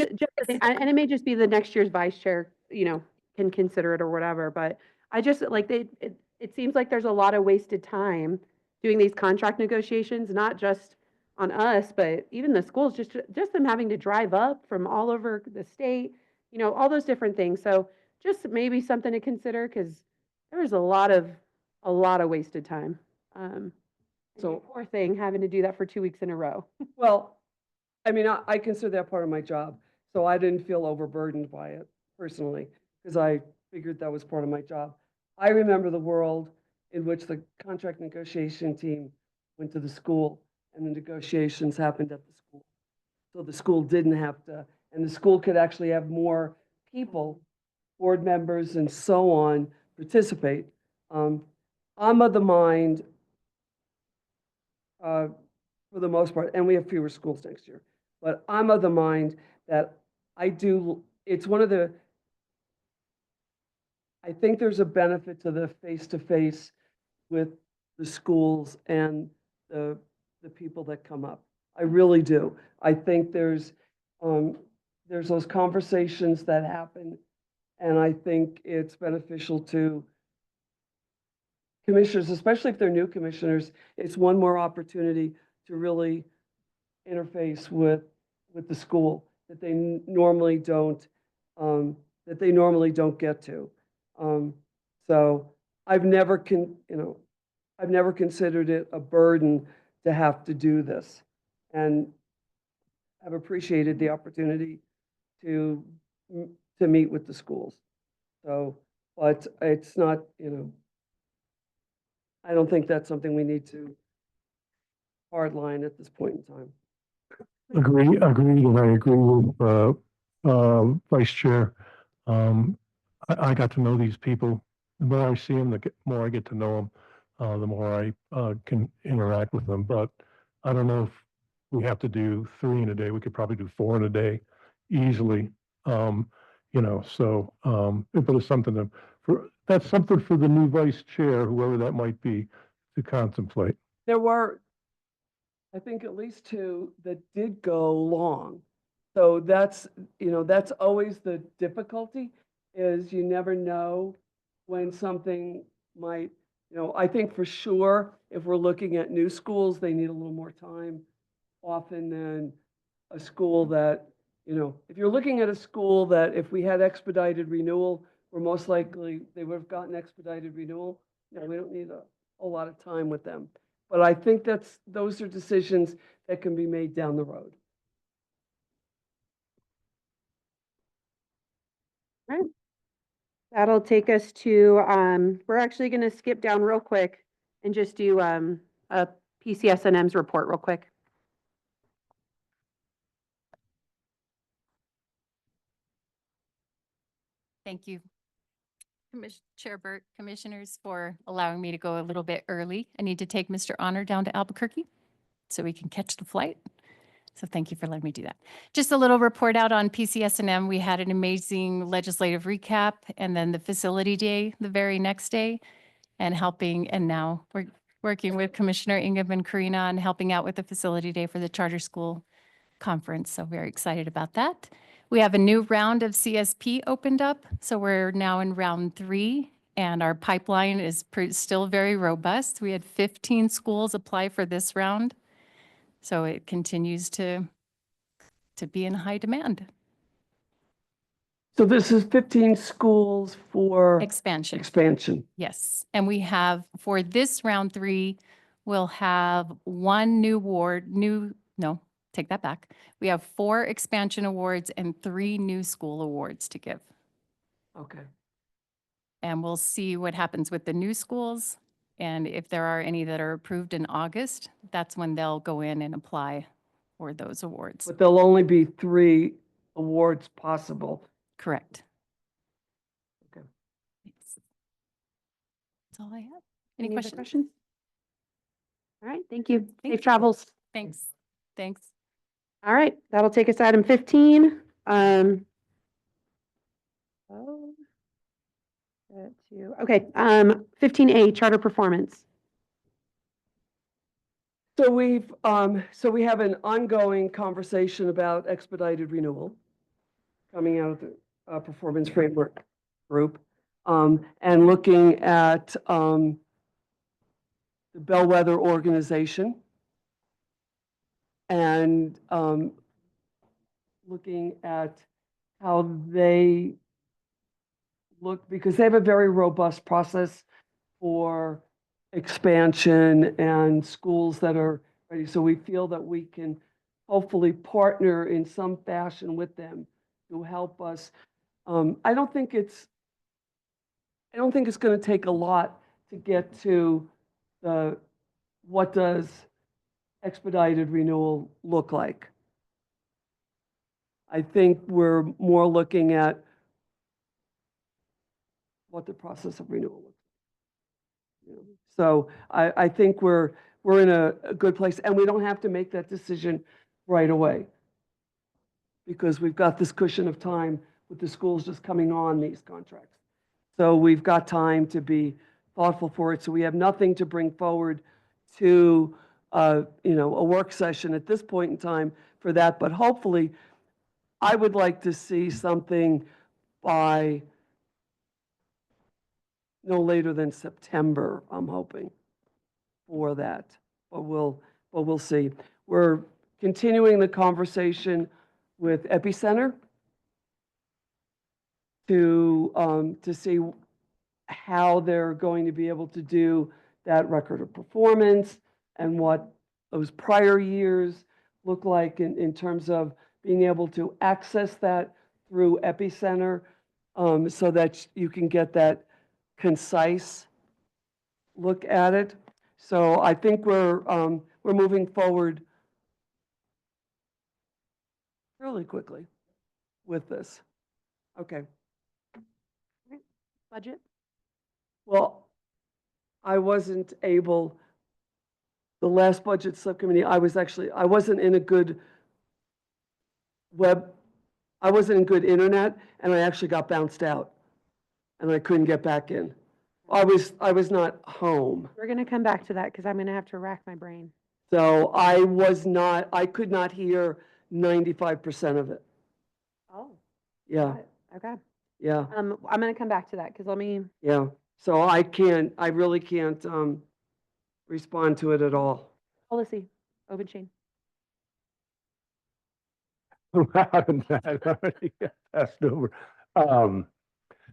and it may just be the next year's vice chair, can consider it or whatever, but I just, like, it seems like there's a lot of wasted time doing these contract negotiations, not just on us, but even the schools, just them having to drive up from all over the state, all those different things. So just maybe something to consider, because there was a lot of wasted time. So poor thing, having to do that for 2 weeks in a row. Well, I mean, I consider that part of my job, so I didn't feel overburdened by it personally, because I figured that was part of my job. I remember the world in which the contract negotiation team went to the school and the negotiations happened at the school. So the school didn't have to, and the school could actually have more people, board members and so on, participate. I'm of the mind, for the most part, and we have fewer schools next year, but I'm of the mind that it's one of the, I think there's a benefit to the face-to-face with the schools and the people that come up. I really do. I think there's those conversations that happen, and I think it's beneficial to commissioners, especially if they're new commissioners. It's one more opportunity to really interface with the school that they normally don't get to. So I've never I've never considered it a burden to have to do this, and I've appreciated the opportunity to meet with the schools. So, but it's not, I don't think that's something we need to hardline at this point in time. Agreed, and I agree with, Vice Chair. I got to know these people. The more I see them, the more I get to know them, the more I, can interact with them. But I don't know if we have to do 3 in a day. We could probably do 4 in a day easily. But it's something that's something for the new vice chair, whoever that might be, to contemplate. There were, I think, at least 2 that did go long. So that's always the difficulty, is you never know when something might, I think for sure, if we're looking at new schools, they need a little more time often than a school that, if you're looking at a school that if we had expedited renewal, we're most likely, they would have gotten expedited renewal. We don't need a lot of time with them. But I think those are decisions that can be made down the road. All right. That'll take us to, we're actually going to skip down real quick and just do a PCS&M's report real quick. Thank you, Chair Burt, Commissioners, for allowing me to go a little bit early. I need to take Mr. Honor down to Albuquerque so we can catch the flight. So thank you for letting me do that. Just a little report out on PCS&M. We had an amazing legislative recap, and then the facility day the very next day, and now we're working with Commissioner Ingham and Karina on helping out with the facility day for the charter school conference. So very excited about that. We have a new round of CSP opened up. So we're now in round 3, and our pipeline is still very robust. We had 15 schools apply for this round. So it continues to be in high demand. So this is 15 schools for Expansion. expansion. Yes. And we have, for this round 3, we'll have 1 new award, take that back. We have 4 expansion awards and 3 new school awards to give. Okay. And we'll see what happens with the new schools. And if there are any that are approved in August, that's when they'll go in and apply for those awards. But there'll only be 3 awards possible. Correct. Okay. Thanks. That's all I have. Any other questions? questions? All right, thank you. Thanks. Safe travels. Thanks. Thanks. All right, that'll take us to item 15. Okay, 15A, charter performance. So we have an ongoing conversation about expedited renewal coming out of the performance framework group, and looking at the bellwether organization, and looking at how they look, because they have a very robust process for expansion and schools that are ready. So we feel that we can hopefully partner in some fashion with them to help us. I don't think it's going to take a lot to get to what does expedited renewal look like. I think we're more looking at what the process of renewal looks like. So I think we're in a good place, and we don't have to make that decision right away, because we've got this cushion of time with the schools just coming on these contracts. So we've got time to be thoughtful for it. So we have nothing to bring forward to, a work session at this point in time for that. But hopefully, I would like to see something by no later than September, I'm hoping, for that. But we'll see. We're continuing the conversation with Epicenter to see how they're going to be able to do that record of performance and what those prior years look like in terms of being able to access that through Epicenter, so that you can get that concise look at it. So I think we're moving forward fairly quickly with this. Okay. Budget? Well, I wasn't able, the last budget subcommittee, I wasn't in a good I wasn't in good internet, and I actually got bounced out, and I couldn't get back in. I was not home, We're gonna come back to that because I'm gonna have to rack my brain. so I could not hear 95% of it. Oh. Yeah, Okay. yeah, I'm gonna come back to that because let me, yeah. So I really can't respond to it at all. policy, open chain. Already got passed over.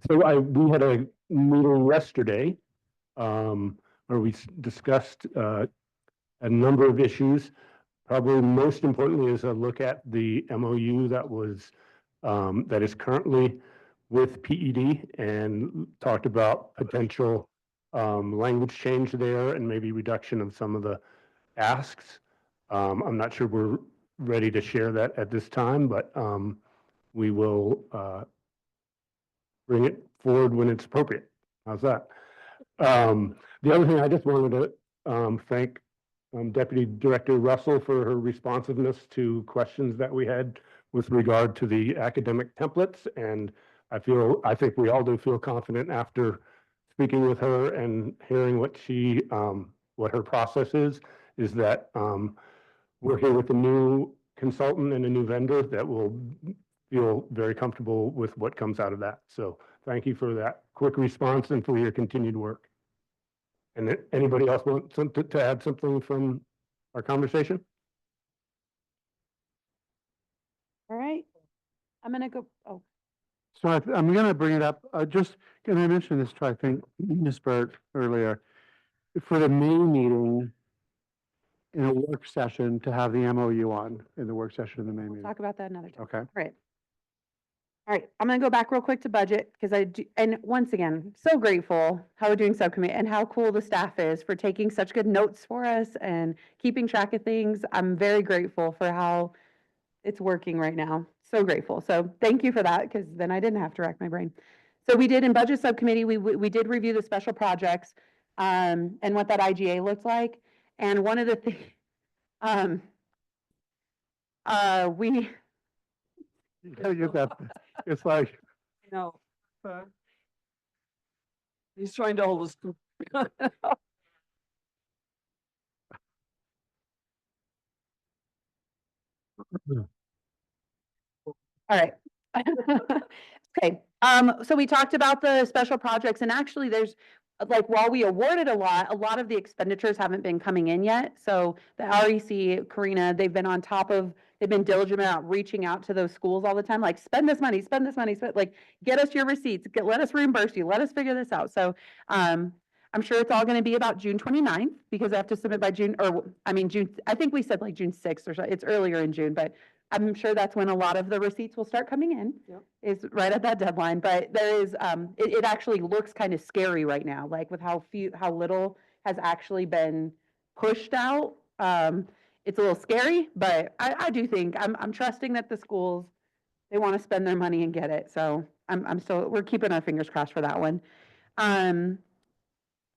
We had a meeting yesterday, where we discussed, a number of issues. Probably most importantly is a look at the MOU that is currently with PED, and talked about potential, language change there and maybe reduction of some of the asks. I'm not sure we're ready to share that at this time, but we will bring it forward when it's appropriate. How's that? The other thing, I just wanted to thank Deputy Director Russell for her responsiveness to questions that we had with regard to the academic templates. And I think we all do feel confident after speaking with her and hearing what her process is that working with a new consultant and a new vendor that will feel very comfortable with what comes out of that. So thank you for that quick response and for your continued work. And anybody else want to add something from our conversation? All right. I'm gonna go, So I'm going to bring it up, just, can I mention this to, I think, Ms. Burt earlier, for the May meeting, in a work session, to have the MOU on, in the work session in the May meeting. talk about that another time. Okay. Right. All right, I'm gonna go back real quick to budget, because and once again, so grateful how we're doing subcommittee and how cool the staff is for taking such good notes for us and keeping track of things. I'm very grateful for how it's working right now. So grateful. So thank you for that, because then I didn't have to rack my brain. So we did in budget subcommittee, we did review the special projects, and what that IGA looked like. And one of the things, we, You gotta get that, it's like, No. He's trying to hold us. all right. Okay, so we talked about the special projects, and actually there's, like, while we awarded a lot of the expenditures haven't been coming in yet. So the REC, Karina, they've been diligent about reaching out to those schools all the time, like, spend this money, like, get us your receipts, let us reimburse you, let us figure this out. So, I'm sure it's all gonna be about June 29th, because I have to submit by June, I think we said like June 6th or so, it's earlier in June, but I'm sure that's when a lot of the receipts will start coming in. Yep. Is right at that deadline, but there is, it actually looks kind of scary right now, like with how little has actually been pushed out. It's a little scary, but I do think, I'm trusting that the schools, they want to spend their money and get it. So we're keeping our fingers crossed for that one.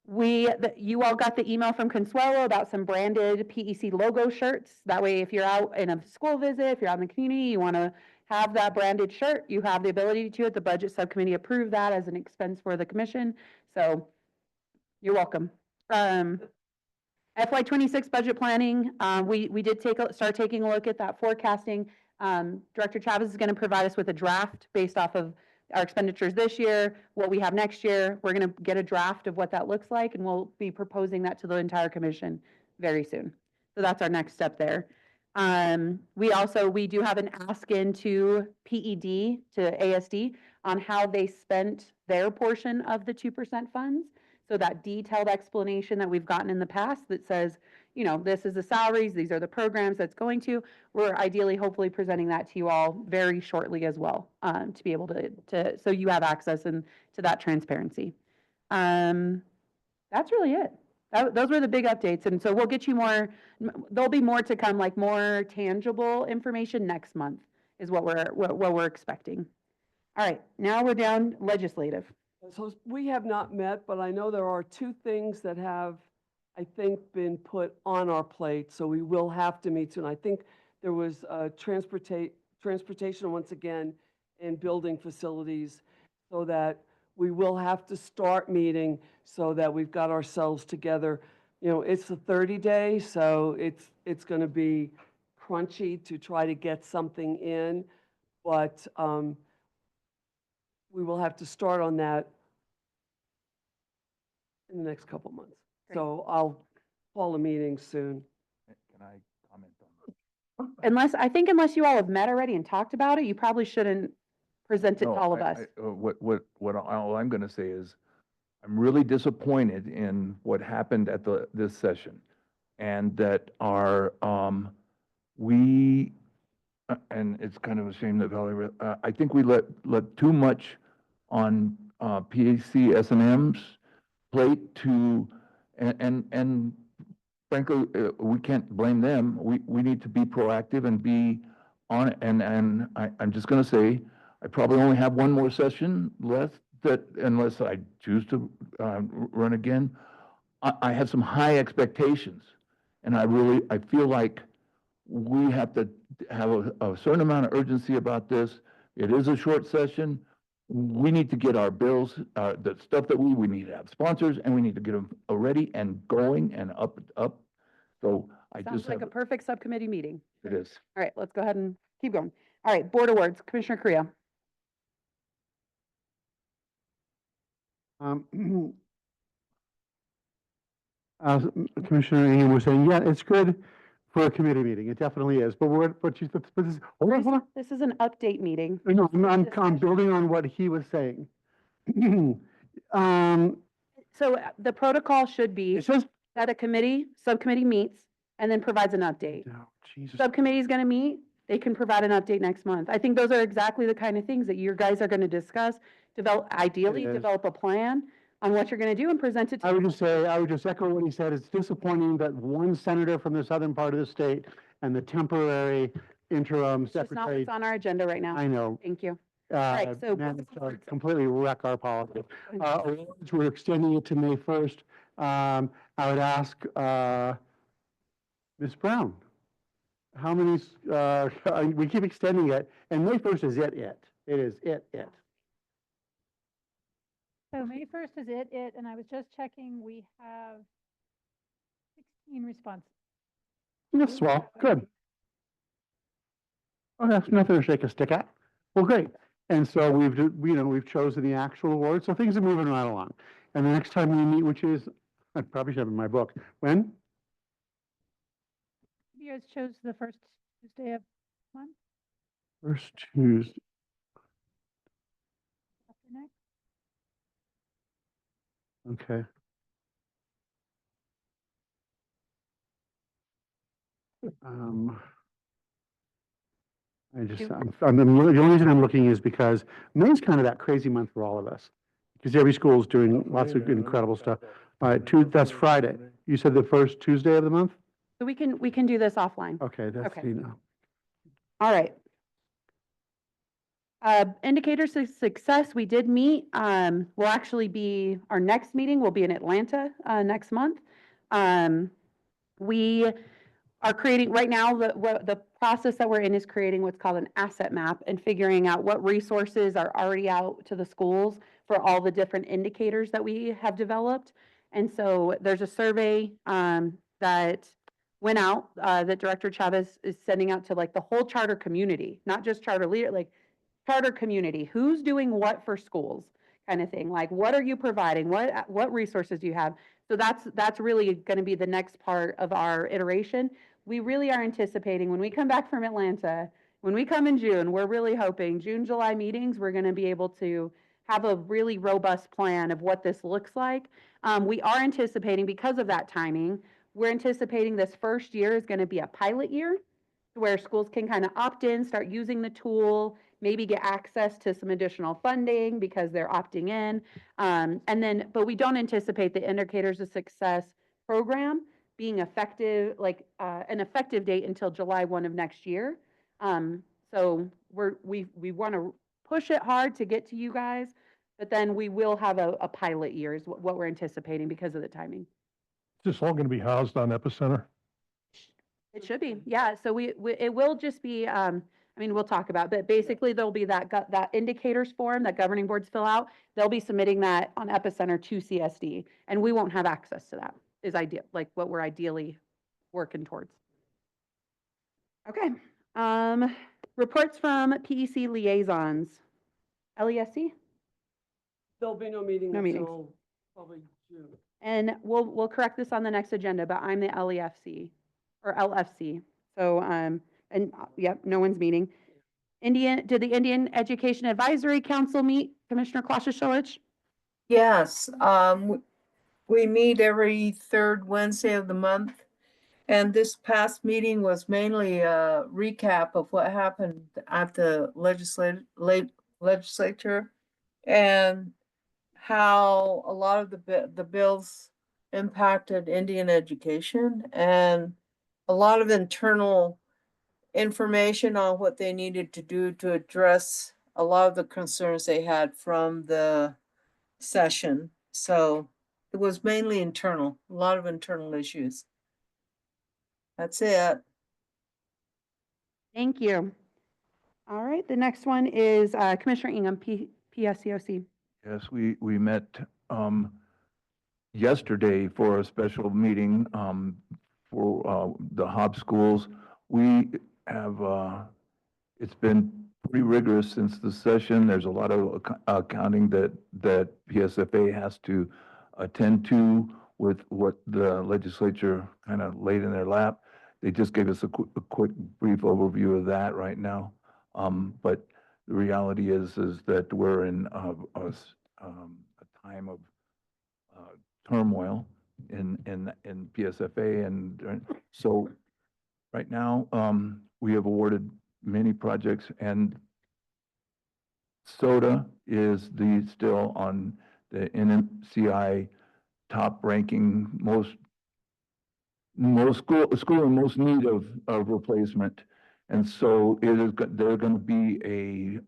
You all got the email from Consuelo about some branded PEC logo shirts. That way, if you're out in a school visit, if you're out in the community, you want to have that branded shirt, you have the ability to. The budget subcommittee approved that as an expense for the commission. So You're welcome. FY '26 budget planning, we did start taking a look at that forecasting. Director Chavez is going to provide us with a draft based off of our expenditures this year, what we have next year. We're going to get a draft of what that looks like, and we'll be proposing that to the entire commission very soon. So that's our next step there. We do have an ask into PED to ASD on how they spent their portion of the 2% funds. So that detailed explanation that we've gotten in the past that says, you know, this is the salaries, these are the programs that's going to, we're ideally, hopefully presenting that to you all very shortly as well, to be able to, so you have access and to that transparency. That's really it. Those were the big updates. And so we'll get you more, there'll be more to come, like more tangible information next month is what we're expecting. All right, now we're down legislative. So we have not met, but I know there are two things that have, I think, been put on our plate, so we will have to meet soon. I think there was transportation once again and building facilities, so that we will have to start meeting so that we've got ourselves together. You know, it's a 30-day, so it's going to be crunchy to try to get something in, but we will have to start on that in the next couple months. So I'll call a meeting soon. Can I comment on Unless you all have met already and talked about it, you probably shouldn't present it to No, all of us. all I'm going to say is, I'm really disappointed in what happened at this session, and that and it's kind of a shame that Valerie, I think we let too much on PEC S&M's plate to, and frankly, we can't blame them. We need to be proactive and be on it. And I'm just going to say, I probably only have one more session left, that unless I choose to run again. I have some high expectations, and I feel like we have to have a certain amount of urgency about this. It is a short session. We need to get our bills, the stuff that we need to have sponsors, and we need to get them ready and going and up. So I Sounds just like have, a perfect subcommittee meeting. it is. All right, let's go ahead and keep going. All right, board awards, Commissioner Correa. Commissioner Ingham was saying, yeah, it's good for a committee meeting. It definitely is. But hold on. This is an update meeting. No, I'm building on what he was saying. So the protocol should be that a subcommittee meets and then provides an update. Oh, Jesus. Subcommittee is going to meet, they can provide an update next month. I think those are exactly the kind of things that you guys are going to discuss, ideally develop a plan on what you're going to do and present it to. I would just echo what he said. It's disappointing that one senator from the southern part of the state and the temporary interim It's just not secretary. what's on our agenda right now. I know. Thank you. right, so- managed to completely wreck our policy. Awards, we're extending it to May 1st. I would ask Ms. Brown, how many, we keep extending it, and May 1st is it. It is it. So May 1st is it, and I was just checking, we have 16 responses. That's swell, good. Oh, that's nothing to shake a stick at. Well, great. And so we've chosen the actual award, so things are moving right along. And the next time we meet, which is, I probably should have in my book, when? You guys chose the first Tuesday of the month, First Tuesday. after next. Okay. The only reason I'm looking is because May's kind of that crazy month for all of us. Because every school is doing lots of incredible stuff. All right, that's Friday. You said the first Tuesday of the month? So we can do this offline. Okay, that's, Okay. All right. Indicators of success, we did meet. Will actually be, our next meeting will be in Atlanta next month. We are creating, right now, the process that we're in is creating what's called an asset map and figuring out what resources are already out to the schools for all the different indicators that we have developed. And so there's a survey that went out that Director Chavez is sending out to like the whole charter community, not just charter leader, like charter community. Who's doing what for schools, kind of thing. Like, what are you providing? What resources do you have? So that's really going to be the next part of our iteration. We really are anticipating when we come back from Atlanta, when we come in June, we're really hoping June, July meetings, we're going to be able to have a really robust plan of what this looks like. We are anticipating, because of that timing, we're anticipating this first year is going to be a pilot year where schools can kind of opt in, start using the tool, maybe get access to some additional funding because they're opting in. But we don't anticipate the Indicators of Success program being effective, like an effective date until July 1 of next year. So we want to push it hard to get to you guys, but then we will have a pilot year is what we're anticipating because of the timing. Is this all going to be housed on Epicenter? It should be, yeah. So it will just be, I mean, we'll talk about, but basically there'll be that indicators form that governing boards fill out. They'll be submitting that on Epicenter to CSD, and we won't have access to that. Is ideal, like what we're ideally working towards. Okay. Reports from PEC liaisons. LESC? There'll be no meeting No meetings. until probably June. And we'll correct this on the next agenda, but I'm the LEFC or LFC. So, yep, no one's meeting. Did the Indian Education Advisory Council meet, Commissioner Klasich? Yes, we meet every third Wednesday of the month. And this past meeting was mainly a recap of what happened at the legislature and how a lot of the bills impacted Indian education and a lot of internal information on what they needed to do to address a lot of the concerns they had from the session. So it was mainly internal, a lot of internal issues. That's it. Thank you. All right, the next one is Commissioner Ingham, PSCOC. Yes, we met yesterday for a special meeting for the Hobbs schools. We have, it's been pretty rigorous since the session. There's a lot of accounting that PSFA has to attend to with what the legislature kind of laid in their lap. They just gave us a quick brief overview of that right now. But the reality is that we're in a time of turmoil in PSFA, and so right now we have awarded many projects, and SOTA is still on the NMCI top ranking, most school in most need of replacement. And so they're going to be a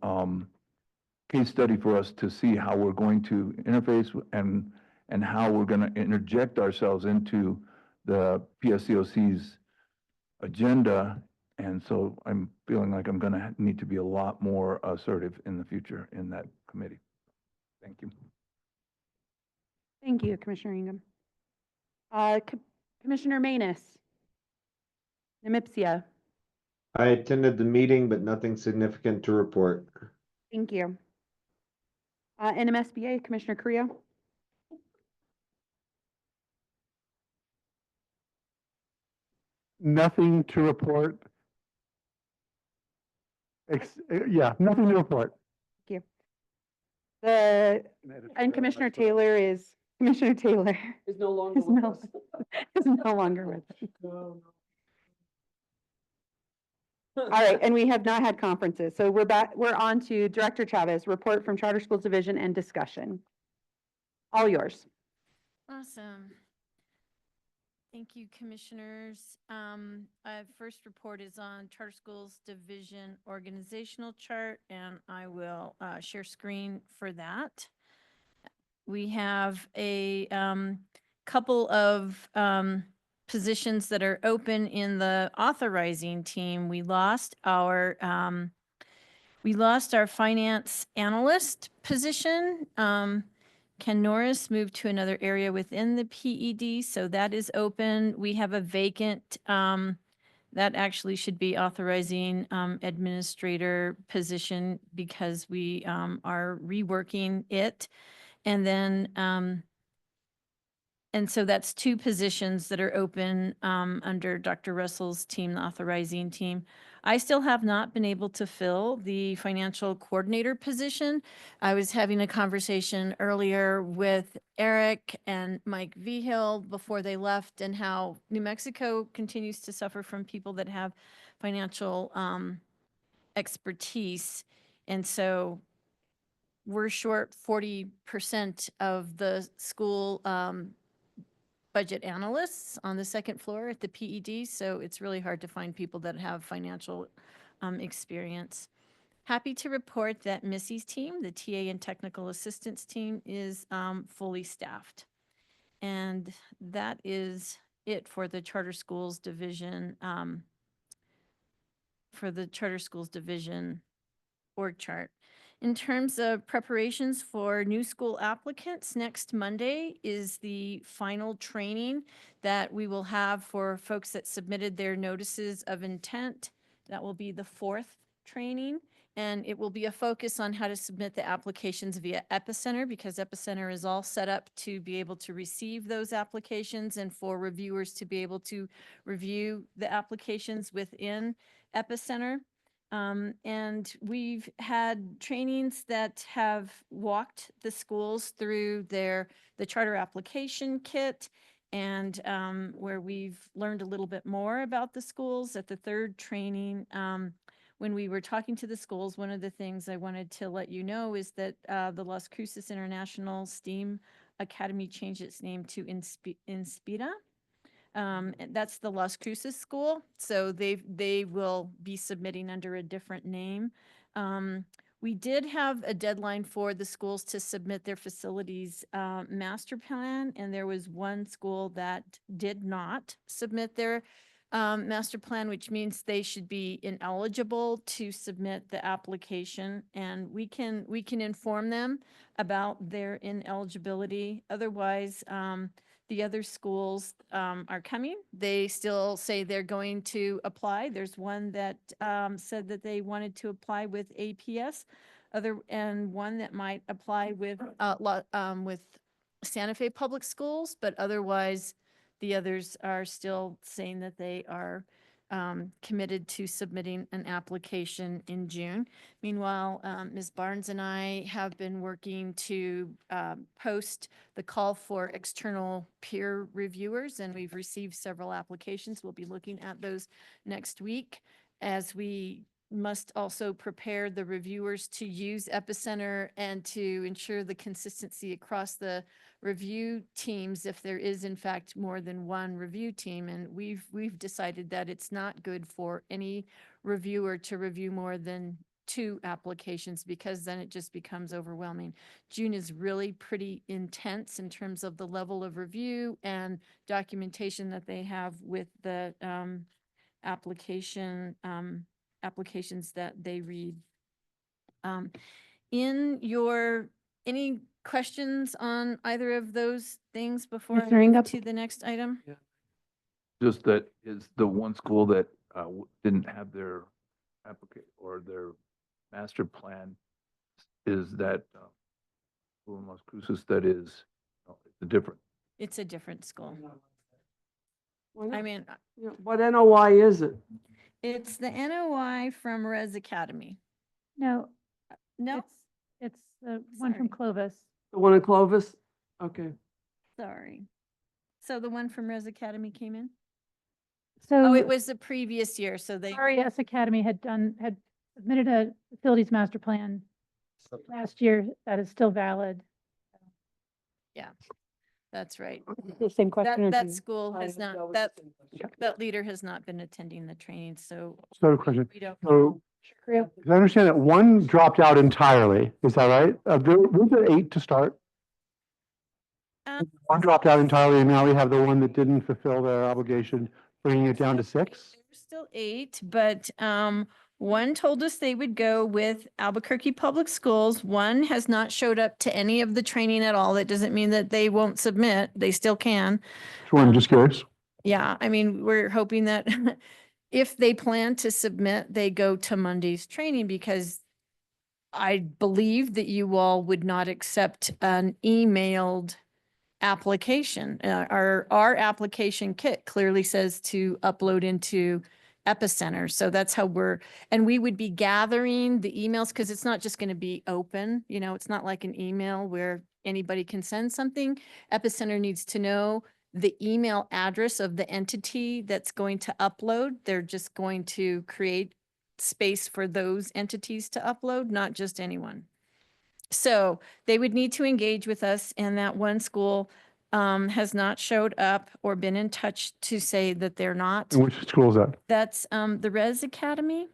case study for us to see how we're going to interface and how we're going to interject ourselves into the PSCOC's agenda. And so I'm feeling like I'm going to need to be a lot more assertive in the future in that committee. Thank you. Thank you, Commissioner Ingham. Commissioner Manus, NMIPSIA. I attended the meeting, but nothing significant to report. Thank you. NMSBA, Commissioner Creo. Nothing to report. Yeah, nothing to report. Thank you. And Commissioner Taylor is Is no longer with us. is no longer with us. All right, and we have not had conferences. So we're on to Director Chavez, report from Charter Schools Division and discussion. All yours. Awesome. Thank you, commissioners. First report is on Charter Schools Division organizational chart, and I will share screen for that. We have a couple of positions that are open in the authorizing team. We lost our finance analyst position Ken Norris moved to another area within the PED, so that is open. We have a vacant, that actually should be authorizing administrator position because we are reworking it. And then, and so that's two positions that are open under Dr. Russell's team, the authorizing team. I still have not been able to fill the financial coordinator position. I was having a conversation earlier with Eric and Mike Vigil before they left, and how New Mexico continues to suffer from people that have financial expertise. And so we're short 40% of the school budget analysts on the second floor at the PED, so it's really hard to find people that have financial experience. Happy to report that Missy's team, the TA and technical assistance team, is fully staffed. And that is it for the charter schools division, org chart. In terms of preparations for new school applicants, next Monday is the final training that we will have for folks that submitted their notices of intent. That will be the 4th training, and it will be a focus on how to submit the applications via Epicenter, because Epicenter is all set up to be able to receive those applications and for reviewers to be able to review the applications within Epicenter. And we've had trainings that have walked the schools through the charter application kit, and where we've learned a little bit more about the schools. At the 3rd training, when we were talking to the schools, one of the things I wanted to let you know is that the Las Cruces International STEAM Academy changed its name to Inspira. And that's the Las Cruces school, so they will be submitting under a different name. We did have a deadline for the schools to submit their facilities master plan, and there was one school that did not submit their master plan, which means they should be ineligible to submit the application, and we can inform them about their ineligibility. Otherwise, the other schools are coming. They still say they're going to apply. There's one that said that they wanted to apply with APS, and one that might apply with Santa Fe Public Schools, but otherwise, the others are still saying that they are committed to submitting an application in June. Meanwhile, Ms. Barnes and I have been working to post the call for external peer reviewers, and we've received several applications. We'll be looking at those next week, as we must also prepare the reviewers to use Epicenter and to ensure the consistency across the review teams if there is in fact more than one review team. And we've decided that it's not good for any reviewer to review more than 2 applications, because then it just becomes overwhelming. June is really pretty intense in terms of the level of review and documentation that they have with the applications that they read. Any questions on either of those things before I Commissioner move Ingup? to the next item? Just that is the one school that didn't have their applicant or their master plan, is that school in Las Cruces that is different. It's a different school. Why not? I mean, Yeah, what NOI is it? it's the NOI from Res Academy. No, No, it's the one from Sorry. Clovis. The one in Clovis? Okay. sorry. So the one from Res Academy came in? So Oh, it was the previous year, so they, RES Academy had submitted a facilities master plan last year that is still valid. yeah, that's right. The same question. or That do you- school has that not, was that, the same question. that leader has not been attending the training, so So a question. we don't. So, True. 'cause I understand that one dropped out entirely. Is that right? Weren't there 8 to start? One dropped out entirely, and now we have the one that didn't fulfill their obligation, bringing it down to 6? There's still 8, but One told us they would go with Albuquerque Public Schools. One has not showed up to any of the training at all. That doesn't mean that they won't submit. They still can. Which one? Just curious. Yeah, I mean, we're hoping that if they plan to submit, they go to Monday's training because I believe that you all would not accept an emailed application. Our application kit clearly says to upload into Epicenter. So that's how and we would be gathering the emails because it's not just going to be open. You know, it's not like an email where anybody can send something. Epicenter needs to know the email address of the entity that's going to upload. They're just going to create space for those entities to upload, not just anyone. So they would need to engage with us, and that one school has not showed up or been in touch to say that they're not. And which school is that? That's the Res Academy,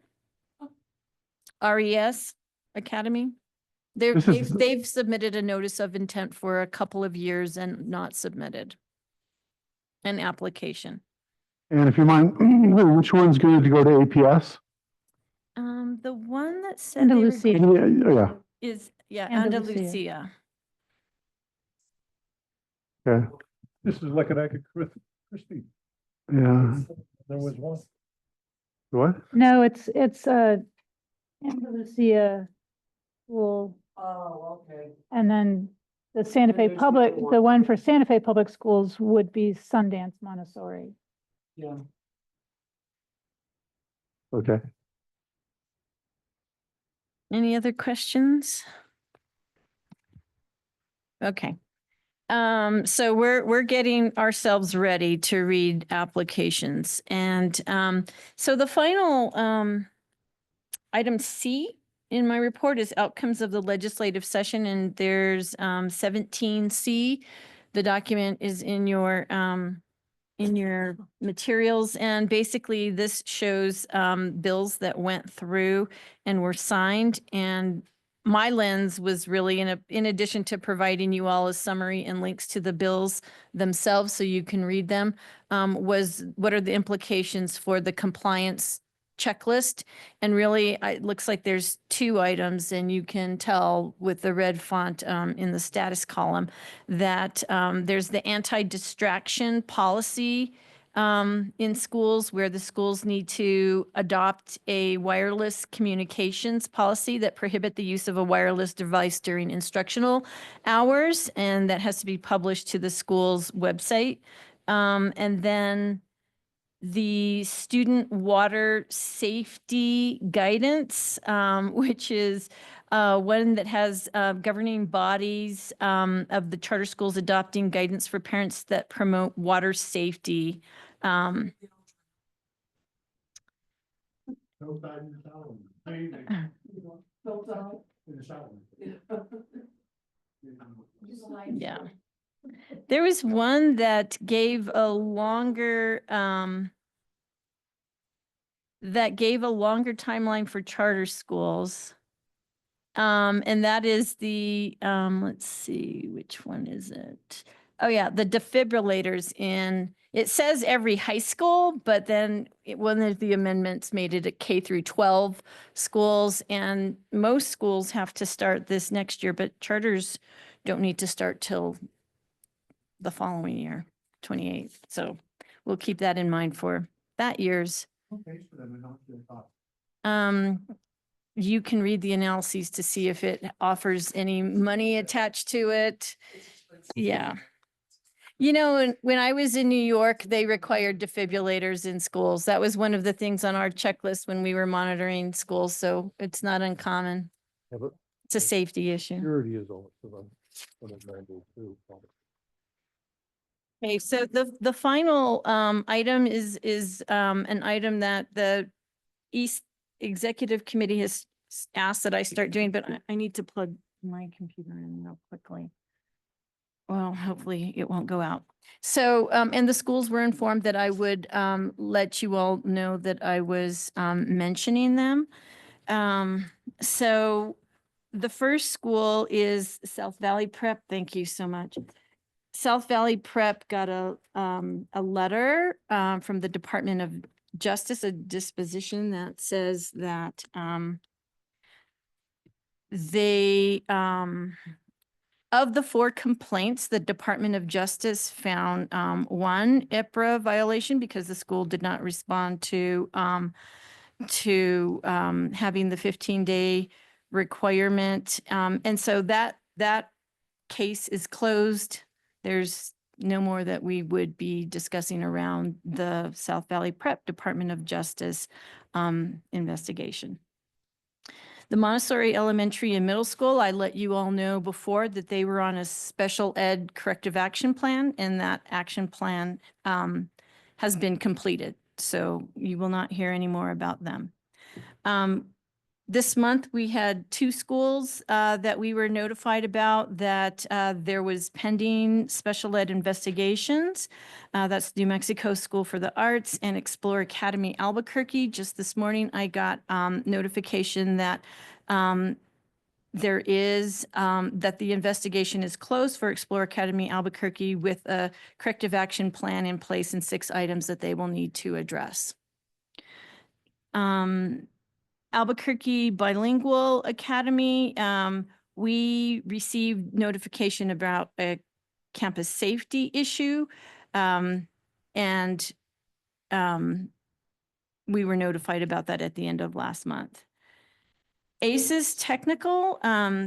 RES Academy. They've submitted a notice of intent for a couple of years and not submitted an application. And if you mind, which one's going to go to APS? The one that said they were Andalusia. Yeah. is Andalusia. Andalusia. Okay. This is like an act of Christie. Yeah. There was one. What? No, it's Andalusia school. Oh, okay. And then the Santa Fe there's Public, one. the one for Santa Fe Public Schools would be Sundance Montessori. Yeah. Okay. Any other questions? Okay. So we're getting ourselves ready to read applications. And so the final item C in my report is outcomes of the legislative session, and there's 17C. The document is in your materials, and basically this shows bills that went through and were signed. And my lens was really in addition to providing you all a summary and links to the bills themselves so you can read them, was what are the implications for the compliance checklist. And really, it looks like there's two items, and you can tell with the red font in the status column that there's the anti-distraction policy in schools, where the schools need to adopt a wireless communications policy that prohibit the use of a wireless device during instructional hours, and that has to be published to the school's website. And then the student water safety guidance, which is one that has governing bodies of the charter schools adopting guidance for parents that promote water safety. Yeah. There was one that gave a longer timeline for charter schools. And that is the let's see, which one is it? Oh yeah, the defibrillators it says every high school, but then one of the amendments made it a K through 12 schools, and most schools have to start this next year, but charters don't need to start till the following year, 28. So we'll keep that in mind for that year's. You can read the analyses to see if it offers any money attached to it. Yeah. You know, when I was in New York, they required defibrillators in schools. That was one of the things on our checklist when we were monitoring schools. So it's not uncommon. Yeah, but It's a safety issue. security is always what it might be too. Okay, so the final item is an item that the East Executive Committee has asked that I start doing, but I need to plug my computer in real quickly. Well, hopefully it won't go out. So, and the schools were informed that I would let you all know that I was mentioning them. So the first school is South Valley Prep. Thank you so much. South Valley Prep got a letter from the Department of Justice a disposition that says that they of the 4 complaints, the Department of Justice found one IPRA violation because the school did not respond to having the 15-day requirement. And so that case is closed. There's no more that we would be discussing around the South Valley Prep Department of Justice investigation. The Montessori Elementary and Middle School, I let you all know before that they were on a special ed corrective action plan, and that action plan has been completed. So you will not hear any more about them. This month, we had 2 schools that we were notified about that there was pending special ed investigations. That's New Mexico School for the Arts and Explore Academy Albuquerque. Just this morning, I got notification that there is, that the investigation is closed for Explore Academy Albuquerque with a corrective action plan in place and 6 items that they will need to address. Albuquerque Bilingual Academy, we received notification about a campus safety issue. And we were notified about that at the end of last month. ACES Technical,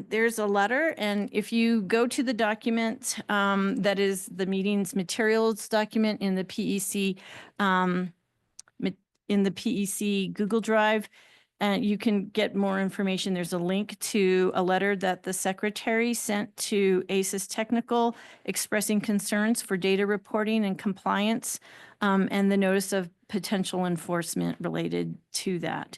there's a letter, and if you go to the document, that is the meetings materials document in the PEC, Google Drive, and you can get more information. There's a link to a letter that the secretary sent to ACES Technical expressing concerns for data reporting and compliance, and the notice of potential enforcement related to that.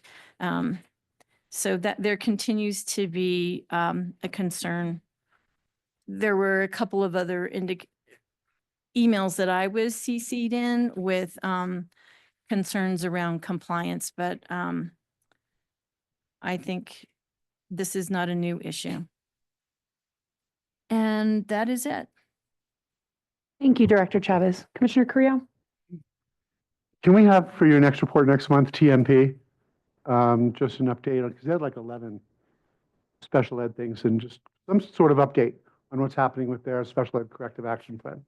So that there continues to be a concern. There were a couple of other emails that I was CC'd in with concerns around compliance, but I think this is not a new issue. And that is it. Thank you, Director Chavez. Commissioner Carrillo? Can we have for your next report next month, TMP? Just an update, because they had like 11 special ed things and just some sort of update on what's happening with their special ed corrective action plan.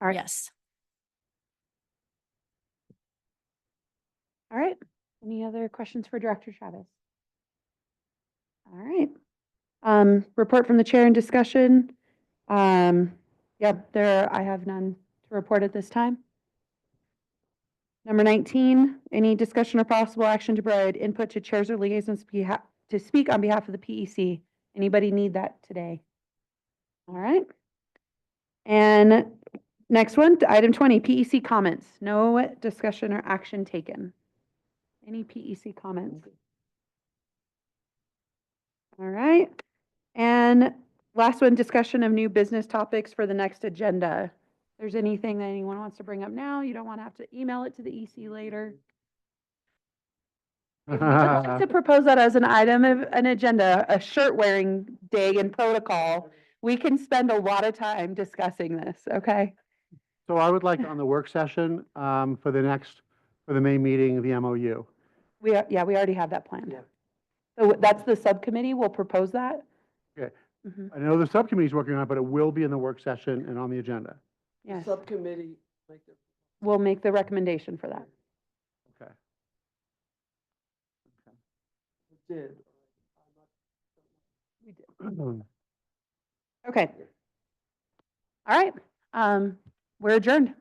All right. Yes. All right. Any other questions for Director Chavez? All right. Report from the chair and discussion. Yep, I have none to report at this time. Number 19, any discussion or possible action to provide input to chairs or liaisons to speak on behalf of the PEC. Anybody need that today? All right. And next one, item 20, PEC comments. No discussion or action taken. Any PEC comments? All right. And last one, discussion of new business topics for the next agenda. If there's anything that anyone wants to bring up now, you don't want to have to email it to the EC later. If you would like to propose that as an item of an agenda, a shirt wearing day and protocol, we can spend a lot of time discussing this, okay? So I would like on the work session for the May meeting, the MOU. We already have that planned. So that's the subcommittee, we'll propose that. Okay. Mhm. I know the subcommittee's working on it, but it will be in the work session and on the agenda. Yes, Subcommittee, we'll make the recommendation for that. Okay. did. We did. Okay. All right, we're adjourned.